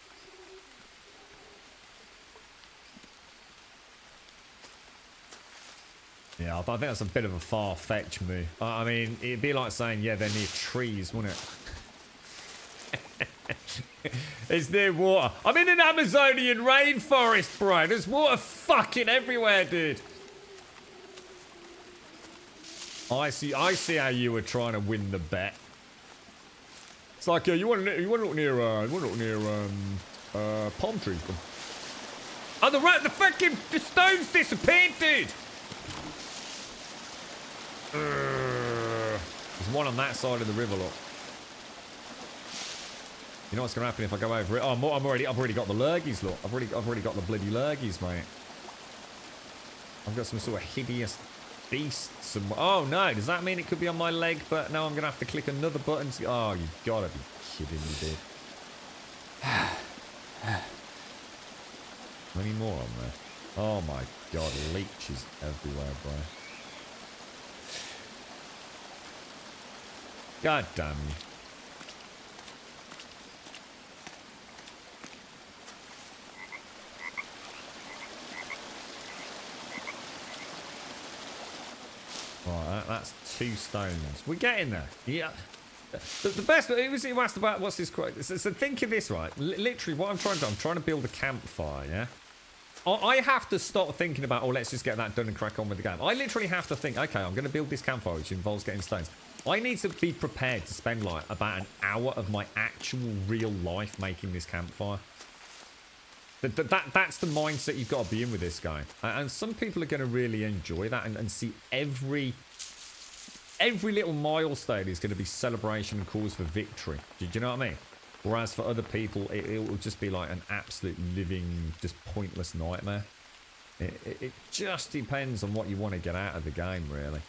Yeah, I think that's a bit of a far-fetched move. I mean, it'd be like saying, yeah, they're near trees, wouldn't it? It's near water. I'm in an Amazonian rainforest, bro. There's water fucking everywhere, dude. I see how you were trying to win the bet. It's like you want to look near palm trees. Oh, the stones disappeared, dude. There's one on that side of the river, look. You know what's going to happen if I go over it? Oh, I've already got the lurgies, look. I've already got the bloody lurgies, mate. I've got some sort of hideous beast somewhere. Oh, no. Does that mean it could be on my leg? But now I'm going to have to click another button. Oh, you got to be kidding me, dude. Any more on there? Oh, my God. Leeches everywhere, bro. God damn you. Right, that's 2 stones. We're getting there. Yeah. The best, it was you asked about what's this quote. So think of this, right? Literally, what I'm trying to build a campfire, yeah? I have to stop thinking about, oh, let's just get that done and crack on with the game. I literally have to think, okay, I'm going to build this campfire, which involves getting stones. I need to be prepared to spend, like, about an hour of my actual real life making this campfire. That's the mindset you've got to be in with this guy. And some people are going to really enjoy that and see every little milestone is going to be celebration and cause for victory. Do you know what I mean? Whereas for other people, it will just be like an absolute living, just pointless nightmare. It just depends on what you want to get out of the game, really.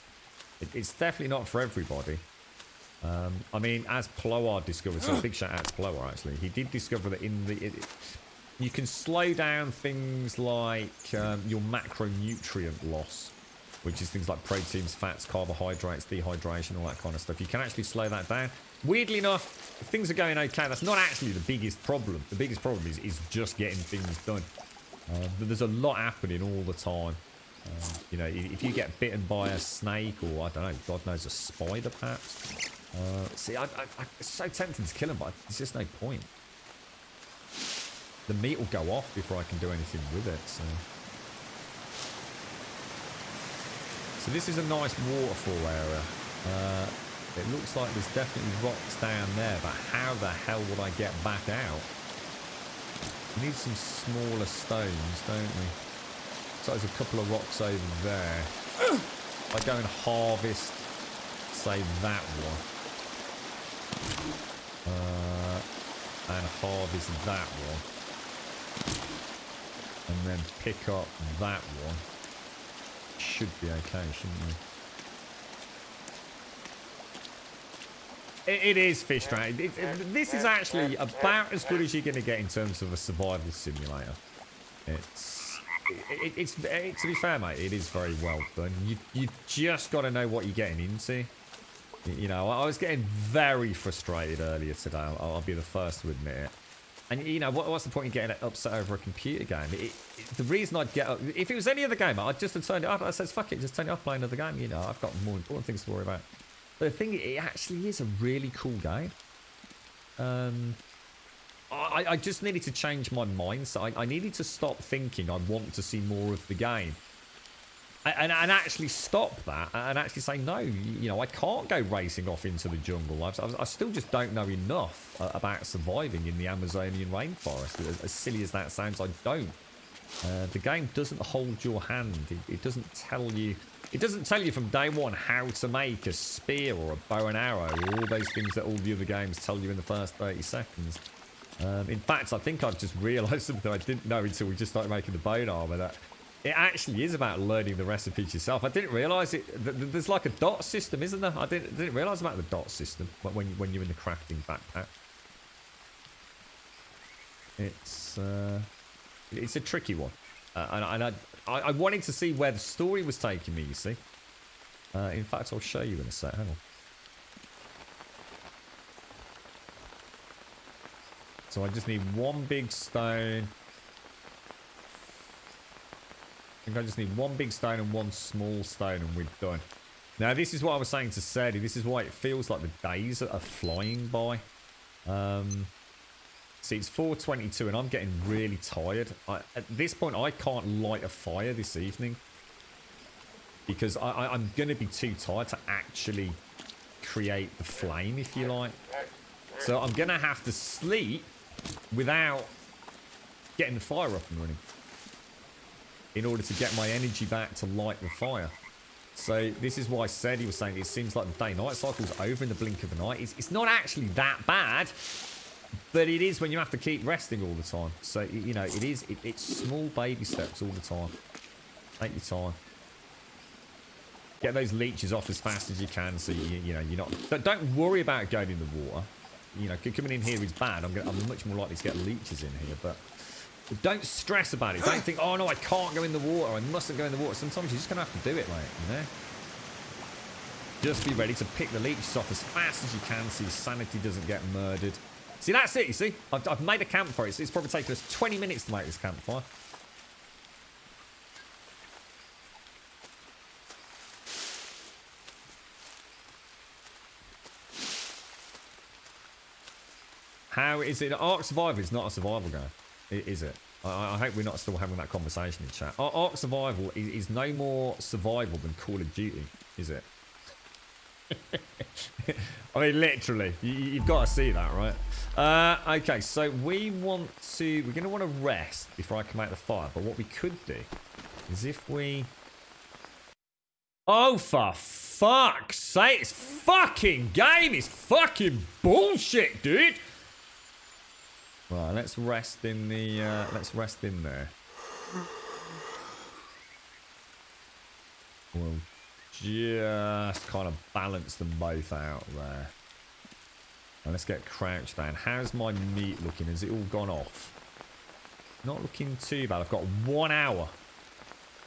It's definitely not for everybody. I mean, as Ploar discovered, so big shout out to Ploar, actually. He did discover that you can slow down things like your macronutrient loss, which is things like proteins, fats, carbohydrates, dehydration, all that kind of stuff. You can actually slow that down. Weirdly enough, if things are going okay, that's not actually the biggest problem. The biggest problem is just getting things done. But there's a lot happening all the time. You know, if you get bitten by a snake or, I don't know, God knows, a spider perhaps. See, it's so tempting to kill them, but there's just no point. The meat will go off before I can do anything with it, so this is a nice waterfall area. It looks like there's definitely rocks down there, but how the hell would I get back out? We need some smaller stones, don't we? So there's a couple of rocks over there. I go and harvest, say, that one. And harvest that one. And then pick up that one. Should be okay, shouldn't we? It is fish trap. This is actually about as good as you're going to get in terms of a survival simulator. It's to be fair, mate, it is very well done. You just got to know what you're getting into. You know, I was getting very frustrated earlier today. I'll be the first to admit it. And you know, what's the point in getting upset over a computer game? The reason I'd get up, if it was any other game, I'd just have turned it off. I said, fuck it, just turn it off, play another game. You know, I've got more important things to worry about. But the thing, it actually is a really cool game. I just needed to change my mindset. I needed to stop thinking I want to see more of the game. And actually stop that and actually say, no, you know, I can't go racing off into the jungle. I still just don't know enough about surviving in the Amazonian rainforest. As silly as that sounds, I don't. The game doesn't hold your hand. It doesn't tell you. It doesn't tell you from day one how to make a spear or a bow and arrow or all those things that all the other games tell you in the first 30 seconds. In fact, I think I've just realised something I didn't know until we just started making the bone armour, that it actually is about learning the recipes yourself. I didn't realise it. There's like a dot system, isn't there? I didn't realise about the dot system when you're in the crafting backpack. It's a tricky one, and I wanted to see where the story was taking me. You see, in fact, I'll show you in a sec. Hang on. So I just need one big stone. I think I just need one big stone and one small stone and we're done. Now, this is what I was saying to Sadie. This is why it feels like the days are flying by. See, it's 4:22 and I'm getting really tired. At this point, I can't light a fire this evening. Because I'm going to be too tired to actually create the flame, if you like. So I'm going to have to sleep without getting the fire up and running, in order to get my energy back to light the fire. So this is why Sadie was saying it seems like the day-night cycle's over in the blink of an eye. It's not actually that bad. But it is when you have to keep resting all the time. So, you know, it's small baby steps all the time. Take your time. Get those leeches off as fast as you can so, you know, you're not... Don't worry about going in the water. You know, coming in here is bad. I'm much more likely to get leeches in here, but don't stress about it. Don't think, oh, no, I can't go in the water. I mustn't go in the water. Sometimes you're just going to have to do it, mate, you know? Just be ready to pick the leeches off as fast as you can so your sanity doesn't get murdered. See, that's it, you see? I've made a campfire. It's probably taken us 20 minutes to make this campfire. How is it? Ark Survival is not a survival game, is it? I hope we're not still having that conversation in chat. Ark Survival is no more survival than Call of Duty, is it? I mean, literally, you've got to see that, right? Okay, so we're going to want to rest before I come out the fire. But what we could do is if we... Oh, for fuck's sake, this fucking game is fucking bullshit, dude. Right, let's rest in the, let's rest in there. We'll just kind of balance them both out there. And let's get crouched down. How's my meat looking? Has it all gone off? Not looking too bad. I've got 1 hour.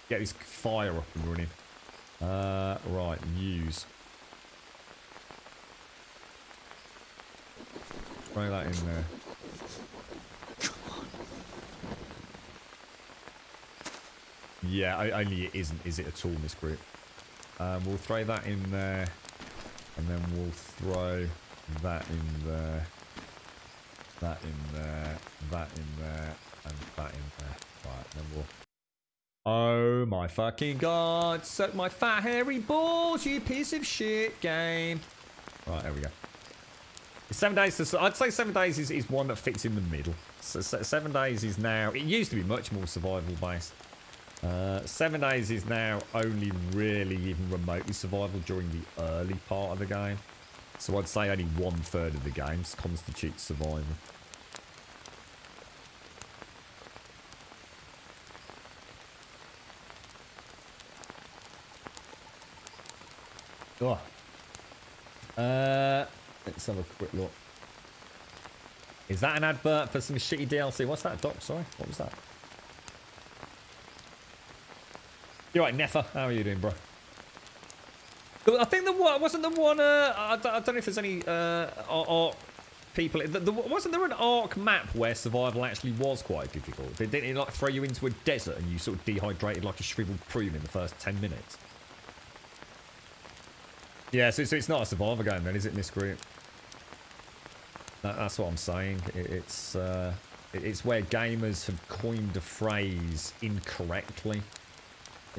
Get this fire up and running. Right, use. Throw that in there. Yeah, only it isn't, is it at all, Miss Group? We'll throw that in there, and then we'll throw that in there, that in there, that in there, and that in there. Right, then we'll... Oh my fucking god, suck my fat hairy balls, you piece of shit game. Right, there we go. 7 days to... I'd say 7 days is one that fits in the middle. So 7 days is now... It used to be much more survival based. 7 days is now only really even remotely survival during the early part of the game. So I'd say only 1/3 of the games constitutes survival. Oh. Let's have a quick look. Is that an advert for some shitty DLC? What's that, Doc? Sorry, what was that? You're right, Nefa. How are you doing, bro? I think wasn't the one. I don't know if there's any Ark people. Wasn't there an Ark map where survival actually was quite difficult? Didn't it like throw you into a desert and you sort of dehydrated like a shriveled prune in the first 10 minutes? Yeah, so it's not a survival game then, is it, Miss Group? That's what I'm saying. It's where gamers have coined a phrase incorrectly.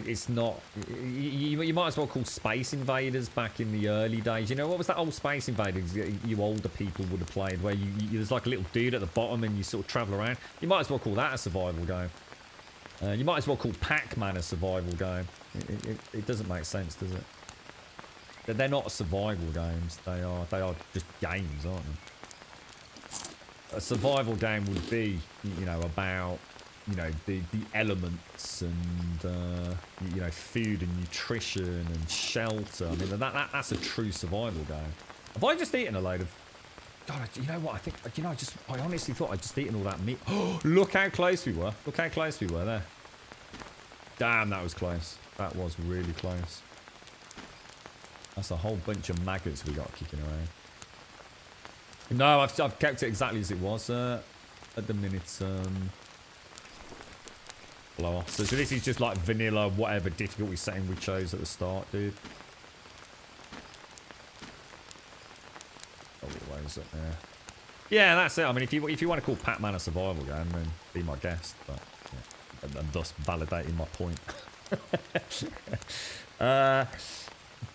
It's not... You might as well call Space Invaders back in the early days. You know, what was that old Space Invaders you older people would have played where there's like a little dude at the bottom and you sort of travel around? You might as well call that a survival game. You might as well call Pac-Man a survival game. It doesn't make sense, does it? They're not survival games. They are just games, aren't they? A survival game would be, you know, about... You know, the elements and, you know, food and nutrition and shelter. I mean, that's a true survival game. Have I just eaten a load of... God, you know what? I think, you know, I honestly thought I'd just eaten all that meat. Oh, look how close we were. Look how close we were there. Damn, that was close. That was really close. That's a whole bunch of maggots we got kicking around. No, I've kept it exactly as it was at the minute. Blow off. So this is just like vanilla, whatever difficulty setting we chose at the start, dude. Oh, ways up there. Yeah, that's it. I mean, if you want to call Pac-Man a survival game, then be my guest. But yeah, and thus validating my point.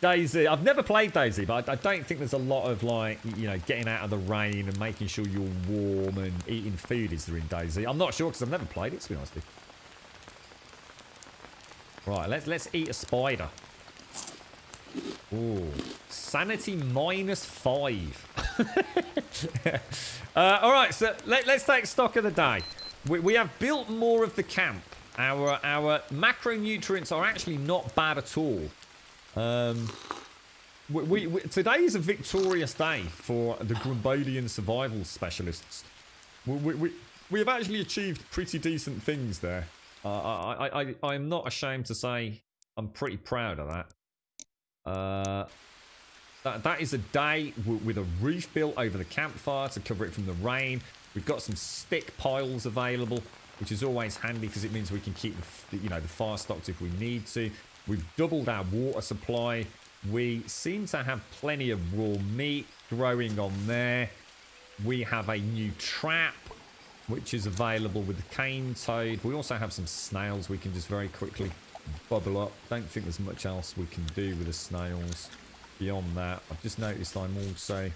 DayZ. I've never played DayZ, but I don't think there's a lot of like, you know, getting out of the rain and making sure you're warm and eating food is there in DayZ. I'm not sure because I've never played it, to be honest with you. Right, let's eat a spider. Ooh, sanity -5. All right, so let's take stock of the day. We have built more of the camp. Our macronutrients are actually not bad at all. Today is a victorious day for the Grumbalian survival specialists. We have actually achieved pretty decent things there. I'm not ashamed to say I'm pretty proud of that. That is a day with a roof built over the campfire to cover it from the rain. We've got some stick piles available, which is always handy because it means we can keep the fire stocked if we need to. We've doubled our water supply. We seem to have plenty of raw meat growing on there. We have a new trap, which is available with the cane toad. We also have some snails we can just very quickly bubble up. Don't think there's much else we can do with the snails beyond that. I've just noticed I'm also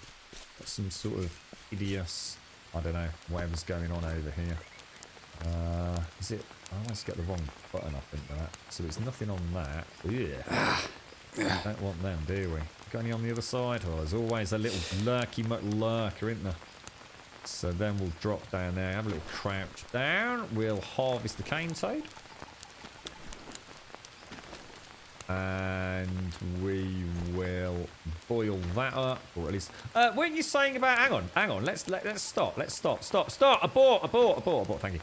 got some sort of hideous, I don't know, whatever's going on over here. Is it? I always get the wrong button up into that. So there's nothing on that. Yeah. Don't want them, do we? Got any on the other side? Oh, there's always a little lurky muck lurker, isn't there? So then we'll drop down there, have a little crouch down. We'll harvest the cane toad. And we will boil that up, or at least. Weren't you saying about? Hang on. Let's stop. Stop. Abort. Thank you.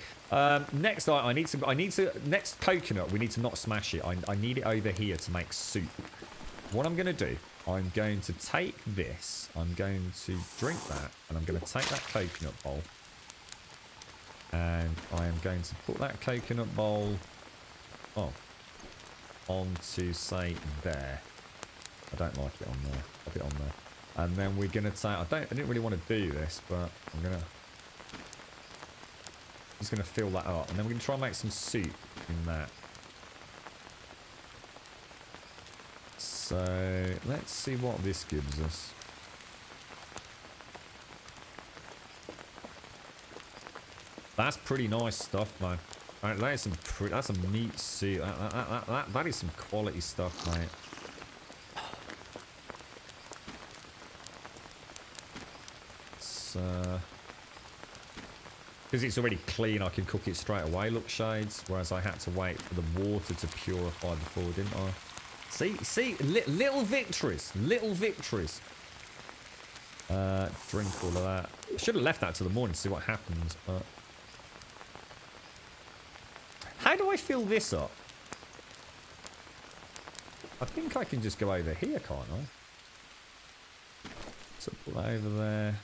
Next, I need to. Next coconut, we need to not smash it. I need it over here to make soup. What I'm gonna do, I'm going to take this. I'm going to drink that, and I'm going to take that coconut bowl, and I am going to put that coconut bowl. Onto, say, there. I don't like it on there. Pop it on there. And then we're going to take... I didn't really want to do this, but I'm going to... Just going to fill that up. And then we're going to try and make some soup in that. So, let's see what this gives us. That's pretty nice stuff, man. Alright, that's some meat soup. That is some quality stuff, mate. It's because it's already clean, I can cook it straight away. Look, shades. Whereas I had to wait for the water to purify before, didn't I? See, little victories, Drink all of that. I should have left that till the morning to see what happens, but. How do I fill this up? I think I can just go over here, can't I? So put that over there.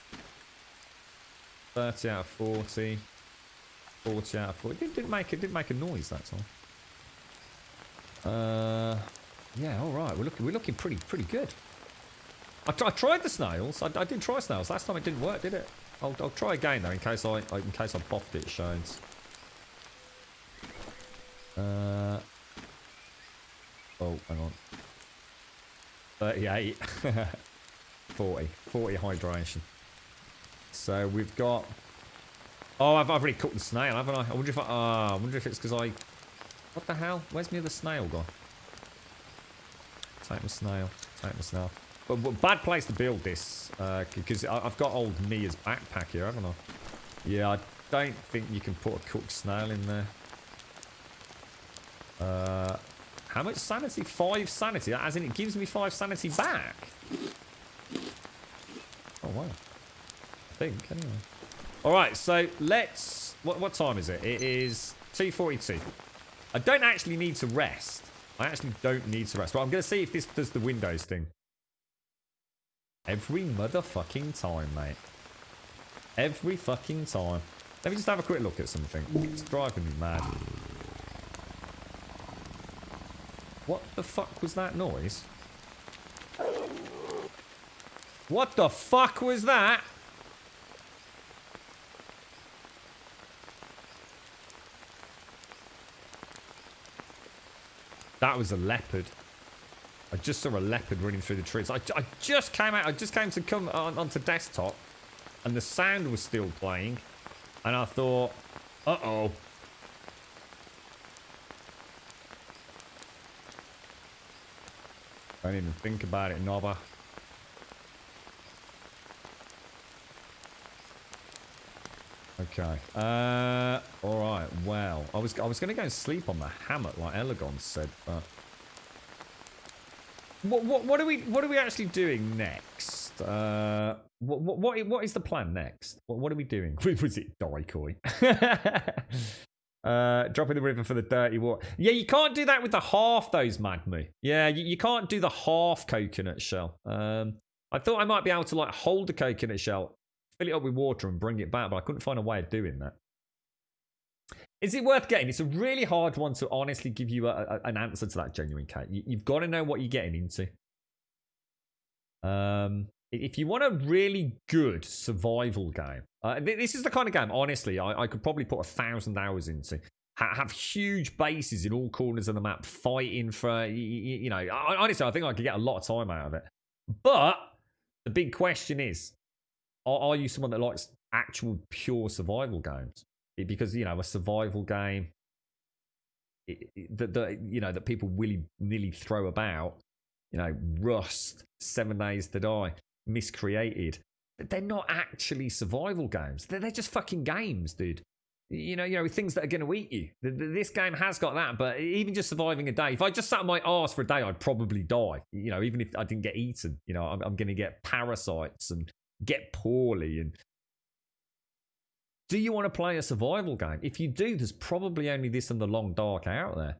30 out of 40. 40 out of 40. It didn't make a noise that time. Yeah, all right. We're looking pretty good. I tried the snails. I did try snails. Last time it didn't work, did it? I'll try again though, in case I boffed it, Shones. Oh, hang on. 38. 40 hydration. So we've got. Oh, I've already cooked the snail, haven't I? I wonder if it's because I. What the hell? Where's my other snail gone? Take the snail. But bad place to build this, because I've got old Mia's backpack here, haven't I? Yeah, I don't think you can put a cooked snail in there. How much sanity? 5 sanity. As in, it gives me 5 sanity back. Oh wow. I think anyway. All right, so let's. What time is it? It is 2:42. I don't actually need to rest. I actually don't need to rest. But I'm going to see if this does the Windows thing. Every motherfucking time, mate. Every fucking time. Let me just have a quick look at something. It's driving me mad. What the fuck was that noise? What the fuck was that? That was a leopard. I just saw a leopard running through the trees. I just came out. I just came to come onto desktop, and the sound was still playing, and I thought, uh-oh. I didn't even think about it, Nova. Okay. All right. Well, I was going to go and sleep on the hammock like Elagon said, but what are we actually doing next? What is the plan next? What are we doing? Was it Daikoi? Dropping the river for the dirty water. Yeah, you can't do that with the half, those Magmu. Yeah, you can't do the half coconut shell. I thought I might be able to like hold the coconut shell, fill it up with water and bring it back, but I couldn't find a way of doing that. Is it worth getting? It's a really hard one to honestly give you an answer to that, Genuine Kate. You've got to know what you're getting into. If you want a really good survival game, this is the kind of game, honestly, I could probably put 1,000 hours into. Have huge bases in all corners of the map, fighting for, you know, honestly, I think I could get a lot of time out of it. But the big question is, are you someone that likes actual pure survival games? Because, you know, a survival game that people willy-nilly throw about, you know, Rust, 7 Days to Die, Miscreated, they're not actually survival games. They're just fucking games, dude. You know, things that are going to eat you. This game has got that, but even just surviving a day, if I just sat on my arse for a day, I'd probably die. You know, even if I didn't get eaten, you know, I'm going to get parasites and get poorly. And do you want to play a survival game? If you do, there's probably only this and The Long Dark out there.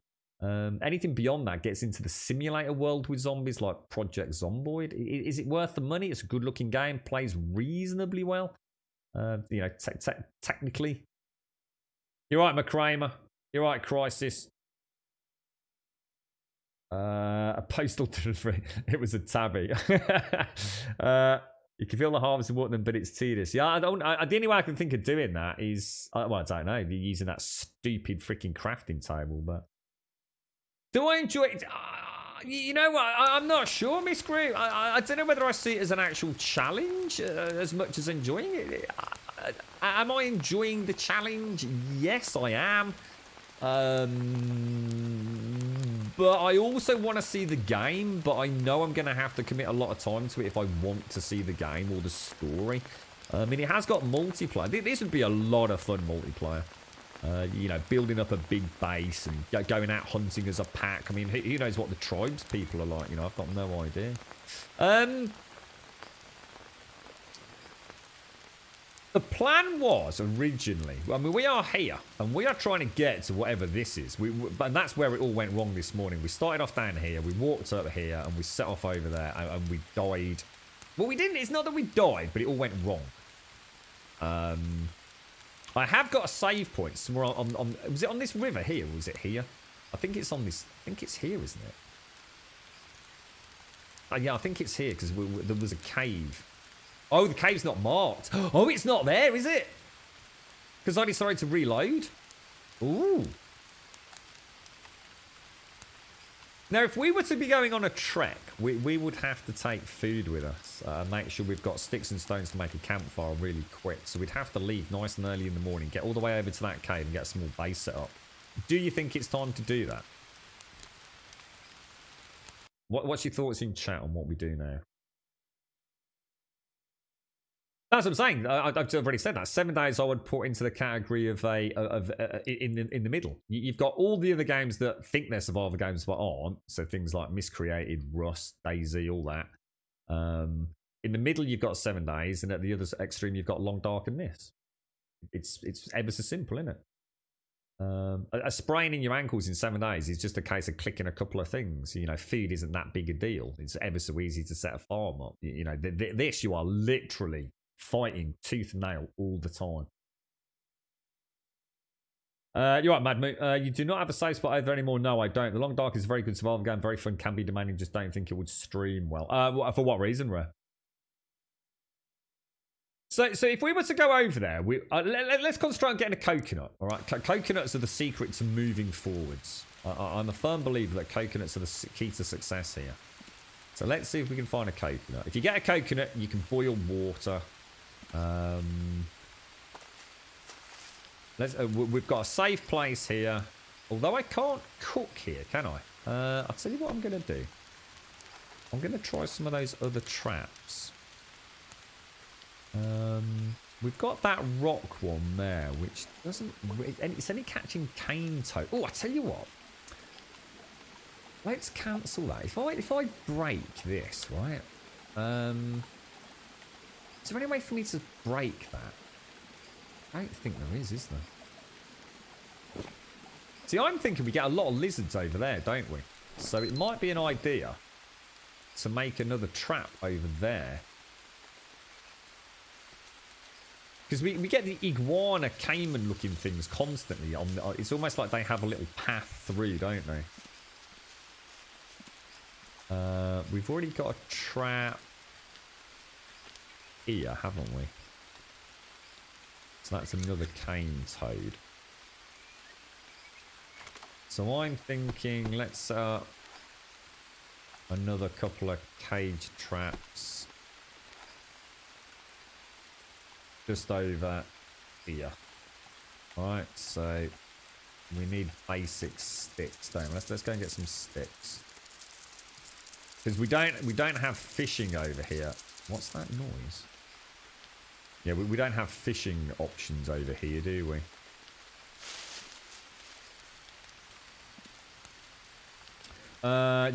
Anything beyond that gets into the simulator world with zombies like Project Zomboid. Is it worth the money? It's a good looking game, plays reasonably well. You know, technically. You're right, McCramer. You're right, Crisis. A postal delivery. It was a tabby. You can feel the harvest of Woodland, but it's tedious. Yeah, the only way I can think of doing that is, well, I don't know, using that stupid freaking crafting table. But do I enjoy it? You know what? I'm not sure, Miss Groove. I don't know whether I see it as an actual challenge as much as enjoying it. Am I enjoying the challenge? Yes, I am. But I also want to see the game, but I know I'm going to have to commit a lot of time to it if I want to see the game or the story. I mean, it has got multiplayer. This would be a lot of fun multiplayer. You know, building up a big base and going out hunting as a pack. I mean, who knows what the tribes people are like? You know, I've got no idea. The plan was originally, I mean, we are here and we are trying to get to whatever this is. And that's where it all went wrong this morning. We started off down here, we walked up here and we set off over there and we died. Well, we didn't. It's not that we died, but it all went wrong. I have got a save point somewhere on was it on this river here or was it here? I think it's on this. I think it's here, isn't it? Yeah, I think it's here because there was a cave. Oh, the cave's not marked. Oh, it's not there, is it? Because I decided to reload. Ooh. Now, if we were to be going on a trek, we would have to take food with us. Make sure we've got sticks and stones to make a campfire really quick. So we'd have to leave nice and early in the morning, get all the way over to that cave and get a small base set up. Do you think it's time to do that? What's your thoughts in chat on what we do now? That's what I'm saying. I've already said that. 7 days I would put into the category of in the middle. You've got all the other games that think they're survival games but aren't. So things like Miscreated, Rust, DayZ, all that. In the middle you've got 7 days, and at the other extreme you've got Long Dark and this. It's ever so simple, isn't it? A sprain in your ankles in 7 days is just a case of clicking a couple of things. You know, food isn't that big a deal. It's ever so easy to set a farm up. You know, this you are literally fighting tooth and nail all the time. You're right, Mad Moon. You do not have a safe spot over anymore. No, I don't. The Long Dark is a very good survival game. Very fun, can be demanding. Just don't think it would stream well. For what reason, Rare? So if we were to go over there, let's concentrate on getting a coconut. All right, coconuts are the secret to moving forwards. I'm a firm believer that coconuts are the key to success here. So let's see if we can find a coconut. If you get a coconut, you can boil water. We've got a safe place here. Although I can't cook here, can I? I'll tell you what I'm going to do. I'm going to try some of those other traps. we've got that rock one there, which doesn't... It's only catching cane toad. Oh, I tell you what. Let's cancel that. If I break this, right? Is there any way for me to break that? I don't think there is there? See, I'm thinking we get a lot of lizards over there, don't we? So it might be an idea to make another trap over there. Because we get the iguana caiman looking things constantly. It's almost like they have a little path through, don't they? We've already got a trap here, haven't we? So that's another cane toad. So I'm thinking let's set up another couple of cage traps just over here. Alright, so we need basic sticks, don't we? Let's go and get some sticks. Because we don't have fishing over here. What's that noise? Yeah, we don't have fishing options over here, do we?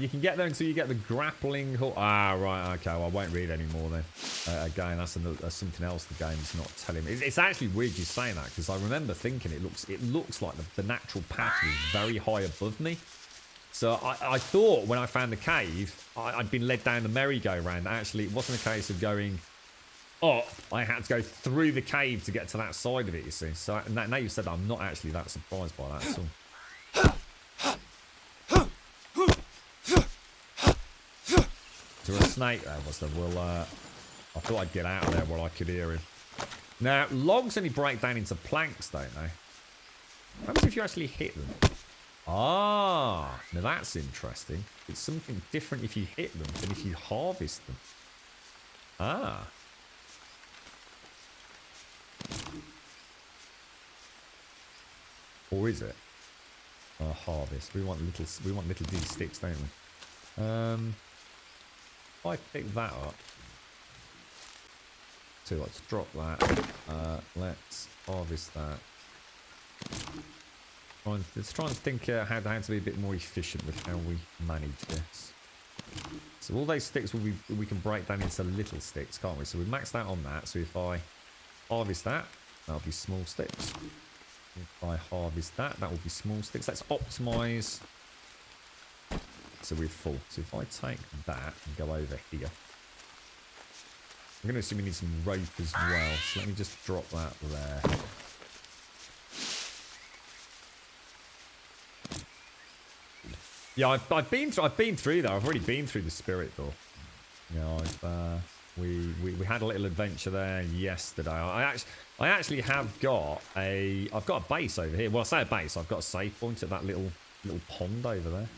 You can get there until you get the grappling hook. Ah, right, okay. Well, I won't read anymore then. Again, that's something else the game's not telling me. It's actually weird you saying that, because I remember thinking it looks like the natural path is very high above me. So I thought when I found the cave, I'd been led down the merry-go-round. Actually, it wasn't a case of going up. I had to go through the cave to get to that side of it, you see. So now you've said that, I'm not actually that surprised by that at all. Is there a snake there? Was there? Well, I thought I'd get out of there while I could hear him. Now, logs only break down into planks, don't they? What happens if you actually hit them? Ah, now that's interesting. It's something different if you hit them than if you harvest them. Ah. Or is it? Harvest. We want little D sticks, don't we? If I pick that up. So let's drop that. Let's harvest that. Let's try and think how to be a bit more efficient with how we manage this. So all those sticks we can break down into little sticks, can't we? So we maxed out on that. So if I harvest that, that'll be small sticks. If I harvest that, that will be small sticks. Let's optimize. So we're full. So if I take that and go over here, I'm going to assume we need some rope as well. So let me just drop that there. Yeah, I've been through there. I've already been through the spirit door. You know, we had a little adventure there yesterday. I actually have got I've got a base over here. Well, I say a base. I've got a save point at that little pond over there.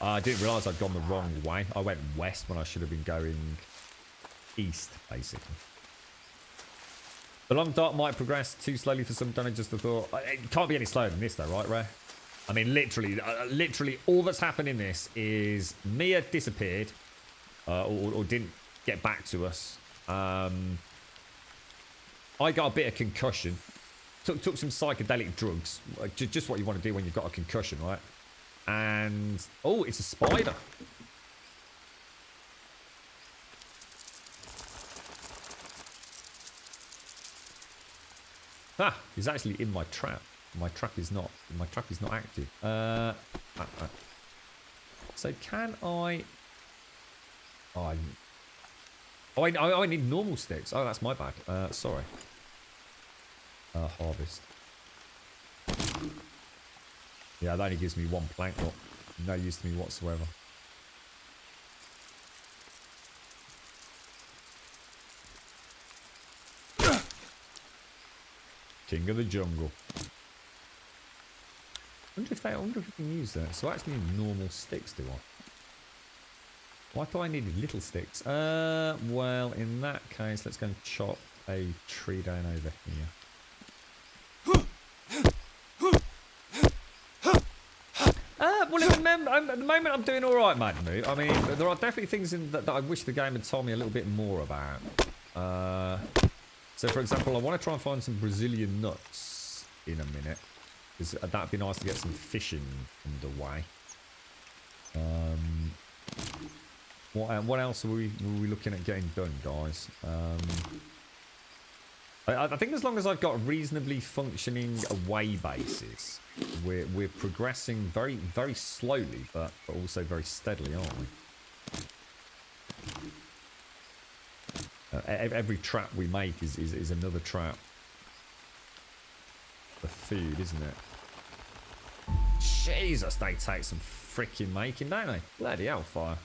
I didn't realise I'd gone the wrong way. I went west when I should have been going east, basically. The long dark might progress too slowly for some. Don't I just have thought it can't be any slower than this, though, right, Ray? I mean, literally, all that's happened in this is Mia disappeared, or didn't get back to us. I got a bit of concussion. Took some psychedelic drugs, just what you want to do when you've got a concussion, right? And oh, it's a spider. Ah, he's actually in my trap. My trap is not active. So can I? Oh, I need normal sticks. Oh, that's my bad. Sorry. Harvest. Yeah, that only gives me one plank. Not no use to me whatsoever. King of the jungle. I wonder if we can use that. So I actually need normal sticks, do I? Why do I need little sticks? Well, in that case, let's go and chop a tree down over here. Well, at the moment, I'm doing all right, Madmu. I mean, there are definitely things that I wish the game had told me a little bit more about. So, for example, I want to try and find some Brazilian nuts in a minute. Because that'd be nice to get some fishing underway. What else were we looking at getting done, guys? I think as long as I've got reasonably functioning away bases, we're progressing very, very slowly, but also very steadily, aren't we? Every trap we make is another trap for food, isn't it? Jesus, they take some freaking making, don't they? Bloody hellfire.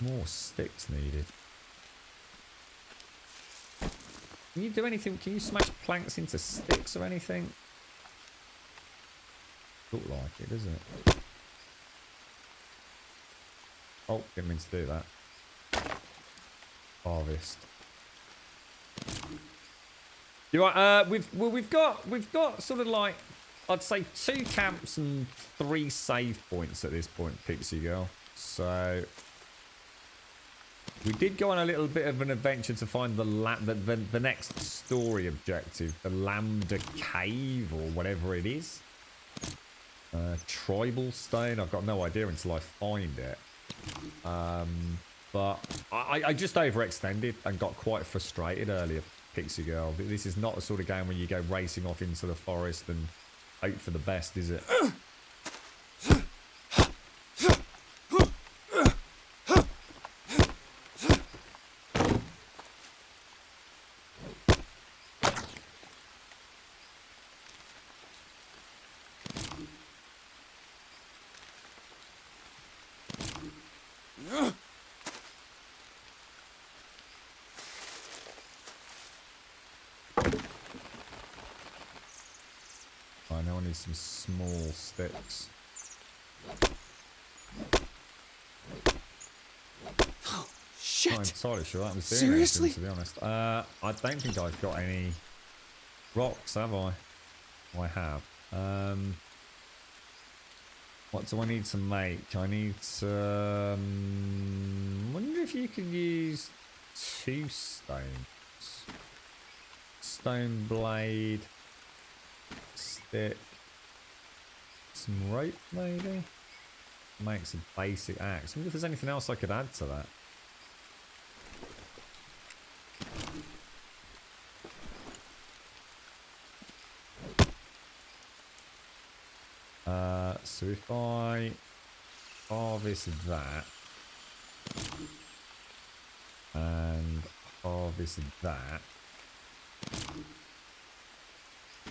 More sticks needed. Can you do anything? Can you smash planks into sticks or anything? Look like it, doesn't it? Oh, didn't mean to do that. Harvest. You right? We've got sort of like, I'd say 2 camps and 3 save points at this point, Pixie Girl. So we did go on a little bit of an adventure to find the next story objective, the Lambda Cave or whatever it is. Tribal Stone. I've got no idea until I find it. But I just overextended and got quite frustrated earlier, Pixie Girl. This is not the sort of game where you go racing off into the forest and hope for the best, is it? I know I need some small sticks. Oh, shit. I'm entirely sure that was doing Seriously? anything, to be honest. I don't think I've got any rocks, have I? I have. What do I need to make? I need to... wonder if you could use 2 stones. Stone blade. Stick. Some rope, maybe? Makes a basic axe. I wonder if there's anything else I could add to that. So if I harvest that and harvest that,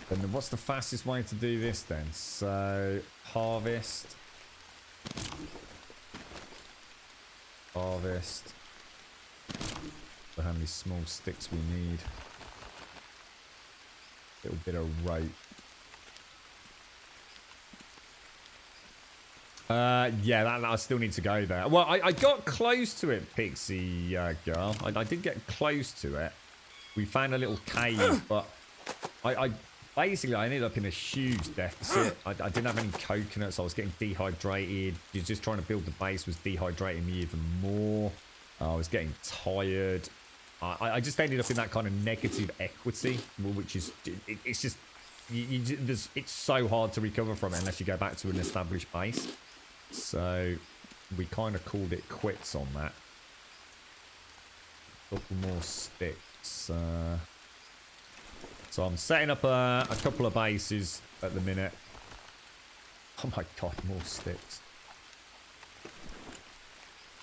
then what's the fastest way to do this then? So harvest, so how many small sticks we need? A little bit of rope. Yeah, that I still need to go there. Well, I got close to it, Pixie Girl. I did get close to it. We found a little cave, but I basically I ended up in a huge deficit. I didn't have any coconuts. I was getting dehydrated. Just trying to build the base was dehydrating me even more. I was getting tired. I just ended up in that kind of negative equity, which is it's just it's so hard to recover from it unless you go back to an established base. So we kind of called it quits on that. A couple more sticks. So I'm setting up a couple of bases at the minute. Oh my god, more sticks.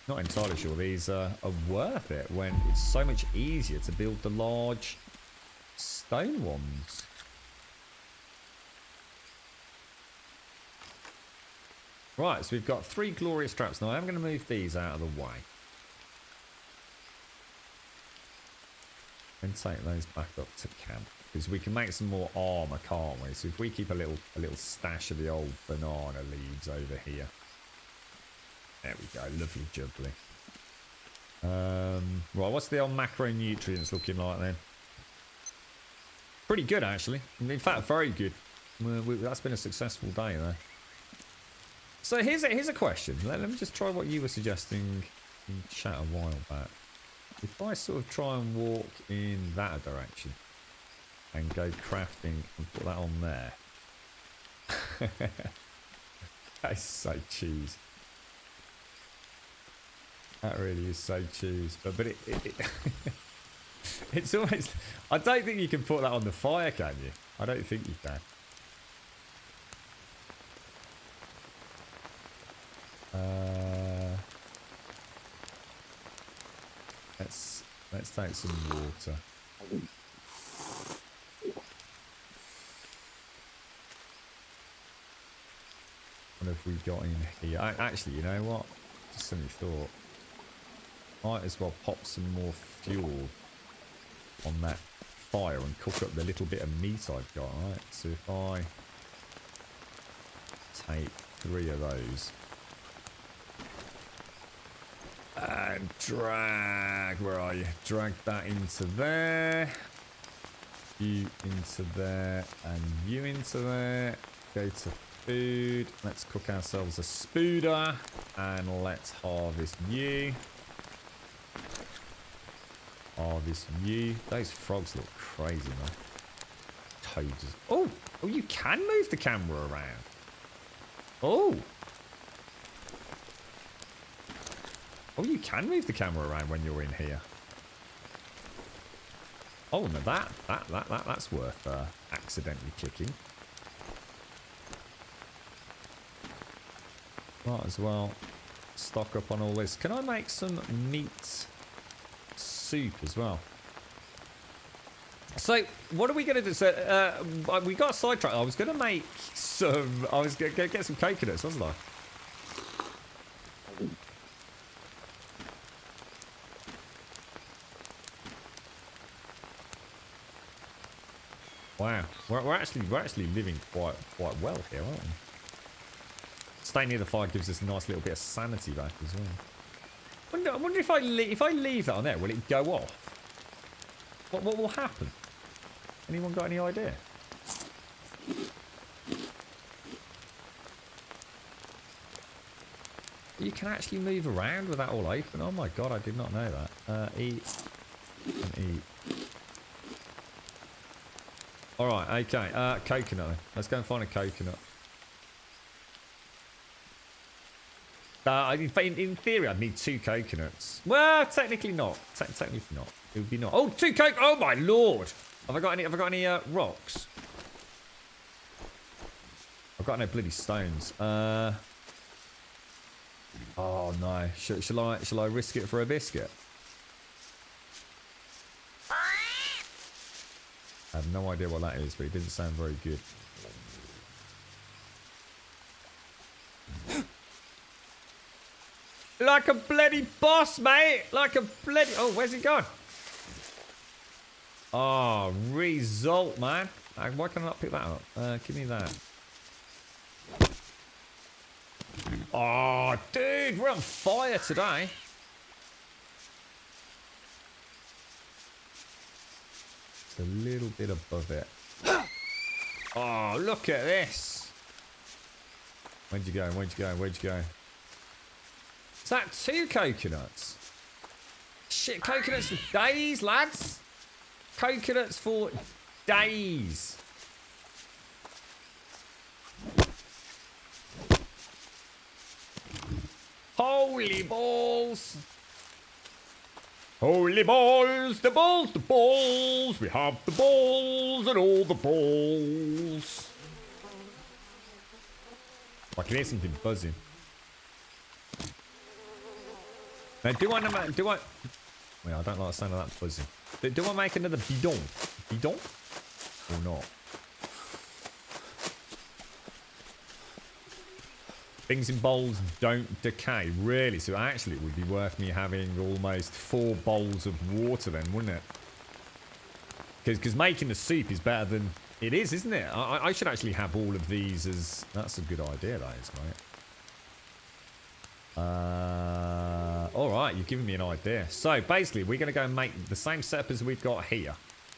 Not entirely sure these are worth it when it's so much easier to build the large stone ones. Right, so we've got 3 glorious traps. Now I'm going to move these out of the way. And take those back up to camp. Because we can make some more armour, can't we? So if we keep a little stash of the old banana leaves over here. There we go, lovely jubbly. Right, what's the old macronutrients looking like then? Pretty good actually. In fact, very good. That's been a successful day there. So here's a question. Let me just try what you were suggesting in chat a while back. If I sort of try and walk in that direction and go crafting and put that on there. That's so cheese. That really is so cheese. But it it's almost... I don't think you can put that on the fire, can you? I don't think you can. Let's take some water. What have we got in here? Actually, you know what? Just suddenly thought. Might as well pop some more fuel on that fire and cook up the little bit of meat I've got, right? So if I take 3 of those and drag, where are you? Drag that into there, you into there, and you into there. Go to food. Let's cook ourselves a spooder and let's harvest you. Harvest you. Those frogs look crazy, man. Toads. Oh, you can move the camera around. Oh, you can move the camera around when you're in here. Oh, no, that's worth accidentally clicking. Might as well stock up on all this. Can I make some meat soup as well? So, what are we going to do? So, we got sidetracked. I was going to make some... I was going to get some coconuts, wasn't I? Wow, we're actually living quite well here, aren't we? Staying near the fire gives us a nice little bit of sanity back as well. I wonder if I leave that on there, will it go off? What will happen? Anyone got any idea? You can actually move around with that all open. Oh my god, I did not know that. Eat and eat. Alright, okay. Coconut. Let's go and find a coconut. In theory, I'd need 2 coconuts. Well, technically not. Technically not. It would be not. Oh, 2 coconuts! Oh my lord! Have I got any rocks? I've got no bloody stones. Oh no. Shall I risk it for a biscuit? I have no idea what that is, but it didn't sound very good. Like a bloody boss, mate! Like a bloody... Oh, where's he gone? Oh, result, man. Why can I not pick that up? Give me that. Oh, dude, we're on fire today. Just a little bit above it. Oh, look at this. Where'd you go? Where'd you go? Where'd you go? Is that 2 coconuts? Shit, coconuts for days, lads. Coconuts for days. Holy balls. Holy balls, the balls, the balls. We have the balls and all the balls. I can hear something buzzing. Now, do I... Well, I don't like the sound of that buzzing. Do I make another bidon? Bidon? Or not? Things in bowls don't decay, really. So actually it would be worth me having almost 4 bowls of water then, wouldn't it? Because making the soup is better than it is, isn't it? I should actually have all of these as... That's a good idea, that is, mate. Alright, you've given me an idea. So basically we're going to go and make the same setup as we've got here.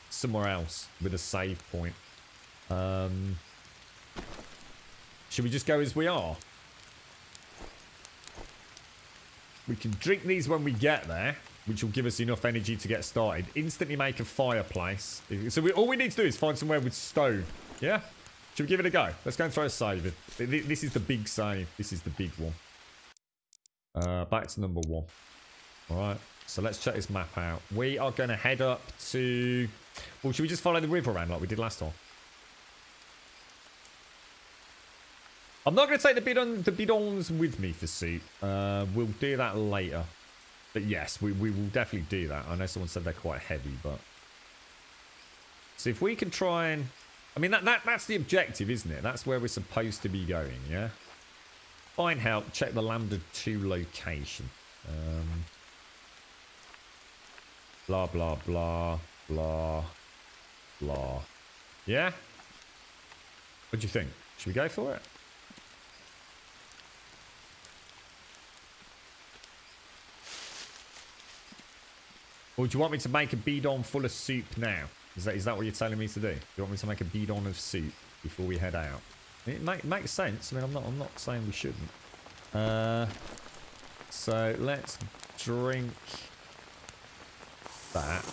Somewhere else with a save point. Should we just go as we are? We can drink these when we get there, which will give us enough energy to get started. Instantly make a fireplace. So all we need to do is find somewhere with stone. Yeah? Should we give it a go? Let's go and throw a save in. This is the big save. This is the big one. Back to number 1. Alright. So let's check this map out. We are going to head up to... Well, should we just follow the river around like we did last time? I'm not going to take the bidons with me for soup. We'll do that later. But yes, we will definitely do that. I know someone said they're quite heavy, but... So if we can try and... I mean, that's the objective, isn't it? That's where we're supposed to be going, yeah? Find help. Check the Lambda 2 location. Blah, blah, blah, blah, blah. Yeah? What do you think? Should we go for it? Or do you want me to make a bidon full of soup now? Is that what you're telling me to do? Do you want me to make a bidon of soup before we head out? It makes sense. I mean, I'm not saying we shouldn't. So let's drink that.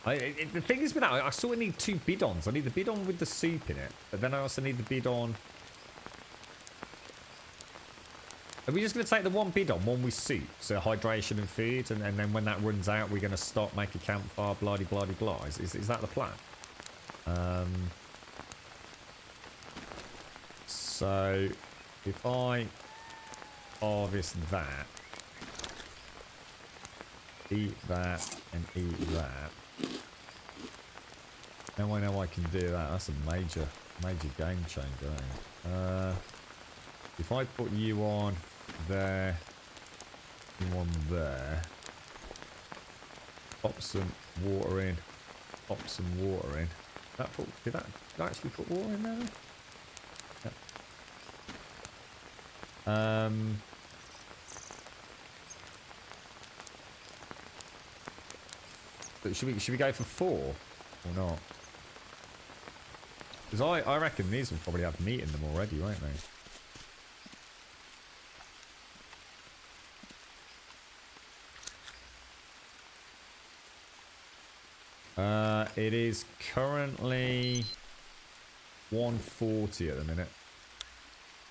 The thing is with that, I sort of need 2 bidons. I need the bidon with the soup in it, but then I also need the bidon. Are we just going to take the 1 bidon, 1 with soup, so hydration and food, and then when that runs out, we're going to stop, make a campfire, blah blah blah blah. Is that the plan? So if I harvest that, eat that, and eat that, now I know I can do that. That's a major game changer. If I put you on there, you on there, pop some water in, pop some water in. Did that actually put water in there? Yeah. But should we go for 4 or not? Because I reckon these will probably have meat in them already, won't they? It is currently 140 at the minute.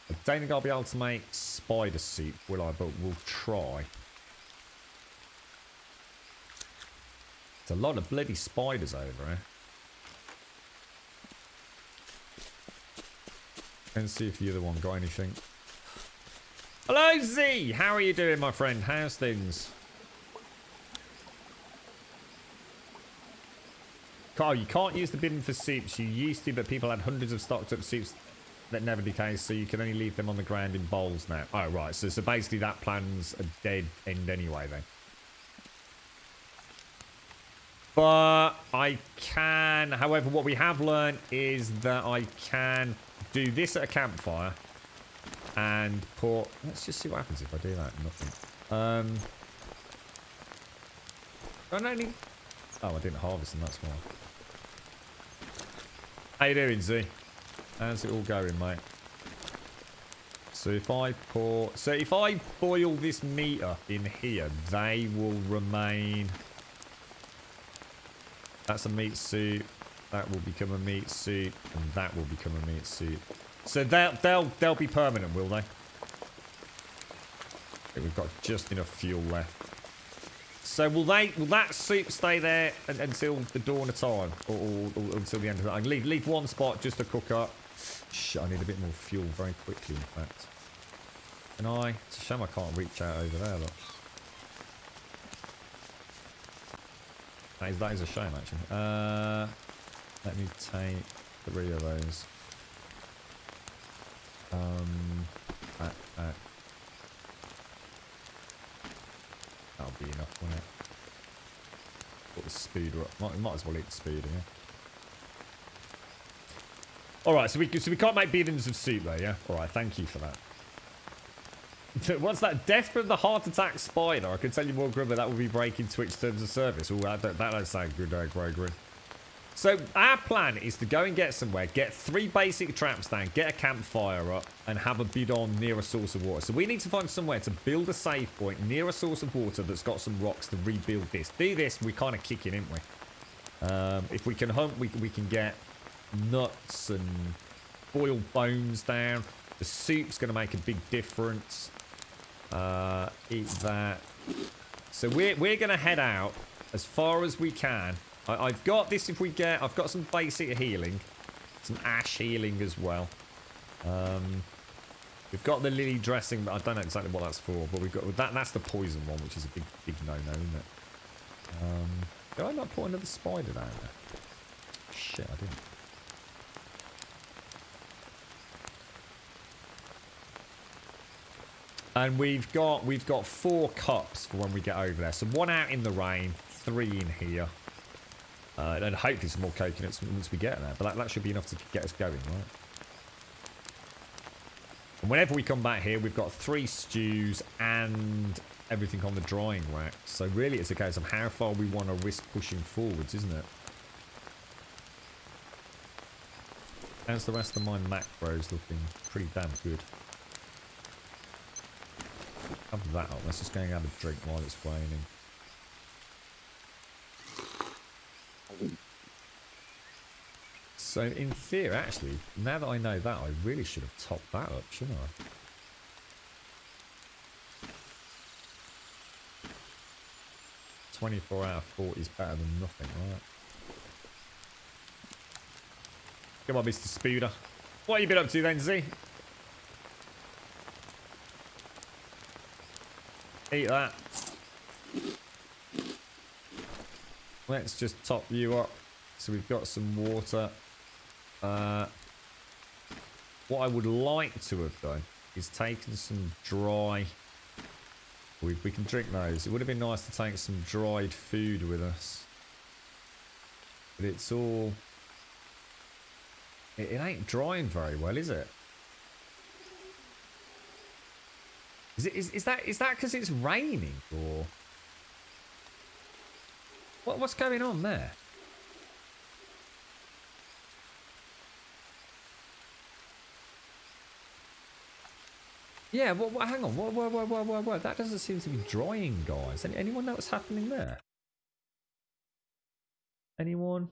I don't think I'll be able to make spider soup, will I? But we'll try. It's a lot of bloody spiders over here. Let's see if the other one got anything. Hello, Z! How are you doing, my friend? How's things? Carl, you can't use the bin for soups. You used to, but people had hundreds of stocked up soups that never decay, so you can only leave them on the ground in bowls now. Oh, right. So basically that plan's a dead end anyway, then. But I can... However, what we have learned is that I can do this at a campfire and put... Let's just see what happens if I do that. Nothing. I don't need... Oh, I didn't harvest them, that's why. How you doing, Z? How's it all going, mate? So if I pour... So if I boil this meat up in here, they will remain... That's a meat soup. That will become a meat soup. And that will become a meat soup. So they'll be permanent, will they? Okay, we've got just enough fuel left. So will that soup stay there until the dawn of time, or until the end of the night? Leave one spot just to cook up. Shit, I need a bit more fuel very quickly. In fact, can I? It's a shame I can't reach out over there. Look, that is a shame actually. Let me take 3 of those. That'll be enough, won't it? Put the speeder up. Might as well eat the speeder, yeah. Alright, so we can't make bidons of soup though, yeah? Alright, thank you for that. What's that? Death from the heart attack spider. I can tell you more, Grubber, that will be breaking Twitch terms of service. Oh, that does sound good, Gregory. So our plan is to go and get somewhere, get 3 basic traps down, get a campfire up, and have a bidon near a source of water. So we need to find somewhere to build a save point near a source of water that's got some rocks to rebuild this. Do this, we kind of kick it, ain't we? If we can hunt, we can get nuts and boiled bones down. The soup's going to make a big difference. Eat that. So we're going to head out as far as we can. I've got this if we get... I've got some basic healing. Some ash healing as well. We've got the lily dressing, but I don't know exactly what that's for. But we've got... That's the poison one, which is a big no-no, isn't it? Did I not put another spider down there? Shit, I didn't. And we've got 4 cups for when we get over there. So 1 out in the rain, 3 in here. And hopefully some more coconuts once we get there. But that should be enough to get us going, right? And whenever we come back here, we've got 3 stews and everything on the drying rack. So really it's a case of how far we want to risk pushing forwards, isn't it? How's the rest of my macros looking? Pretty damn good. Cover that up. Let's just go and have a drink while it's raining. So in theory, actually, now that I know that, I really should have topped that up, shouldn't I? $24 out of 40 is better than nothing, right? Come on, Mr. Spooder. What have you been up to then, Z? Eat that. Let's just top you up. So we've got some water. What I would like to have done is taken some dry... We can drink those. It would have been nice to take some dried food with us. But it's all... It ain't drying very well, is it? Is that because it's raining, or... What's going on there? Yeah, hang on. What? That doesn't seem to be drying, guys. Anyone know what's happening there? Anyone?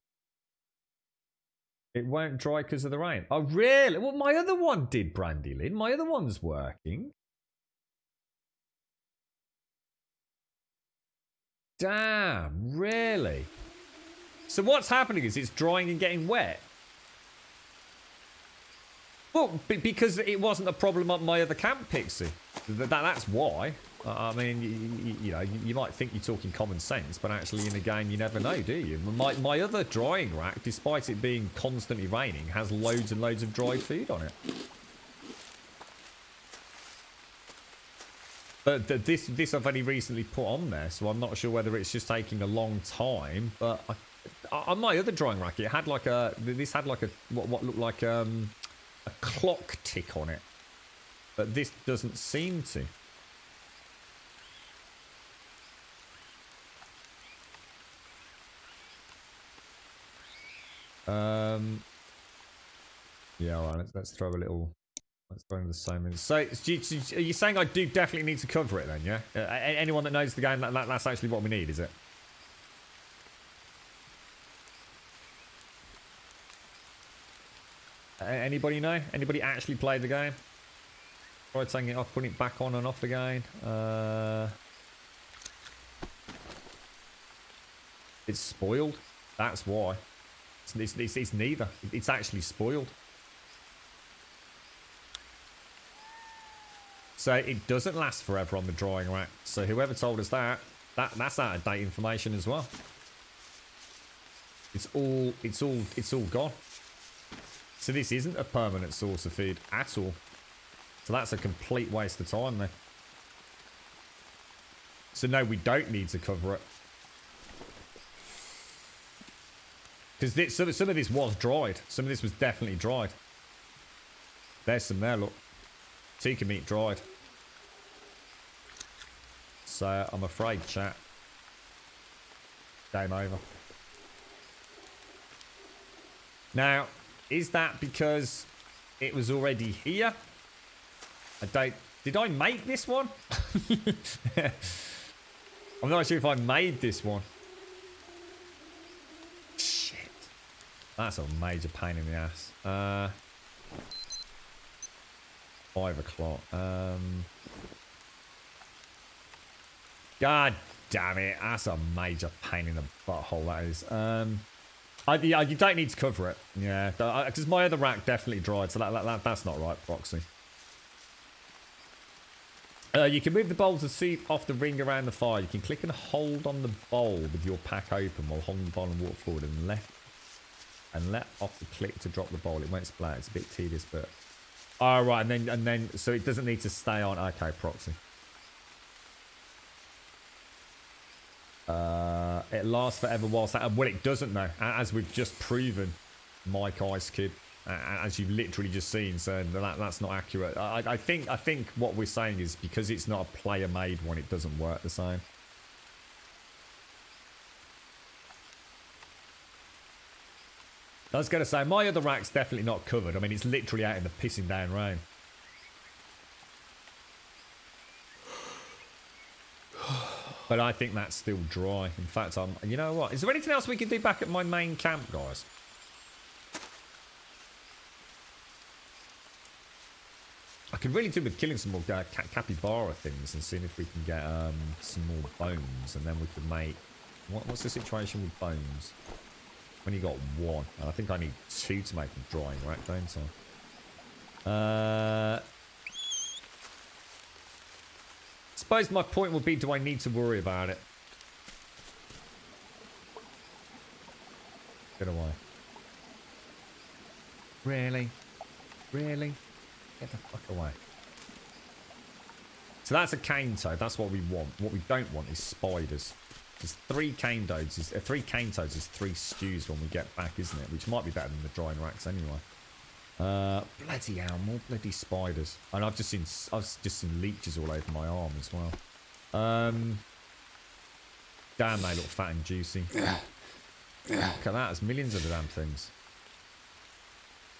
It won't dry because of the rain. Oh, really? Well, my other one did, Brandy Lynn. My other one's working. Damn, really? So what's happening is it's drying and getting wet? Well, because it wasn't a problem on my other camp, Pixie. That's why. I mean, you know, you might think you're talking common sense, but actually in the game you never know, do you? My other drying rack, despite it being constantly raining, has loads and loads of dried food on it. But this I've only recently put on there, so I'm not sure whether it's just taking a long time. But on my other drying rack, it had like this had like what looked like a clock tick on it, but this doesn't seem to. Yeah, all right, let's throw a little. Let's throw in the same in. So, are you saying I do definitely need to cover it then? Yeah. Anyone that knows the game, that's actually what we need, is it? Anybody know? Anybody actually play the game? Tried taking it off, putting it back on and off again. It's spoiled. That's why. It's neither. It's actually spoiled. So it doesn't last forever on the drying rack. So whoever told us that's out of date information as well. It's all gone. So this isn't a permanent source of food at all. So that's a complete waste of time there. So no, we don't need to cover it. Because some of this was dried. Some of this was definitely dried. There's some there, look. Tikka meat dried. So I'm afraid, chat. Game over. Now, is that because it was already here? Did I make this one? I'm not sure if I made this one. Shit. That's a major pain in the ass. 5 o'clock. God damn it. That's a major pain in the butthole, that is. Yeah, you don't need to cover it. Yeah, because my other rack definitely dried, so that's not right, Proxy. You can move the bowls of soup off the ring around the fire. You can click and hold on the bowl with your pack open while holding the bowl and walk forward and let off the click to drop the bowl. It won't splat. It's a bit tedious, but oh right, and then so it doesn't need to stay on. Okay, Proxy. It lasts forever whilst that. Well, it doesn't though, as we've just proven, Mike Ice Kid. As you've literally just seen, so that's not accurate. I think what we're saying is because it's not a player-made one, it doesn't work the same. I was going to say, my other rack's definitely not covered. I mean, it's literally out in the pissing down rain. But I think that's still dry. In fact, you know what? Is there anything else we can do back at my main camp, guys? I could really do with killing some more capybara things and seeing if we can get some more bones, and then we could make... What's the situation with bones? When you got 1, and I think I need 2 to make a drying rack, don't I? Suppose my point would be, do I need to worry about it? Get away. Really? Really? Get the fuck away. So that's a cane toad. That's what we want. What we don't want is spiders. There's 3 cane toads. 3 cane toads is 3 stews when we get back, isn't it? Which might be better than the drying racks anyway. Bloody hell, more bloody spiders. And I've just seen leeches all over my arm as well. Damn, they look fat and juicy. Look at that. There's millions of the damn things.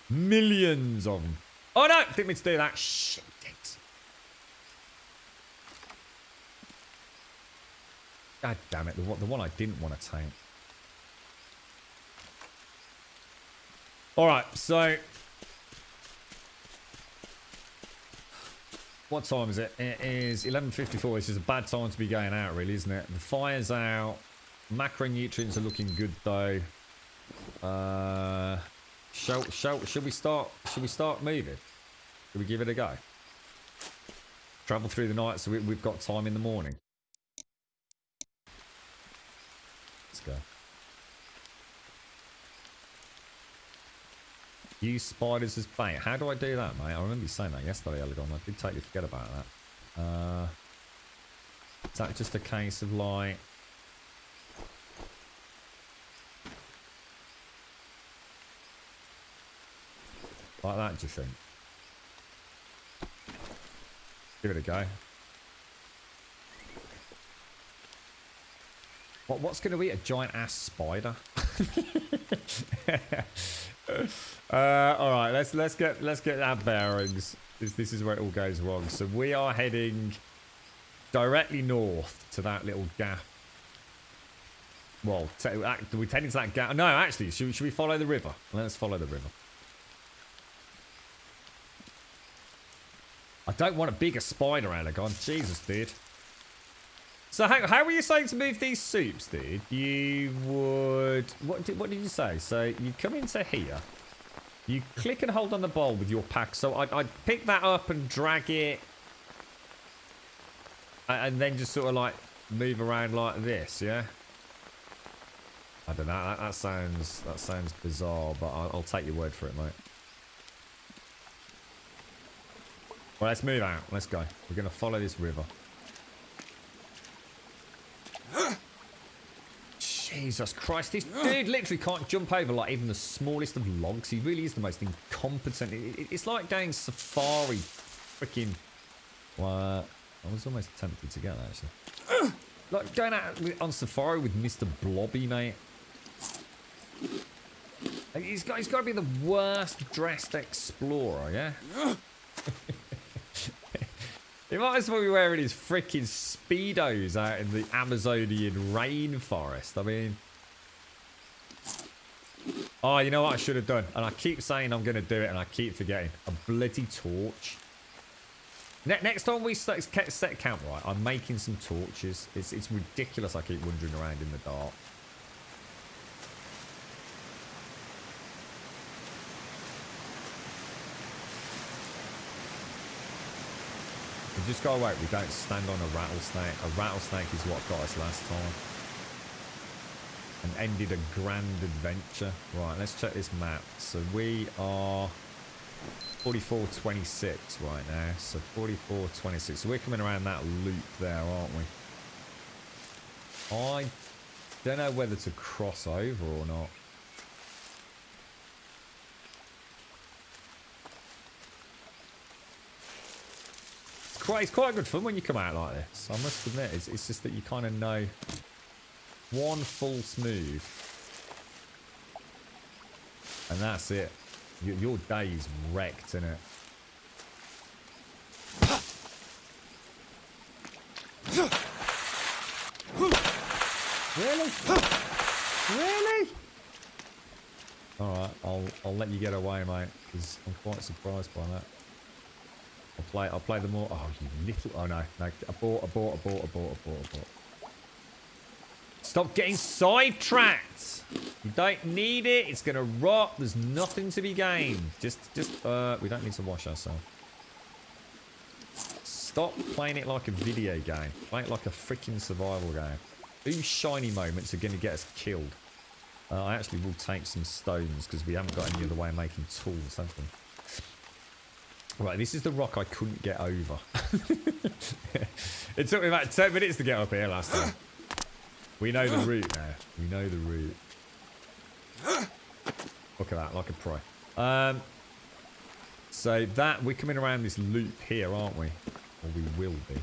Millions of them. Oh no! Didn't mean to do that. Shit. God damn it. The one I didn't want to take. Alright, so... What time is it? It is 11:54. It's just a bad time to be going out, really, isn't it? The fire's out. Macronutrients are looking good, though. Should we start moving? Should we give it a go? Travel through the night so we've got time in the morning. Let's go. Use spiders as bait. How do I do that, mate? I remember you saying that yesterday, Elgon. I did totally forget about that. Is that just a case of like... Like that, do you think? Give it a go. What's going to eat a giant ass spider? All right, let's get our bearings. This is where it all goes wrong. So we are heading directly north to that little gap. Well, we're heading to that gap. No, actually, should we follow the river? Let's follow the river. I don't want a bigger spider, Alagon. Jesus, dude. So how were you saying to move these soups, dude? You would... What did you say? So you come into here. You click and hold on the bowl with your pack. So I'd pick that up and drag it. And then just sort of like move around like this, yeah? I don't know. That sounds bizarre, but I'll take your word for it, mate. Well, let's move out. Let's go. We're going to follow this river. Jesus Christ, this dude literally can't jump over like even the smallest of logs. He really is the most incompetent. It's like going safari freaking... Well, I was almost tempted to get that, actually. Like going out on safari with Mr. Blobby, mate. He's got to be the worst dressed explorer, yeah? He might as well be wearing his freaking Speedos out in the Amazonian rainforest. I mean... Oh, you know what I should have done? And I keep saying I'm going to do it and I keep forgetting. A bloody torch. Next time we set camp right, I'm making some torches. It's ridiculous I keep wandering around in the dark. We just gotta wait. We don't stand on a rattlesnake. A rattlesnake is what got us last time. And ended a grand adventure. Right, let's check this map. So we are 44.26 right now. So 44.26. So we're coming around that loop there, aren't we? I don't know whether to cross over or not. It's quite good fun when you come out like this. I must admit, it's just that you kind of know one false move, and that's it. Your day's wrecked, innit? Really? Really? All right, I'll let you get away, mate, because I'm quite surprised by that. I'll play them all. Oh, you little... Oh, no. Abort. Stop getting sidetracked. You don't need it. It's going to rot. There's nothing to be gained. We don't need to wash ourselves. Stop playing it like a video game. Play it like a freaking survival game. These shiny moments are going to get us killed. I actually will take some stones because we haven't got any other way of making tools, have we? Right, this is the rock I couldn't get over. It took me about 10 minutes to get up here last time. We know the route now. We know the route. Look at that, like a pro. So that, we're coming around this loop here, aren't we? Or we will be.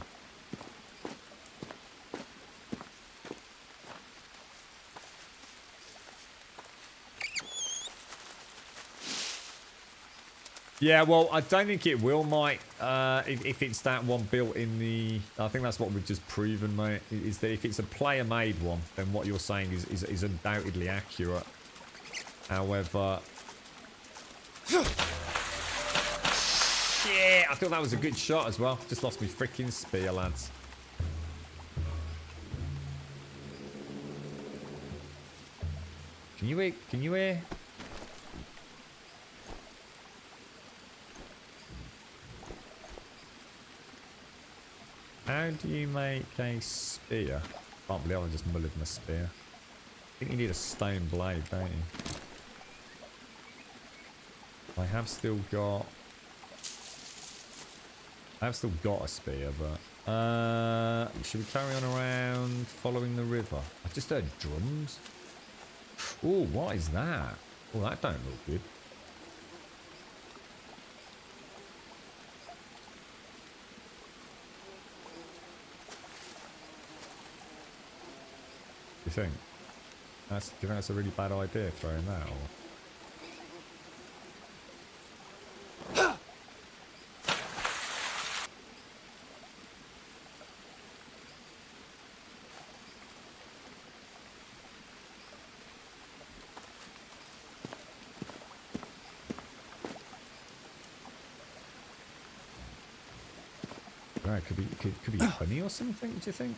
Yeah, well, I don't think it will, mate. If it's that one built in the... I think that's what we've just proven, mate. Is that if it's a player-made one, then what you're saying is undoubtedly accurate. However... Shit! I thought that was a good shot as well. Just lost me freaking spear, lads. Can you hear? Can you hear? How do you make a spear? Can't believe I just mullered my spear. I think you need a stone blade, don't you? I have still got a spear, but should we carry on around following the river? I just heard drums. Oh, what is that? Oh, that don't look good. Do you think? Do you think that's a really bad idea, throwing that? Or? Right, could be honey or something, do you think?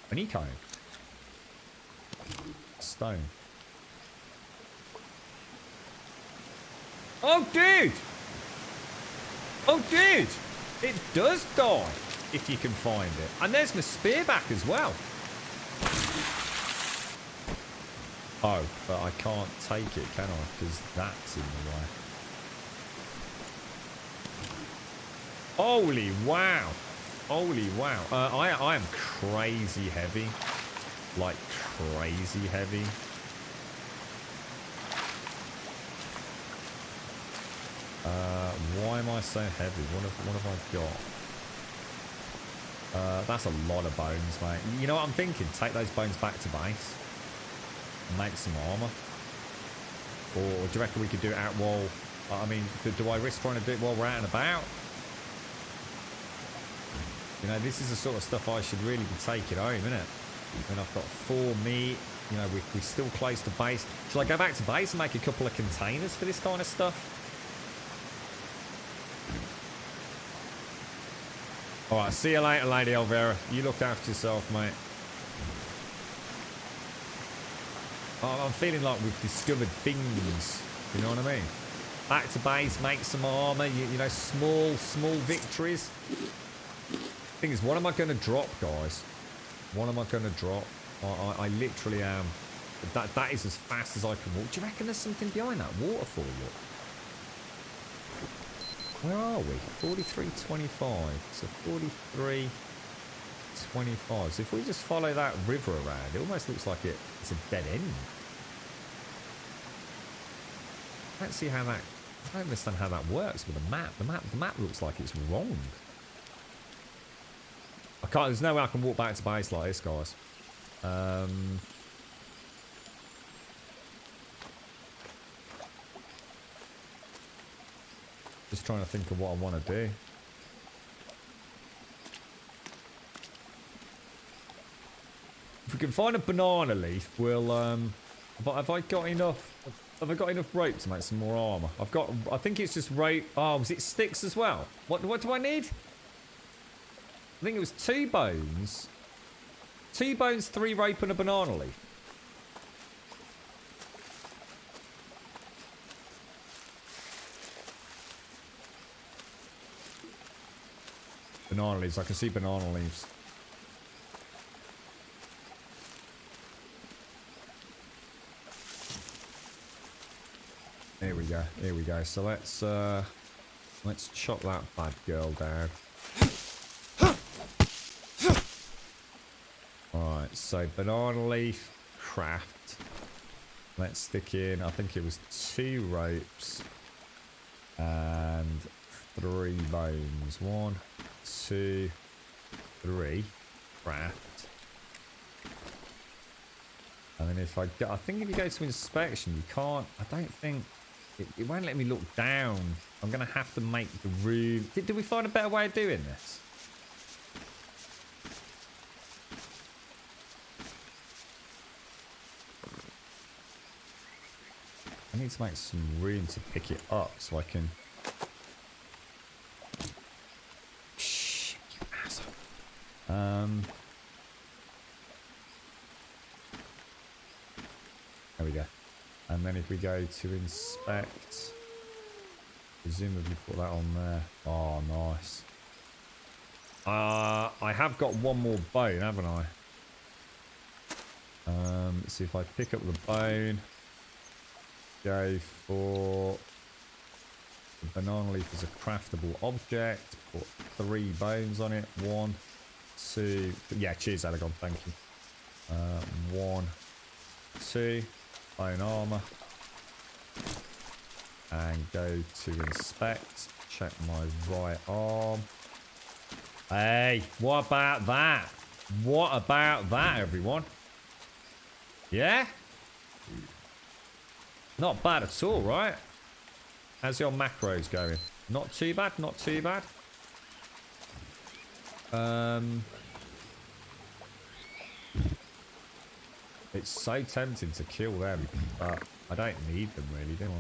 Honeycomb. Stone. Oh, dude! Oh, dude! It does die if you can find it. And there's my spear back as well. Oh, but I can't take it, can I? Because that's in the way. Holy wow. Holy wow. I am crazy heavy. Like crazy heavy. Why am I so heavy? What have I got? That's a lot of bones, mate. You know what I'm thinking? Take those bones back to base. and make some armor? Or do you reckon we could do it out while... I mean, do I risk trying to do it while we're out and about? You know, this is the sort of stuff I should really be taking home, isn't it? I mean, I've got 4 meat. You know, we're still close to base. Shall I go back to base and make a couple of containers for this kind of stuff? All right, see you later, Lady Elvira. You look after yourself, mate. I'm feeling like we've discovered things. You know what I mean? Back to base, make some armor. You know, small victories. Thing is, what am I going to drop, guys? What am I going to drop? I literally am. That is as fast as I can walk. Do you reckon there's something behind that waterfall? Look. Where are we? 43.25. So 43.25. So if we just follow that river around, it almost looks like it's a dead end. I don't see how that... I don't understand how that works with the map. The map looks like it's wrong. I can't... There's no way I can walk back to base like this, guys. Just trying to think of what I want to do. If we can find a banana leaf, we'll have I got enough? Have I got enough rope to make some more armor? I've got. I think it's just rope. Oh, was it sticks as well? What do I need? I think it was 2 bones. 2 bones, 3 rope, and a banana leaf. Banana leaves. I can see banana leaves. Here we go. Here we go. So let's chop that bad girl down. Alright, so banana leaf craft. Let's stick in, I think it was 2 ropes and 3 bones. 1, 2, 3 craft. And then if I think if you go to inspection, you can't, I don't think, it won't let me look down. I'm going to have to make the room. Did we find a better way of doing this? I need to make some room to pick it up so I can... Shh, you asshole. There we go. And then if we go to inspect, presumably put that on there. Oh, nice. I have got 1 more bone, haven't I? Let's see if I pick up the bone. Go for the banana leaf as a craftable object. Put 3 bones on it. 1, 2. Yeah, cheers, Aragon. Thank you. 1, 2. Bone armor. And go to inspect. Check my right arm. Hey, what about that? What about that, everyone? Yeah? Not bad at all, right? How's your macros going? Not too bad, not too bad. It's so tempting to kill them, but I don't need them really, do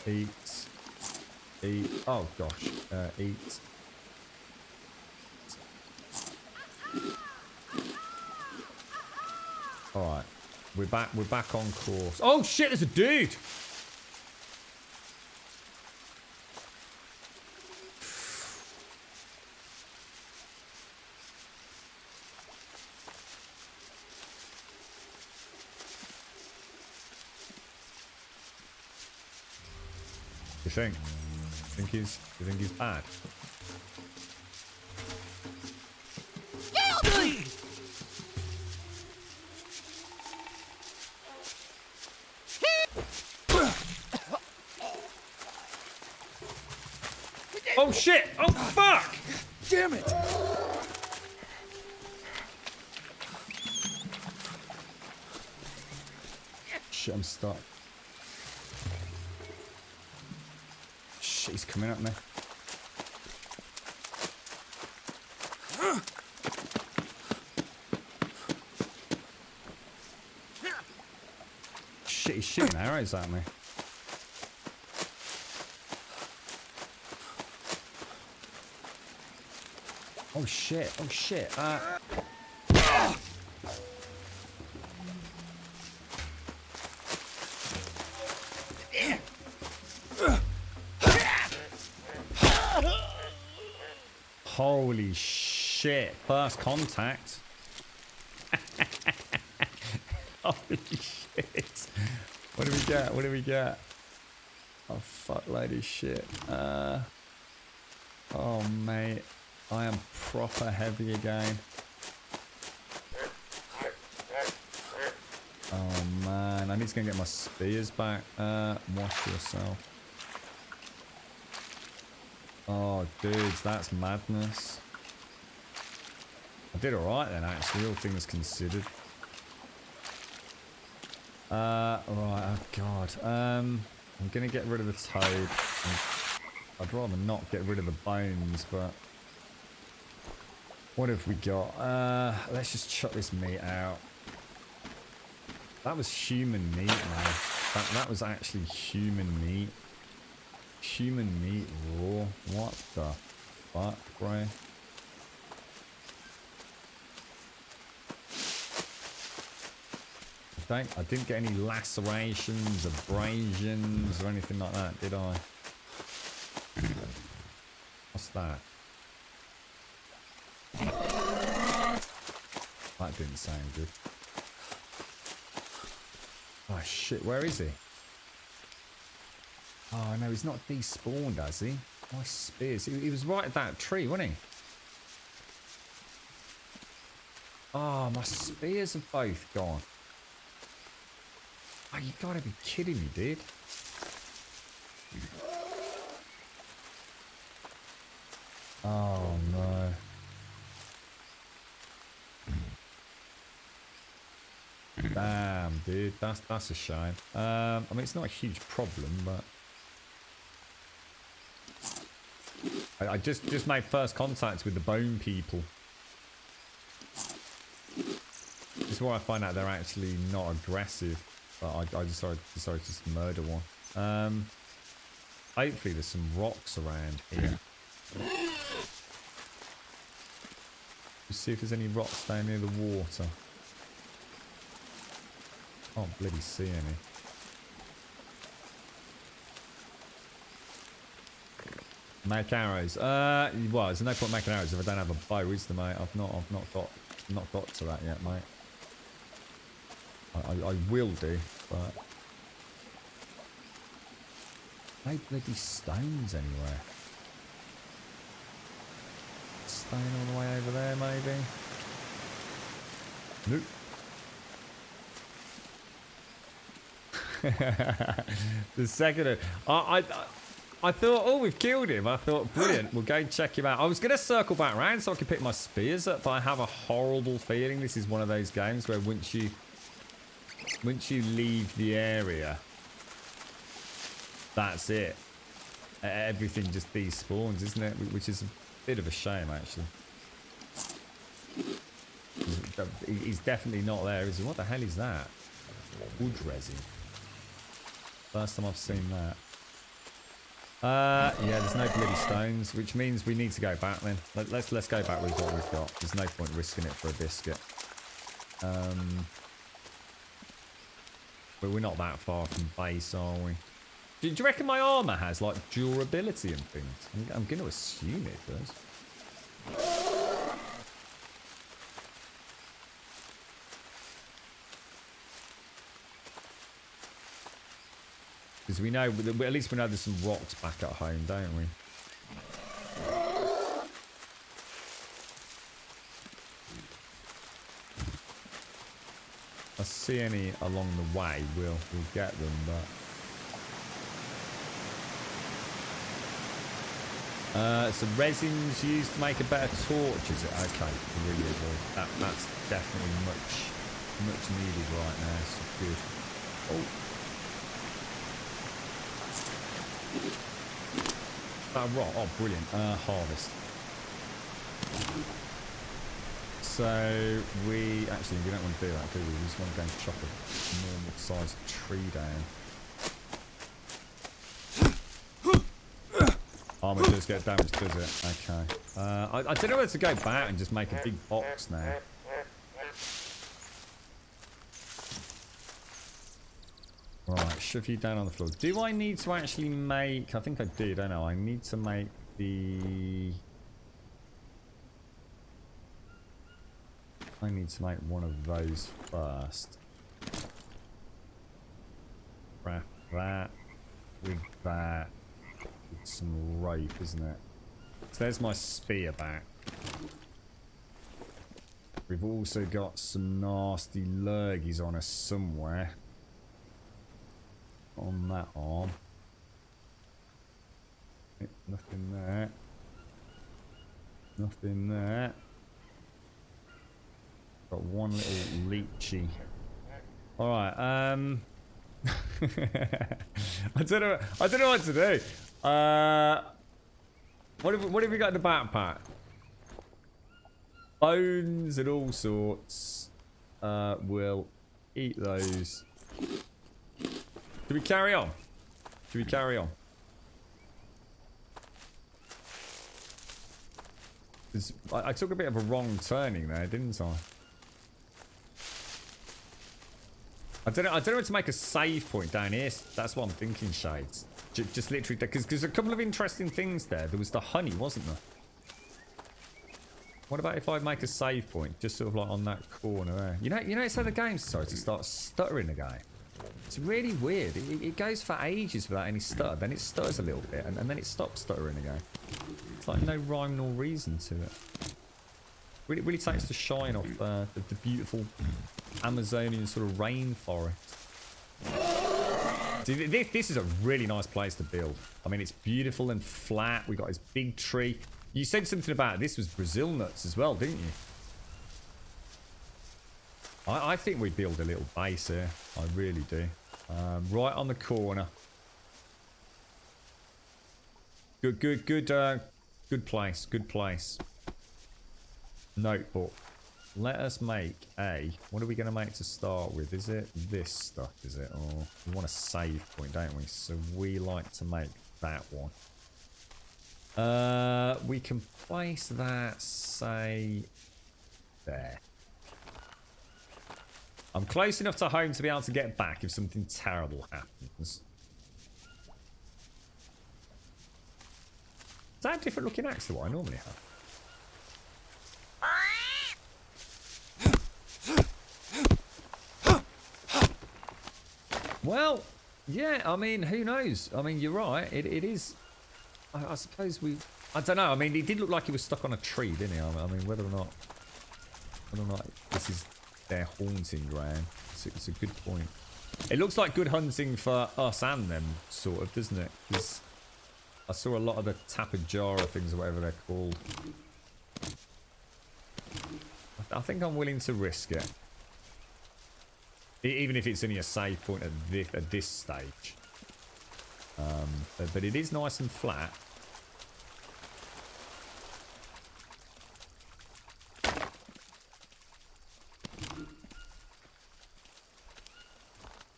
I? Eat. Eat. Oh gosh. Eat. Alright. We're back on course. Oh shit, there's a dude! You think? You think he's bad? Oh shit! Oh fuck! Damn it! shit, I'm stuck. Shit, he's coming at me. Shit, he's shooting arrows at me. Oh shit, oh shit. Holy shit, first contact. Holy shit. What do we get? What do we get? Oh fuck, lady shit. Oh mate, I am proper heavy again. Oh man, I need to go and get my spears back. Wash yourself. Oh dudes, that's madness. I did alright then actually, all things considered. Right, oh god. I'm gonna get rid of the toad. I'd rather not get rid of the bones, but what have we got? Let's just chuck this meat out. That was human meat, man. That was actually human meat. Human meat raw. What the fuck, bro? I didn't get any lacerations, abrasions, or anything like that, did I? What's that? That didn't sound good. Oh shit, where is he? Oh no, he's not despawned, has he? My spears. He was right at that tree, wasn't he? Oh, my spears have both gone. Oh, you gotta be kidding me, dude. Oh no. Damn, dude, that's a shame. I mean, it's not a huge problem, but I just made first contact with the bone people. This is where I find out they're actually not aggressive, but I decided to just murder one. Hopefully there's some rocks around here. Let's see if there's any rocks down near the water. Can't bloody see any. Make arrows. Well, there's no point making arrows if I don't have a bow, is there, mate? I've not got to that yet, mate. I will do, but no bloody stones anywhere. Stone all the way over there, maybe. Nope. The second, I thought, oh, we've killed him. I thought, brilliant. We'll go check him out. I was going to circle back around so I could pick my spears up, but I have a horrible feeling this is one of those games where once you leave the area, that's it. Everything just despawns, isn't it? Which is a bit of a shame, actually. He's definitely not there, is he? What the hell is that? Wood resin. First time I've seen that. Yeah, there's no bloody stones, which means we need to go back then. Let's go back with what we've got. There's no point risking it for a biscuit. But we're not that far from base, are we? Do you reckon my armor has like durability and things? I'm going to assume it does. Because we know, at least we know there's some rocks back at home, don't we? If I see any along the way, we'll get them, but so resin's used to make a better torch, is it? Okay, really, that's definitely much needed right now. So good. Right. Oh, brilliant. Harvest. So we don't want to do that, do we? We just want to go and chop a normal sized tree down. Armor does get damaged, does it? Okay. I don't know whether to go back and just make a big box now. Right, shove you down on the floor. Do I need to actually make... I think I do, don't I? I need to make the... I need to make one of those first. Craft that with that. With some rope, isn't it? So there's my spear back. We've also got some nasty lurgies on us somewhere. On that arm. Nothing there. Nothing there. Got one little leechy. Alright, I don't know what to do. What have we got in the backpack? Bones and all sorts. We'll eat those. Should we carry on? Should we carry on? I took a bit of a wrong turning there, didn't I? I don't know what to make a save point down here. That's what I'm thinking, Shades. Just literally, because there's a couple of interesting things there. There was the honey, wasn't there? What about if I make a save point, just sort of like on that corner there? You know, it's how the game starts to start stuttering again. It's really weird. It goes for ages without any stutter. Then it stutters a little bit, and then it stops stuttering again. It's like no rhyme nor reason to it. Really takes the shine off the beautiful Amazonian sort of rainforest. See, this is a really nice place to build. I mean, it's beautiful and flat. We got this big tree. You said something about this was Brazil nuts as well, didn't you? I think we build a little base here. I really do. Right on the corner. Good place. Good place. Notebook. Let us make a... What are we going to make to start with? Is it this stuff, is it? Or we want a save point, don't we? So we like to make that one. We can place that, say, there. I'm close enough to home to be able to get back if something terrible happens. Is that a different looking axe to what I normally have? Well, yeah, I mean, who knows? I mean, you're right. It is... I suppose we... I don't know. I mean, it did look like he was stuck on a tree, didn't he? I mean, whether or not this is their haunting ground. It's a good point. It looks like good hunting for us and them, sort of, doesn't it? Because I saw a lot of the tapajara things or whatever they're called. I think I'm willing to risk it. Even if it's only a save point at this stage. But it is nice and flat.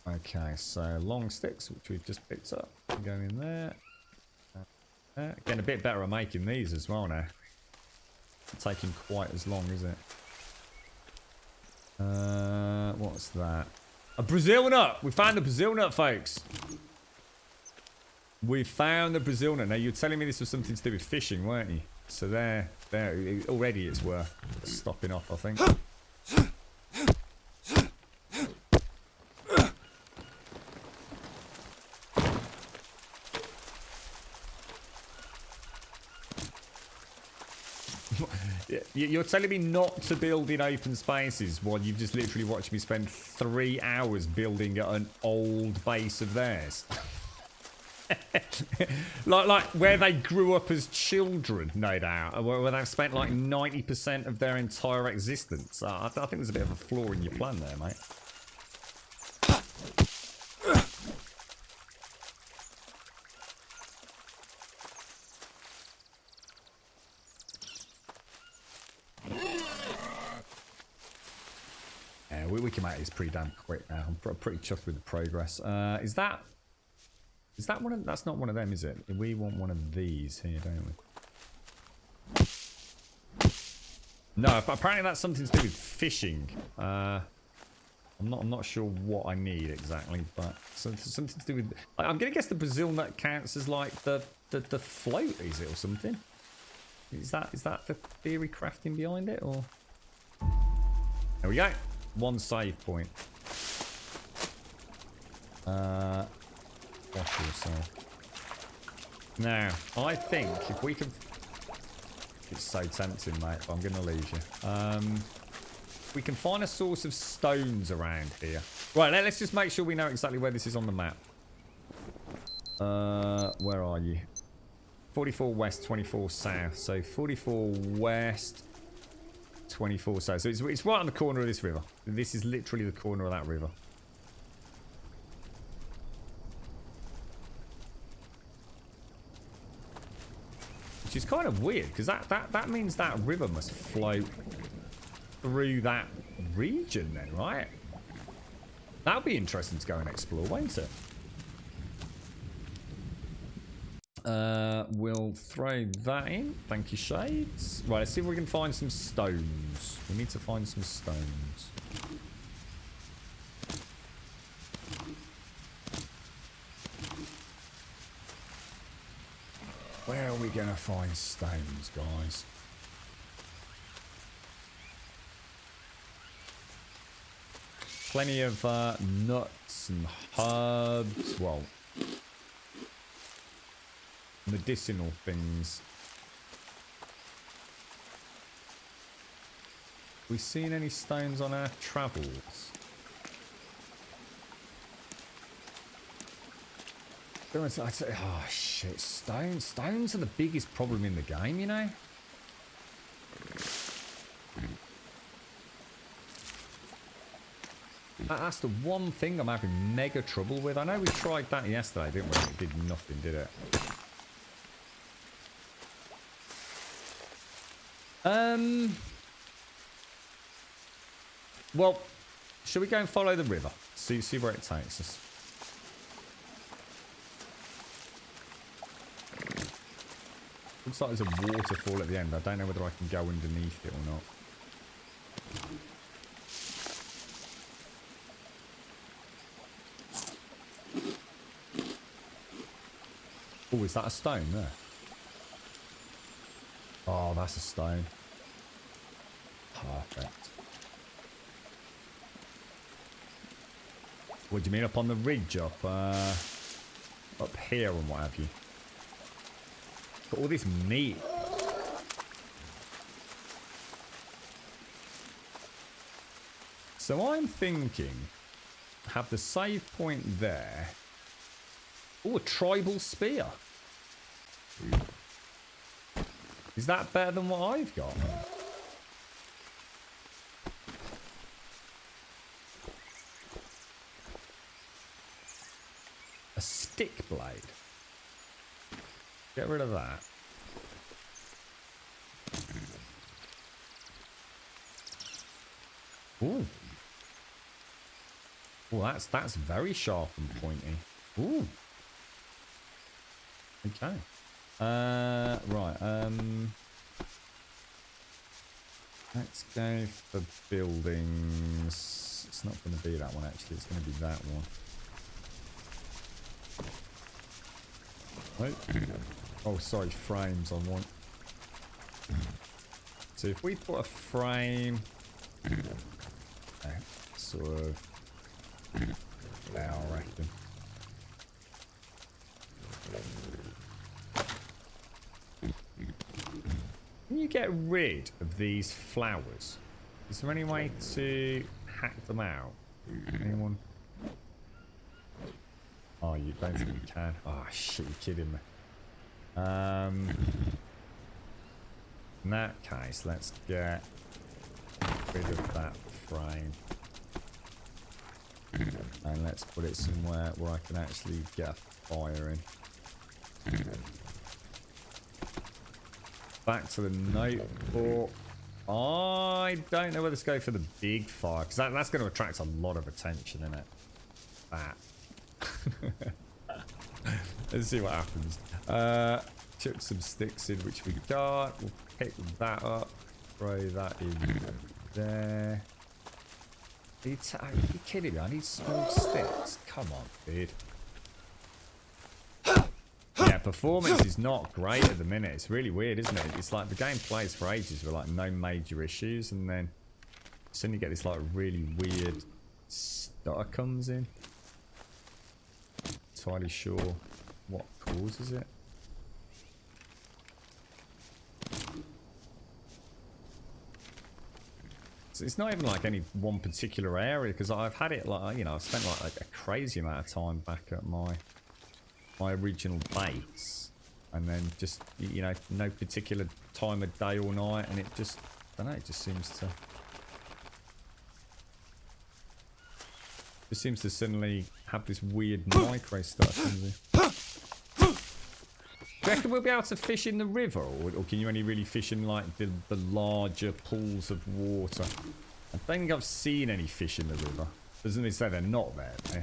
Okay, so long sticks, which we've just picked up, go in there. Getting a bit better at making these as well now. Not taking quite as long, is it? What's that? A Brazil nut! We found the Brazil nut, folks! We found the Brazil nut. Now, you were telling me this was something to do with fishing, weren't you? So there, already it's worth stopping off, I think. You're telling me not to build in open spaces while you've just literally watched me spend 3 hours building an old base of theirs. like where they grew up as children, no doubt, where they've spent like 90% of their entire existence. I think there's a bit of a flaw in your plan there, mate. Yeah, we can make this pretty damn quick now. I'm pretty chuffed with the progress. Is that one of... That's not one of them, is it? We want one of these here, don't we? No, apparently that's something to do with fishing. I'm not sure what I need exactly, but something to do with... I'm going to guess the Brazil nut counts as like the float, is it, or something? Is that the theory crafting behind it, or... There we go. One save point. Wash yourself. Now, I think if we can... It's so tempting, mate, but I'm going to leave you. We can find a source of stones around here. Right, let's just make sure we know exactly where this is on the map. Where are you? 44 west, 24 south. So 44 west, 24 south. So it's right on the corner of this river. This is literally the corner of that river. Which is kind of weird, because that means that river must flow through that region then, right? That'll be interesting to go and explore, won't it? We'll throw that in. Thank you, Shades. Right, let's see if we can find some stones. We need to find some stones. Where are we going to find stones, guys? Plenty of nuts and herbs. Well, medicinal things. We seen any stones on our travels? Oh shit, stones are the biggest problem in the game, you know. That's the one thing I'm having mega trouble with. I know we tried that yesterday, didn't we? It did nothing, did it? Well, shall we go and follow the river? See where it takes us. Looks like there's a waterfall at the end. I don't know whether I can go underneath it or not. Oh, is that a stone there? Oh, that's a stone. Perfect. What do you mean up on the ridge? Up here and what have you? Got all this meat. So I'm thinking, have the save point there. Oh, a tribal spear. Is that better than what I've got? A stick blade. Get rid of that. Ooh. Oh, that's very sharp and pointy. Ooh. Okay. Right. Let's go for buildings. It's not going to be that one actually. It's going to be that one. Wait. Oh, sorry, frames I want. So if we put a frame... sort of... there, I reckon. Can you get rid of these flowers? Is there any way to hack them out? Anyone? Oh, you don't think you can? Oh, shit, you're kidding me. In that case, let's get rid of that frame. And let's put it somewhere where I can actually get a fire in. Back to the notebook. I don't know whether to go for the big fire, because that's going to attract a lot of attention, isn't it? That. Let's see what happens. Chuck some sticks in, which we got. We'll pick that up. Throw that in there. Are you kidding me? I need small sticks. Come on, dude. Yeah, performance is not great at the minute. It's really weird, isn't it? It's like the game plays for ages with like no major issues, and then suddenly you get this like really weird stutter comes in. Not entirely sure what causes it. It's not even like any one particular area, because I've had it like, you know, I've spent like a crazy amount of time back at my original base, and then just, you know, no particular time of day or night, and it just, I don't know, it just seems to suddenly have this weird micro stuff. Do you reckon we'll be able to fish in the river, or can you only really fish in like the larger pools of water? I don't think I've seen any fish in the river. Doesn't it say they're not there? Eh?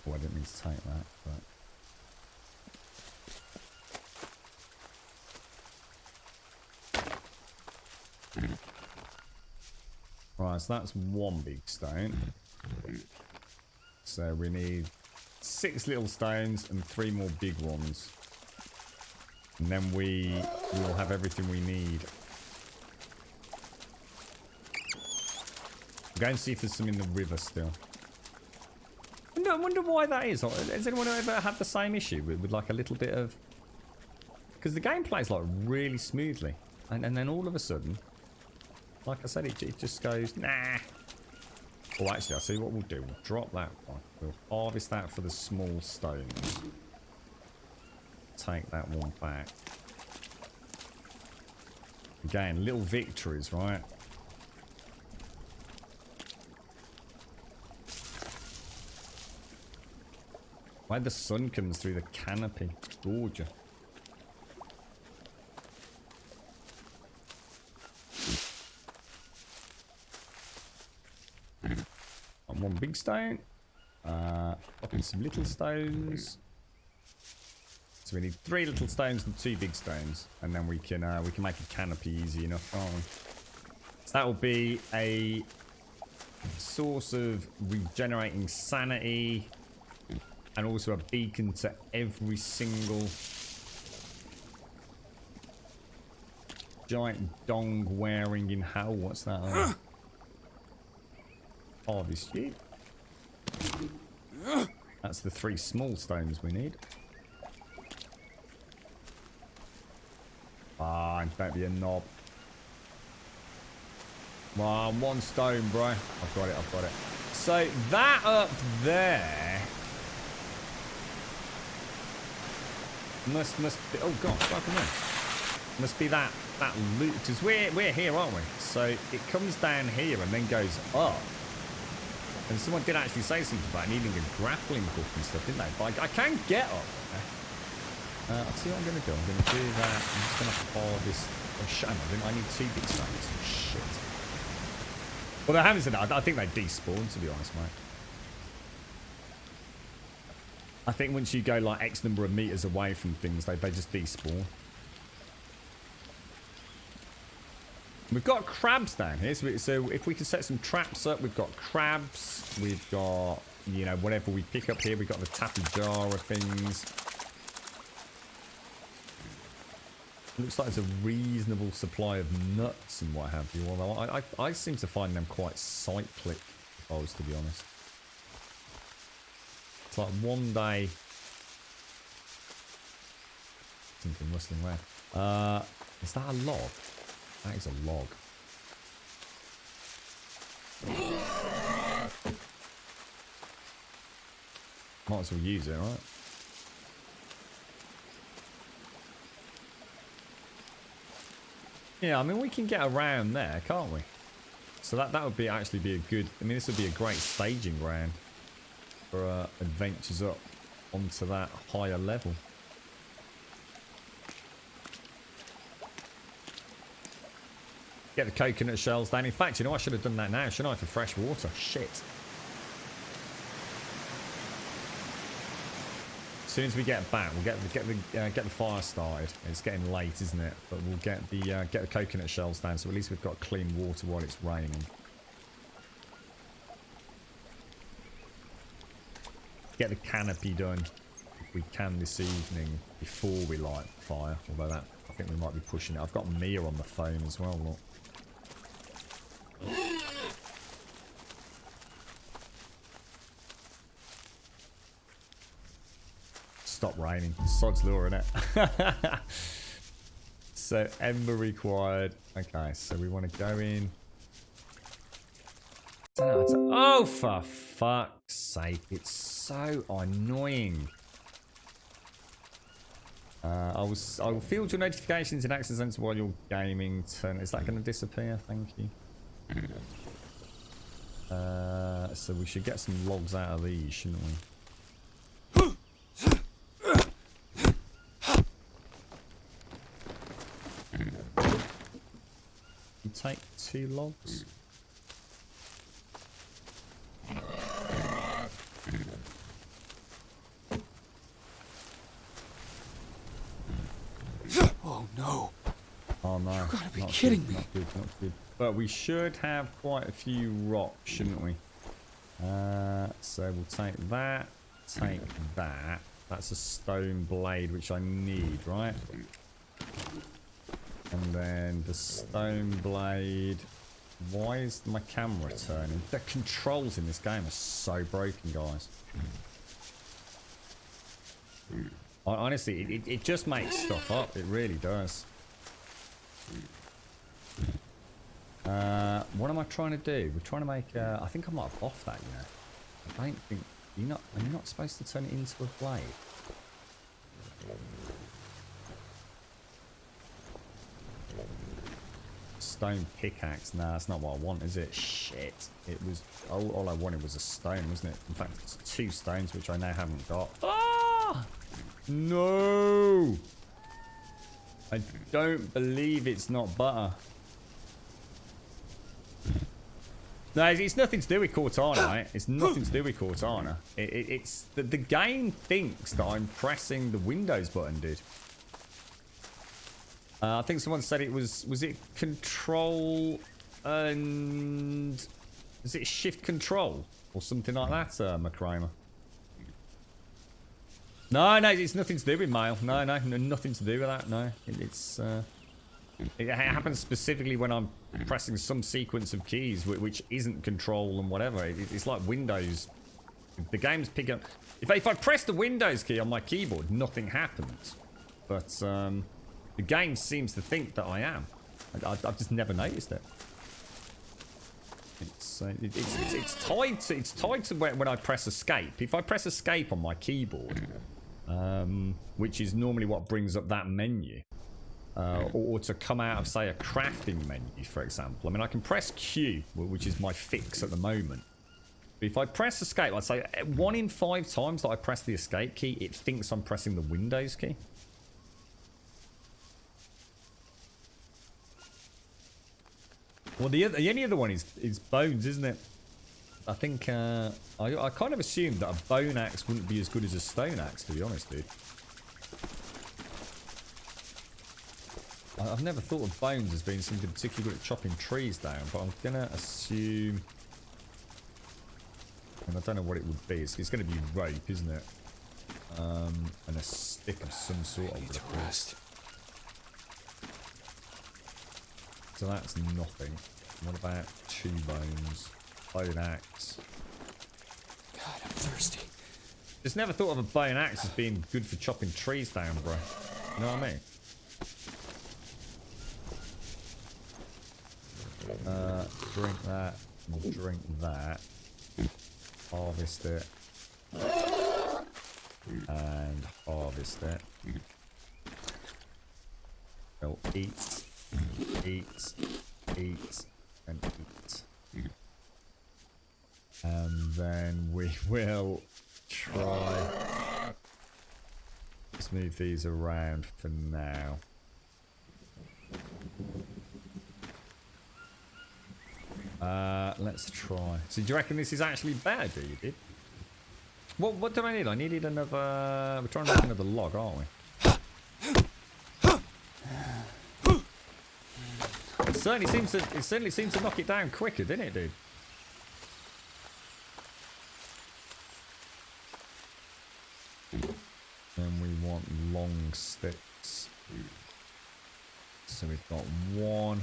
Oh, I didn't mean to take that, but... Right, so that's one big stone. So we need 6 little stones and 3 more big ones. And then we will have everything we need. I'll go and see if there's some in the river still. I wonder why that is. Has anyone ever had the same issue with like a little bit of... Because the game plays like really smoothly. And then all of a sudden, like I said, it just goes, nah. Oh, actually, I'll see what we'll do. We'll drop that one. We'll harvest that for the small stones. Take that one back. Again, little victories, right? Why the sun comes through the canopy. It's gorgeous. And one big stone. Up in some little stones. So we need 3 little stones and 2 big stones, and then we can make a canopy easy enough. So that will be a source of regenerating sanity, and also a beacon to every single giant dong wearing in hell. What's that? Harvest sheep. That's the 3 small stones we need. Ah, don't be a knob. Come on, 1 stone, bro. I've got it, I've got it. So that up there must be, oh god, what happened there? Must be that loot, because we're here, aren't we? So it comes down here and then goes up. And someone did actually say something about needing a grappling hook and stuff, didn't they? But I can get up there. I'll see what I'm going to do. I'm going to do that. I'm just going to harvest. Oh, shit, I need 2 big stones. Shit. Well, I haven't said that. I think they despawn, to be honest, mate. I think once you go like X number of meters away from things, they just despawn. We've got crabs down here, so if we can set some traps up, we've got crabs, we've got, you know, whatever we pick up here, we've got the tappy jar of things. Looks like there's a reasonable supply of nuts and what have you, although I seem to find them quite cyclic, if I was to be honest. It's like one day... Something rustling around. Is that a log? That is a log. Might as well use it, right? Yeah, I mean, we can get around there, can't we? So that would be actually be a good... I mean, this would be a great staging ground for adventures up onto that higher level. Get the coconut shells down. In fact, you know, I should have done that now, shouldn't I, for fresh water? Shit. As soon as we get back, we'll get the fire started. It's getting late, isn't it? But we'll get the coconut shells down, so at least we've got clean water while it's raining. Get the canopy done if we can this evening before we light the fire. Although that, I think we might be pushing it. I've got Mia on the phone as well. Look. Stop raining. Sod's lure, innit? So, ember required. Okay, so we want to go in. Oh, for fuck's sake. It's so annoying. I will field your notifications in Access Center while you're gaming. Is that going to disappear? Thank you. So we should get some logs out of these, shouldn't we? You take 2 logs. Oh no. Oh no. You gotta be Not kidding good, me. Not good, not good. But we should have quite a few rocks, shouldn't we? So we'll take that, take that. That's a stone blade, which I need, right? And then the stone blade. Why is my camera turning? The controls in this game are so broken, guys. Honestly, it just makes stuff up. It really does. What am I trying to do? We're trying to make. I think I might have off that. You know, I don't think are you not supposed to turn it into a blade? Stone pickaxe. Nah, that's not what I want, is it? Shit. It was all I wanted was a stone, wasn't it? In fact, it's 2 stones, which I now haven't got. Ah! No! I don't believe it's not butter. No, it's nothing to do with Cortana, right? It's nothing to do with Cortana. It's the game thinks that I'm pressing the Windows button, dude. I think someone said it was it control and is it shift control or something like that, McCramer? No, it's nothing to do with mail. No, nothing to do with that. No, it happens specifically when I'm pressing some sequence of keys which isn't control and whatever. It's like Windows. The game's pick up. If I press the Windows key on my keyboard, nothing happens. But the game seems to think that I am. I've just never noticed it. It's tied to when I press escape. If I press escape on my keyboard, which is normally what brings up that menu, or to come out of, say, a crafting menu, for example. I mean, I can press Q, which is my fix at the moment. But if I press escape, I'd say 1 in 5 times that I press the escape key, it thinks I'm pressing the Windows key. Well, the only other one is bones, isn't it? I think I kind of assumed that a bone axe wouldn't be as good as a stone axe, to be honest, dude. I've never thought of bones as being something particularly good at chopping trees down, but I'm gonna assume, and I don't know what it would be. It's gonna be rope, isn't it? And a stick of some sort. I need to rest. So that's nothing. What about 2 bones? Bone axe. God, I'm thirsty. Just never thought of a bone axe as being good for chopping trees down, bro. You know what I mean? Drink that. We'll drink that. Harvest it. And harvest it. We'll eat. Eat. Eat. And eat. And then we will try. Let's move these around for now. Let's try. So do you reckon this is actually better, do you, dude? What do I need? I needed another... We're trying to make another log, aren't we? It certainly seems to knock it down quicker, didn't it, dude? Then we want long sticks. So we've got one.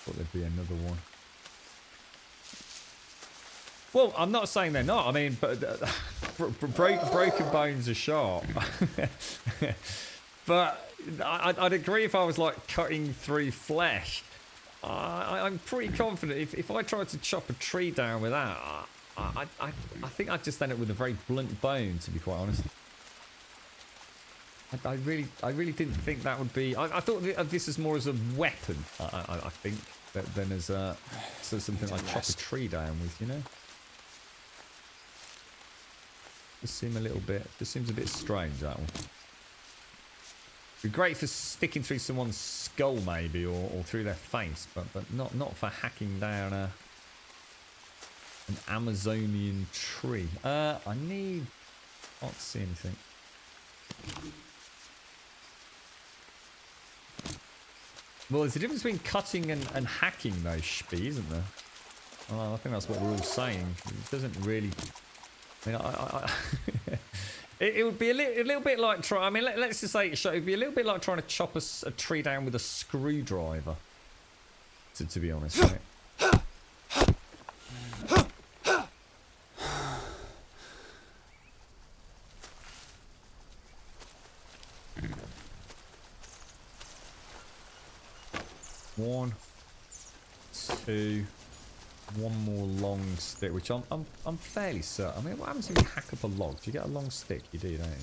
Thought there'd be another one. Well, I'm not saying they're not. I mean, but broken bones are sharp. But I'd agree if I was like cutting through flesh. I'm pretty confident if I tried to chop a tree down with that, I think I'd just end up with a very blunt bone, to be quite honest. I really didn't think that would be. I thought this is more as a weapon. I think than as something like chop a tree down with, you know. Just seems a bit strange, that one. Be great for sticking through someone's skull, maybe, or through their face, but not for hacking down an Amazonian tree. Can't see anything. Well, there's a difference between cutting and hacking, though, Shpee, isn't there? I think that's what we're all saying. It doesn't really. I mean, it would be a little bit like trying. I mean, let's just say it would be a little bit like trying to chop a tree down with a screwdriver. To be honest, right? One, two. One more long stick, which I'm fairly certain. I mean, what happens if you hack up a log? Do you get a long stick? You do, don't you?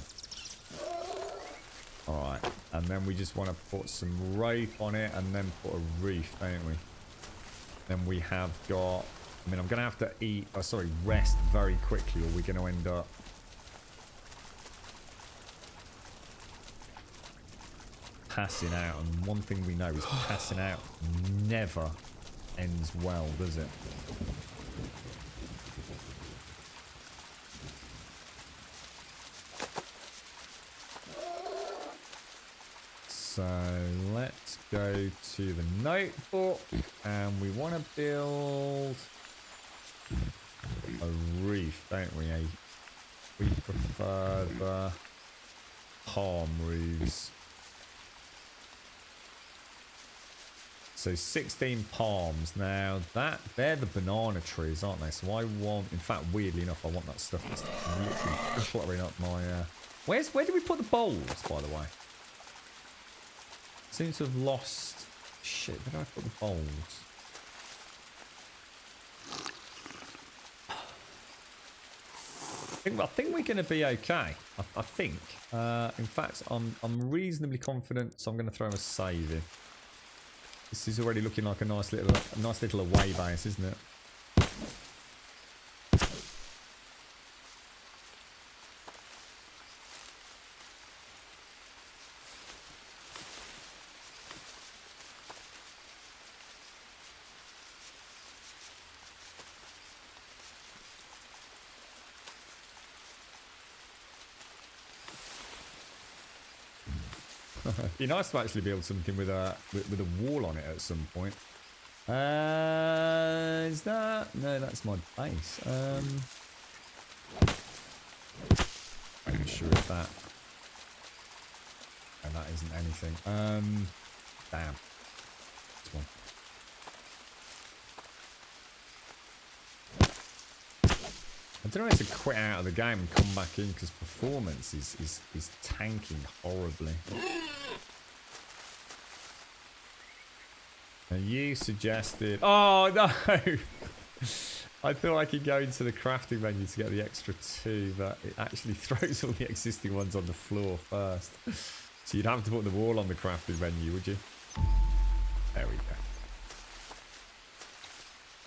Alright, and then we just want to put some rope on it and then put a roof, don't we? Then we have got... I mean, I'm going to have to rest very quickly, or we're going to end up... passing out. And one thing we know is passing out never ends well, does it? So let's go to the notebook, and we want to build a roof, don't we? We prefer the palm roofs. So 16 palms. Now they're the banana trees, aren't they? So I want, in fact, weirdly enough, I want that stuff that's literally cluttering up my. Where did we put the bowls, by the way? Seem to have lost. Shit, where did I put the bowls? I think we're going to be okay. I think. In fact, I'm reasonably confident, so I'm going to throw a save in. This is already looking like a nice little away base, isn't it? It'd be nice to actually build something with a wall on it at some point. Is that? No, that's my base. I'm not sure if that. And that isn't anything. Damn. This one. I don't know if to quit out of the game and come back in because performance is tanking horribly. And you suggested... Oh, no! I thought I could go into the crafting menu to get the extra 2, but it actually throws all the existing ones on the floor first. So you'd have to put the wall on the crafting menu, would you? There we go.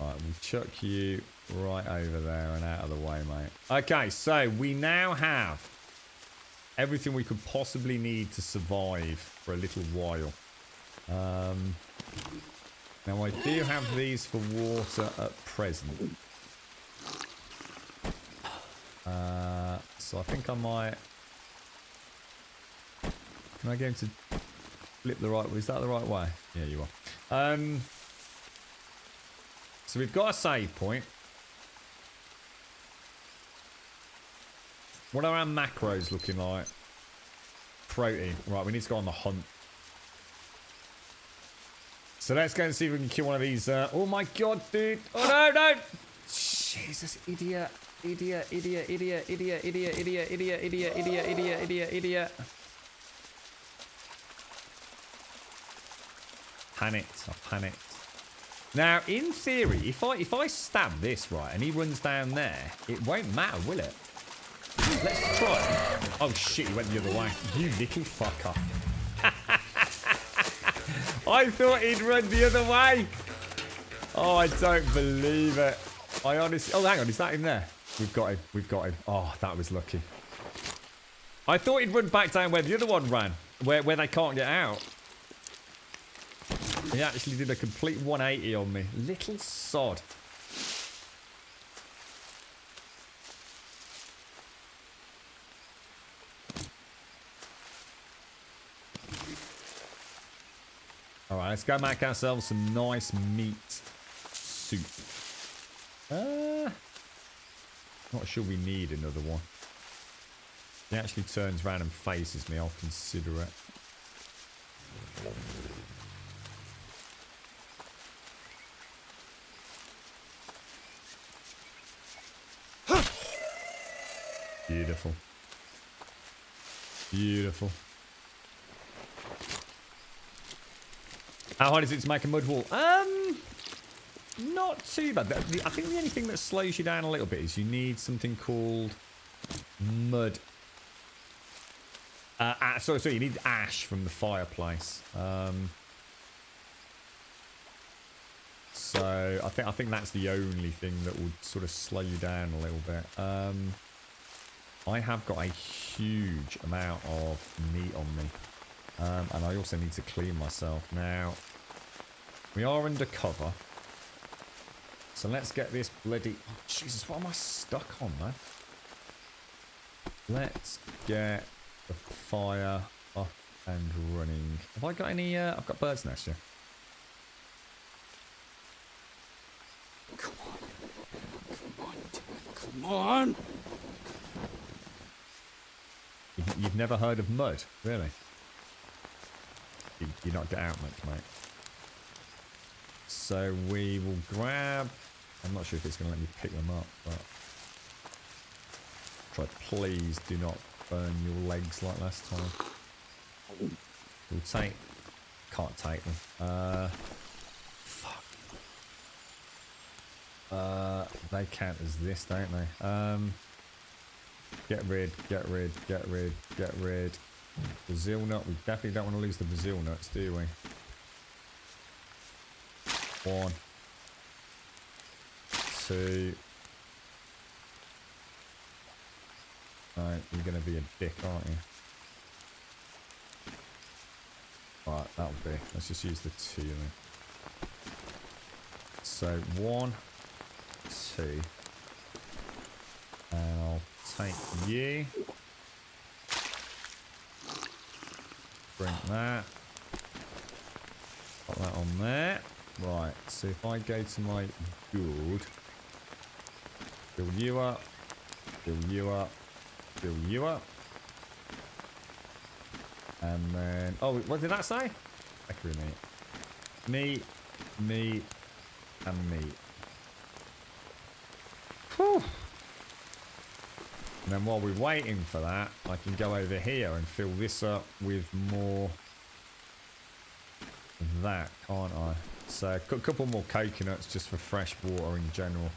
Right, we'll chuck you right over there and out of the way, mate. Okay, so we now have everything we could possibly need to survive for a little while. Now I do have these for water at present. So I think I might... Can I get him to flip the right way? Is that the right way? Yeah, you are. So we've got a save point. What are our macros looking like? Protein. Right, we need to go on the hunt. So let's go and see if we can kill one of these. Oh my god, dude. Oh no, no. Jesus, idiot. Idiot, idiot, idiot, idiot, idiot, idiot, idiot, idiot, idiot, idiot, idiot, idiot. Panicked. I panicked. Now, in theory, if I stab this right and he runs down there, it won't matter, will it? Let's try it. Oh shit, he went the other way. You little fucker. I thought he'd run the other way. Oh, I don't believe it. I honestly... Oh, hang on. Is that him there? We've got him. We've got him. Oh, that was lucky. I thought he'd run back down where the other one ran. Where they can't get out. He actually did a complete 180 on me. Little sod. Alright, let's go make ourselves some nice meat soup. Not sure we need another one. He actually turns around and faces me, I'll consider it. Beautiful. Beautiful. How hard is it to make a mud wall? Not too bad. I think the only thing that slows you down a little bit is you need something called mud. Sorry, you need ash from the fireplace. So I think that's the only thing that would sort of slow you down a little bit. I have got a huge amount of meat on me. And I also need to clean myself. Now, we are undercover. So let's get this bloody... Oh, Jesus, what am I stuck on, man? Let's get the fire up and running. Have I got any... I've got bird's nest, yeah. Come on. Come on, Tim. Come on. You've never heard of mud, really? You not get out much, mate. So we will grab... I'm not sure if it's going to let me pick them up, but... Try, please do not burn your legs like last time. We'll take... Can't take them. Fuck. They count as this, don't they? Get rid, get rid, get rid, get rid. Brazil nut. We definitely don't want to lose the Brazil nuts, do we? 1, 2. Right, you're going to be a dick, aren't you? Right, that'll be. Let's just use the 2 then. So 1, 2. And I'll take you. Bring that. Put that on there. Right, so if I go to my good, fill you up, fill you up, fill you up. And then, oh, what did that say? Accurate meat. Meat, meat, and meat. Whew. And then while we're waiting for that, I can go over here and fill this up with more of that, can't I? So a couple more coconuts just for fresh water in general.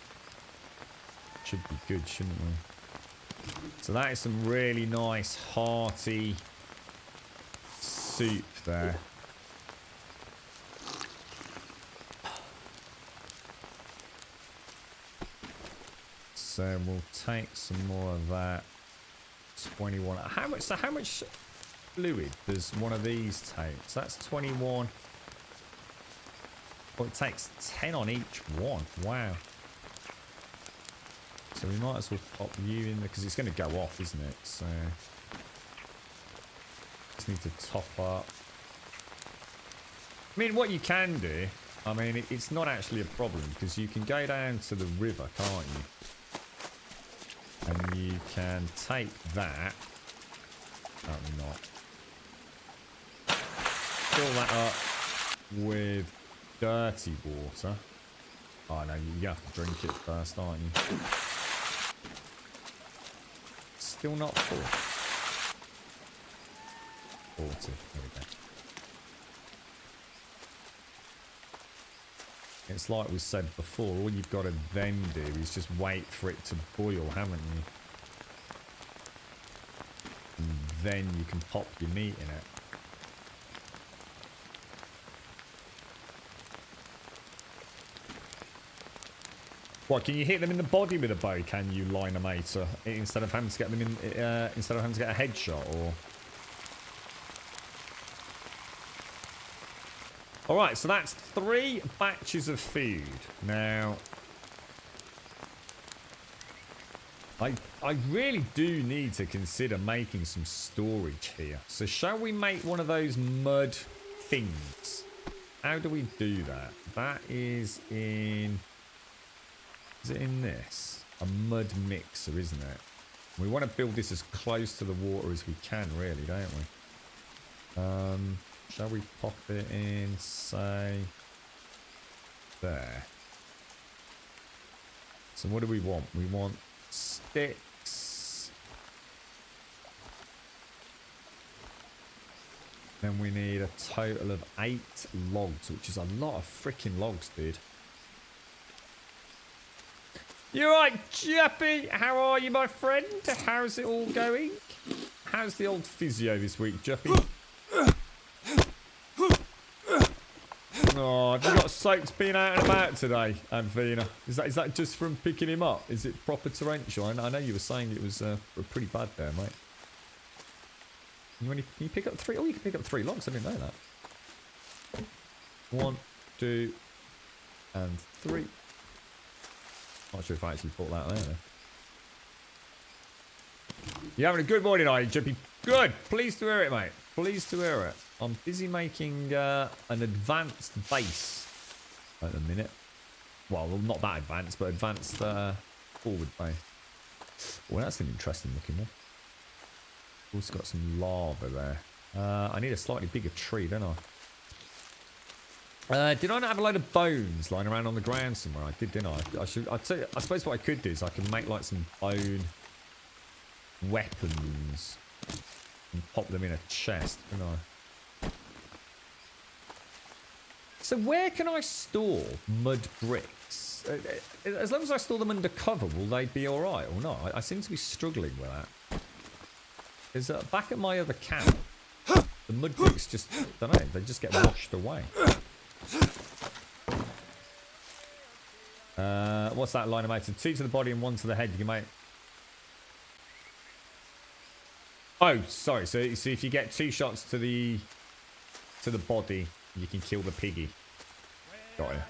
Should be good, shouldn't we? So that is some really nice, hearty soup there. So we'll take some more of that 21. How much? So how much fluid does one of these take? So that's 21. Well, it takes 10 on each one. Wow. So we might as well pop you in there because it's going to go off, isn't it? So just need to top up. I mean, what you can do, I mean, it's not actually a problem because you can go down to the river, can't you? And you can take that. Apparently not. Fill that up with dirty water. Oh no, you have to drink it first, aren't you? Still not full. 40. There we go. It's like we said before, all you've got to then do is just wait for it to boil, haven't you? And then you can pop your meat in it. What, can you hit them in the body with a bow, can you, Linemator? Instead of having to get them in, instead of having to get a headshot, or... Alright, so that's 3 batches of food. Now, I really do need to consider making some storage here. So shall we make one of those mud things? How do we do that? That is in... Is it in this? A mud mixer, isn't it? We want to build this as close to the water as we can, really, don't we? Shall we pop it in, say, there? So what do we want? We want sticks. Then we need a total of 8 logs, which is a lot of freaking logs, dude. You right, Juppy? How are you, my friend? How's it all going? How's the old physio this week, Juppy? Oh, have you got soaked being out and about today, Advina? Is that just from picking him up? Is it proper torrential? I know you were saying it was pretty bad there, mate. Can you pick up 3? Oh, you can pick up 3 logs. I didn't know that. 1, 2, and 3. Not sure if I actually put that there. You having a good morning, are you, Jippy? Good. Pleased to hear it, mate. Pleased to hear it. I'm busy making an advanced base at the minute. Well, not that advanced, but advanced forward base. Well, that's an interesting looking one. Also got some lava there. I need a slightly bigger tree, don't I? Did I not have a load of bones lying around on the ground somewhere? I did, didn't I? I suppose what I could do is I can make like some bone weapons and pop them in a chest, couldn't I? So where can I store mud bricks? As long as I store them under cover, will they be alright or not? I seem to be struggling with that. Because back at my other camp, the mud bricks just, I don't know, they just get washed away. What's that line of mates? 2 to the body and 1 to the head. You can make... Oh, sorry. So if you get 2 shots to the body, you can kill the piggy. Got it.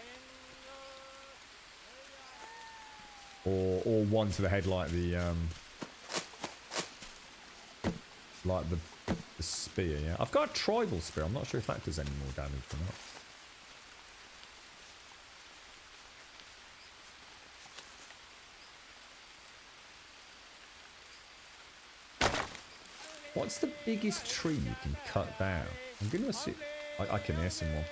Or 1 to the head, like the spear. Yeah, I've got a tribal spear. I'm not sure if that does any more damage or not. What's the biggest tree you can cut down? I'm going to assume... I can hear someone.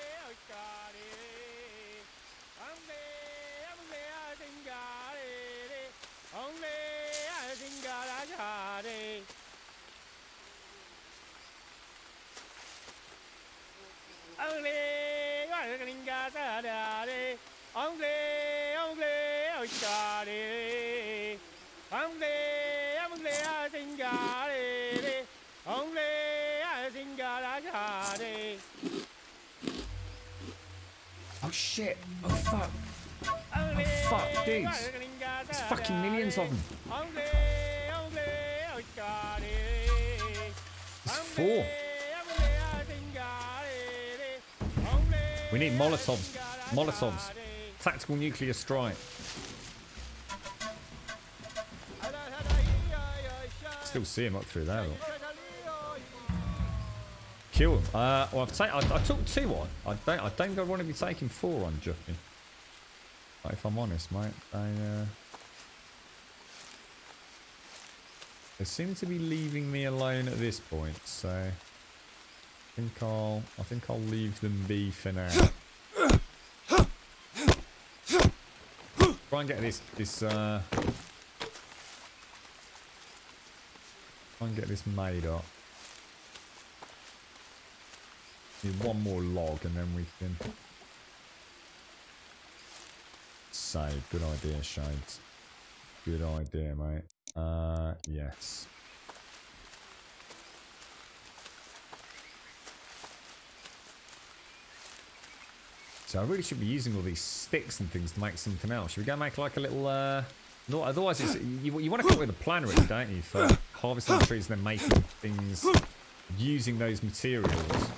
Oh shit! Oh fuck! Oh fuck, dudes! There's fucking millions of them! 4. We need Molotovs. Molotovs. Tactical nuclear strike. Still see him up through there. Look. Kill him. Well, I took 2 on. I don't think I want to be taking 4 on Juppy. If I'm honest, mate. They seem to be leaving me alone at this point, so I think I'll leave them be for now. Try and get this try and get this made up. Need 1 more log and then we can save. Good idea, Shades. Good idea, mate. Yes. So I really should be using all these sticks and things to make something else. Should we go make like a little no, otherwise it's, you want to come up with a plan really, don't you, for harvesting trees and then making things using those materials.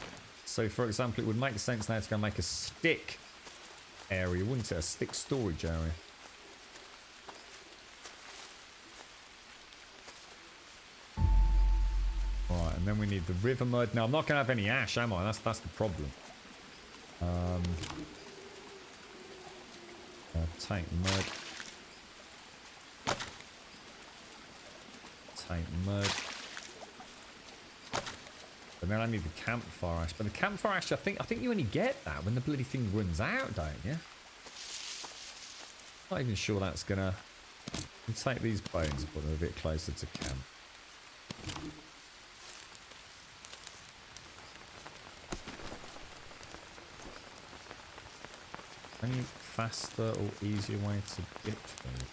So for example, it would make sense now to go make a stick area, wouldn't it? A stick storage area. Right, and then we need the river mud. Now I'm not going to have any ash, am I? That's the problem. Take mud. Take mud. And then I need the campfire ash. But the campfire ash, I think you only get that when the bloody thing runs out, don't you? Not even sure that's gonna. We'll take these bones and put them a bit closer to camp. Any faster or easier way to get food?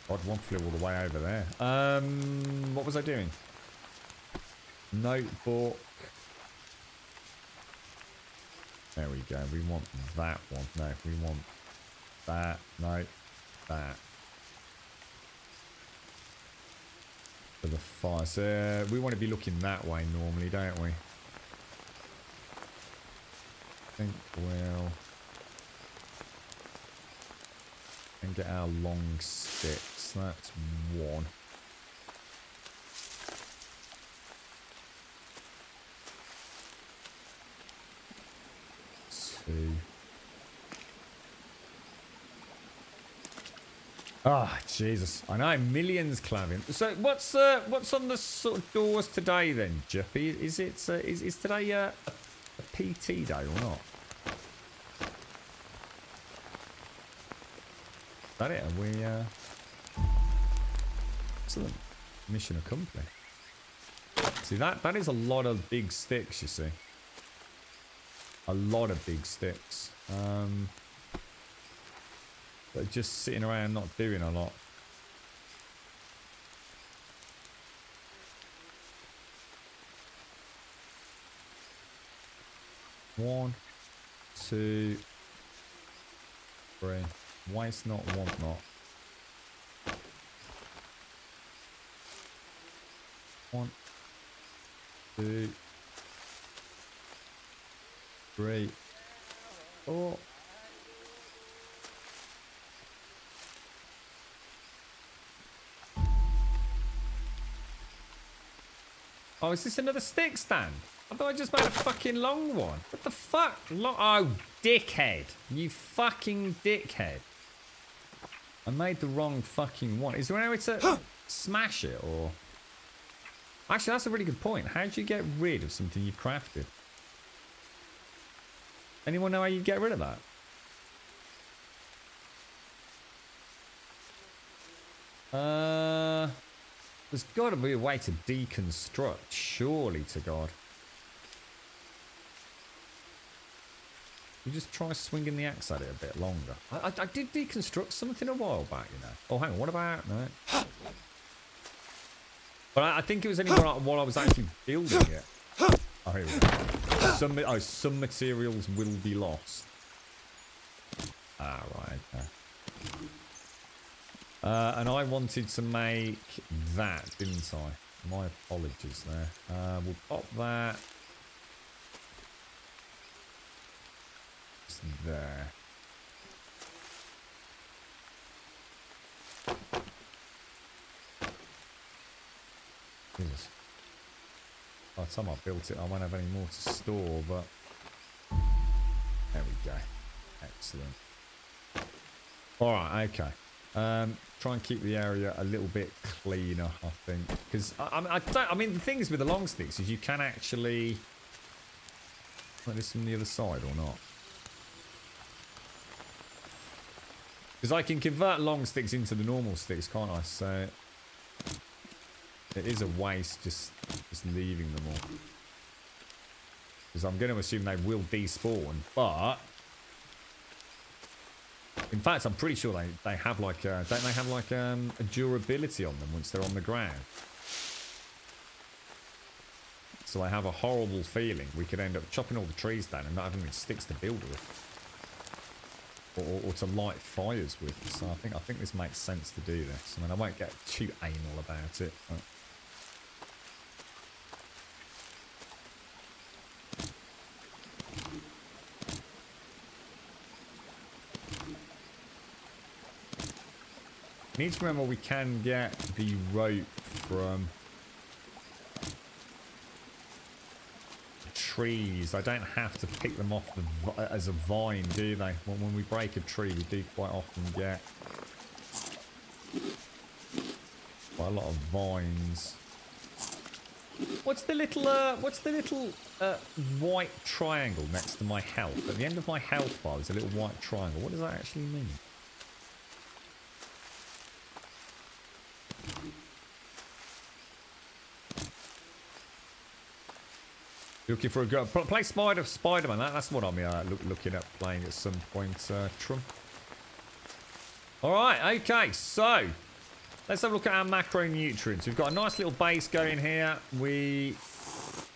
God, one flew all the way over there. What was I doing? Notebook. There we go. We want that one. No, we want that. No, that. For the fire. So we want to be looking that way normally, don't we? I think we'll and get our long sticks. That's 1. Two. Ah, Jesus! I know, millions, Clavin. So, what's on the sort of doors today then, Juppy? Is it is today a PT day or not? Is that it? Are we excellent. Mission accomplished. See that is a lot of big sticks, you see. A lot of big sticks. But just sitting around not doing a lot. One, 2, 3. Waste not, want not. 1, 2, 3, 4. Oh, is this another stick stand? I thought I just made a fucking long one. What the fuck? Oh, dickhead. You fucking dickhead. I made the wrong fucking one. Is there any way to smash it or... Actually, that's a really good point. How do you get rid of something you've crafted? Anyone know how you get rid of that? There's got to be a way to deconstruct, surely to God. You just try swinging the axe at it a bit longer. I did deconstruct something a while back, you know. Oh, hang on, what about... No. But I think it was only while I was actually building it. Oh, here we go. Some materials will be lost. Ah, right, okay. And I wanted to make that, didn't I? My apologies there. We'll pop that. Just there. Jesus. By the time I built it, I won't have any more to store, but there we go. Excellent. Alright, okay. Try and keep the area a little bit cleaner, I think. Because, I mean, the thing is with the long sticks is you can actually... Like this from the other side or not? Because I can convert long sticks into the normal sticks, can't I? So... It is a waste just leaving them all. Because I'm going to assume they will despawn, but... In fact, I'm pretty sure they have like... don't they have like a durability on them once they're on the ground? So I have a horrible feeling we could end up chopping all the trees down and not having any sticks to build with. Or to light fires with. So I think this makes sense to do this. I mean, I won't get too anal about it. But... Need to remember we can get the rope from trees. I don't have to pick them off as a vine, do they? When we break a tree, we do quite often get quite a lot of vines. What's the little white triangle next to my health? At the end of my health bar, there's a little white triangle. What does that actually mean? Looking for a girl. Play Spider-Man. That's what I'm looking at playing at some point, Trump. Alright, okay, so let's have a look at our macronutrients. We've got a nice little base going here. We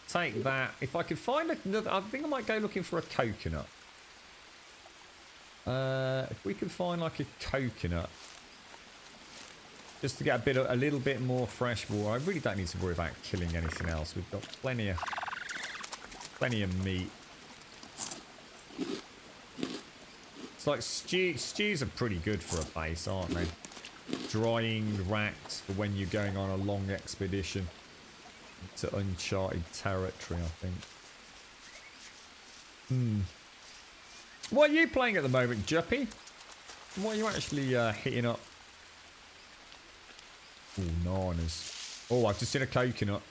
take that. If I could find another, I think I might go looking for a coconut. If we could find like a coconut, just to get a little bit more fresh water. I really don't need to worry about killing anything else. We've got plenty of meat. It's like stews are pretty good for a base, aren't they? Drying racks for when you're going on a long expedition to uncharted territory, I think. What are you playing at the moment, Juppy? What are you actually hitting up? Oh, niners. Oh, I've just seen a coconut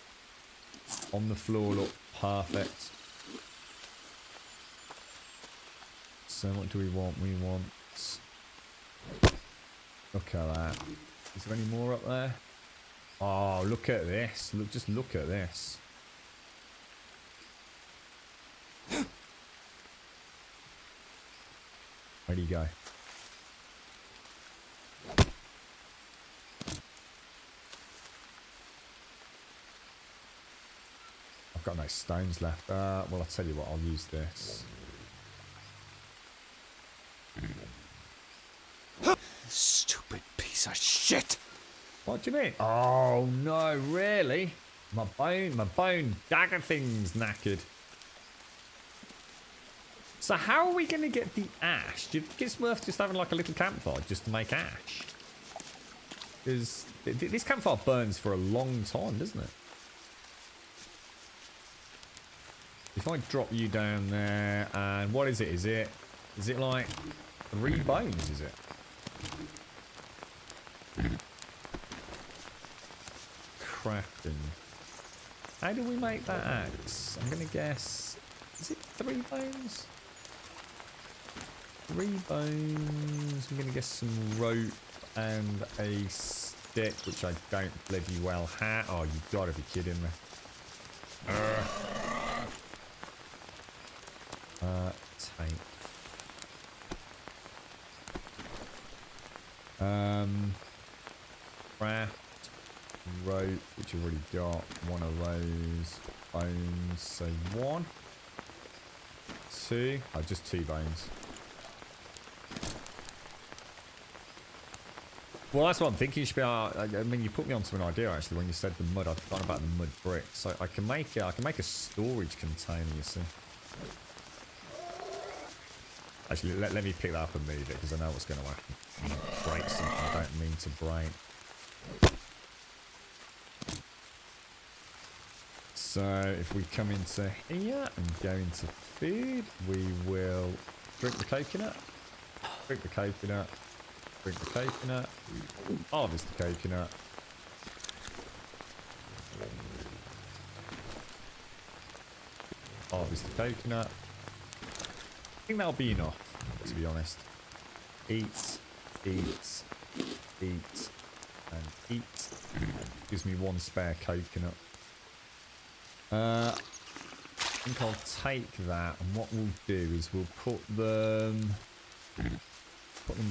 on the floor. Look, perfect. So what do we want? We want... Look at that. Is there any more up there? Oh, look at this. Just look at this. Where do you go? I've got no stones left. Well, I'll tell you what. I'll use this. Stupid piece of shit. What do you mean? Oh no, really? My bone dagger thing's knackered. So how are we going to get the ash? Do you think it's worth just having like a little campfire just to make ash? Because this campfire burns for a long time, doesn't it? If I drop you down there, and what is it? Is it like 3 bones, is it? Crafting. How do we make that axe? I'm going to guess... Is it 3 bones? 3 bones. I'm going to guess some rope and a stick, which I don't bloody well have. Oh, you've got to be kidding me. Take. Craft rope, which I've already got. One of those bones. So 1, 2. Oh, just 2 bones. Well, that's what I'm thinking. You should be. I mean, you put me onto an idea actually when you said the mud. I've forgotten about the mud brick, so I can make it. I can make a storage container. You see. Actually, let me pick that up and move it because I know what's going to happen. I'm gonna break something I don't mean to break. So if we come into here and go into food, we will drink the coconut, drink the coconut, drink the coconut, harvest the coconut. Harvest the coconut. I think that'll be enough, to be honest. Eat, eat, eat, and eat. Gives me one spare coconut. I think I'll take that, and what we'll do is we'll put them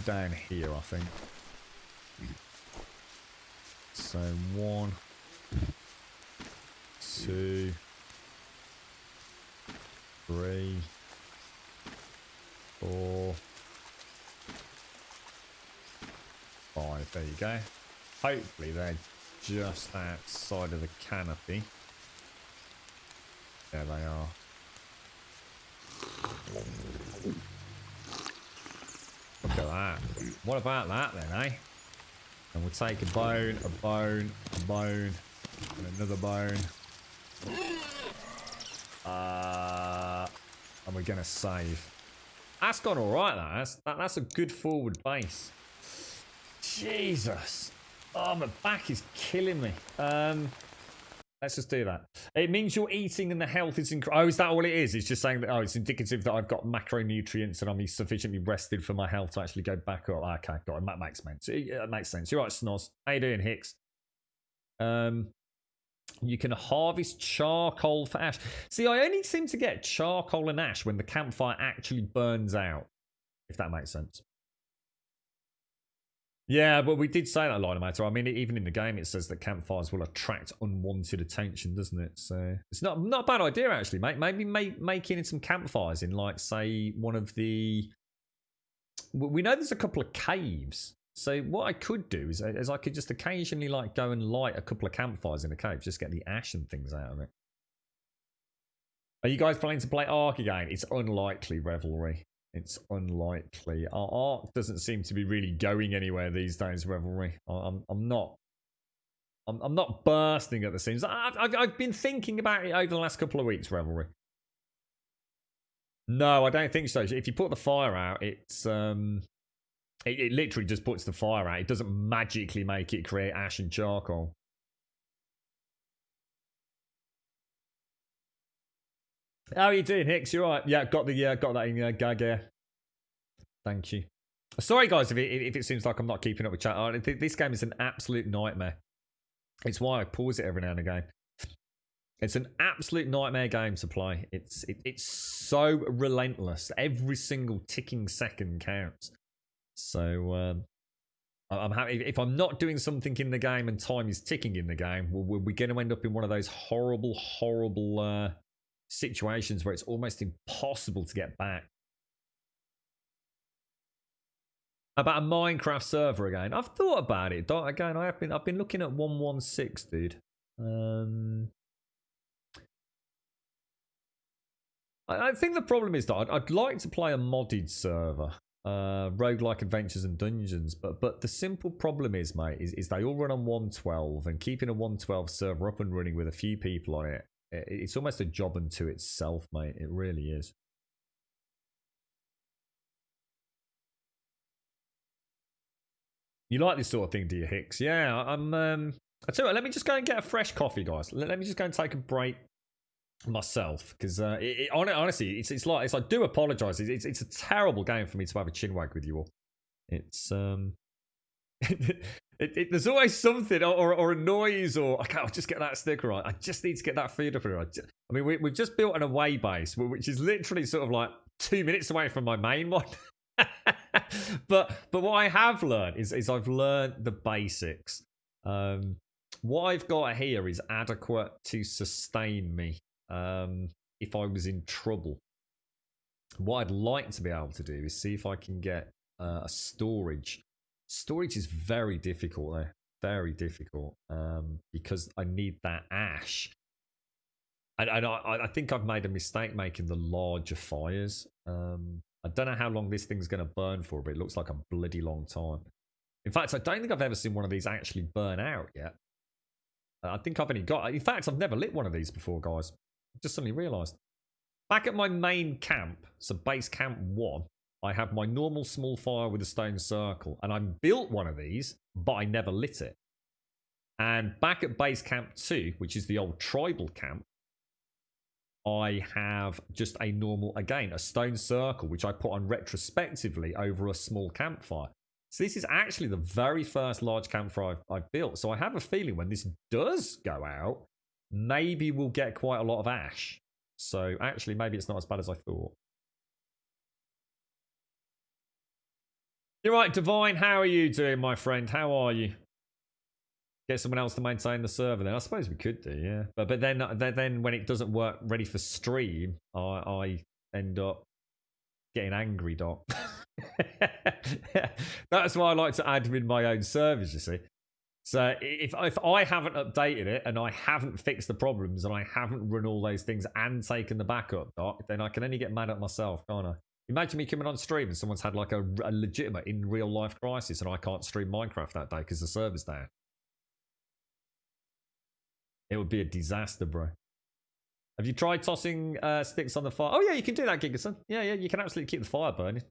down here, I think. So 1, 2, 3, 4, 5. There you go. Hopefully they're just outside of the canopy. There they are. Look at that. What about that then, eh? And we'll take a bone, a bone, a bone, and another bone. And we're gonna save. That's gone alright, that's a good forward base. Jesus. Oh, my back is killing me. Let's just do that. It means you're eating and the health is increased. Oh, is that all it is? It's just saying that, oh, it's indicative that I've got macronutrients and I'm sufficiently rested for my health to actually go back up. Okay, got it. That makes sense. It makes sense. You're right, Snoz. How you doing, Hicks? You can harvest charcoal for ash. See, I only seem to get charcoal and ash when the campfire actually burns out, if that makes sense. Yeah, but we did say that line of matter. I mean, even in the game, it says that campfires will attract unwanted attention, doesn't it? So it's not a bad idea, actually, mate. Maybe making some campfires in, like, say, one of the... We know there's a couple of caves. So what I could do is I could just occasionally, like, go and light a couple of campfires in a cave. Just get the ash and things out of it. Are you guys planning to play Ark again? It's unlikely, Revelry. It's unlikely. Our Ark doesn't seem to be really going anywhere these days, Revelry. I'm not bursting at the seams. I've been thinking about it over the last couple of weeks, Revelry. No, I don't think so. If you put the fire out, it's it literally just puts the fire out. It doesn't magically make it create ash and charcoal. How are you doing, Hicks? You alright? Yeah, got that in Gaga. Thank you. Sorry, guys, if it seems like I'm not keeping up with chat. This game is an absolute nightmare. It's why I pause it every now and again. It's an absolute nightmare game to play. It's so relentless. Every single ticking second counts. So I'm happy if I'm not doing something in the game and time is ticking in the game. We're going to end up in one of those horrible situations where it's almost impossible to get back. About a Minecraft server again. I've thought about it. Again, I've been looking at 116, dude. I think the problem is that I'd like to play a modded server, roguelike adventures and dungeons, but the simple problem is, mate, is they all run on 112, and keeping a 112 server up and running with a few people on it, it's almost a job unto itself, mate. It really is. You like this sort of thing, do you, Hicks? Yeah, I tell you what, let me just go and get a fresh coffee, guys. Let me just go and take a break myself, because honestly, it's like I do apologise. It's a terrible game for me to have a chinwag with you all. It's there's always something or a noise or okay, I'll just get that sticker right. I just need to get that feed up here. I mean, we've just built an away base, which is literally sort of like 2 minutes away from my main one. but what I have learned is I've learned the basics. What I've got here is adequate to sustain me if I was in trouble. What I'd like to be able to do is see if I can get a storage Storage is very difficult there. Very difficult. Because I need that ash. And I think I've made a mistake making the larger fires. I don't know how long this thing's going to burn for, but it looks like a bloody long time. In fact, I don't think I've ever seen one of these actually burn out yet. I think I've only got... In fact, I've never lit one of these before, guys. I just suddenly realised. Back at my main camp, so base camp 1, I have my normal small fire with a stone circle. And I built one of these, but I never lit it. And back at base camp 2, which is the old tribal camp, I have just a normal, again, a stone circle, which I put on retrospectively over a small campfire. So this is actually the very first large campfire I've built. So I have a feeling when this does go out, maybe we'll get quite a lot of ash. So actually, maybe it's not as bad as I thought. You're right, Divine. How are you doing, my friend? How are you? Get someone else to maintain the server then. I suppose we could do, yeah. But then when it doesn't work ready for stream, I end up getting angry, Doc. That's why I like to admin my own servers, you see. So if I haven't updated it and I haven't fixed the problems and I haven't run all those things and taken the backup, Doc, then I can only get mad at myself, can't I? Imagine me coming on stream and someone's had like a legitimate in real life crisis and I can't stream Minecraft that day because the server's down. It would be a disaster, bro. Have you tried tossing sticks on the fire? Oh, yeah, you can do that, Gigason. Yeah, you can absolutely keep the fire burning.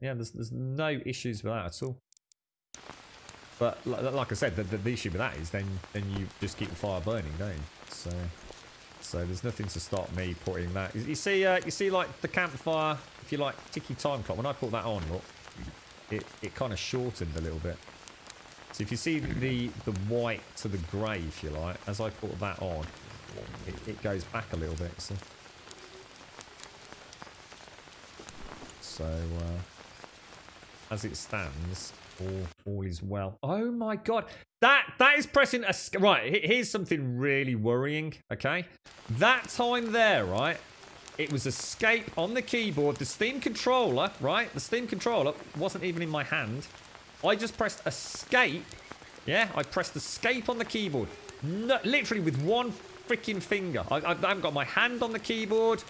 Yeah, there's no issues with that at all. But like I said, the issue with that is then you just keep the fire burning, don't you? So there's nothing to stop me putting that. You see like the campfire, if you like ticky time clock, when I put that on, look, it kind of shortened a little bit. So if you see the white to the grey, if you like, as I put that on, it goes back a little bit. So as it stands, all is well. Oh my god, that is pressing a right. Here's something really worrying. Okay, that time there, right? It was escape on the keyboard. The Steam controller, right? The Steam controller wasn't even in my hand. I just pressed escape. Yeah, I pressed escape on the keyboard. No, literally with one freaking finger. I haven't got my hand on the keyboard.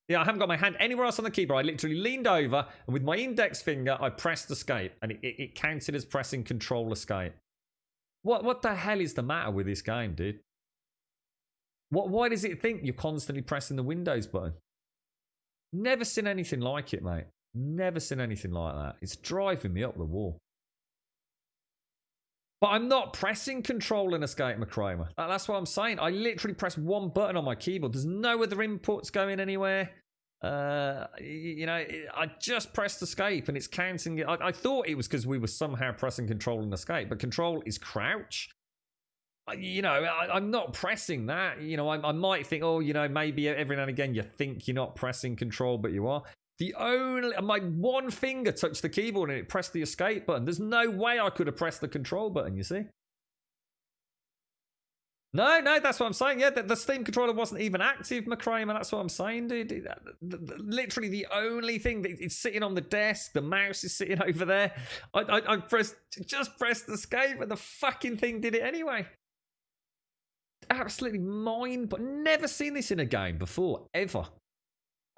Yeah, I haven't got my hand anywhere else on the keyboard. I literally leaned over and with my index finger, I pressed escape. And it counted as pressing control escape. What the hell is the matter with this game, dude? Why does it think you're constantly pressing the Windows button? Never seen anything like it, mate. Never seen anything like that. It's driving me up the wall. But I'm not pressing control and escape, McCramer. That's what I'm saying. I literally press one button on my keyboard. There's no other inputs going anywhere. You know, I just pressed escape and it's counting it. I thought it was because we were somehow pressing control and escape, but control is crouch. You know, I'm not pressing that. You know, I might think, oh, you know, maybe every now and again you think you're not pressing control, but you are. My one finger touched the keyboard and it pressed the escape button. There's no way I could have pressed the control button, you see? No, that's what I'm saying. Yeah, the Steam controller wasn't even active, McCramer. That's what I'm saying, dude. Literally the only thing that it's sitting on the desk, the mouse is sitting over there. I just pressed escape and the fucking thing did it anyway. Absolutely mind, but never seen this in a game before, ever.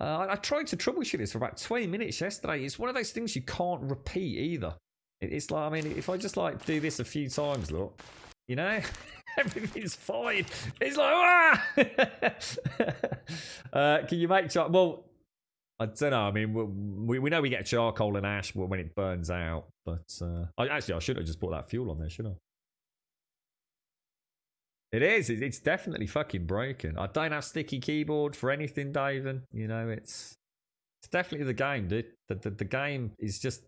I tried to troubleshoot this for about 20 minutes yesterday. It's one of those things you can't repeat either. It's like, I mean, if I just like do this a few times, look, you know, everything's fine. It's like, can you make charcoal? Well, I don't know. I mean, we know we get charcoal and ash when it burns out, but I should have just put that fuel on there, shouldn't I? It is. It's definitely fucking broken. I don't have sticky keyboard for anything, Daven. You know, it's definitely the game, dude. The game is just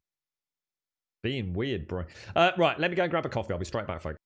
being weird, bro. Right, let me go and grab a coffee. I'll be straight back, folks.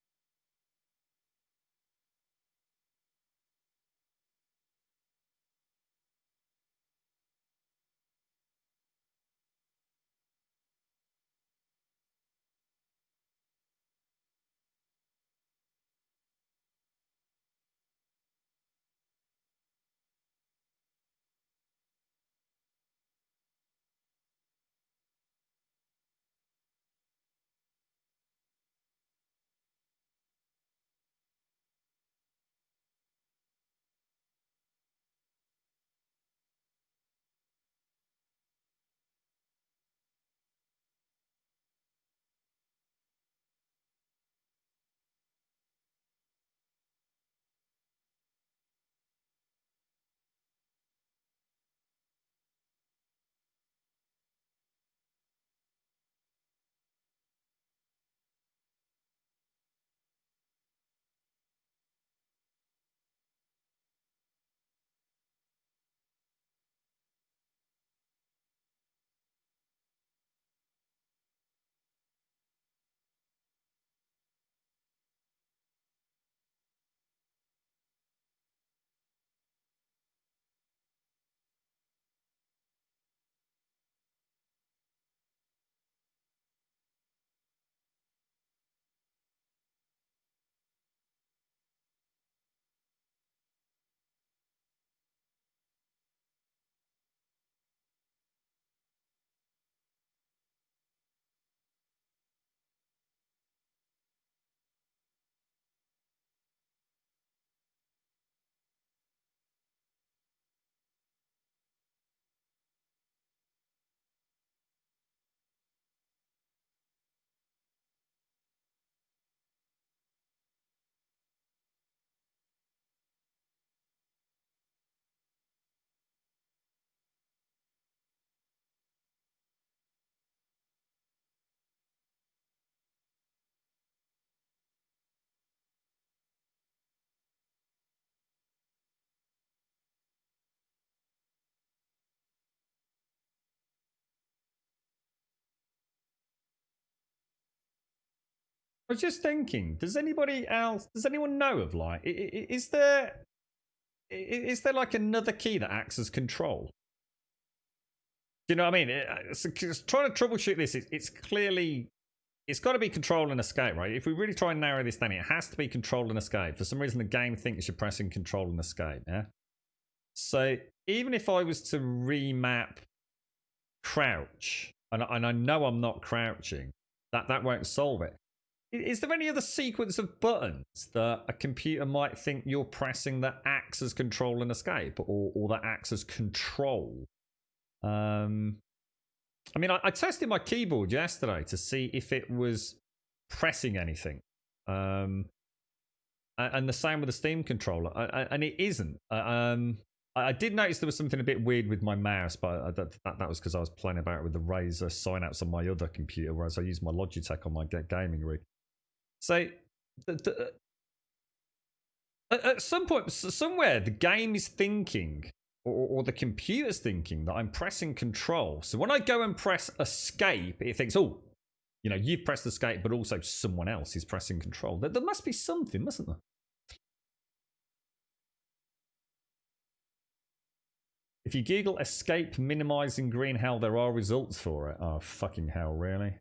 was just thinking, does anyone know of like, is there like another key that acts as control? Do you know what I mean? It's trying to troubleshoot this, it's clearly, it's got to be control and escape, right? If we really try and narrow this down, it has to be control and escape. For some reason, the game thinks you're pressing control and escape, yeah? So even if I was to remap crouch, and I know I'm not crouching, that won't solve it. Is there any other sequence of buttons that a computer might think you're pressing that acts as control and escape, or that acts as control? I mean, I tested my keyboard yesterday to see if it was pressing anything. And the same with the Steam controller. And it isn't. I did notice there was something a bit weird with my mouse, but that was because I was playing about with the Razer Synapse on my other computer, whereas I use my Logitech on my gaming rig. So, at some point, somewhere, the game is thinking, or the computer's thinking, that I'm pressing control. So when I go and press escape, it thinks, oh, you know, you've pressed escape, but also someone else is pressing control. There must be something, mustn't there? If you Google escape minimizing green hell, there are results for it. Oh, fucking hell, really?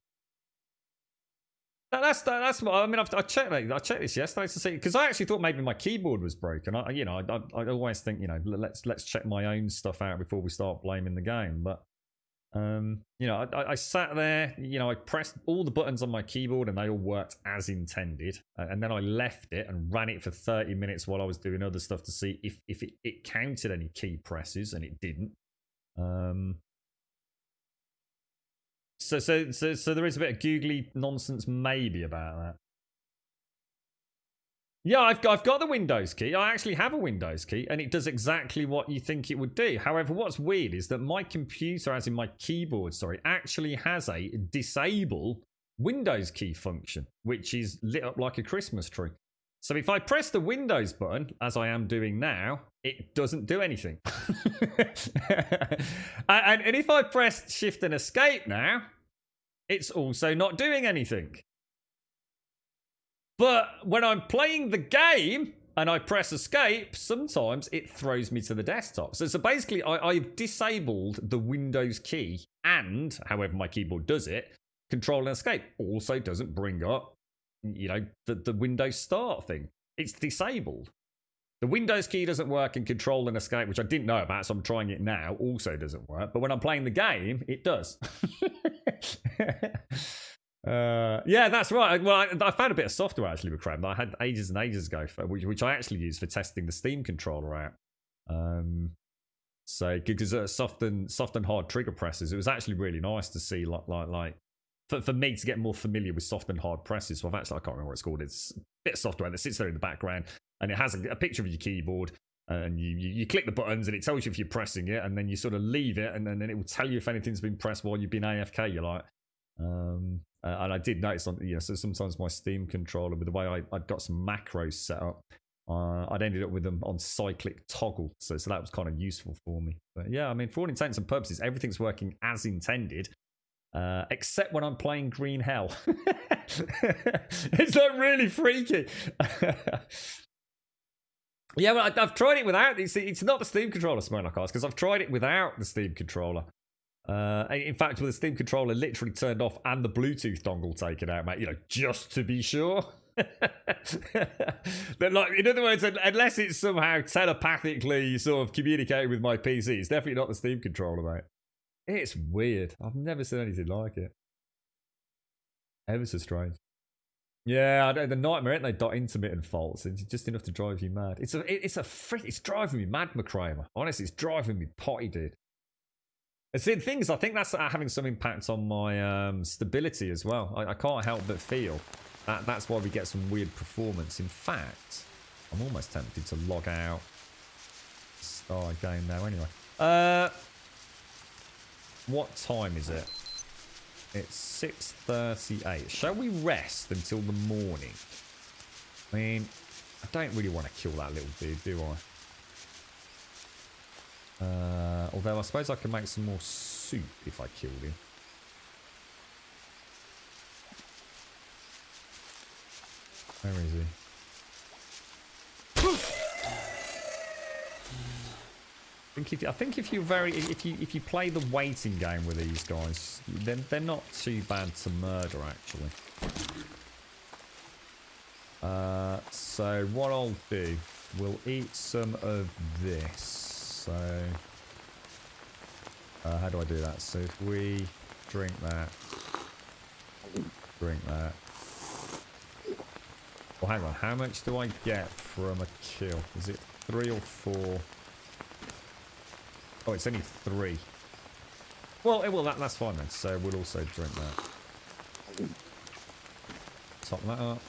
That's what I mean. I checked that. I checked this yesterday to see, because I actually thought maybe my keyboard was broken. I always think, you know, let's check my own stuff out before we start blaming the game. But you know, I sat there, you know, I pressed all the buttons on my keyboard and they all worked as intended. And then I left it and ran it for 30 minutes while I was doing other stuff to see if it counted any key presses, and it didn't. So there is a bit of googly nonsense maybe about that. Yeah, I've got the Windows key. I actually have a Windows key, and it does exactly what you think it would do. However, what's weird is that my computer, as in my keyboard, actually has a disable Windows key function, which is lit up like a Christmas tree. So if I press the Windows button, as I am doing now, it doesn't do anything. and if I press Shift and Escape now, it's also not doing anything. But when I'm playing the game and I press Escape, sometimes it throws me to the desktop. So basically, I've disabled the Windows key, and, however my keyboard does it, Control and Escape also doesn't bring up, you know, the Windows Start thing. It's disabled. The Windows key doesn't work, and Control and Escape, which I didn't know about, so I'm trying it now, also doesn't work. But when I'm playing the game, it does. Yeah, that's right. Well, I found a bit of software actually with Chrome that I had ages and ages ago, which I actually used for testing the Steam controller out. So because soft and hard trigger presses, it was actually really nice to see like for me to get more familiar with soft and hard presses. So I can't remember what it's called. It's a bit of software that sits there in the background, and it has a picture of your keyboard, and you click the buttons, and it tells you if you're pressing it, and then you sort of leave it, and then it will tell you if anything's been pressed while you've been AFK. You're like, and I did notice on, you know, so sometimes my Steam controller, with the way I'd got some macros set up, I'd ended up with them on cyclic toggle, so that was kind of useful for me. But yeah, I mean, for all intents and purposes, everything's working as intended. Except when I'm playing Green Hell. It's not really freaky. Yeah, well, I've tried it without. It's not the Steam controller, Smoke Arts, because I've tried it without the Steam controller. In fact, with the Steam controller literally turned off and the Bluetooth dongle taken out, mate, you know, just to be sure. But like, in other words, unless it's somehow telepathically sort of communicating with my PC, it's definitely not the Steam controller, mate. It's weird. I've never seen anything like it. Ever so strange. Yeah, the nightmare, ain't they? Intermittent faults. It's just enough to drive you mad. It's driving me mad, McCramer. Honestly, it's driving me potty, dude. It's in things. I think that's having some impact on my stability as well. I can't help but feel that's why we get some weird performance. In fact, I'm almost tempted to log out. Start game now, anyway. What time is it? It's 6:38. Shall we rest until the morning? I mean, I don't really want to kill that little dude, do I? Although I suppose I can make some more soup if I killed him. Where is he? I think if you play the waiting game with these guys, then they're not too bad to murder actually. So what I'll do, we'll eat some of this. So how do I do that? So if we drink that. Well, hang on. How much do I get from a kill? Is it 3 or 4? Oh, it's only 3. Well, that's fine then. So we'll also drink that. Top that up.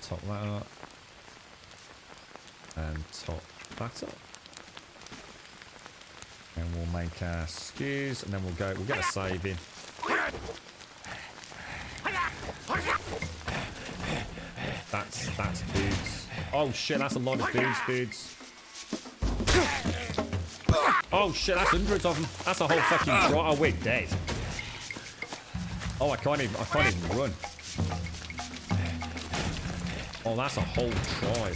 Top that up. And top that up. And we'll make our stews, and then we'll get a save in. That's dudes. Oh shit, that's a lot of dudes. Oh shit, that's hundreds of them. That's a whole fucking tribe. Oh, we're dead. Oh, I can't even run. Oh, that's a whole tribe.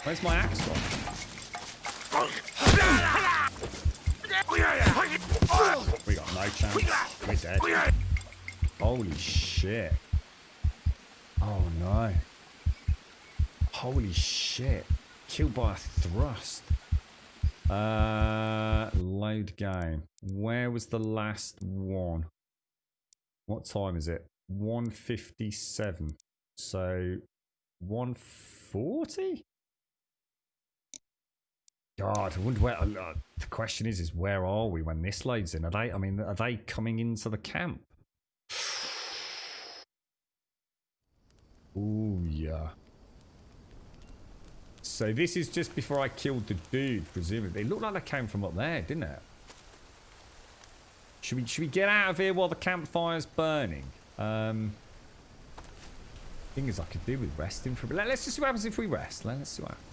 Where's my axe gone? We got no chance. We're dead. Holy shit. Oh no. Holy shit. Killed by a thrust. Load game. Where was the last one? What time is it? 1:57. So 1:40? God, I wonder where. The question is where are we when this loads in? Are they coming into the camp? Ooh, yeah. So this is just before I killed the dude, presumably. It looked like they came from up there, didn't it? Should we get out of here while the campfire's burning? Thing is, I could do with resting for a bit. Let's just see what happens if we rest. Let's see what happens.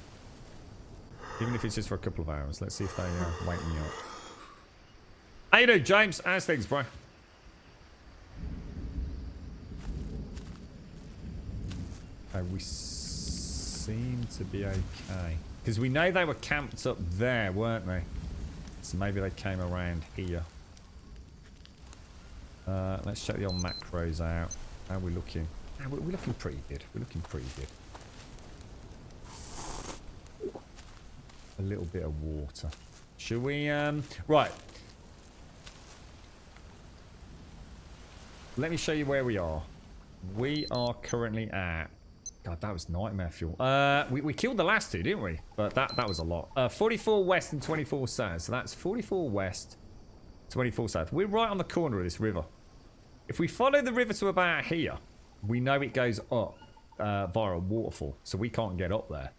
Even if it's just for a couple of hours. Let's see if they wake me up. How you doing, James? How's things, bro? We seem to be okay. Because we know they were camped up there, weren't they? So maybe they came around here. Let's check the old macros out. How are we looking? We're looking pretty good. We're looking pretty good. A little bit of water. Should we, right. Let me show you where we are. We are currently at... God, that was nightmare fuel. We killed the last two, didn't we? But that was a lot. 44 west and 24 south. So that's 44 west, 24 south. We're right on the corner of this river. If we follow the river to about here, we know it goes up via a waterfall. So we can't get up there.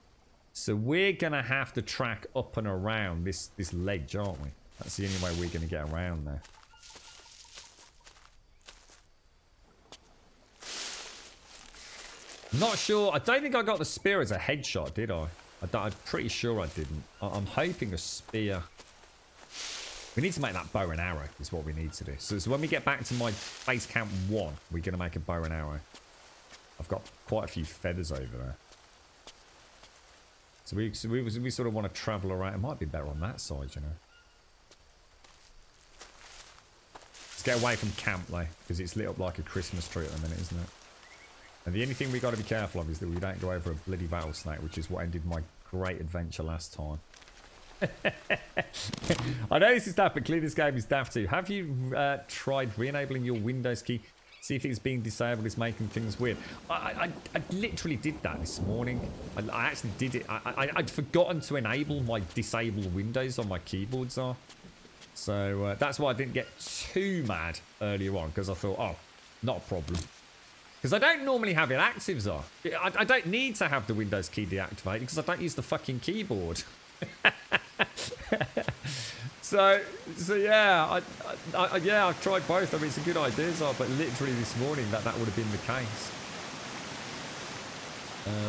So we're going to have to track up and around this ledge, aren't we? That's the only way we're going to get around there. Not sure. I don't think I got the spear as a headshot, did I? I'm pretty sure I didn't. I'm hoping a spear. We need to make that bow and arrow is what we need to do. So when we get back to my base camp 1, we're going to make a bow and arrow. I've got quite a few feathers over there. So we sort of want to travel around. It might be better on that side, you know. Let's get away from camp, though, because it's lit up like a Christmas tree at the minute, isn't it? And the only thing we've got to be careful of is that we don't go over a bloody rattlesnake, which is what ended my great adventure last time. I know this is daft, but clearly this game is daft too. Have you tried re-enabling your Windows key? See if it's being disabled, it's making things weird. I literally did that this morning. I actually did it. I'd forgotten to enable my disable windows on my keyboards are. So that's why I didn't get too mad earlier on, because I thought, oh, not a problem. Because I don't normally have it active, Zar. I don't need to have the Windows key deactivated because I don't use the fucking keyboard. so yeah, I've tried both. I mean, it's a good idea, Zar, but literally this morning that would have been the case.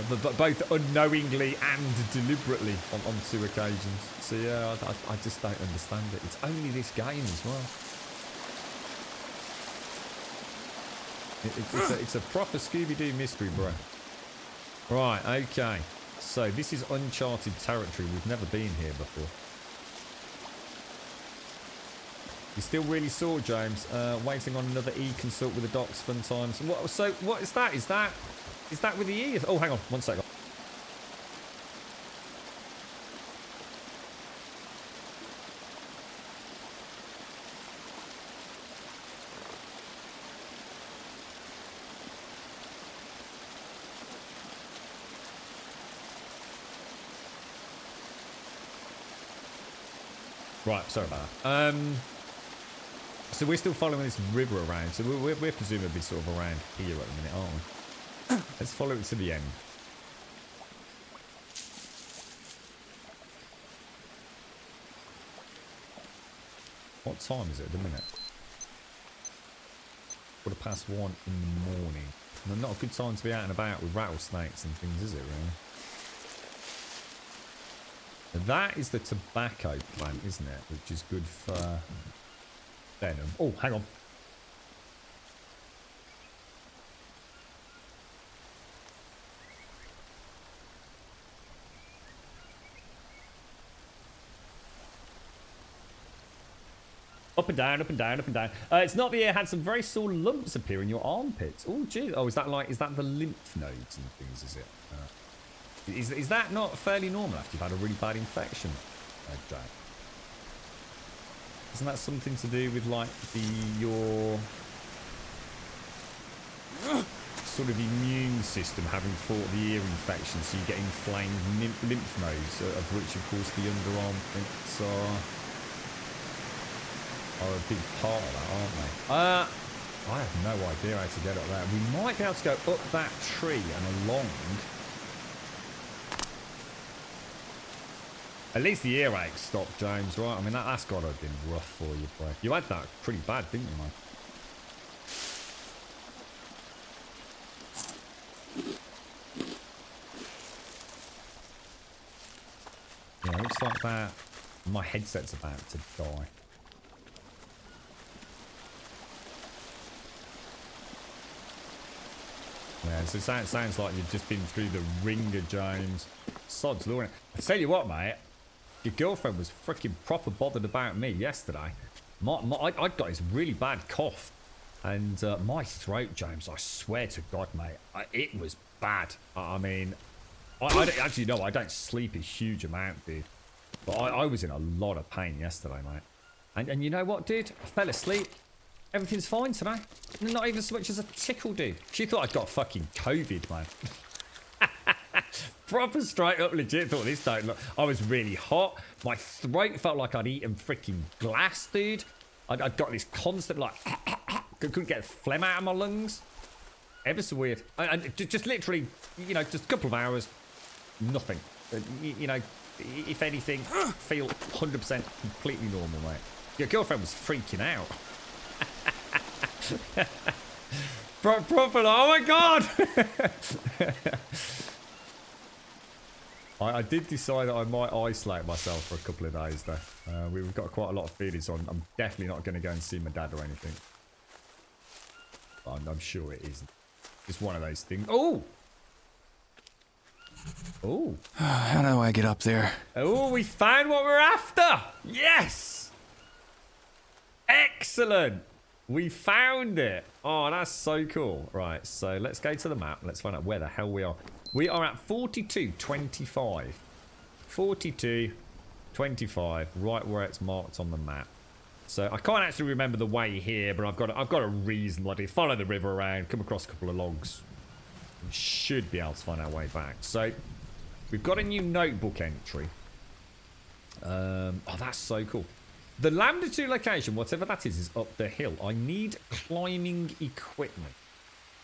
But both unknowingly and deliberately on 2 occasions. So yeah, I just don't understand it. It's only this game as well. It's a proper Scooby-Doo mystery, bro. Right, okay. So this is uncharted territory. We've never been here before. You still really sore, James. Waiting on another e-consult with the docs. Fun times. What? So what is that? Is that with the e? Oh, hang on. 1 second. Right, sorry about that. So we're still following this river around. So we're presumably sort of around here at the minute, aren't we? Let's follow it to the end. What time is it at the minute? 1:15 in the morning. And not a good time to be out and about with rattlesnakes and things, is it, really? That is the tobacco plant, isn't it? Which is good for venom. Oh, hang on. Up and down, up and down, up and down. It's not the ear. Had some very sore lumps appear in your armpits. Oh, geez. Oh, is that the lymph nodes and things, is it? Is that not fairly normal after you've had a really bad infection, Jack? Isn't that something to do with like your sort of immune system having fought the ear infection, so you get inflamed lymph nodes, of which of course the underarmpits are a big part of that, aren't they? I have no idea how to get up there. We might be able to go up that tree and along. At least the earache stopped, James, right? I mean, that's got to have been rough for you, bro. You had that pretty bad, didn't you, man? Yeah, it looks like that. My headset's about to die. Yeah, so it sounds like you've just been through the ringer, James. Sod's law. I tell you what, mate. Your girlfriend was freaking proper bothered about me yesterday. I got this really bad cough. And my throat, James, I swear to God, mate, it was bad. I mean, I actually, no, I don't sleep a huge amount, dude. But I was in a lot of pain yesterday, mate. And you know what, dude? I fell asleep. Everything's fine today. Not even so much as a tickle, dude. She thought I'd got fucking COVID, man. Proper straight up legit. Thought this don't look. I was really hot. My throat felt like I'd eaten freaking glass, dude. I'd got this constant like couldn't get phlegm out of my lungs. Ever so weird. And just literally, you know, just a couple of hours, nothing. You know, if anything, feel 100% completely normal, mate. Your girlfriend was freaking out. Proper. Oh my God. I did decide that I might isolate myself for a couple of days though. We've got quite a lot of feelings on. I'm definitely not going to go and see my dad or anything. I'm sure it isn't. It's one of those things. Oh! Oh. How do I get up there? Oh, we found what we're after! Yes! Excellent! We found it! Oh, that's so cool. Right, so let's go to the map. Let's find out where the hell we are. We are at 4225. 4225, right where it's marked on the map. So I can't actually remember the way here, but I've got a reason. Like, follow the river around, come across a couple of logs. We should be able to find our way back. So we've got a new notebook entry. Oh, that's so cool. The Lambda 2 location, whatever that is up the hill. I need climbing equipment.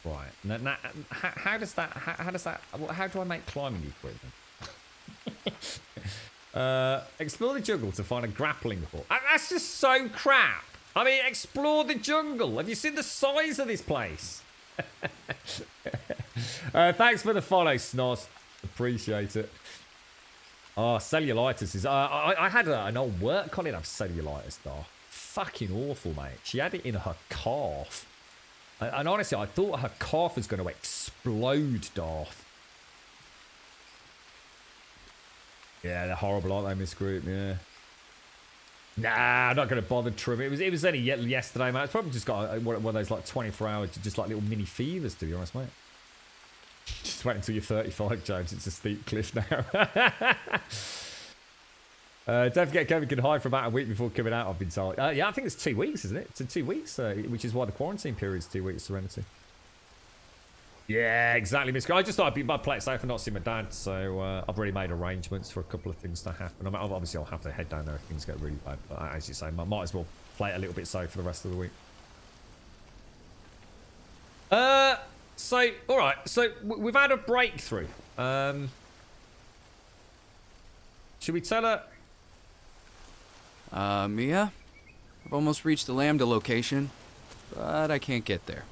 Right. Now, how do I make climbing equipment? Explore the jungle to find a grappling hook. That's just so crap. I mean, explore the jungle. Have you seen the size of this place? Thanks for the follow, Snoz. Appreciate it. Oh, cellulitis is... I had an old work colleague have cellulitis, though. Fucking awful, mate. She had it in her calf. And honestly, I thought her calf was going to explode, Darth. Yeah, they're horrible, aren't they, Miss Group? Yeah. Nah, I'm not going to bother trimming. It was only yesterday, mate. It's probably just got one of those like 24 hours, just like little mini fevers, to be honest, mate. Just wait until you're 35, James. It's a steep cliff now. Don't forget, Kevin can hide for about a week before coming out, I've been told. Yeah, I think it's 2 weeks, isn't it? It's 2 weeks, which is why the quarantine period is 2 weeks, Serenity. Yeah, exactly, Miss. I just thought I'd play it safe and not see my dad, so I've already made arrangements for a couple of things to happen. I mean, obviously, I'll have to head down there if things get really bad, but as you say, I might as well play it a little bit safe for the rest of the week. So, all right, so we've had a breakthrough. Should we tell her? Mia? I've almost reached the Lambda location, but I can't get there.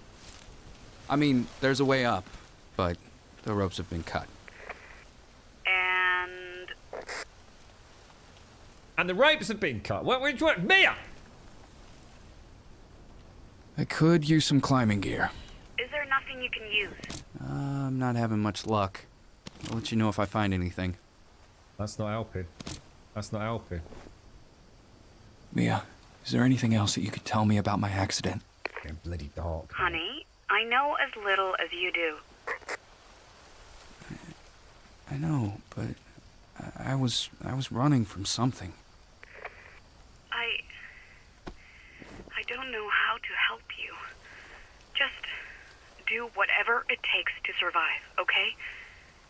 I mean, there's a way up, but the ropes have been cut. And the ropes have been cut. Which one? Mia! I could use some climbing gear. Is there nothing you can use? I'm not having much luck. I'll let you know if I find anything. That's not helping. That's not helping. Mia, is there anything else that you could tell me about my accident? Getting bloody dark. Honey, I know as little as you do. I know, but I was running from something. I don't know how to help you. Just do whatever it takes to survive, okay?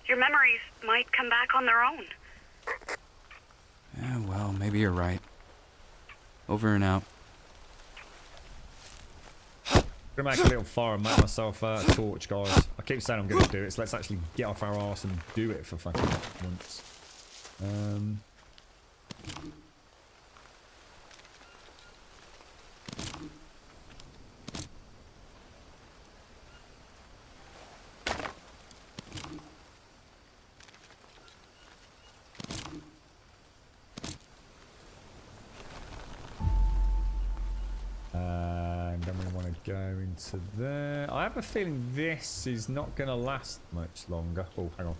Your memories might come back on their own. Yeah, well, maybe you're right. Over and out. I'm gonna make a little fire and make myself a torch, guys. I keep saying I'm gonna do it, so let's actually get off our arse and do it for fucking once. And then we want to go into there. I have a feeling this is not going to last much longer. Oh, hang on.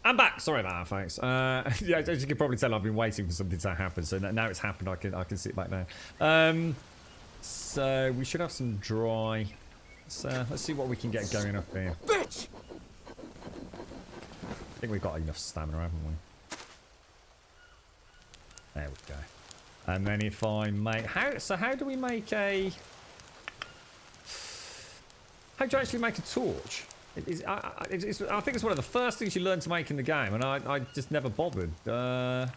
I'm back. Sorry about that, folks. Yeah, as you can probably tell, I've been waiting for something to happen. So now it's happened. I can sit back down. So we should have some dry. Let's see what we can get going up here. Bitch! I think we've got enough stamina, haven't we? There we go. And then if I make how do we make a? How do you actually make a torch? I think it's one of the first things you learn to make in the game, and I just never bothered. A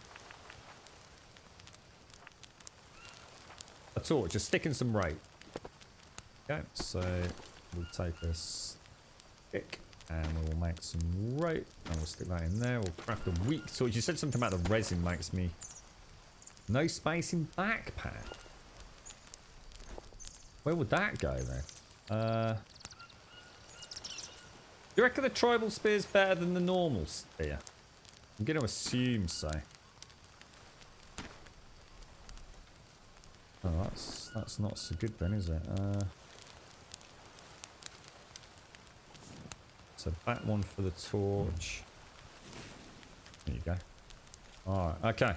torch, just sticking some rope. Okay, so we'll take a stick and we'll make some rope, and we'll stick that in there. We'll craft a weak torch. You said something about the resin makes me no space in backpack. Where would that go then? Do you reckon the tribal spear's better than the normal spear? I'm going to assume so. Oh, that's not so good then, is it? So that one for the torch. There you go. Alright, okay.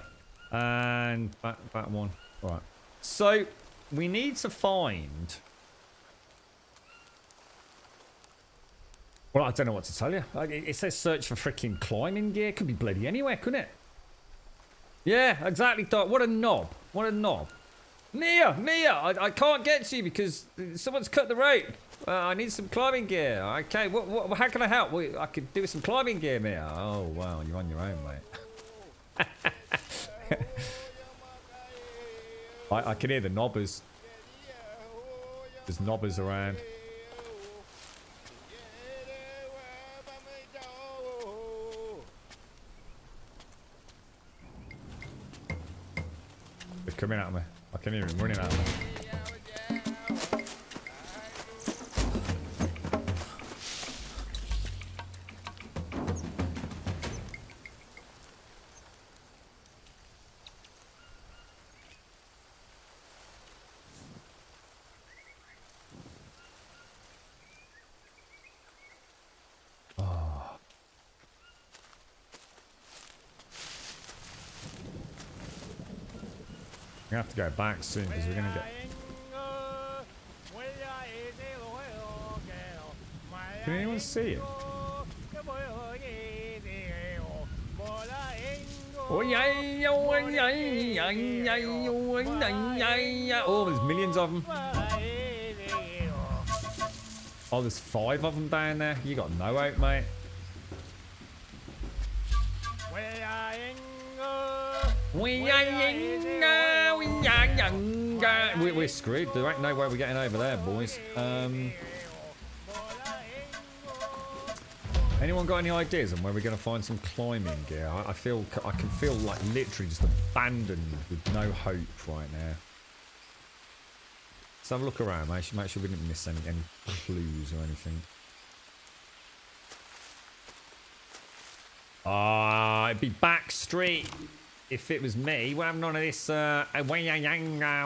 And that one. Alright. So, we need to find... Well, I don't know what to tell you. It says search for freaking climbing gear. Could be bloody anywhere, couldn't it? Yeah, exactly, Doc. What a knob. What a knob. Mia, I can't get to you because someone's cut the rope. I need some climbing gear. Okay, how can I help? I could do with some climbing gear, Mia. Oh, wow, you're on your own, mate. I can hear the knobbers. There's knobbers around. They're coming at me. I can hear him running at me. We're gonna have to go back soon because we're gonna get. Can anyone see it? Oh, there's millions of them. Oh, there's 5 of them down there. You got no hope, mate. We're screwed. There ain't no way we're getting over there, boys. Anyone got any ideas on where we're going to find some climbing gear? I can feel like literally just abandoned with no hope right now. Let's have a look around, mate. Make sure we didn't miss any clues or anything. It'd be Backstreet if it was me. We're having none of this wayayanga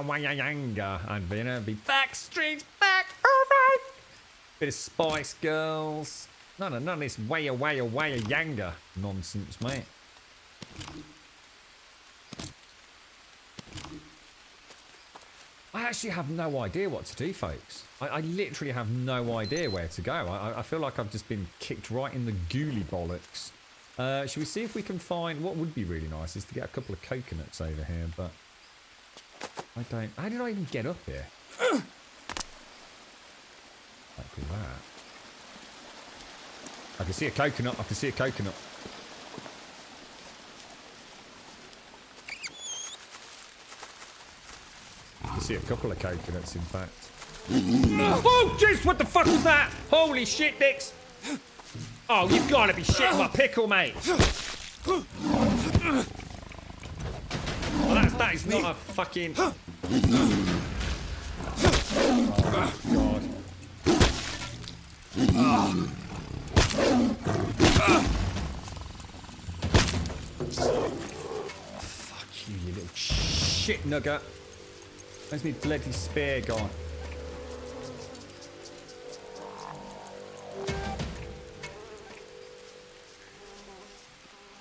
advert. It'd be Backstreet's back, alright. Bit of Spice Girls. None of this wayayanga nonsense, mate. I actually have no idea what to do, folks. I literally have no idea where to go. I feel like I've just been kicked right in the ghoulie bollocks. Should we see if we can find... What would be really nice is to get a couple of coconuts over here, but... I don't... How did I even get up here? Like that. I can see a coconut. I can see a coconut. I can see a couple of coconuts, in fact. Oh, jeez, what the fuck was that? Holy shit, Dix. Oh, you've got to be shitting my pickle, mate. Well, that is not a fucking... Oh, God. Fuck you, you little shit nugget. Where's my bloody spear gone?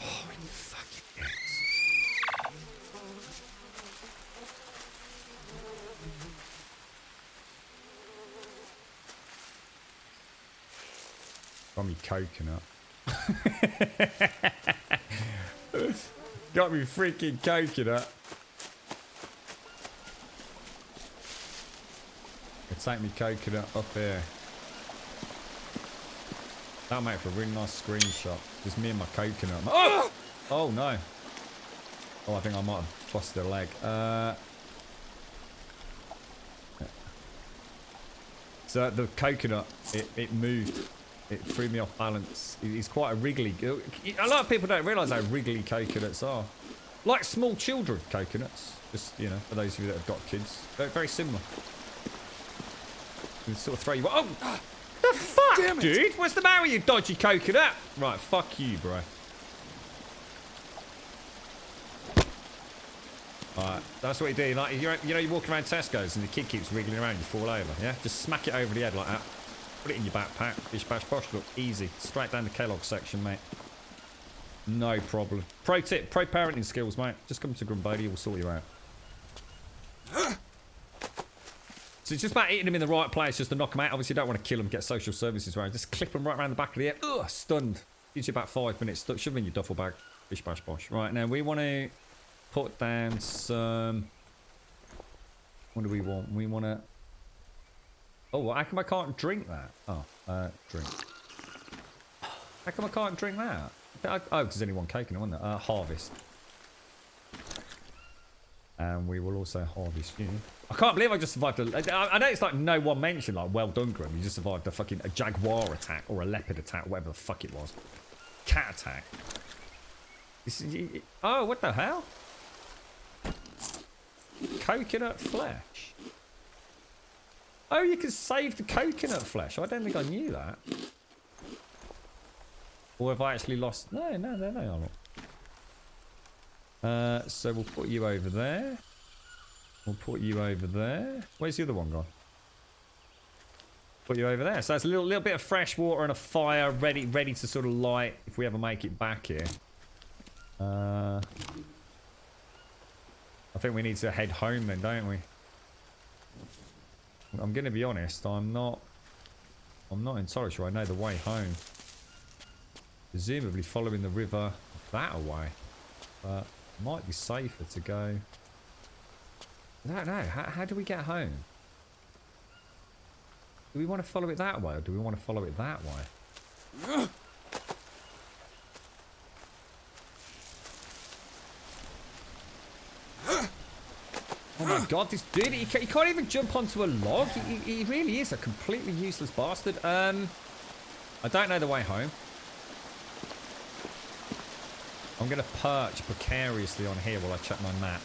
Oh, you fucking dicks. Got me coconut. Got me freaking coconut. Take me coconut up here. That'll make for a really nice screenshot. Just me and my coconut. Oh! Oh no. Oh, I think I might have busted a leg. So the coconut, it moved. It threw me off balance. It's quite a wriggly. A lot of people don't realise how wriggly coconuts are. Like small children coconuts. Just, you know, for those of you that have got kids. They're very similar. They sort of throw you. Oh! The fuck, dude? What's the matter with you, dodgy coconut? Right, fuck you, bro. Alright, that's what you do. Like, you know, you walk around Tesco's and the kid keeps wriggling around, you fall over, yeah? Just smack it over the head like that. Put it in your backpack. Bish bash posh. Look, easy. Straight down the Kellogg section, mate. No problem. Pro tip, pro parenting skills, mate. Just come to Grumbody, we'll sort you out. So it's just about hitting them in the right place just to knock them out. Obviously, you don't want to kill them, get social services around. Just clip them right around the back of the head. Ugh, stunned. Gives you about 5 minutes. Shove them in your duffel bag. Bish bash bosh. Right, now we want to put down some What do we want? We want to... Oh, well, how come I can't drink that? Oh, drink. How come I can't drink that? Oh, there's only one cake in it, wasn't there? Harvest. And we will also harvest you. I can't believe I just survived I know it's like no one mentioned, like, well done, Grim. You just survived a jaguar attack or a leopard attack, whatever the fuck it was. Cat attack. Oh, what the hell? Coconut flesh. Oh, you can save the coconut flesh. I don't think I knew that. Or have I actually lost... No, I'm not. So we'll put you over there. We'll put you over there. Where's the other one gone? Put you over there. So it's a little bit of fresh water and a fire ready to sort of light if we ever make it back here. I think we need to head home then, don't we? I'm going to be honest, I'm not entirely sure I know the way home. Presumably following the river that way. But it might be safer to go... I don't know. How do we get home? Do we want to follow it that way or do we want to follow it that way? Oh my god, this dude, he can't even jump onto a log. He really is a completely useless bastard. I don't know the way home. I'm going to perch precariously on here while I check my map.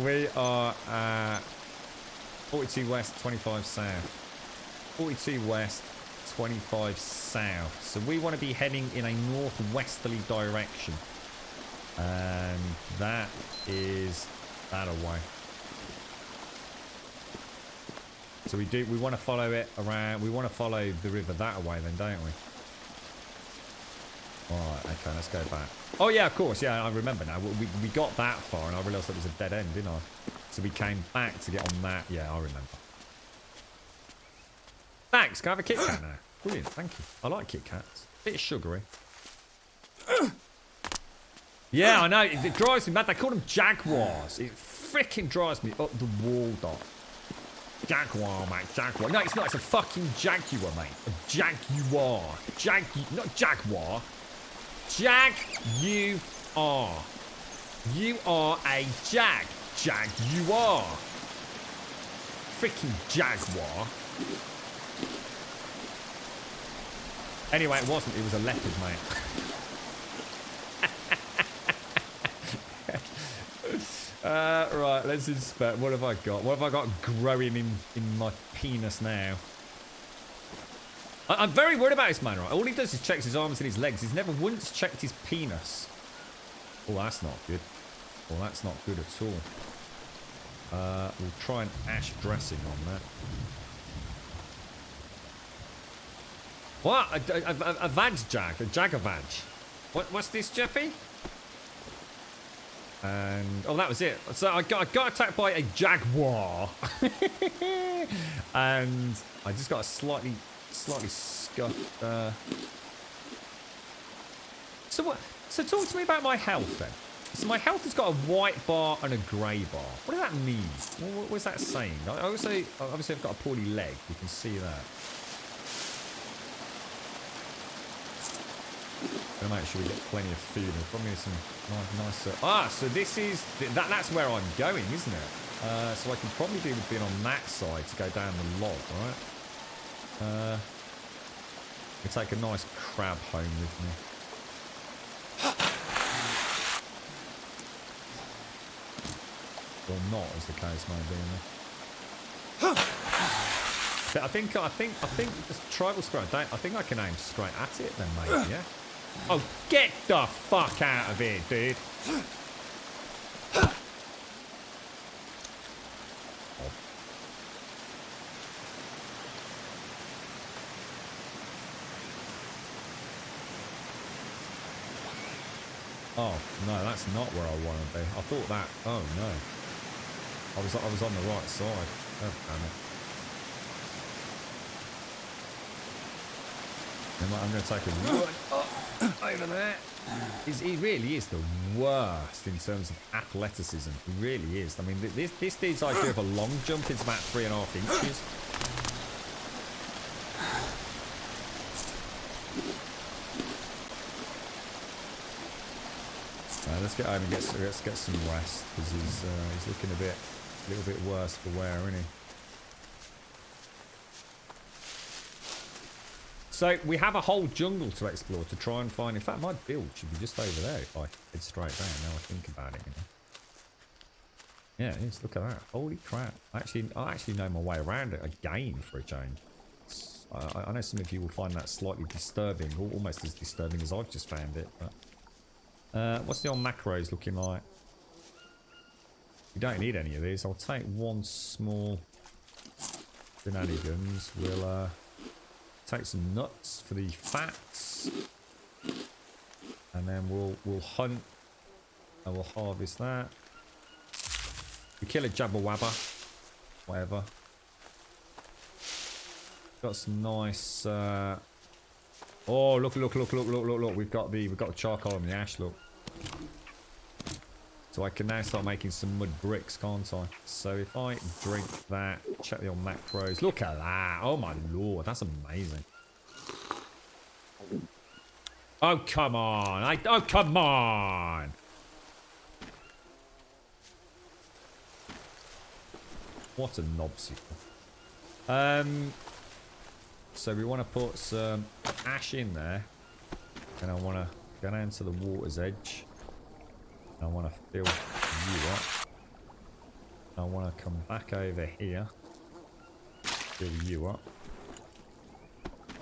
We are at 42 west, 25 south. 42 west, 25 south. So we want to be heading in a northwesterly direction. And that is that away. So we want to follow it around. We want to follow the river that away then, don't we? Alright, okay, let's go back. Oh yeah, of course, yeah, I remember now. We got that far and I realised it was a dead end, didn't I? So we came back to get on that. Yeah, I remember. Thanks, can I have a Kit Kat now? Brilliant, thank you. I like Kit Kats. Bit sugary. Yeah, I know. It drives me mad. They call them jaguars. It freaking drives me up the wall, Doc. Jaguar, mate. Jaguar. No, it's not. It's a fucking jaguar, mate. A jaguar. Not jaguar. Jag-you-are. You are a jaguar. Freaking jaguar. Anyway, it wasn't. It was a leopard, mate. Right, let's inspect. What have I got? What have I got growing in my penis now? I'm very worried about this man, right? All he does is checks his arms and his legs. He's never once checked his penis. Oh, that's not good. Well, that's not good at all. We'll try an ash dressing on that. What? A vag jag? A jag-a-vag? What's this, Jeffy? And oh, that was it. So I got attacked by a jaguar, and I just got a slightly scuffed. So what? So talk to me about my health then. So my health has got a white bar and a grey bar. What does that mean? What was that saying? I also obviously I've got a poorly leg. You can see that. Gonna make sure we get plenty of food. There's probably some nice. So this is that's where I'm going, isn't it? So I can probably do with being on that side to go down the log, right? We take a nice crab home with me. Or not, as the case may be. But I think this tribal spirit. I think I can aim straight at it then, maybe. Yeah. Oh, get the fuck out of here, dude. Oh, no, that's not where I want to be. I thought that... Oh, no. I was on the right side. Oh, damn it. I'm going to take a run over there. He really is the worst in terms of athleticism. He really is. I mean, this dude's idea of a long jump is about 3.5 inches. Let's get home and let's get some rest, because he's looking a little bit worse for wear, isn't he? So we have a whole jungle to explore to try and find. In fact, my build should be just over there if I head straight down. Now I think about it, you know. Yeah, it is. Look at that. Holy crap! I actually know my way around it again for a change. I know some of you will find that slightly disturbing, almost as disturbing as I've just found it. But what's the old macros looking like? We don't need any of these. I'll take one small shenanigans. We'll take some nuts for the fats, and then we'll hunt and we'll harvest that. We kill a jabba wabba, whatever. Got some nice. Oh, look! We've got the charcoal and the ash. Look. So I can now start making some mud bricks, can't I? So if I drink that, check the old macros. Look at that! Oh my lord, that's amazing. Oh come on! Oh come on! What a knobsicle. So we want to put some ash in there, and I want to go down to the water's edge. I want to fill you up. I want to come back over here, fill you up.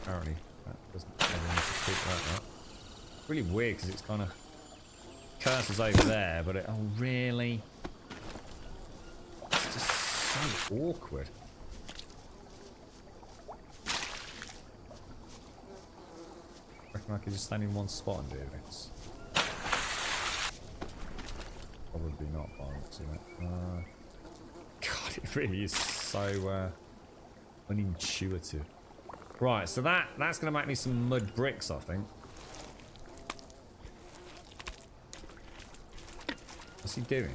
Apparently, that doesn't need to keep that up. Really weird because it's kind of curses over there, but oh really? It's just so awkward. I reckon I could just stand in one spot and do this. Probably not by accident. God, it really is so unintuitive. Right, so that's going to make me some mud bricks, I think. What's he doing?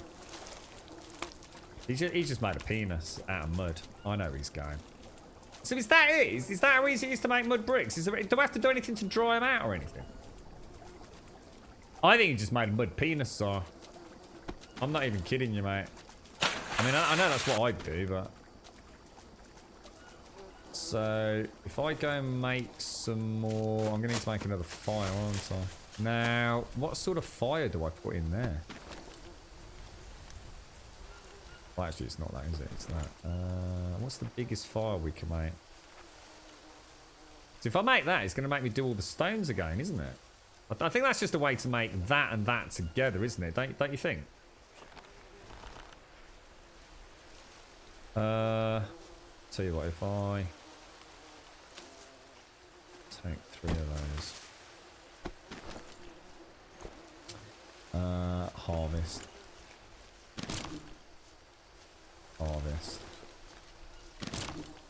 He's just made a penis out of mud. I know where he's going. So is that it? Is that how easy it is to make mud bricks? Do I have to do anything to dry them out or anything? I think he just made a mud penis, so... I'm not even kidding you, mate. I mean, I know that's what I'd do, but... So, if I go and make some more... I'm going to need to make another fire, aren't I? Now, what sort of fire do I put in there? Well, actually, it's not that, is it? It's that. What's the biggest fire we can make? So if I make that, it's going to make me do all the stones again, isn't it? I think that's just a way to make that and that together, isn't it? Don't you think? Tell you what, if I take 3 of those, harvest.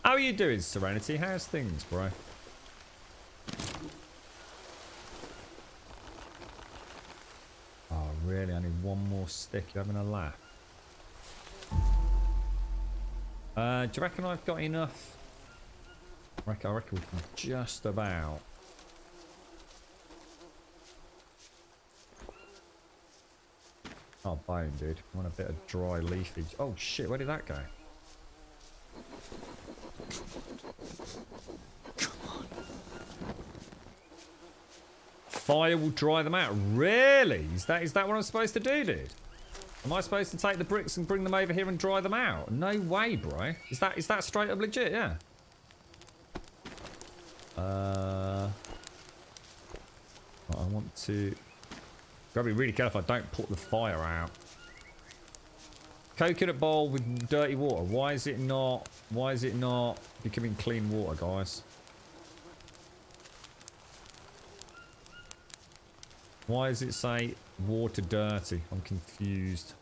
How are you doing, Serenity? How's things, bro? Oh, really? I need one more stick. You're having a laugh. Do you reckon I've got enough? I reckon we can just about. Oh, bone, dude. I want a bit of dry leafage. Oh, shit. Where did that go? Come on. Fire will dry them out. Really? Is that what I'm supposed to do, dude? Am I supposed to take the bricks and bring them over here and dry them out? No way, bro. Is that straight up legit? Yeah. I want to... Gotta be really careful I don't put the fire out. Coconut bowl with dirty water. Why is it not becoming clean water, guys? Why does it say water dirty? I'm confused.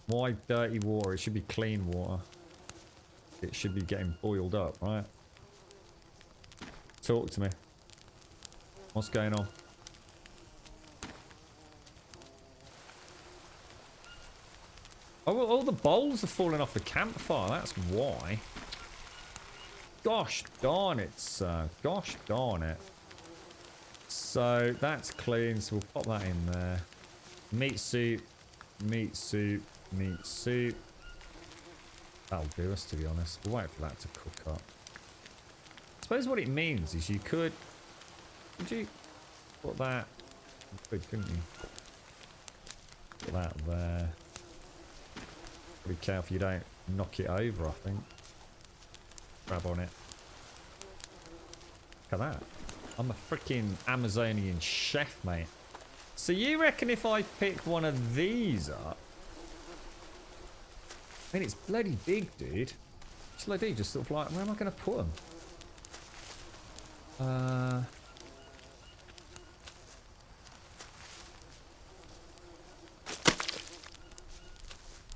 Why dirty water? It should be clean water. It should be getting boiled up, right? Talk to me. What's going on? Oh, well, all the bowls are falling off the campfire. That's why. Gosh darn it, sir. Gosh darn it. So that's clean. So we'll pop that in there. Meat soup. Meat soup. Meat soup. That'll do us, to be honest. We'll wait for that to cook up. I suppose what it means is you could you put that? You could, couldn't you? Put that there. Be careful you don't knock it over, I think. Grab on it. Look at that. I'm a freaking Amazonian chef, mate. So you reckon if I pick one of these up? I mean, it's bloody big, dude. Shall I do? Just sort of like, where am I going to put them?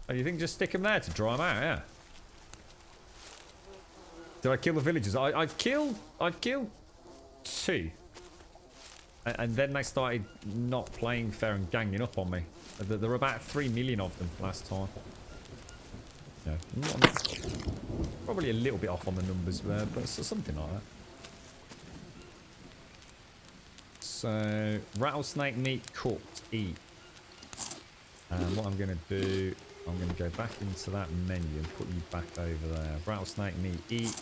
Oh, you think just stick them there to dry them out? Yeah. Did I kill the villagers? I've killed 2. And then they started not playing fair and ganging up on me. There were about 3 million of them last time. Yeah, probably a little bit off on the numbers there, but something like that. So, rattlesnake meat cooked, eat. And what I'm going to do, I'm going to go back into that menu and put you back over there. Rattlesnake meat, eat.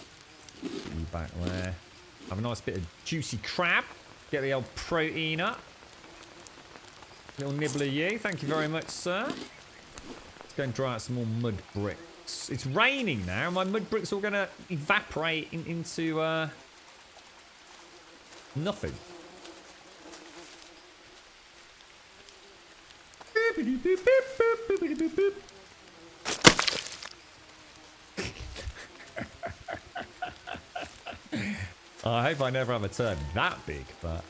Put you back there. Have a nice bit of juicy crab. Get the old protein up. Little nibbler you. Thank you very much, sir. Let's go and dry out some more mud bricks. It's raining now. My mud bricks are all going to evaporate into nothing. I hope I never have a turn that big, but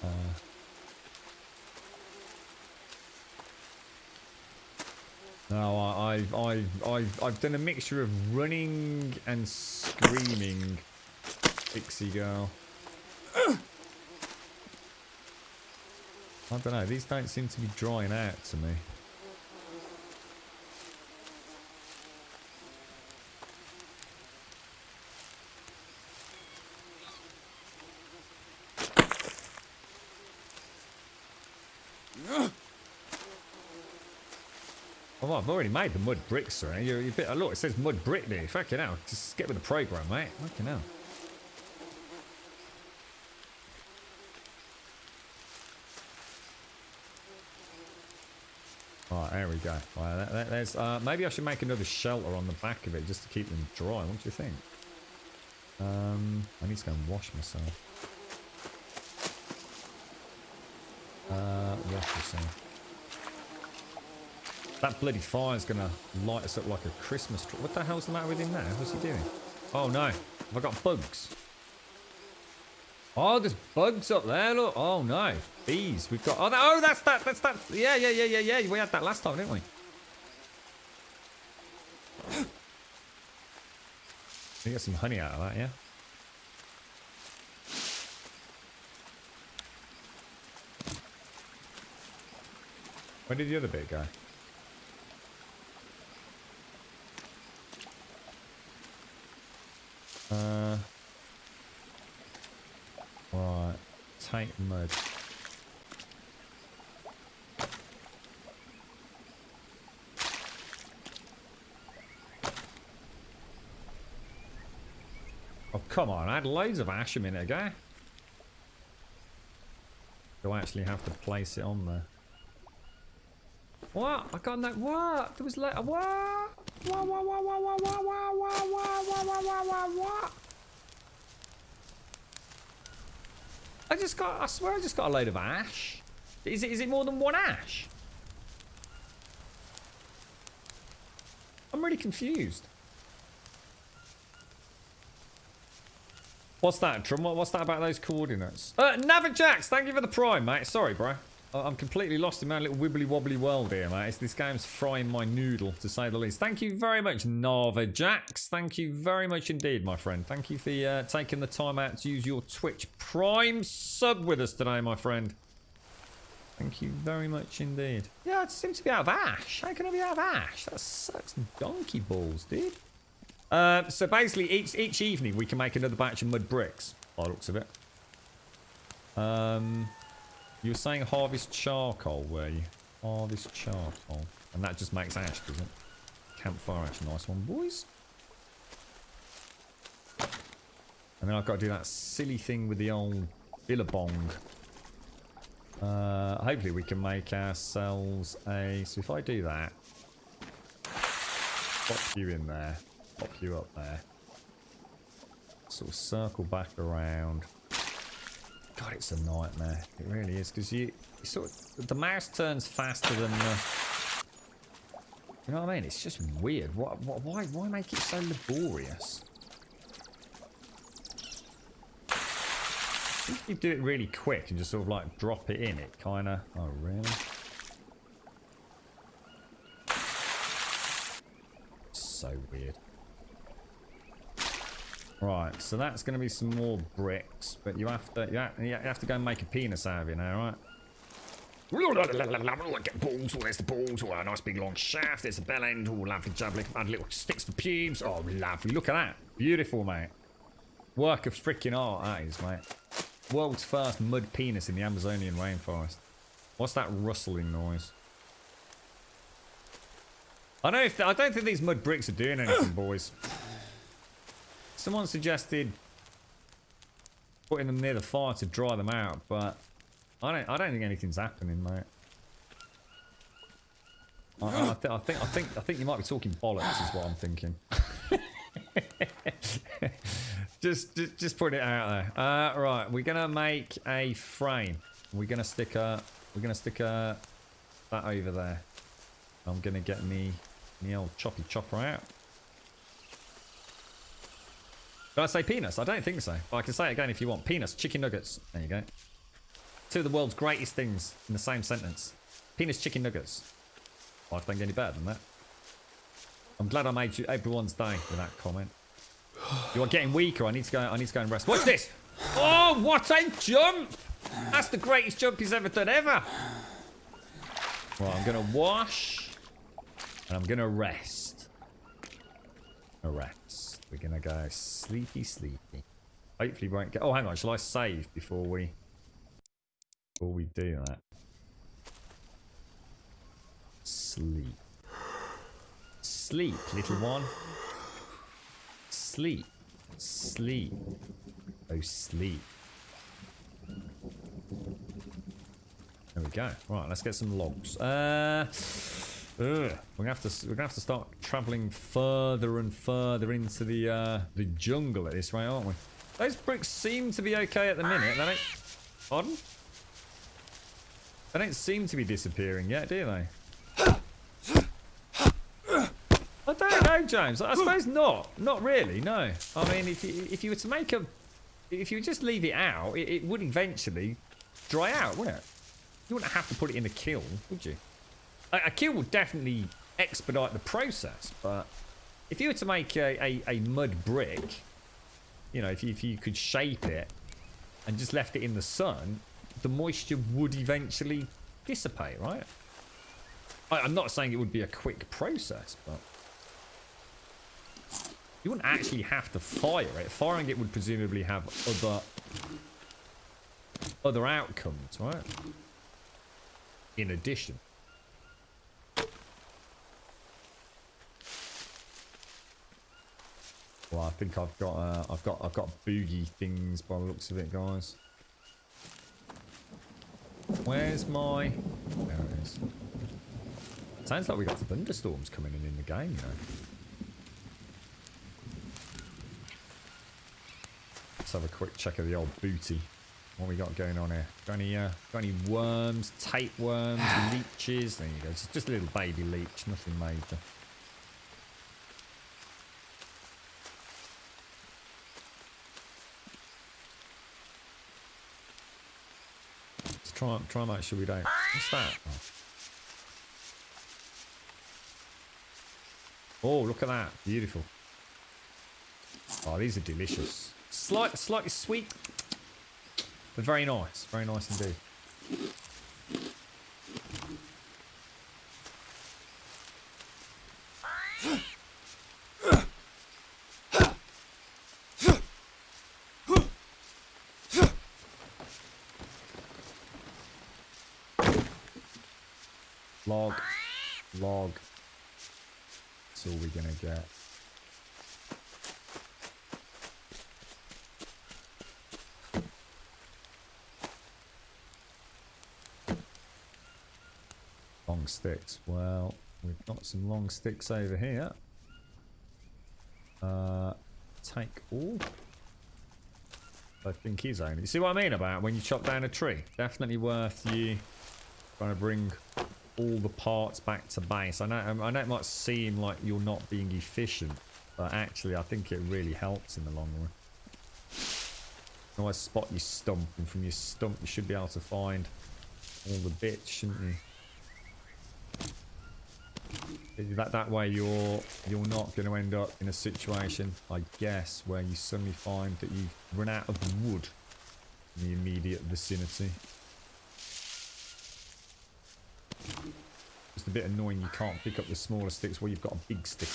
no, I've done a mixture of running and screaming, Pixie girl. I don't know. These don't seem to be drying out to me. Oh, I've already made the mud bricks, sir. You're a bit. Look, it says mud brick there. Fucking hell. Just get with the program, mate. Fucking hell. Alright, there we go. Right, there's, maybe I should make another shelter on the back of it just to keep them dry. What do you think? I need to go and wash myself. Wash myself. That bloody fire's gonna light us up like a Christmas tree. What the hell's the matter with him now? What's he doing? Oh no, have I got bugs? Oh, there's bugs up there, look. Oh no, bees. We've got, oh, that's that. Yeah. We had that last time, didn't we? We get some honey out of that, yeah? Where did the other bit go? Right, take mud. Oh, come on, I had loads of ash a minute ago. Do I actually have to place it on there? What? I got that. What? There was like what? What? I swear I just got a load of ash. Is it more than one ash? I'm really confused. What's that, Trum? What's that about those coordinates? Navajax, thank you for the prime, mate. Sorry, bro. I'm completely lost in my little wibbly wobbly world here, mate. This game's frying my noodle, to say the least. Thank you very much, Nava Jax. Thank you very much indeed, my friend. Thank you for taking the time out to use your Twitch Prime sub with us today, my friend. Thank you very much indeed. Yeah, it seems to be out of ash. How can I be out of ash? That sucks donkey balls, dude. So basically, each evening we can make another batch of mud bricks, by the looks of it. You were saying harvest charcoal, were you? Harvest charcoal. And that just makes ash, doesn't it? Campfire ash, nice one, boys. And then I've got to do that silly thing with the old billabong. Hopefully we can make ourselves a... So if I do that... Pop you in there. Pop you up there. Sort of circle back around. God, it's a nightmare. It really is, because you sort of... The mouse turns faster than the... You know what I mean? It's just weird. Why make it so laborious? If you do it really quick and just sort of like drop it in, it kind of... Oh, really? So weird. Right, so that's going to be some more bricks, but you have to go and make a penis out of it now, right? Get balls. Oh, there's the balls. Oh, a nice big long shaft. There's the bell end. Oh, lovely jubbly. Add little sticks for pubes. Oh, lovely. Look at that. Beautiful, mate. Work of freaking art, that is, mate. World's first mud penis in the Amazonian rainforest. What's that rustling noise? I don't think these mud bricks are doing anything, boys. Someone suggested putting them near the fire to dry them out, but I don't think anything's happening, mate. I think you might be talking bollocks, is what I'm thinking. just put it out there. Right, we're gonna make a frame. We're gonna stick that over there. I'm gonna get me old choppy chopper out. Did I say penis? I don't think so. But I can say it again if you want. Penis, chicken nuggets. There you go. Two of the world's greatest things in the same sentence. Penis, chicken nuggets. Life don't get any better than that. I'm glad I made everyone's day with that comment. You are getting weaker. I need to go and rest. Watch this. Oh, what a jump! That's the greatest jump he's ever done ever. Right, I'm gonna wash and I'm gonna rest. We're gonna go sleepy. Hopefully we won't get... Oh, hang on. Shall I save before we do that? Sleep, little one. Sleep. Oh, sleep. There we go. Right, let's get some logs. We're gonna have to start traveling further and further into the jungle at this rate, aren't we? Those bricks seem to be okay at the minute. They don't... Pardon? They don't seem to be disappearing yet, do they? I don't know, James. I suppose not. Not really, no. I mean, if you were to make a... If you just leave it out, it would eventually dry out, wouldn't it? You wouldn't have to put it in a kiln, would you? A kiln would definitely expedite the process, but if you were to make a mud brick, you know, if you could shape it and just left it in the sun, the moisture would eventually dissipate, right? I'm not saying it would be a quick process, but you wouldn't actually have to fire it. Firing it would presumably have other outcomes, right? In addition. Well, I think I've got boogie things by the looks of it, guys. Where's my... There it is. Sounds like we got thunderstorms coming in the game, you know. Let's have a quick check of the old booty. What we got going on here? Got any worms, tapeworms, leeches? There you go. It's just a little baby leech, nothing major. try and make sure we don't. What's that? Oh, look at that. Beautiful. Oh, these are delicious. Slightly sweet, but very nice. Very nice indeed. Log. That's all we're gonna get. Long sticks. Well, we've got some long sticks over here. Take all. I think is only. You see what I mean about when you chop down a tree? Definitely worth you trying to bring all the parts back to base. I know it might seem like you're not being efficient, but actually I think it really helps in the long run. You always spot your stump, and from your stump you should be able to find all the bits, shouldn't you? That way you're not going to end up in a situation, I guess, where you suddenly find that you've run out of wood in the immediate vicinity. It's a bit annoying you can't pick up the smaller sticks while you've got a big stick.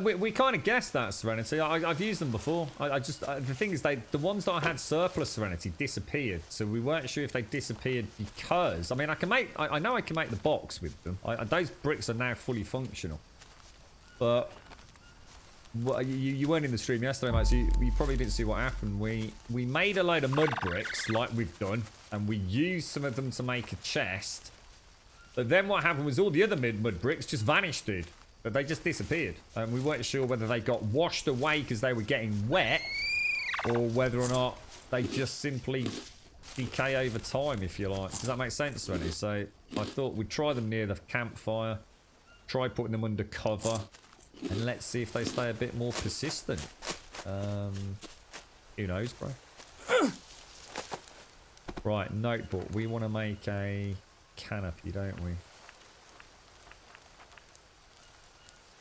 We kind of guessed that, Serenity. I've used them before. The thing is, the ones that I had surplus Serenity disappeared, so we weren't sure if they disappeared because I know I can make the box with them. Those bricks are now fully functional, but you weren't in the stream yesterday, mate, so you probably didn't see what happened. We made a load of mud bricks like we've done, and we used some of them to make a chest. But then what happened was all the other mud bricks just vanished, dude. But they just disappeared. And we weren't sure whether they got washed away because they were getting wet, or whether or not they just simply decay over time, if you like. Does that make sense, Rennie? So I thought we'd try them near the campfire, try putting them under cover, and let's see if they stay a bit more persistent. Who knows, bro? Right, notebook. We want to make a canopy, don't we?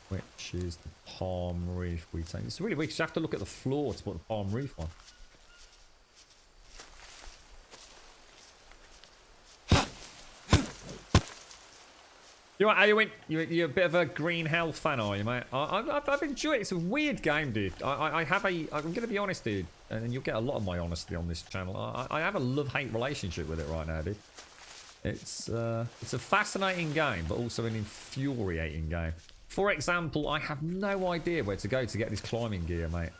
Which is the palm roof we take. It's really weird because you have to look at the floor to put the palm roof on. You're a bit of a Green Hell fan, are you, mate? I've enjoyed it. It's a weird game, dude. I'm going to be honest, dude, and you'll get a lot of my honesty on this channel. I have a love-hate relationship with it right now, dude. It's a fascinating game, but also an infuriating game. For example, I have no idea where to go to get this climbing gear, mate.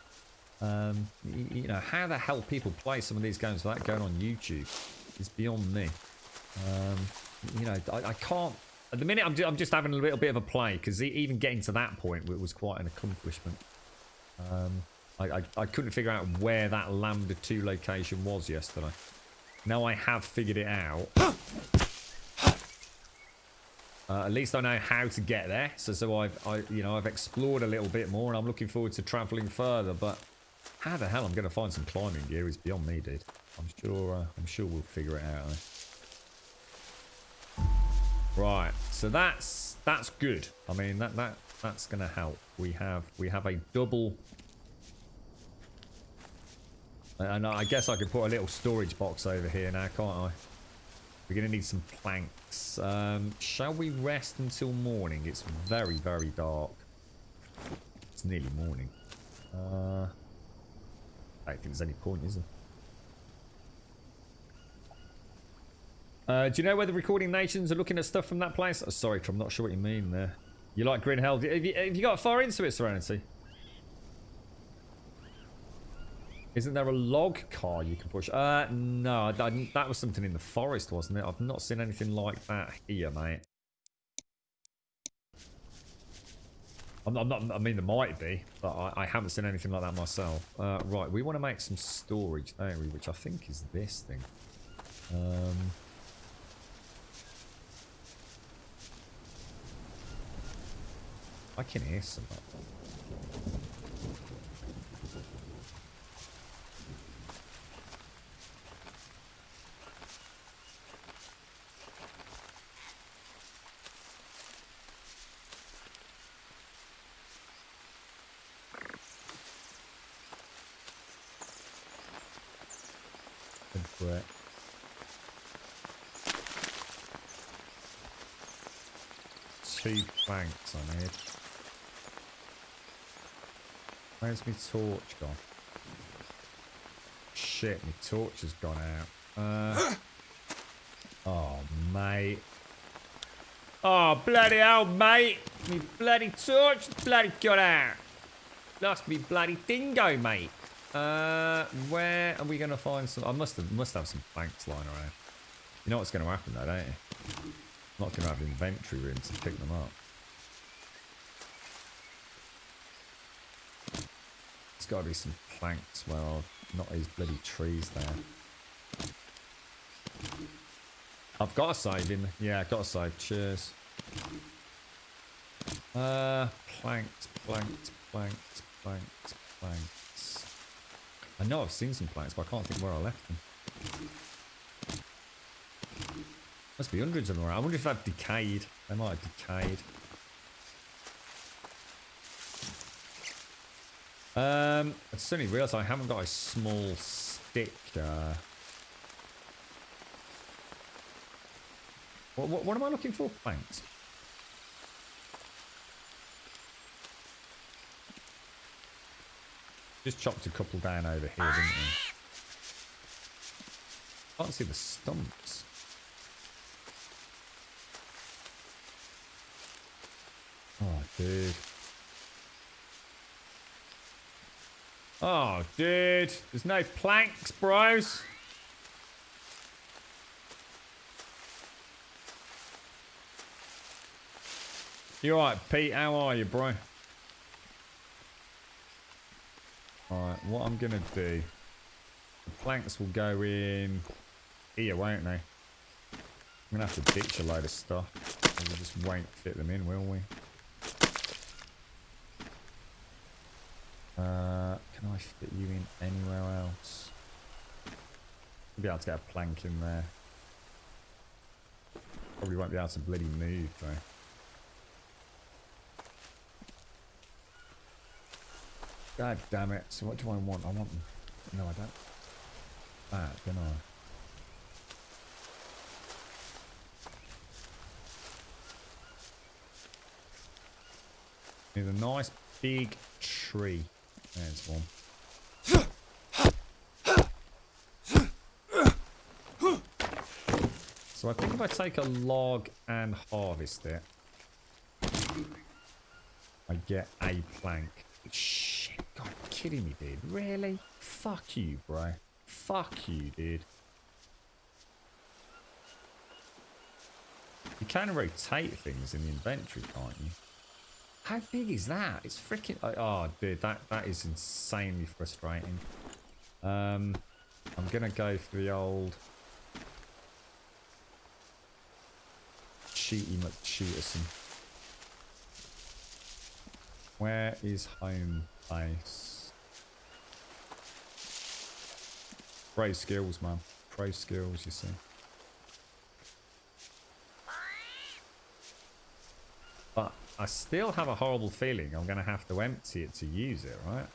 You know, how the hell people play some of these games without going on YouTube is beyond me. You know, I can't... At the minute, I'm just having a little bit of a play, because even getting to that point was quite an accomplishment. I couldn't figure out where that Lambda 2 location was yesterday. Now I have figured it out. At least I know how to get there, so I've explored a little bit more, and I'm looking forward to travelling further. But how the hell I'm going to find some climbing gear is beyond me, dude. I'm sure we'll figure it out. Right, so that's good. I mean that's going to help. We have a double, and I guess I could put a little storage box over here now, can't I? We're going to need some planks. Shall we rest until morning? It's very, very dark. It's nearly morning. I don't think there's any point, is there? Do you know where the Recording Nations are looking at stuff from that place? Oh, sorry, I'm not sure what you mean there. You like Green Hell? Have you got far into it, Serenity? Isn't there a log car you can push? No, that was something in the forest, wasn't it? I've not seen anything like that here, mate. I mean, there might be, but I haven't seen anything like that myself. Right, we want to make some storage, don't we? Which I think is this thing. I can hear something. to it. Two planks I need. Where's my torch gone? Shit, my torch has gone out. Oh, mate. Oh, bloody hell, mate. Me bloody torch bloody got out. Lost me bloody dingo, mate. Where are we going to find some? I must have some planks lying around. You know what's going to happen though, don't you? I'm not going to have inventory room to pick them up. There's got to be some planks where I've not these bloody trees there. I've got a save in. Yeah, I've got a save. Cheers. Planks. I know I've seen some planks, but I can't think where I left them. Must be hundreds of them around. I wonder if they've decayed. They might have decayed. I suddenly realised I haven't got a small stick. What am I looking for? Planks. Just chopped a couple down over here, didn't we? Can't see the stumps. Oh, dude. Oh, dude. There's no planks, bros. You alright, Pete? How are you, bro? Alright, what I'm gonna do... The planks will go in... here, won't they? I'm gonna have to ditch a load of stuff. We just won't fit them in, will we? Can I fit you in anywhere else? I'll be able to get a plank in there. Probably won't be able to bloody move though. God damn it. So what do I want? I want... No, I don't. That, don't I? Need a nice big tree. There's one. So I think if I take a log and harvest it, I get a plank. Shit, God, you're kidding me, dude. Really? Fuck you, bro. Fuck you, dude. You can rotate things in the inventory, can't you? How big is that? It's freaking... Oh, dude, that is insanely frustrating. I'm going to go for the old... Cheaty McCheaterson. Where is home base? Pro skills, man. Pro skills, you see. But I still have a horrible feeling I'm going to have to empty it to use it, right?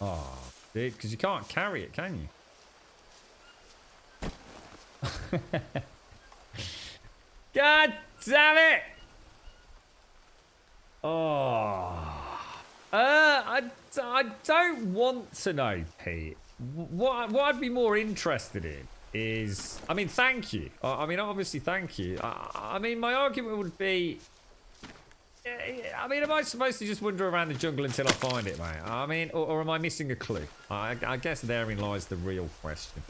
Oh, dude, because you can't carry it, can you? God damn it! Oh. I don't want to know, Pete. What I'd be more interested in is... I mean, thank you. I mean, obviously, thank you. I mean, my argument would be... I mean, am I supposed to just wander around the jungle until I find it, mate? I mean, or am I missing a clue? I guess therein lies the real question.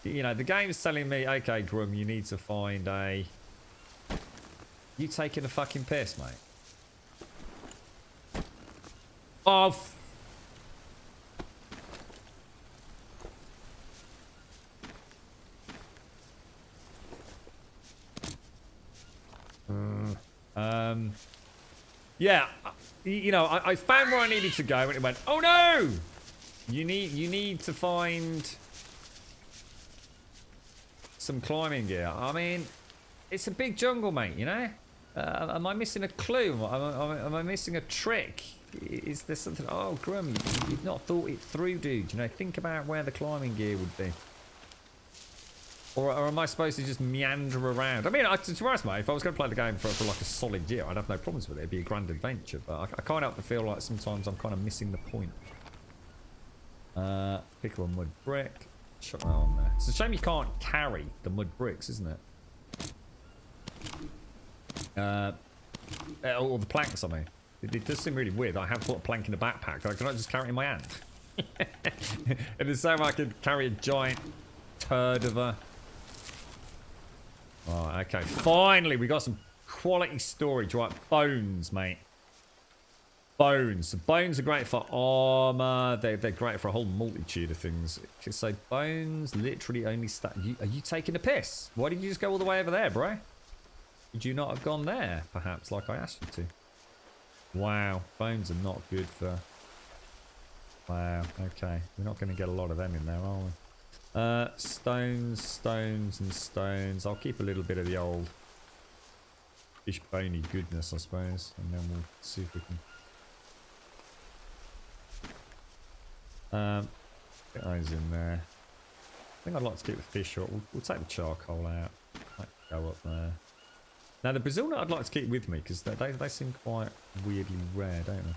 You know, the game's telling me, okay, Grum, you need to find a... You taking a fucking piss, mate? Oh, yeah, you know, I found where I needed to go, and it went, oh no! You need to find some climbing gear. I mean, it's a big jungle, mate. You know, am I missing a clue? Am I missing a trick? Is there something? Oh, Grum, you've not thought it through, dude. You know, think about where the climbing gear would be. Or am I supposed to just meander around? I mean, to be honest, mate, if I was going to play the game for like a solid year, I'd have no problems with it. It'd be a grand adventure. But I can't help but feel like sometimes I'm kind of missing the point. Pick up a mud brick. Chuck that on there. It's a shame you can't carry the mud bricks, isn't it? Or the planks, I mean. It does seem really weird. I have put a plank in a backpack. Can I just carry it in my hand? And the same I could carry a giant turd of a... Oh, okay. Finally, we got some quality storage. Right, bones, mate. Bones. So bones are great for armor. They're great for a whole multitude of things. So bones literally only start... Are you taking a piss? Why did you just go all the way over there, bro? Would you not have gone there, perhaps, like I asked you to? Wow. Bones are not good for... Wow. Okay. We're not going to get a lot of them in there, are we? Stones, stones, and stones. I'll keep a little bit of the old fish bony goodness, I suppose, and then we'll see if we can get those in there. I think I'd like to keep the fish up. We'll take the charcoal out. Might go up there. Now the Brazil nut I'd like to keep with me because they seem quite weirdly rare, don't they?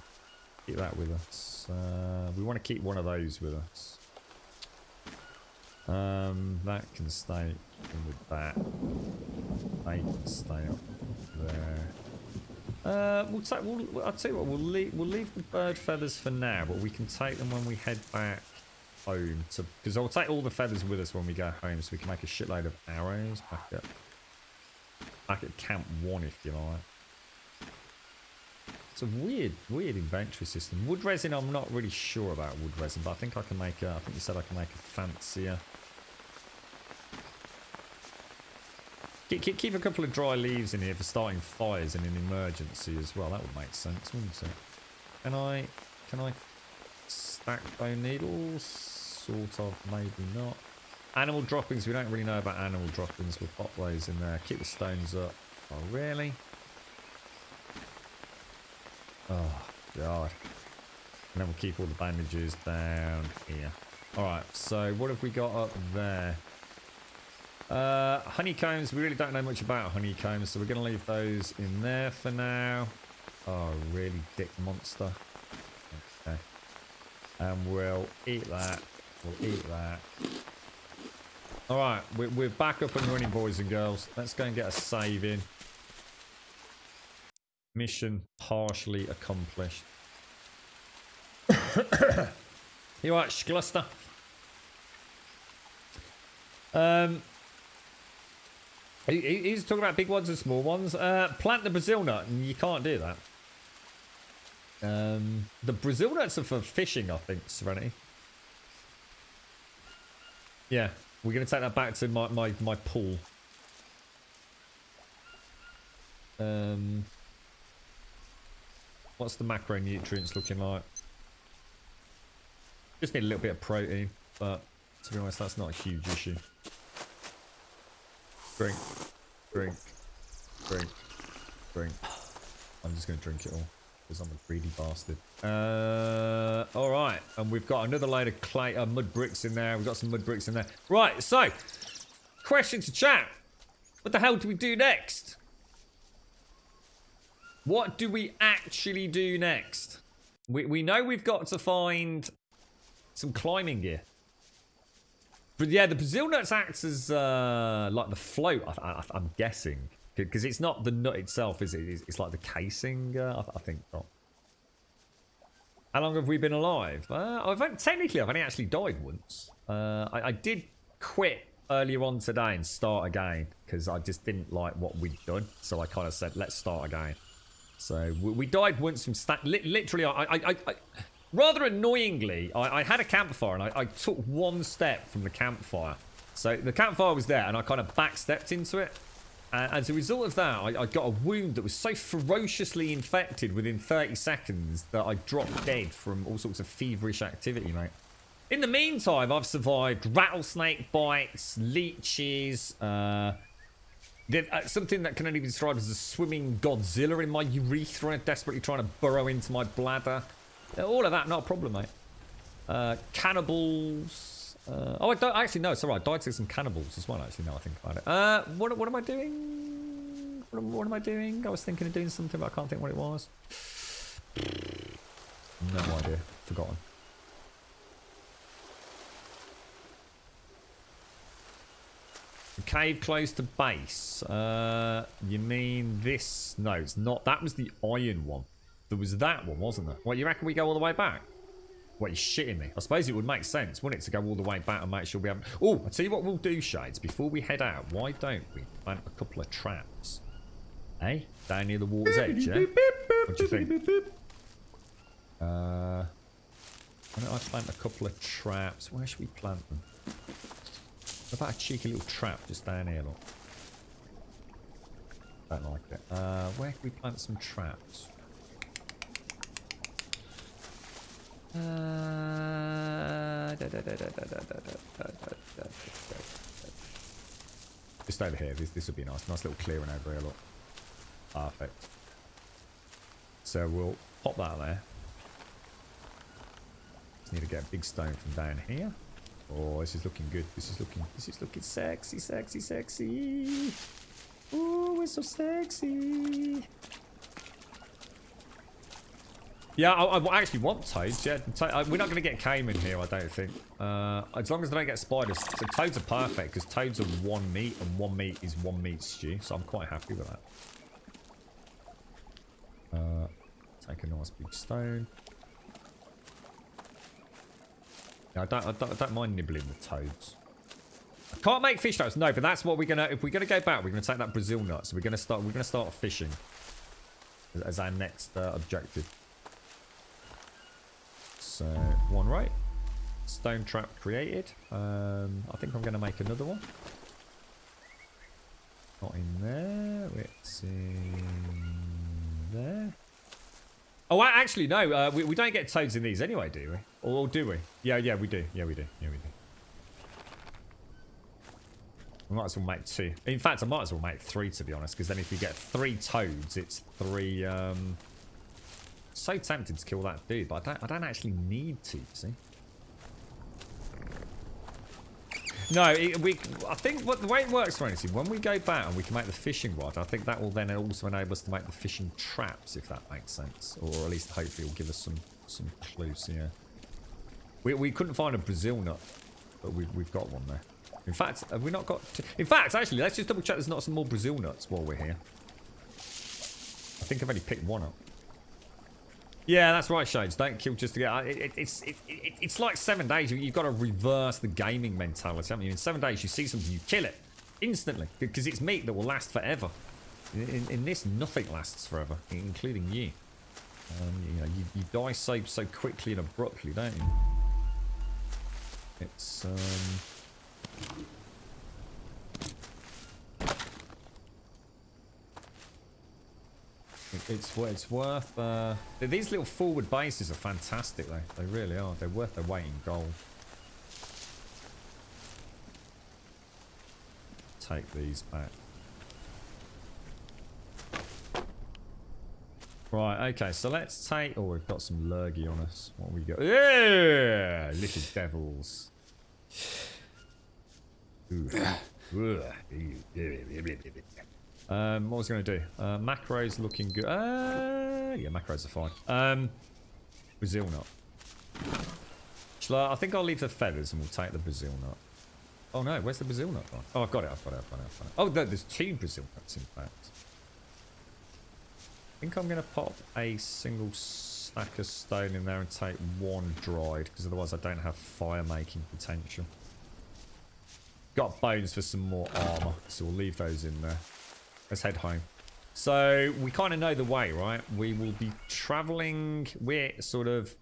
Keep that with us. We want to keep one of those with us. That can stay in with that. They can stay up there. I'll tell you what, we'll leave the bird feathers for now, but we can take them when we head back home. Because I'll take all the feathers with us when we go home, so we can make a shitload of arrows back at Camp 1, if you like. It's a weird inventory system. Wood resin, I'm not really sure about wood resin, but I think I can make a, I think you said I can make a fancier. Keep a couple of dry leaves in here for starting fires in an emergency as well. That would make sense, wouldn't it? Can I stack bone needles? Sort of, maybe not. Animal droppings, we don't really know about animal droppings. We'll pop those in there. Keep the stones up. Oh, really? Oh, God. And then we'll keep all the bandages down here. Alright, so what have we got up there? Honeycombs, we really don't know much about honeycombs, so we're going to leave those in there for now. Oh, really dick monster. Okay. And we'll eat that. We'll eat that. Alright, we're back up and running, boys and girls. Let's go and get a save in. Mission partially accomplished. You alright, Schluster? He's talking about big ones and small ones. Plant the Brazil nut, and you can't do that. The Brazil nuts are for fishing, I think, Serenity. Yeah, we're going to take that back to my pool. What's the macronutrients looking like? Just need a little bit of protein, but to be honest, that's not a huge issue. Drink, drink, drink, drink. I'm just going to drink it all because I'm a greedy bastard. Alright, and we've got another load of clay, mud bricks in there. We've got some mud bricks in there. Right, so, question to chat. What the hell do we do next? What do we actually do next? We know we've got to find some climbing gear. But yeah, the Brazil nuts acts as like the float, I'm guessing. Because it's not the nut itself, is it? It's like the casing, I think not. How long have we been alive? Technically, I've only actually died once. I did quit earlier on today and start again. Because I just didn't like what we'd done. So I kind of said, let's start again. So we died once from literally, I rather annoyingly, I had a campfire and I took one step from the campfire. So the campfire was there and I kind of backstepped into it. And as a result of that, I got a wound that was so ferociously infected within 30 seconds that I dropped dead from all sorts of feverish activity, mate. In the meantime, I've survived rattlesnake bites, leeches, Something that can only be described as a swimming Godzilla in my urethra, desperately trying to burrow into my bladder. All of that, not a problem, mate. Cannibals. Oh, I don't actually no, it's alright. Died to some cannibals as well. Actually, now I think about it. What am I doing? What am I doing? I was thinking of doing something, but I can't think what it was. No idea. Forgotten. Cave close to base. You mean this? No, it's not. That was the iron one. There was that one, wasn't there? What, you reckon we go all the way back? What, you're shitting me? I suppose it would make sense, wouldn't it, to go all the way back and make sure we haven't... Oh, I'll tell you what we'll do, Shades. Before we head out, why don't we plant a couple of traps? Eh? Down near the water's edge, yeah? What do you think? Why don't I plant a couple of traps? Where should we plant them? What about a cheeky little trap just down here, look? Don't like it. Where can we plant some traps? Just over here. This would be nice. Nice little clearing over here, look. Perfect. So we'll pop that there. Just need to get a big stone from down here. Oh, this is looking good. This is looking sexy, sexy, sexy. Oh, we're so sexy. Yeah, I actually want toads. Yeah, we're not going to get caiman here, I don't think. As long as they don't get spiders. So toads are perfect because toads are 1 meat and 1 meat is 1 meat stew. So I'm quite happy with that. Take a nice big stone. Yeah, I don't mind nibbling the toads. I can't make fish traps. No, but that's what we're gonna. If we're gonna go back, we're gonna take that Brazil nut. So we're gonna start fishing as our next objective. So 1 right, stone trap created. I think I'm gonna make another one. Not in there. It's in there. Oh, actually, no. We don't get toads in these anyway, do we? Or do we? Yeah, we do. Yeah, we do. We might as well make 2. In fact, I might as well make 3, to be honest, because then if you get 3 toads, it's 3... So tempted to kill that dude, but I don't actually need to, see? No, I think the way it works for anything, when we go back and we can make the fishing rod, I think that will then also enable us to make the fishing traps, if that makes sense. Or at least hopefully it will give us some clues, yeah. We couldn't find a Brazil nut, but we've got one there. In fact, have we not got... In fact, actually, let's just double check there's not some more Brazil nuts while we're here. I think I've only picked 1 up. Yeah, that's right, Shades. Don't kill just to get... It's like 7 days. You've got to reverse the gaming mentality, haven't you? In 7 days, you see something, you kill it. Instantly. Because it's meat that will last forever. In this, nothing lasts forever, including you. You know, you die so quickly and abruptly, don't you? It's... It's worth... these little forward bases are fantastic, though. They really are. They're worth their weight in gold. Take these back. Right, okay, so let's take... Oh, we've got some lurgy on us. What have we got? Yeah! Little devils. Ooh. What was I going to do? Macros looking good. Yeah, macros are fine. Brazil nut. I think I'll leave the feathers and we'll take the Brazil nut. Oh no, where's the Brazil nut gone? Oh, I've got it. Oh, there's 2 Brazil nuts in fact. I think I'm going to pop a single stack of stone in there and take 1 dried, because otherwise I don't have fire making potential. Got bones for some more armor, so we'll leave those in there. Let's head home. So we kind of know the way, right? We will be traveling. We're sort of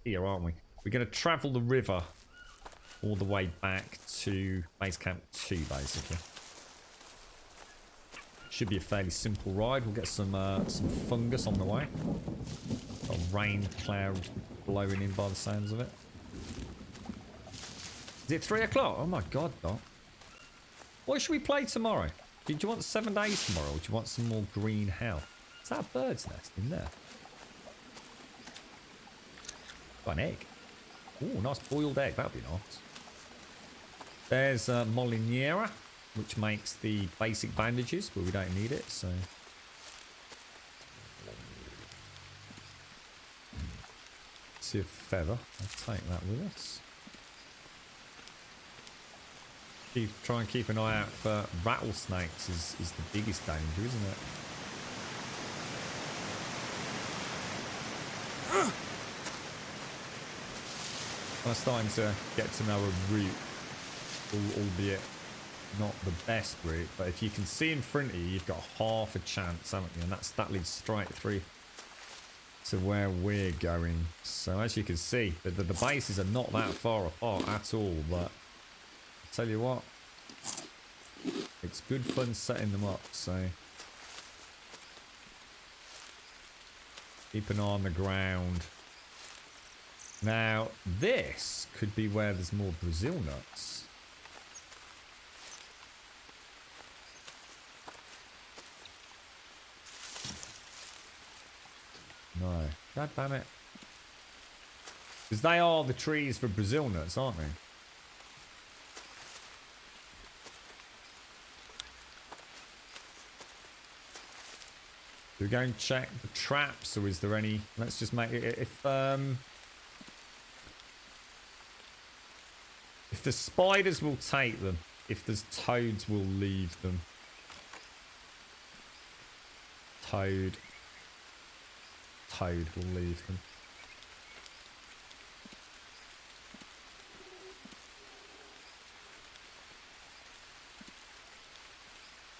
here, aren't we? We're going to travel the river all the way back to base camp 2, basically. Should be a fairly simple ride. We'll get some fungus on the way. Got rain clouds blowing in by the sounds of it. Is it 3 o'clock? Oh my god, Doc. What should we play tomorrow? Do you want 7 days tomorrow, or do you want some more green hell? Is that a bird's nest in there? Got an egg. Oh, nice boiled egg. That'd be nice. There's Molinera, which makes the basic bandages, but we don't need it, so... See a feather. I'll take that with us. Try and keep an eye out for rattlesnakes is the biggest danger, isn't it? I'm starting to get to know a route, albeit not the best route, but if you can see in front of you, you've got half a chance, haven't you? And that leads straight through to where we're going. So as you can see, the bases are not that far apart at all, but I'll tell you what, it's good fun setting them up, so keep an eye on the ground. Now, this could be where there's more Brazil nuts. No. God damn it. Because they are the trees for Brazil nuts, aren't they? Do we go and check the traps, or is there any... Let's just make it... If the spiders will take them, if there's toads, we'll leave them. Toad will leave them.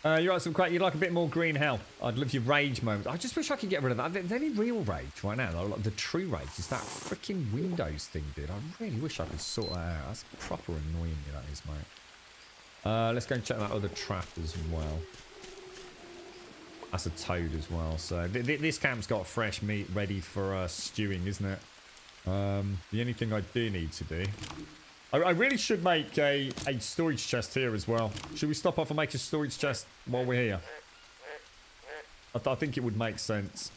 You're right, some crap. You'd like a bit more green hell. I'd love your rage moment. I just wish I could get rid of that. There's any real rage right now, though. Like the true rage is that freaking Windows thing, dude. I really wish I could sort that out. That's proper annoying me, that is, mate. Let's go and check that other trap as well. That's a toad as well. So this camp's got fresh meat ready for stewing, isn't it? The only thing I do need to do... I really should make a storage chest here as well. Should we stop off and make a storage chest while we're here? I think it would make sense.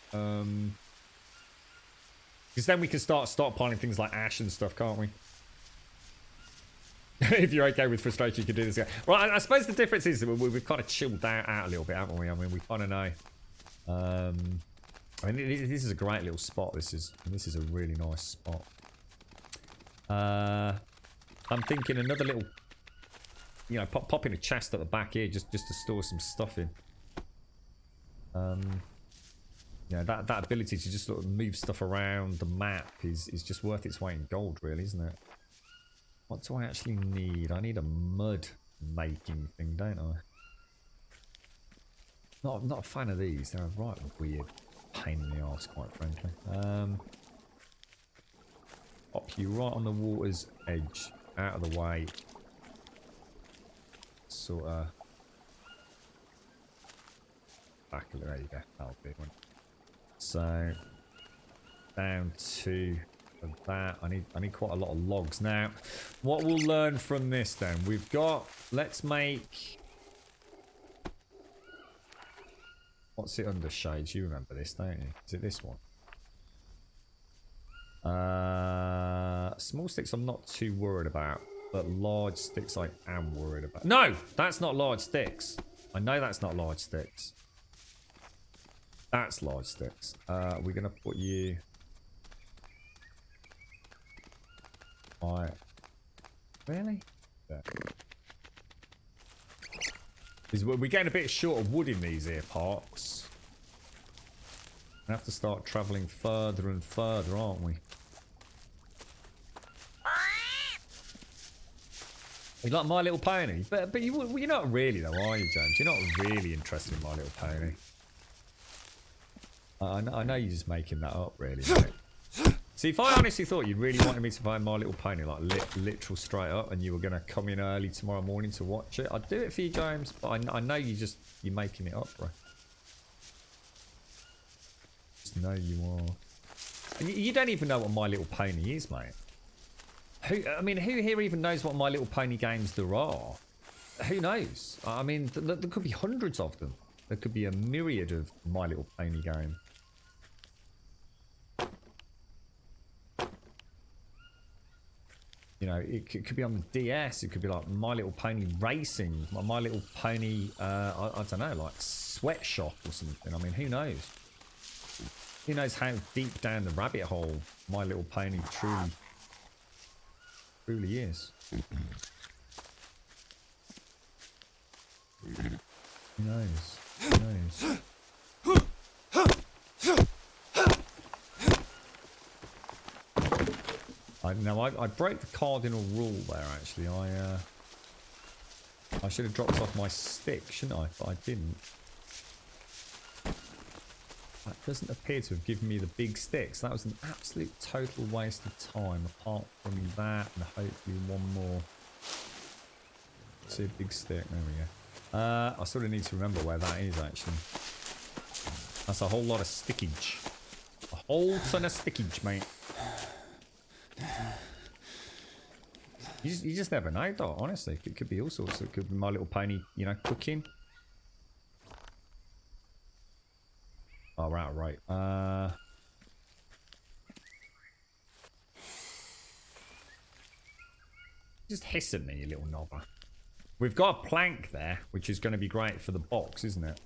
Because then we can start stockpiling things like ash and stuff, can't we? If you're okay with frustration, you can do this. Well, I suppose the difference is that we've kind of chilled out a little bit, haven't we? I mean, we kind of know. I mean, this is a great little spot. This is a really nice spot. I'm thinking another little, you know, pop in a chest at the back here just to store some stuff in. Yeah, that ability to just sort of move stuff around the map is just worth its weight in gold, really, isn't it? What do I actually need? I need a mud making thing, don't I? Not a fan of these. They're a right weird pain in the arse, quite frankly. Pop you right on the water's edge, out of the way. Sort of back a little. There you go. That'll be one. So down to that. I need quite a lot of logs. Now, what we'll learn from this then, we've got. Let's make. What's it under shades? You remember this, don't you? Is it this one? Small sticks I'm not too worried about, but large sticks I am worried about. No, that's not large sticks. I know that's not large sticks. That's large sticks. We're gonna put you. Really? Yeah. We're getting a bit short of wood in these here parts. We have to start travelling further and further, aren't we? You like My Little Pony? But you're not really though, are you, James? You're not really interested in My Little Pony. I know you're just making that up, really, mate. See, if I honestly thought you really wanted me to buy My Little Pony, like literal straight up, and you were going to come in early tomorrow morning to watch it, I'd do it for you, James. But I know you're making it up, bro. Just know you are. And you don't even know what My Little Pony is, mate. Who here even knows what My Little Pony games there are? who knows? I mean, there could be hundreds of them. There could be a myriad of My Little Pony games. You know, it could be on the DS. It could be like My Little Pony Racing, My Little Pony, I don't know, like Sweatshop or something. I mean, who knows? Who knows how deep down the rabbit hole My Little Pony truly is? Who knows? Who knows? I broke the cardinal rule there, actually. I should have dropped off my stick, shouldn't I? But I didn't. That doesn't appear to have given me the big stick, so that was an absolute total waste of time, apart from that, and hopefully one more. See a big stick, there we go. I sort of need to remember where that is, actually. That's a whole lot of stickage. A whole ton of stickage, mate. You just never know, Doc, honestly. It could be all sorts. It could be My Little Pony, you know, cooking. Oh, right. Just hiss at me, you little knobber. We've got a plank there, which is going to be great for the box, isn't it?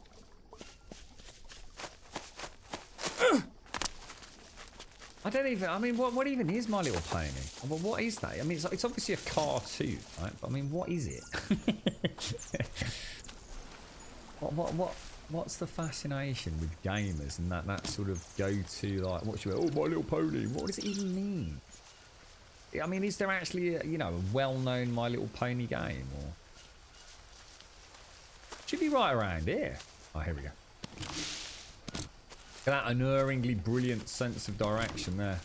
I mean, what even is My Little Pony? Well, what is that? I mean, it's obviously a cartoon, right? But I mean, what is it? What's the fascination with gamers and that sort of go-to, like, what should we, oh, My Little Pony, what does it even mean? I mean, is there actually a, you know, a well-known My Little Pony game, or should be right around here? Oh, here we go. Look at that unerringly brilliant sense of direction there.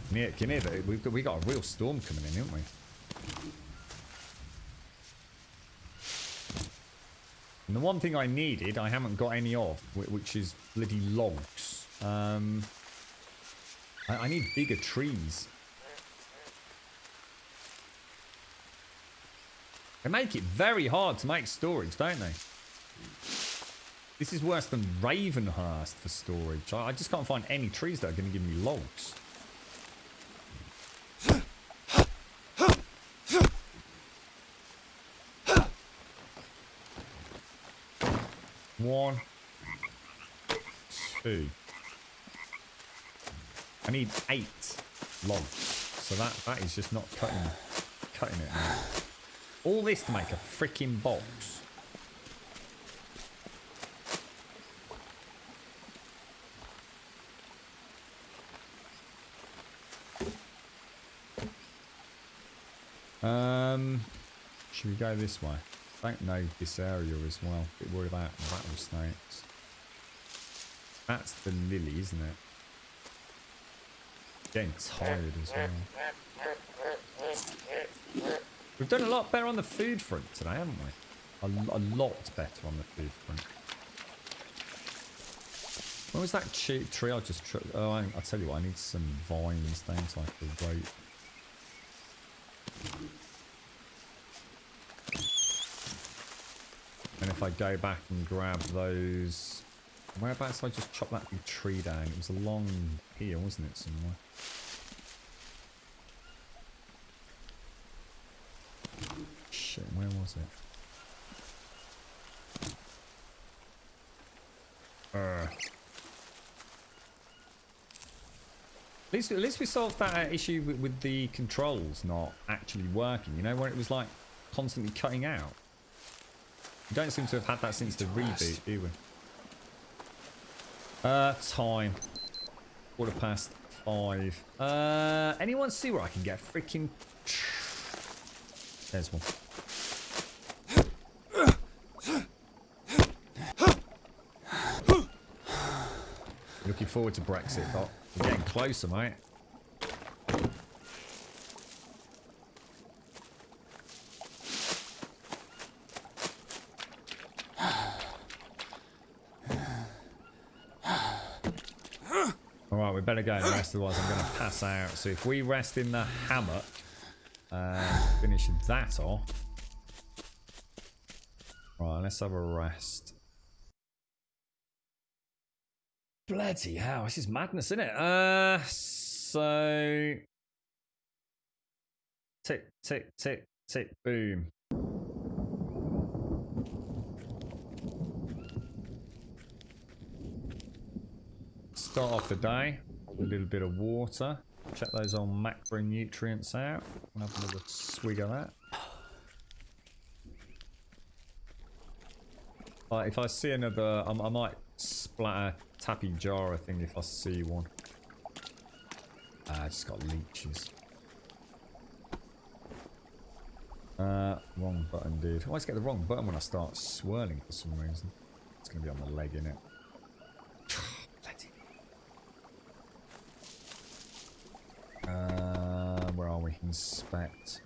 Can you hear that? We got a real storm coming in, haven't we? And the one thing I needed, I haven't got any of, which is bloody logs. I need bigger trees. They make it very hard to make storage, don't they? This is worse than Ravenhurst for storage. I just can't find any trees that are going to give me logs. One, two. I need 8 logs, so that is just not cutting it now. All this to make a freaking box. Should we go this way? I don't know this area as well. A bit worried about rattlesnakes. That's the lily, isn't it? Getting tired as well. We've done a lot better on the food front today, haven't we? A lot better on the food front. What was that tree I just... Oh, I'll tell you what, I need some vines, don't I, for rope. And if I go back and grab those... Whereabouts did I just chop that big tree down? It was along here, wasn't it, somewhere? Shit, where was it? At least we solved that issue with the controls not actually working, you know, where it was like constantly cutting out. We don't seem to have had that since the reboot, do we? Time. 5:15. Anyone see where I can get freaking... There's one. Looking forward to Brexit, but we're getting closer, mate. Alright, we better go and rest, otherwise I'm going to pass out. So if we rest in the hammock, Finish that off. Right, let's have a rest. Bloody hell, this is madness, isn't it? So... Tick, tick, tick, tick, boom. Start off the day with a little bit of water. Check those old macronutrients out. I'll have another swig of that. If I see another, I might splatter tappy jar, I think, if I see one. I just got leeches. Wrong button, dude. I always get the wrong button when I start swirling for some reason. It's going to be on the leg, innit? Where are we? Inspect.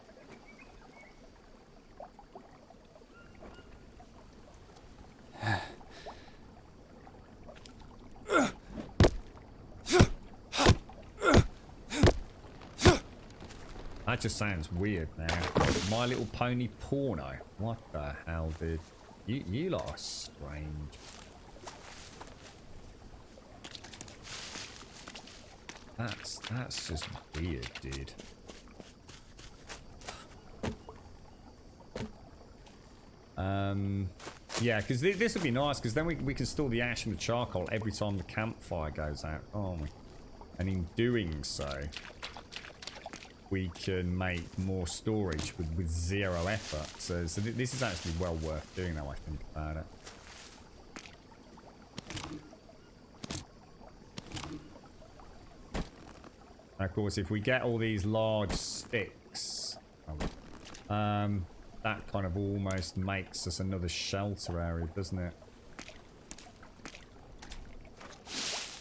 That just sounds weird now. My Little Pony porno. What the hell, dude? You lot are strange. That's just weird, dude. Yeah, because this would be nice, because then we can store the ash and the charcoal every time the campfire goes out. Oh my. And in doing so, we can make more storage with zero effort. So this is actually well worth doing now, I think about it. And of course, if we get all these large sticks, that kind of almost makes us another shelter area, doesn't it?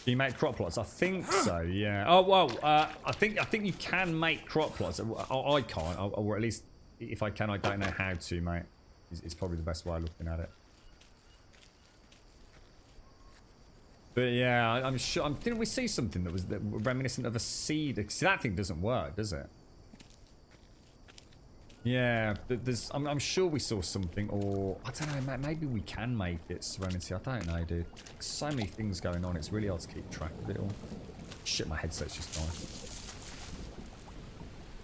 Can you make crop plots? I think so, yeah. Oh, well, I think you can make crop plots. I can't, or at least if I can, I don't know how to, mate. It's probably the best way of looking at it. But yeah, I'm sure. Didn't we see something that was reminiscent of a seed? See, that thing doesn't work, does it? Yeah, I'm sure we saw something, or I don't know. Maybe we can make it Serenity. I don't know, dude. So many things going on. It's really hard to keep track of it all. Shit, my headset's just dying.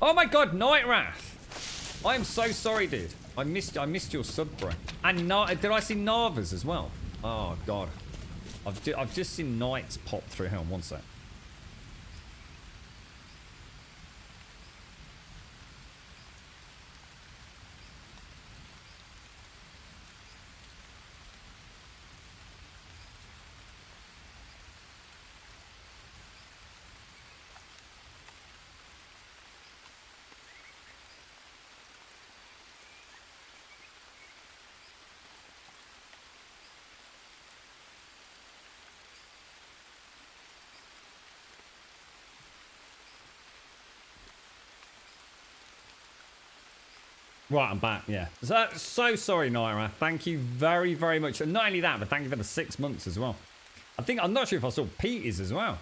Oh my God, Night Wrath! I am so sorry, dude. I missed your sub, bro. And did I see Narvas as well? Oh God. I've just seen Knights pop through. Hang on, one sec. Right, I'm back, yeah. So sorry, Naira. Thank you very, very much. And not only that, but thank you for the 6 months as well. I'm not sure if I saw Peter's as well.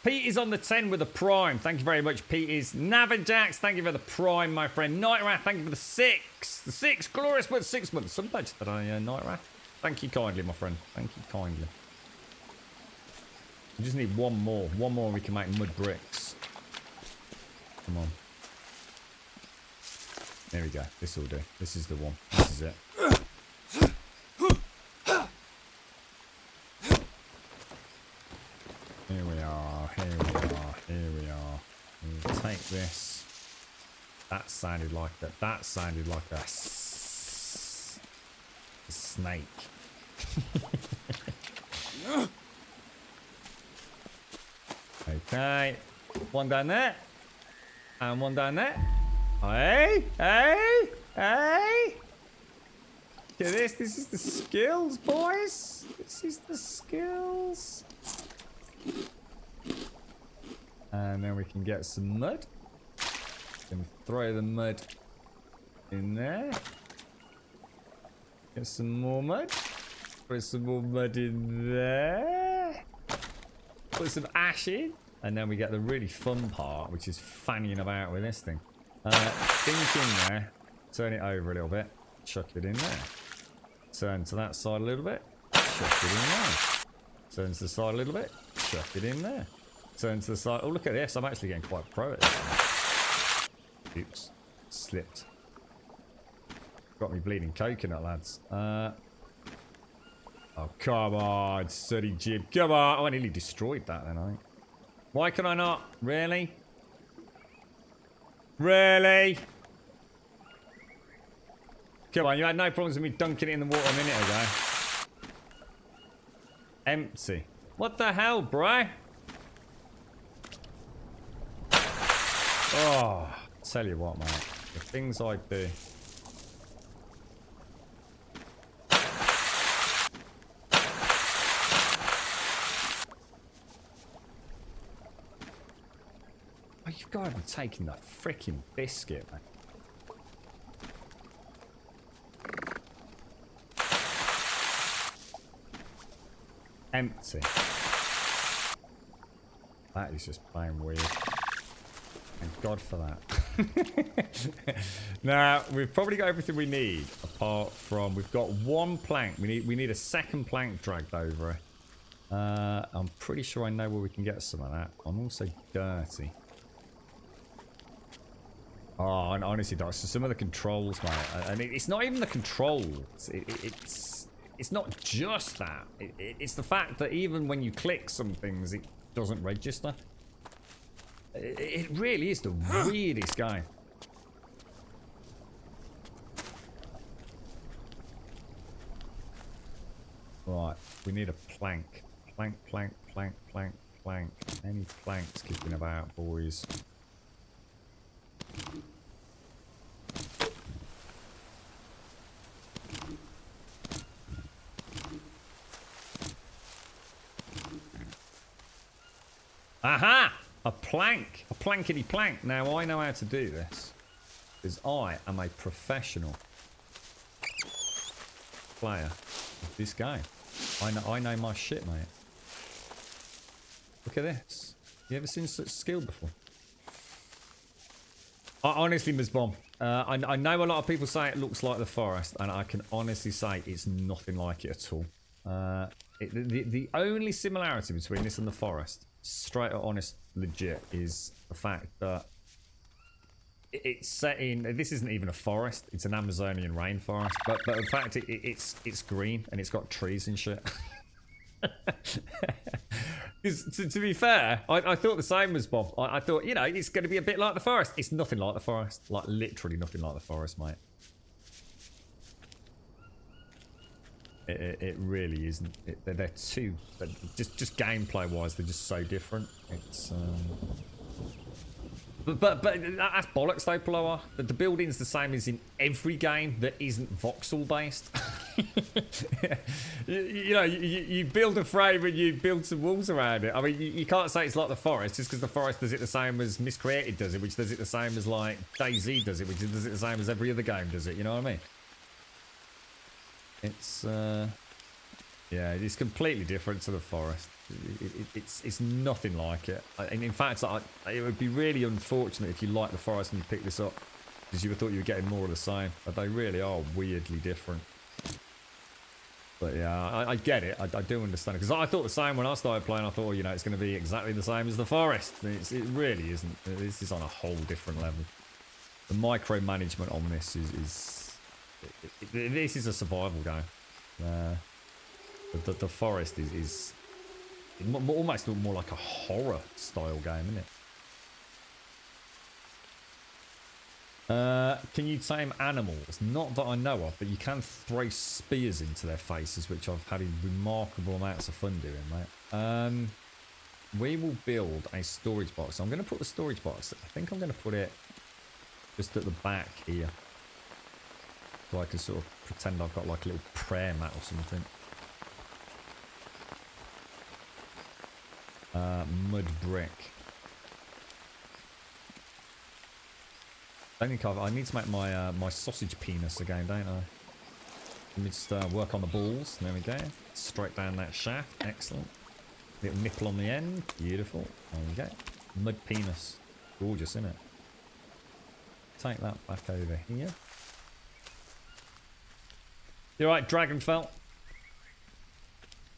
Pete is on the 10 with a prime. Thank you very much, Pete is. Navajax, thank you for the prime, my friend. Nightrath, thank you for the 6. The 6, glorious, but 6 months. Some pledge that I, Nightrath. Thank you kindly, my friend. Thank you kindly. We just need one more. One more and we can make mud bricks. Come on. There we go. This will do. This is the one. This is it. Here we are. Here we are. Here we are. We'll take this. That sounded like that. That sounded like a snake. Okay. One down there. And one down there. Hey, hey, hey! Look at this. This is the skills, boys. This is the skills. And then we can get some mud. Can throw the mud in there. Get some more mud. Put some more mud in there. Put some ash in. And then we get the really fun part, which is fanning about with this thing. Think in there. Turn it over a little bit. Chuck it in there. Turn to that side a little bit. Chuck it in there. Turn to the side a little bit. Chuck it in there. Turn to the side. Oh, look at this. I'm actually getting quite pro at this. Oops. Slipped. Got me bleeding coconut, lads. Oh, come on, Suddy Jib. Come on. Oh, I nearly destroyed that then, I think. Why can I not? Really? Really? Come on, you had no problems with me dunking it in the water a minute ago. Empty. What the hell, bro? Oh, tell you what, mate. The things I do. Oh, you've got to be taking the freaking biscuit, mate. Empty. That is just plain weird. Thank God for that. Now, we've probably got everything we need, apart from we've got one plank. We need a second plank dragged over it. I'm pretty sure I know where we can get some of that. I'm also dirty. Oh, and honestly, Doc, so some of the controls, mate, and it's not even the controls. It's not just that. It's the fact that even when you click some things, it doesn't register. It really is the weirdest game. Right, we need a plank. Plank, plank, plank, plank, plank. Any planks kicking about, boys? Aha! A plank! A plankety plank. Now I know how to do this. Because I am a professional player of this game. I know my shit, mate. Look at this. You ever seen such skill before? Honestly, Ms. Bomb, I know a lot of people say it looks like the forest, and I can honestly say it's nothing like it at all. The only similarity between this and the forest, straight up honest, legit, is the fact that it's set in. This isn't even a forest; it's an Amazonian rainforest. But in fact, it's green and it's got trees and shit. Because to be fair, I thought the same as Bob. I thought, you know, it's going to be a bit like the forest. It's nothing like the forest. Like, literally nothing like the forest, mate. It really isn't. They're too... Just gameplay-wise, they're just so different. It's... But that's bollocks though, Ploa. The building's the same as in every game that isn't voxel based. you know, you build a frame and you build some walls around it. I mean, you can't say it's like the forest just because the forest does it the same as Miscreated does it, which does it the same as like DayZ does it, which does it the same as every other game does it. You know what I mean? It's yeah, it is completely different to the forest. It's nothing like it. And in fact, it would be really unfortunate if you like the forest and you pick this up because you thought you were getting more of the same. But they really are weirdly different. But yeah, I get it. I do understand it because I thought the same when I started playing. I thought, you know, it's going to be exactly the same as the forest. It really isn't. This is on a whole different level. The micromanagement on this is this is a survival game. The forest is almost more like a horror style game, isn't it? Can you tame animals? Not that I know of, but you can throw spears into their faces, which I've had remarkable amounts of fun doing, mate. We will build a storage box. I'm going to put the storage box, I think I'm going to put it just at the back here. So I can sort of pretend I've got like a little prayer mat or something. Mud brick. I think I need to make my my sausage penis again, don't I? Let me just work on the balls. There we go. Straight down that shaft. Excellent. Little nipple on the end. Beautiful. There we go. Mud penis. Gorgeous, isn't it? take that back over here. You alright, Dragonfell?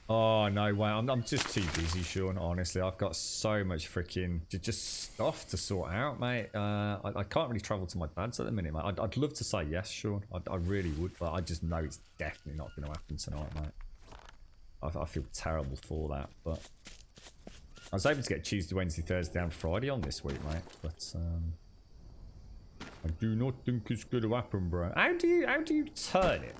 Oh, no way. I'm just too busy, Sean, honestly. I've got so much freaking just stuff to sort out, mate. I can't really travel to my dad's at the minute, mate. I'd love to say yes, Sean. I really would, but I just know it's definitely not going to happen tonight, mate. I feel terrible for that, but... I was hoping to get Tuesday, Wednesday, Thursday and Friday on this week, mate, but... I do not think it's going to happen, bro. How do you turn it?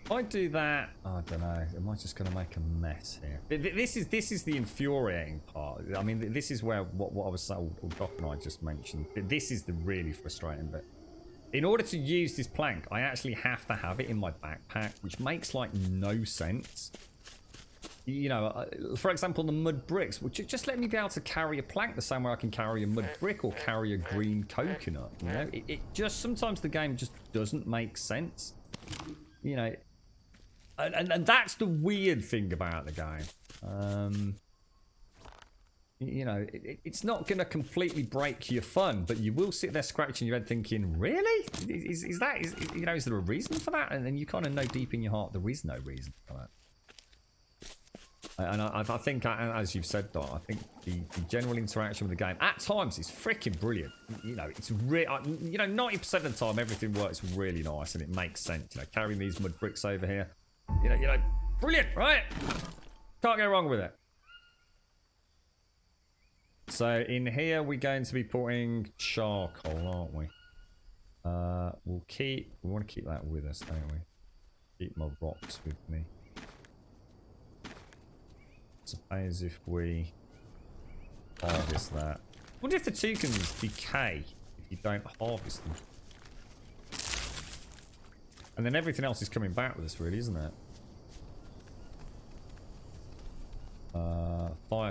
If I do that, I don't know. Am I just going to make a mess here? This is the infuriating part. I mean, this is where what I was saying, or Doc and I just mentioned. This is the really frustrating bit. In order to use this plank, I actually have to have it in my backpack, which makes like no sense. You know, for example, the mud bricks. Would you just let me be able to carry a plank the same way I can carry a mud brick or carry a green coconut? You know, it just sometimes the game just doesn't make sense. You know. And that's the weird thing about the game. You know, it's not going to completely break your fun, but you will sit there scratching your head thinking, really? Is you know, is there a reason for that? And then you kind of know deep in your heart there is no reason for that. And I think, as you've said, Don, I think the general interaction with the game at times is freaking brilliant. You know, it's you know, 90% of the time everything works really nice and it makes sense. You know, carrying these mud bricks over here. You know, brilliant, right? Can't go wrong with it. So in here we're going to be putting charcoal, aren't we? We want to keep that with us, don't we? Keep my rocks with me. Suppose if we harvest that. I wonder if the toucans decay if you don't harvest them. And then everything else is coming back with us, really, isn't it?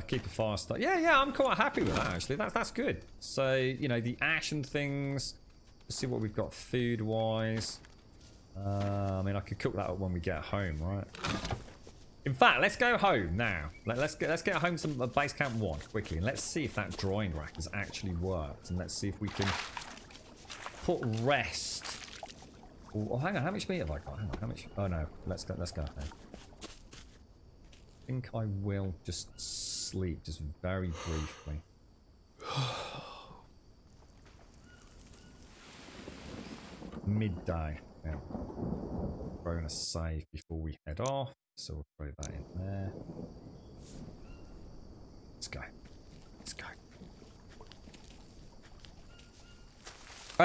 Keep a fire start. Yeah, I'm quite happy with that, actually. That's good. So, you know, the ash and things. Let's see what we've got food-wise. I mean, I could cook that up when we get home, right? In fact, let's go home now. Let's get home to base camp 1 quickly, and let's see if that drying rack has actually worked, and let's see if we can put rest. Oh, hang on, how much meat have I got? Hang on, how much? Oh no, let's go home. I think I will just sleep just very briefly. Midday. Yeah. We're going to save before we head off, so we'll throw that in there. Let's go. Let's go.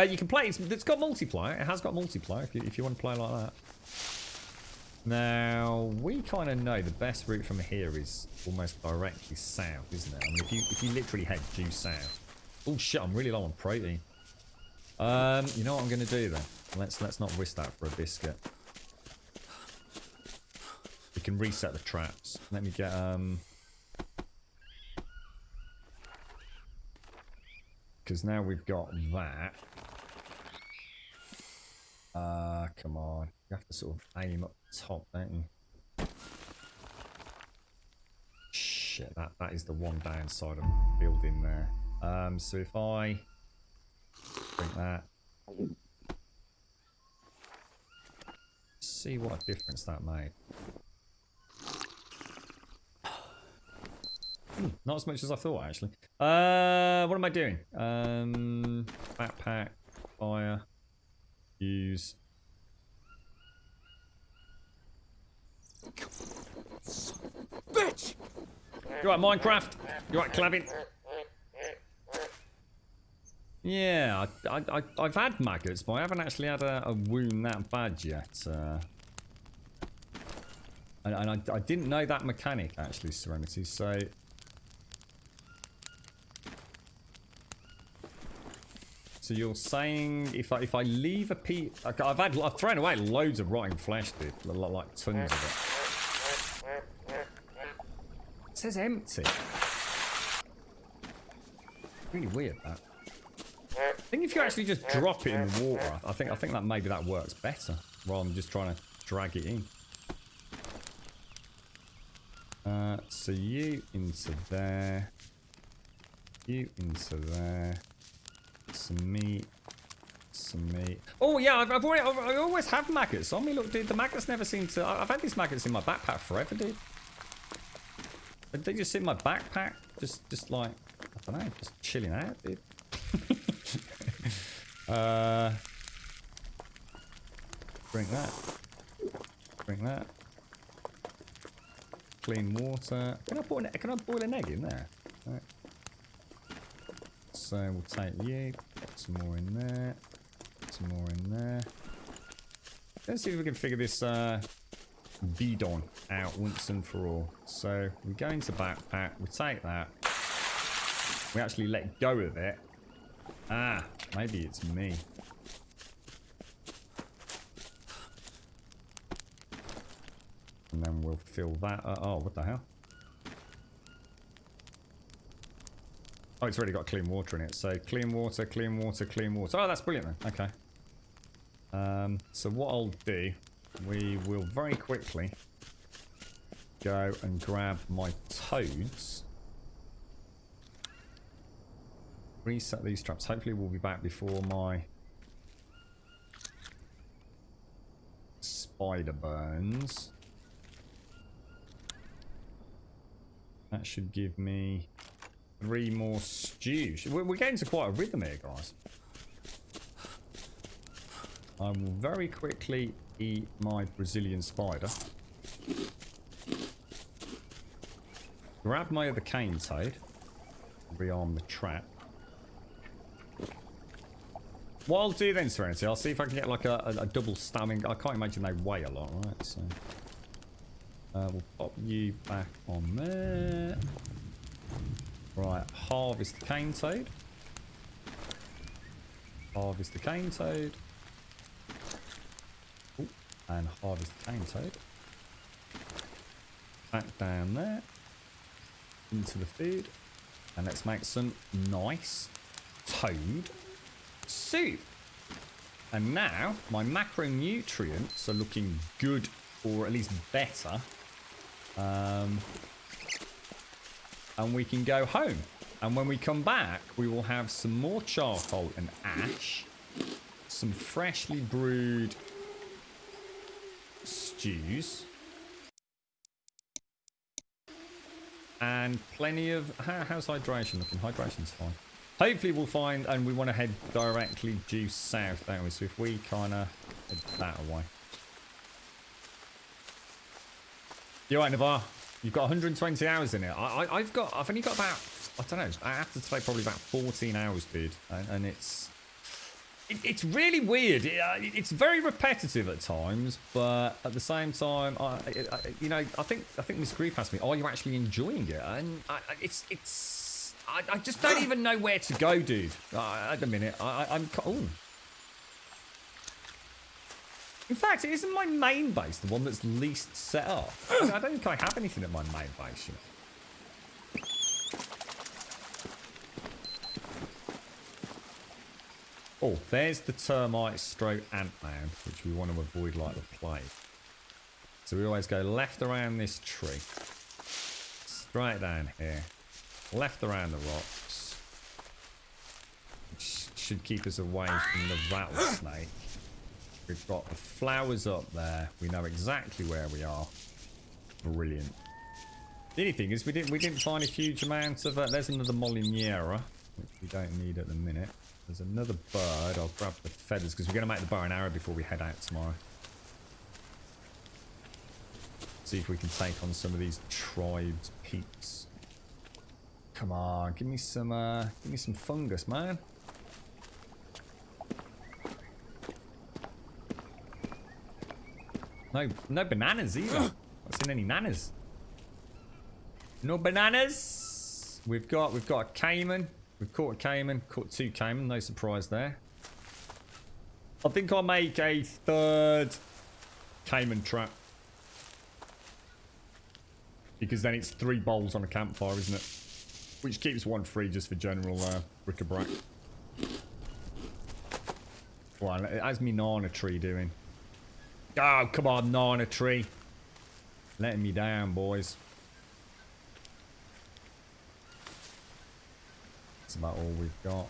You can play. It's got multiplayer. It has got multiplayer if you want to play like that. Now we kind of know the best route from here is almost directly south, isn't it? I mean, if you literally head due south. Oh shit! I'm really low on protein. You know what I'm going to do then? Let's not risk that for a biscuit. We can reset the traps. Let me get because now we've got that. Come on. You have to sort of aim up top, don't you? Shit, that is the one downside of building there. So if I bring that, see what difference that made. Not as much as I thought, actually. What am I doing? Backpack, fire, use. Bitch! You right, Minecraft? You right, Clavin? Yeah, I've had maggots, but I haven't actually had a wound that bad yet. And I didn't know that mechanic, actually, Serenity, so... So you're saying if I leave a piece... I've thrown away loads of rotting flesh, dude. Like tons of it. It says empty. Really weird, that. I think if you actually just drop it in the water, I think that maybe that works better rather than just trying to drag it in. So you into there. You into there. Some meat. Some meat. Oh yeah, I always have maggots on me. Look, dude, the maggots never seem to. I've had these maggots in my backpack forever, dude. They just sit in my backpack, just like I don't know, just chilling out, dude. Drink that. Drink that. Clean water. Can I boil an egg in there? Right. So we'll take you. Put some more in there. Some more in there. Let's see if we can figure this bidon out once and for all. So we go into backpack. We take that. We actually let go of it. Ah, maybe it's me. And then we'll fill that. Oh, what the hell? Oh, it's already got clean water in it. So clean water, clean water, clean water. Oh, that's brilliant then. Okay. So what I'll do, we will very quickly go and grab my toads. Reset these traps. Hopefully we'll be back before my spider burns. That should give me 3 more stews. We're getting to quite a rhythm here, guys. I will very quickly eat my Brazilian spider. Grab my other cane toad. Rearm the trap. What I'll do then, Serenity, I'll see if I can get like a double stabbing. I can't imagine they weigh a lot, right? So we'll pop you back on there. Right, harvest the cane toad. Harvest the cane toad. Ooh, and harvest the cane toad. Back down there. Into the food. And let's make some nice toad soup. And now my macronutrients are looking good, or at least better. And we can go home. And when we come back, we will have some more charcoal and ash, some freshly brewed stews, and plenty of... How's hydration looking? Hydration's fine. Hopefully we'll find... And we want to head directly due south, don't we? So if we kind of head that away. You're right, Navarre. You've got 120 hours in it. I've only got about, I don't know, I have to say probably about 14 hours, dude. And it's really weird. It's very repetitive at times, but at the same time, you know, I think Miss Grief asked me, are you actually enjoying it? And I just don't even know where to go, dude. At the minute, I'm... Oh. In fact, isn't my main base the one that's least set up? I don't think I have anything at my main base, you know. Oh, there's the termite stroke ant-man, which we want to avoid like the plague. So we always go left around this tree. Straight down here. Left around the rocks. Which should keep us away from the rattlesnake. We've got the flowers up there. We know exactly where we are. Brilliant. The only thing is we didn't find a huge amount of... there's another Moliniera, which we don't need at the minute. There's another bird. I'll grab the feathers because we're going to make the bow and arrow before we head out tomorrow. See if we can take on some of these tribes peeps. Come on, give me some fungus, man. No bananas either. Not seen any nanas. No bananas. We've got a caiman. We've caught a caiman. Caught 2 caiman. No surprise there. I think I'll make a 3rd caiman trap. Because then it's 3 bowls on a campfire, isn't it? Which keeps 1 free just for general bric-a-brac. Well, how's me Nana tree doing? Oh, come on, Nana tree. Letting me down, boys. about all we've got.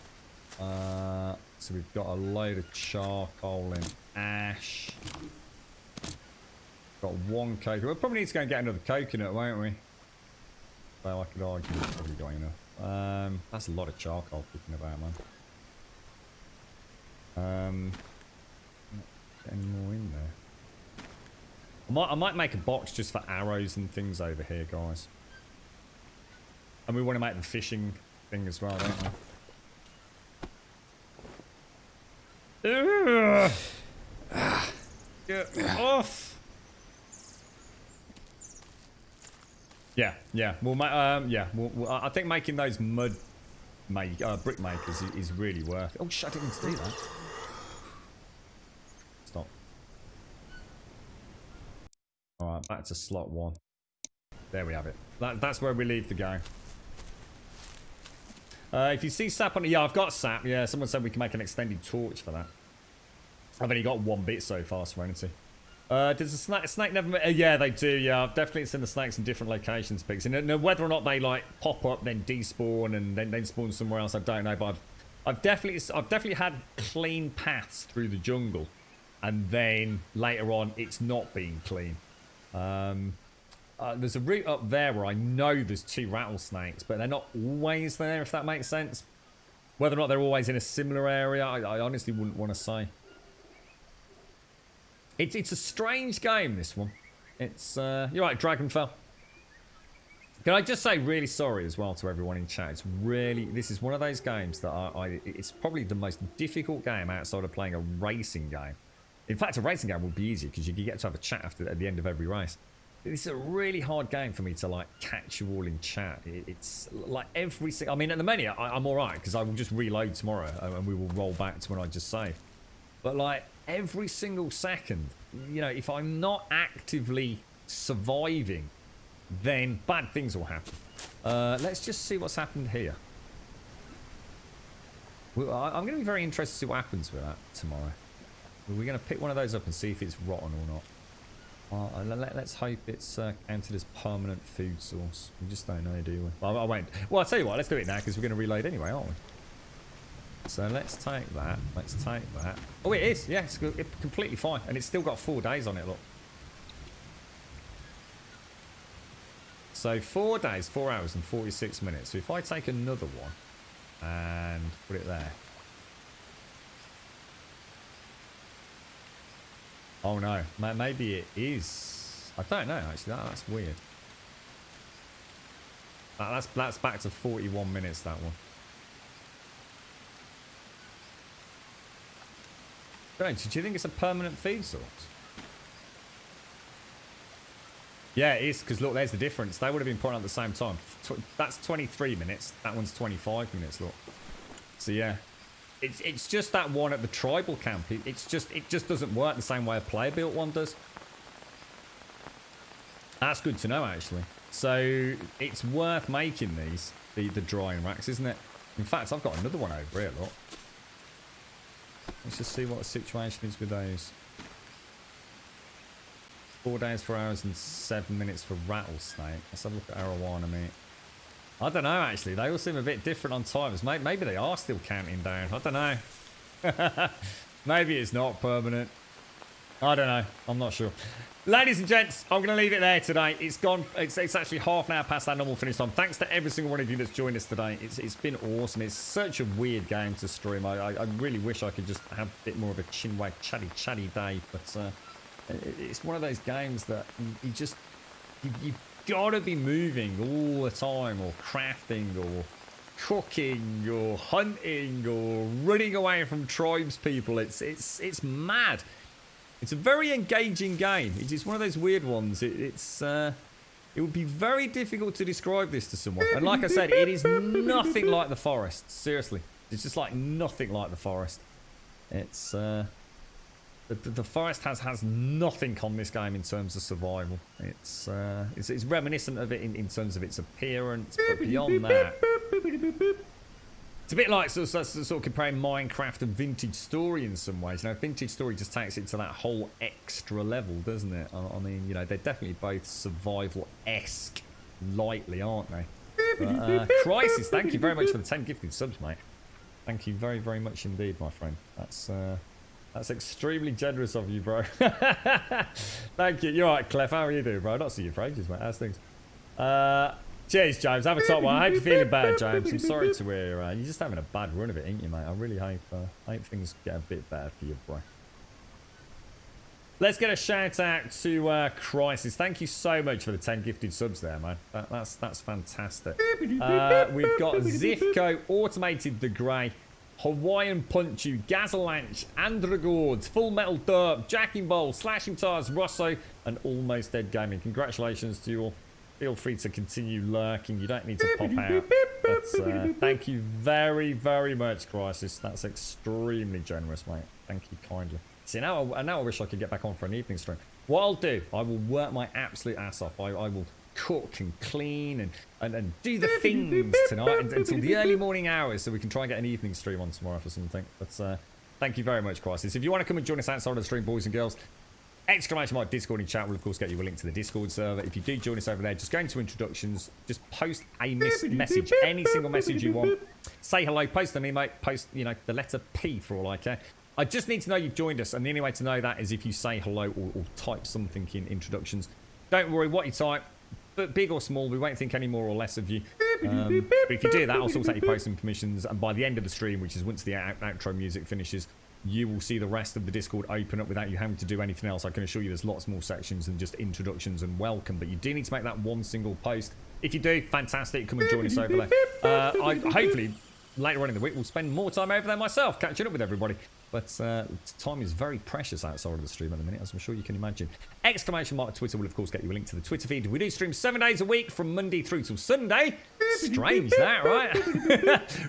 So we've got a load of charcoal and ash. Got one coconut. We'll probably need to go and get another coconut, won't we? Well, I could argue we've probably got enough. That's a lot of charcoal picking about, man. Not any more in there. I might make a box just for arrows and things over here, guys. And we want to make the fishing thing as well, don't we? Ugh. Get off. Yeah. I think making those brick makers is really worth it. Oh, shit, I didn't mean to do that. Stop. Alright, back to slot 1. There we have it. That's where we leave the game. If you see sap on it, yeah, I've got sap. Yeah, someone said we can make an extended torch for that. I've only got 1 bit so far, Serenity. Does the snake never... yeah, they do. Yeah, I've definitely seen the snakes in different locations, Pigs. And whether or not they, like, pop up, then despawn, and then spawn somewhere else, I don't know. But I've definitely had clean paths through the jungle. And then, later on, it's not been clean. There's a route up there where I know there's 2 rattlesnakes, but they're not always there, if that makes sense. Whether or not they're always in a similar area, I honestly wouldn't want to say. It's a strange game, this one. It's, you're right, Dragonfell. Can I just say really sorry as well to everyone in chat? It's really, this is one of those games that it's probably the most difficult game outside of playing a racing game. In fact, a racing game would be easy because you can get to have a chat at the end of every race. It's a really hard game for me to, like, catch you all in chat. It's like every single... I mean, at the minute, I'm alright because I will just reload tomorrow and we will roll back to when I just saved. But, like, every single second, you know, if I'm not actively surviving, then bad things will happen. Let's just see what's happened here. I'm going to be very interested to see what happens with that tomorrow. We're going to pick one of those up and see if it's rotten or not. Let's hope it's counted as permanent food source. We just don't know, do we? Well, I won't. Well, I'll tell you what, let's do it now because we're going to reload anyway, aren't we? So let's take that. Let's take that. Oh, it is. Yeah, it's completely fine. And it's still got 4 days on it, look. So 4 days, 4 hours and 46 minutes. So if I take another one and put it there. Oh no, maybe it is. I don't know actually. That's weird. That's back to 41 minutes. That one. Strange. Do you think it's a permanent feed source? Yeah, it is. Because look, there's the difference. They would have been put on at the same time. That's 23 minutes. That one's 25 minutes. Look. So yeah. It's just that one at the tribal camp. It just doesn't work the same way a player built one does. That's good to know actually. So it's worth making these the drying racks, isn't it? In fact, I've got another one over here. Look. Let's just see what the situation is with those. 4 days, 4 hours and 7 minutes for rattlesnake. Let's have a look at arowana meat. I don't know, actually. They all seem a bit different on timers. Maybe they are still counting down. I don't know. Maybe it's not permanent. I don't know. I'm not sure. Ladies and gents, I'm going to leave it there today. It's gone. It's actually half an hour past that normal finish time. Thanks to every single one of you that's joined us today. It's been awesome. It's such a weird game to stream. I really wish I could just have a bit more of a chinwag chatty day. But it's one of those games that you gotta be moving all the time, or crafting, or cooking, or hunting, or running away from tribes people. It's mad. It's a very engaging game. It's one of those weird ones. It would be very difficult to describe this to someone. And like I said, it is nothing like the forest. Seriously, it's just like nothing like the forest. It's the forest has nothing on this game in terms of survival. It's reminiscent of it in terms of its appearance, but beyond that, it's a bit like sort of comparing Minecraft and Vintage Story in some ways. You know, Vintage Story just takes it to that whole extra level, doesn't it? I mean, you know, they're definitely both survival-esque, lightly, aren't they? Crisis, thank you very much for the 10 gifted subs, mate. Thank you very, very much indeed, my friend. That's extremely generous of you, bro. Thank you. You're right, Clef. How are you doing, bro? I've not seen you for ages, mate. How's things? Cheers, James. Have a top one. I hope you're feeling better, James. I'm sorry to hear you're just having a bad run of it, ain't you, mate? I really hope things get a bit better for you, bro. Let's get a shout out to Crisis. Thank you so much for the 10 gifted subs there, man. That's fantastic. We've got Zifco, Automated the Grey, Hawaiian Punchu, Gazalanch, Andragord, Full Metal Derp, Jacking Bowl, Slashing Tires, Rosso, and Almost Dead Gaming. Congratulations to you all. Feel free to continue lurking. You don't need to pop out. But thank you very, very much, Crisis. That's extremely generous, mate. Thank you kindly. See, now I wish I could get back on for an evening stream. What I'll do, I will work my absolute ass off. I will cook and clean and do the things tonight until the early morning hours so we can try and get an evening stream on tomorrow for something. But thank you very much, Crisis. If you want to come and join us outside of the stream, boys and girls, exclamation mark Discord in chat will of course get you a link to the Discord server. If you do join us over there, just go into introductions, just post a message, any single message you want. Say hello, post an email, post, you know, the letter P for all I care. I just need to know you've joined us, and the only way to know that is if you say hello or type something in introductions. Don't worry what you type, but big or small, we won't think any more or less of you. But if you do that, I'll sort out your posting permissions, and by the end of the stream, which is once the outro music finishes, you will see the rest of the Discord open up without you having to do anything else. I can assure you there's lots more sections than just introductions and welcome, but you do need to make that one single post. If you do, fantastic, come and join us over there. Hopefully, later on in the week, we'll spend more time over there myself, catching up with everybody. But time is very precious outside of the stream at the minute, as I'm sure you can imagine. Exclamation mark Twitter will, of course, get you a link to the Twitter feed. We do stream 7 days a week from Monday through till Sunday. Strange that, right?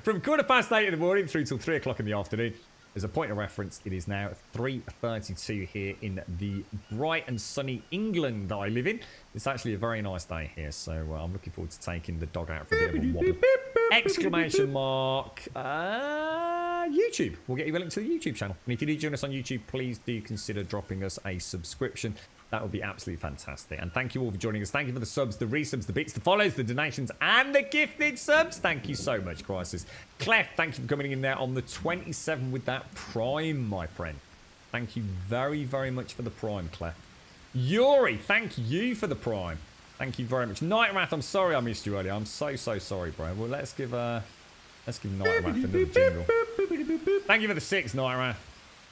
From 8:15 in the morning through till 3 o'clock in the afternoon. As a point of reference, it is now 3:32 here in the bright and sunny England that I live in. It's actually a very nice day here, so I'm looking forward to taking the dog out for a bit of a wobble. Exclamation mark YouTube. We'll get you a link to the YouTube channel. And if you do join us on YouTube, please do consider dropping us a subscription. That would be absolutely fantastic. And thank you all for joining us. Thank you for the subs, the resubs, the bits, the follows, the donations, and the gifted subs. Thank you so much, Crisis. Clef, thank you for coming in there on the 27 with that Prime, my friend. Thank you very, very much for the Prime, Clef. Yuri, thank you for the Prime. Thank you very much. Nightwrath, I'm sorry I missed you earlier. I'm so sorry, bro. Well, let's give Nightwrath another jingle. Thank you for the 6, Nightwrath.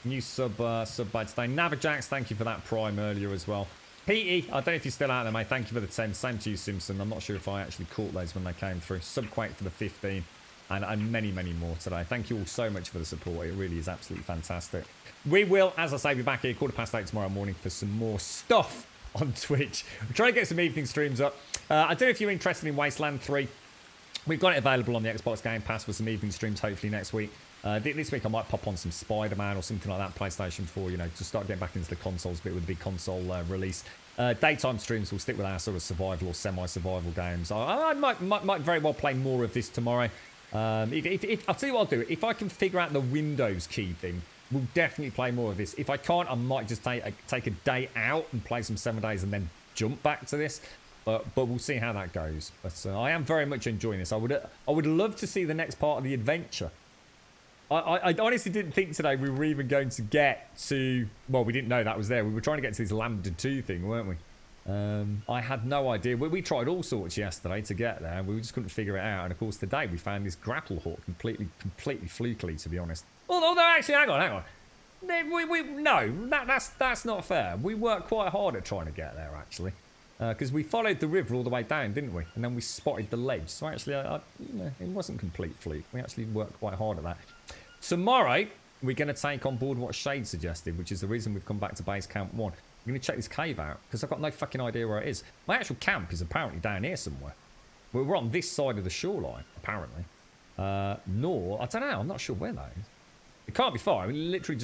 New sub badge today. Navajax, thank you for that Prime earlier as well. Petey, I don't know if you're still out there, mate. Thank you for the 10. Same to you, Simpson. I'm not sure if I actually caught those when they came through. Subquake for the 15. And many, many more today. Thank you all so much for the support. It really is absolutely fantastic. We will, as I say, be back here 8:15 tomorrow morning for some more stuff on Twitch. We're trying to get some evening streams up. I don't know if you're interested in Wasteland 3. We've got it available on the Xbox Game Pass for some evening streams, hopefully next week. This week I might pop on some Spider-Man or something like that, PlayStation 4, you know, to start getting back into the consoles a bit with the big console release. Daytime streams will stick with our sort of survival or semi-survival games. I might very well play more of this tomorrow. I'll tell you what I'll do. If I can figure out the Windows key thing, we'll definitely play more of this. If I can't, I might just take a day out and play some 7 days and then jump back to this. But we'll see how that goes. But I am very much enjoying this. I would love to see the next part of the adventure. I honestly didn't think today we were even going to get to... Well, we didn't know that was there. We were trying to get to this Lambda 2 thing, weren't we? I had no idea. We tried all sorts yesterday to get there, and we just couldn't figure it out. And, of course, today we found this grapple hook completely flukily, to be honest. Although, actually, hang on. No, that's not fair. We worked quite hard at trying to get there, actually. Because we followed the river all the way down, didn't we? And then we spotted the ledge. So actually, it wasn't complete fluke. We actually worked quite hard at that. Tomorrow, we're going to take on board what Shade suggested, which is the reason we've come back to base camp 1. We're going to check this cave out, because I've got no fucking idea where it is. My actual camp is apparently down here somewhere. We're on this side of the shoreline, apparently. I don't know. I'm not sure where that is. It can't be far. I mean, literally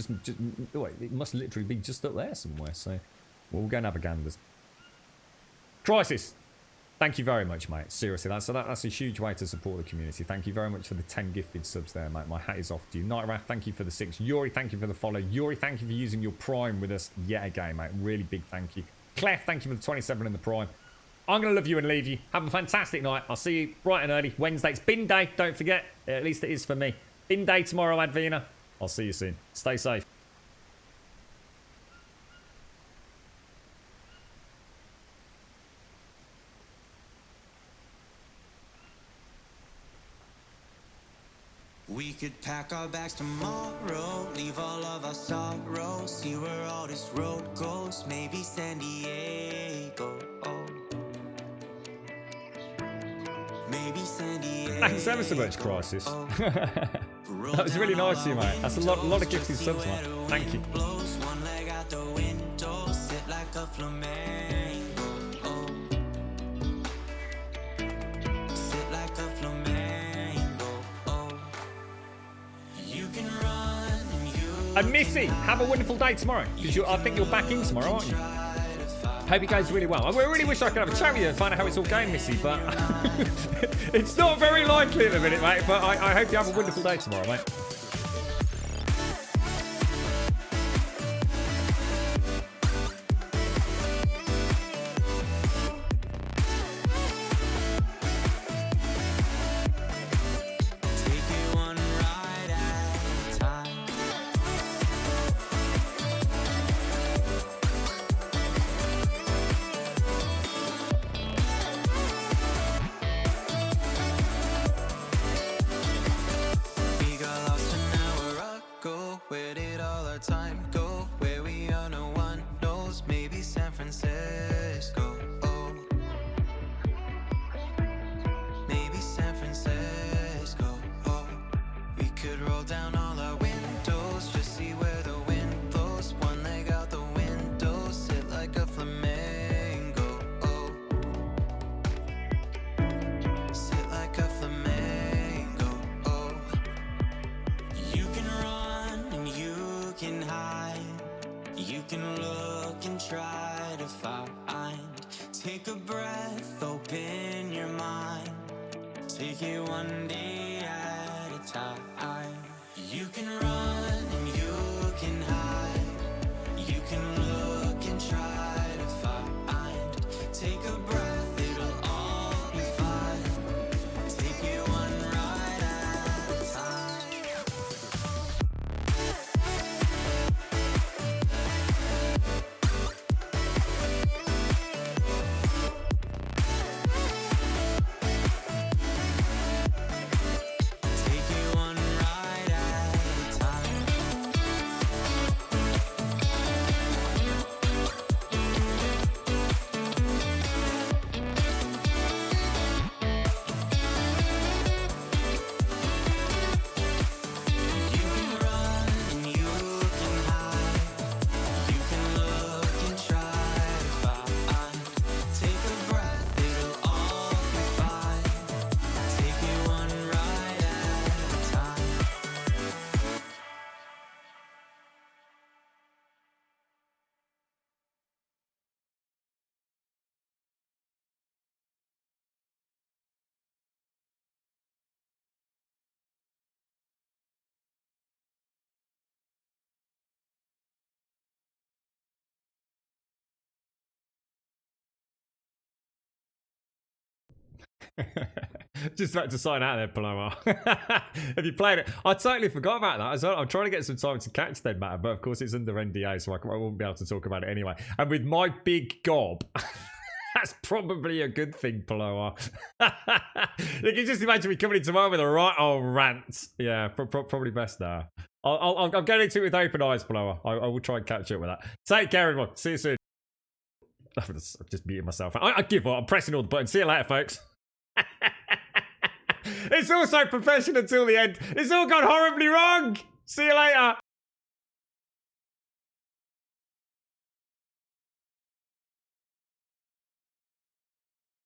it must literally be just up there somewhere. So we'll go and have a ganders. Crisis, thank you very much, mate. Seriously, that's a huge way to support the community. Thank you very much for the 10 gifted subs there, mate. My hat is off to you. Nightwrath, thank you for the 6. Yuri, thank you for the follow. Yuri, thank you for using your Prime with us yet again, mate. Really big thank you. Clef, thank you for the 27 in the Prime. I'm going to love you and leave you. Have a fantastic night. I'll see you bright and early Wednesday. It's bin day, don't forget. At least it is for me. Bin day tomorrow, Advina. I'll see you soon. Stay safe. We could pack our bags tomorrow, leave all of our sorrows, see where all this road goes, maybe San Diego. Maybe San Diego. Thanks ever so much, Crisis. That was really nice of you, mate. That's a lot of gifted subs, man. Thank you. One leg out the window, sit like a flamenco. Sit like a flamenco. You can run and you And Missy, have a wonderful day tomorrow. Because I think you're back in tomorrow, aren't you? Hope it goes really well. I really wish I could have a chat with you and find out how it's all going, Missy, but it's not very likely at the minute, mate. But I hope you have a wonderful day tomorrow, mate. take it one ride at a time. We got lost an hour ago. Where did all our time go? Where we are, no one knows. Maybe San Francisco. Maybe San Francisco. We could roll down all our windows, just see where the wind blows. One leg out the window, sit like a flamingo. Sit like a flamingo. You can run and you can hide. You can look and try to find. Take a breath, open your mind. Take it one day at a time. You can run and you can hide. You can look and try to find. Take a breath, it'll all be fine. Take it one ride at a time. Take it one ride at a time. You can run and you can hide. You can look and try to find. Take a breath, it'll all be fine. Take it one ride at a time. Just about to sign out there, Paloma. Have you played it? I totally forgot about that as well. I'm trying to get some time to catch Dead Matter, but of course it's under NDA, so I won't be able to talk about it anyway. And with my big gob, that's probably a good thing, Paloma. You can just imagine me coming in tomorrow with a right old rant. Yeah, probably best there. I'm going into it with open eyes, Paloma. I will try and catch up with that. Take care, everyone. See you soon. I'm just muting myself. I give up. I'm pressing all the buttons. See you later, folks. It's all so professional until the end. It's all gone horribly wrong. See you later.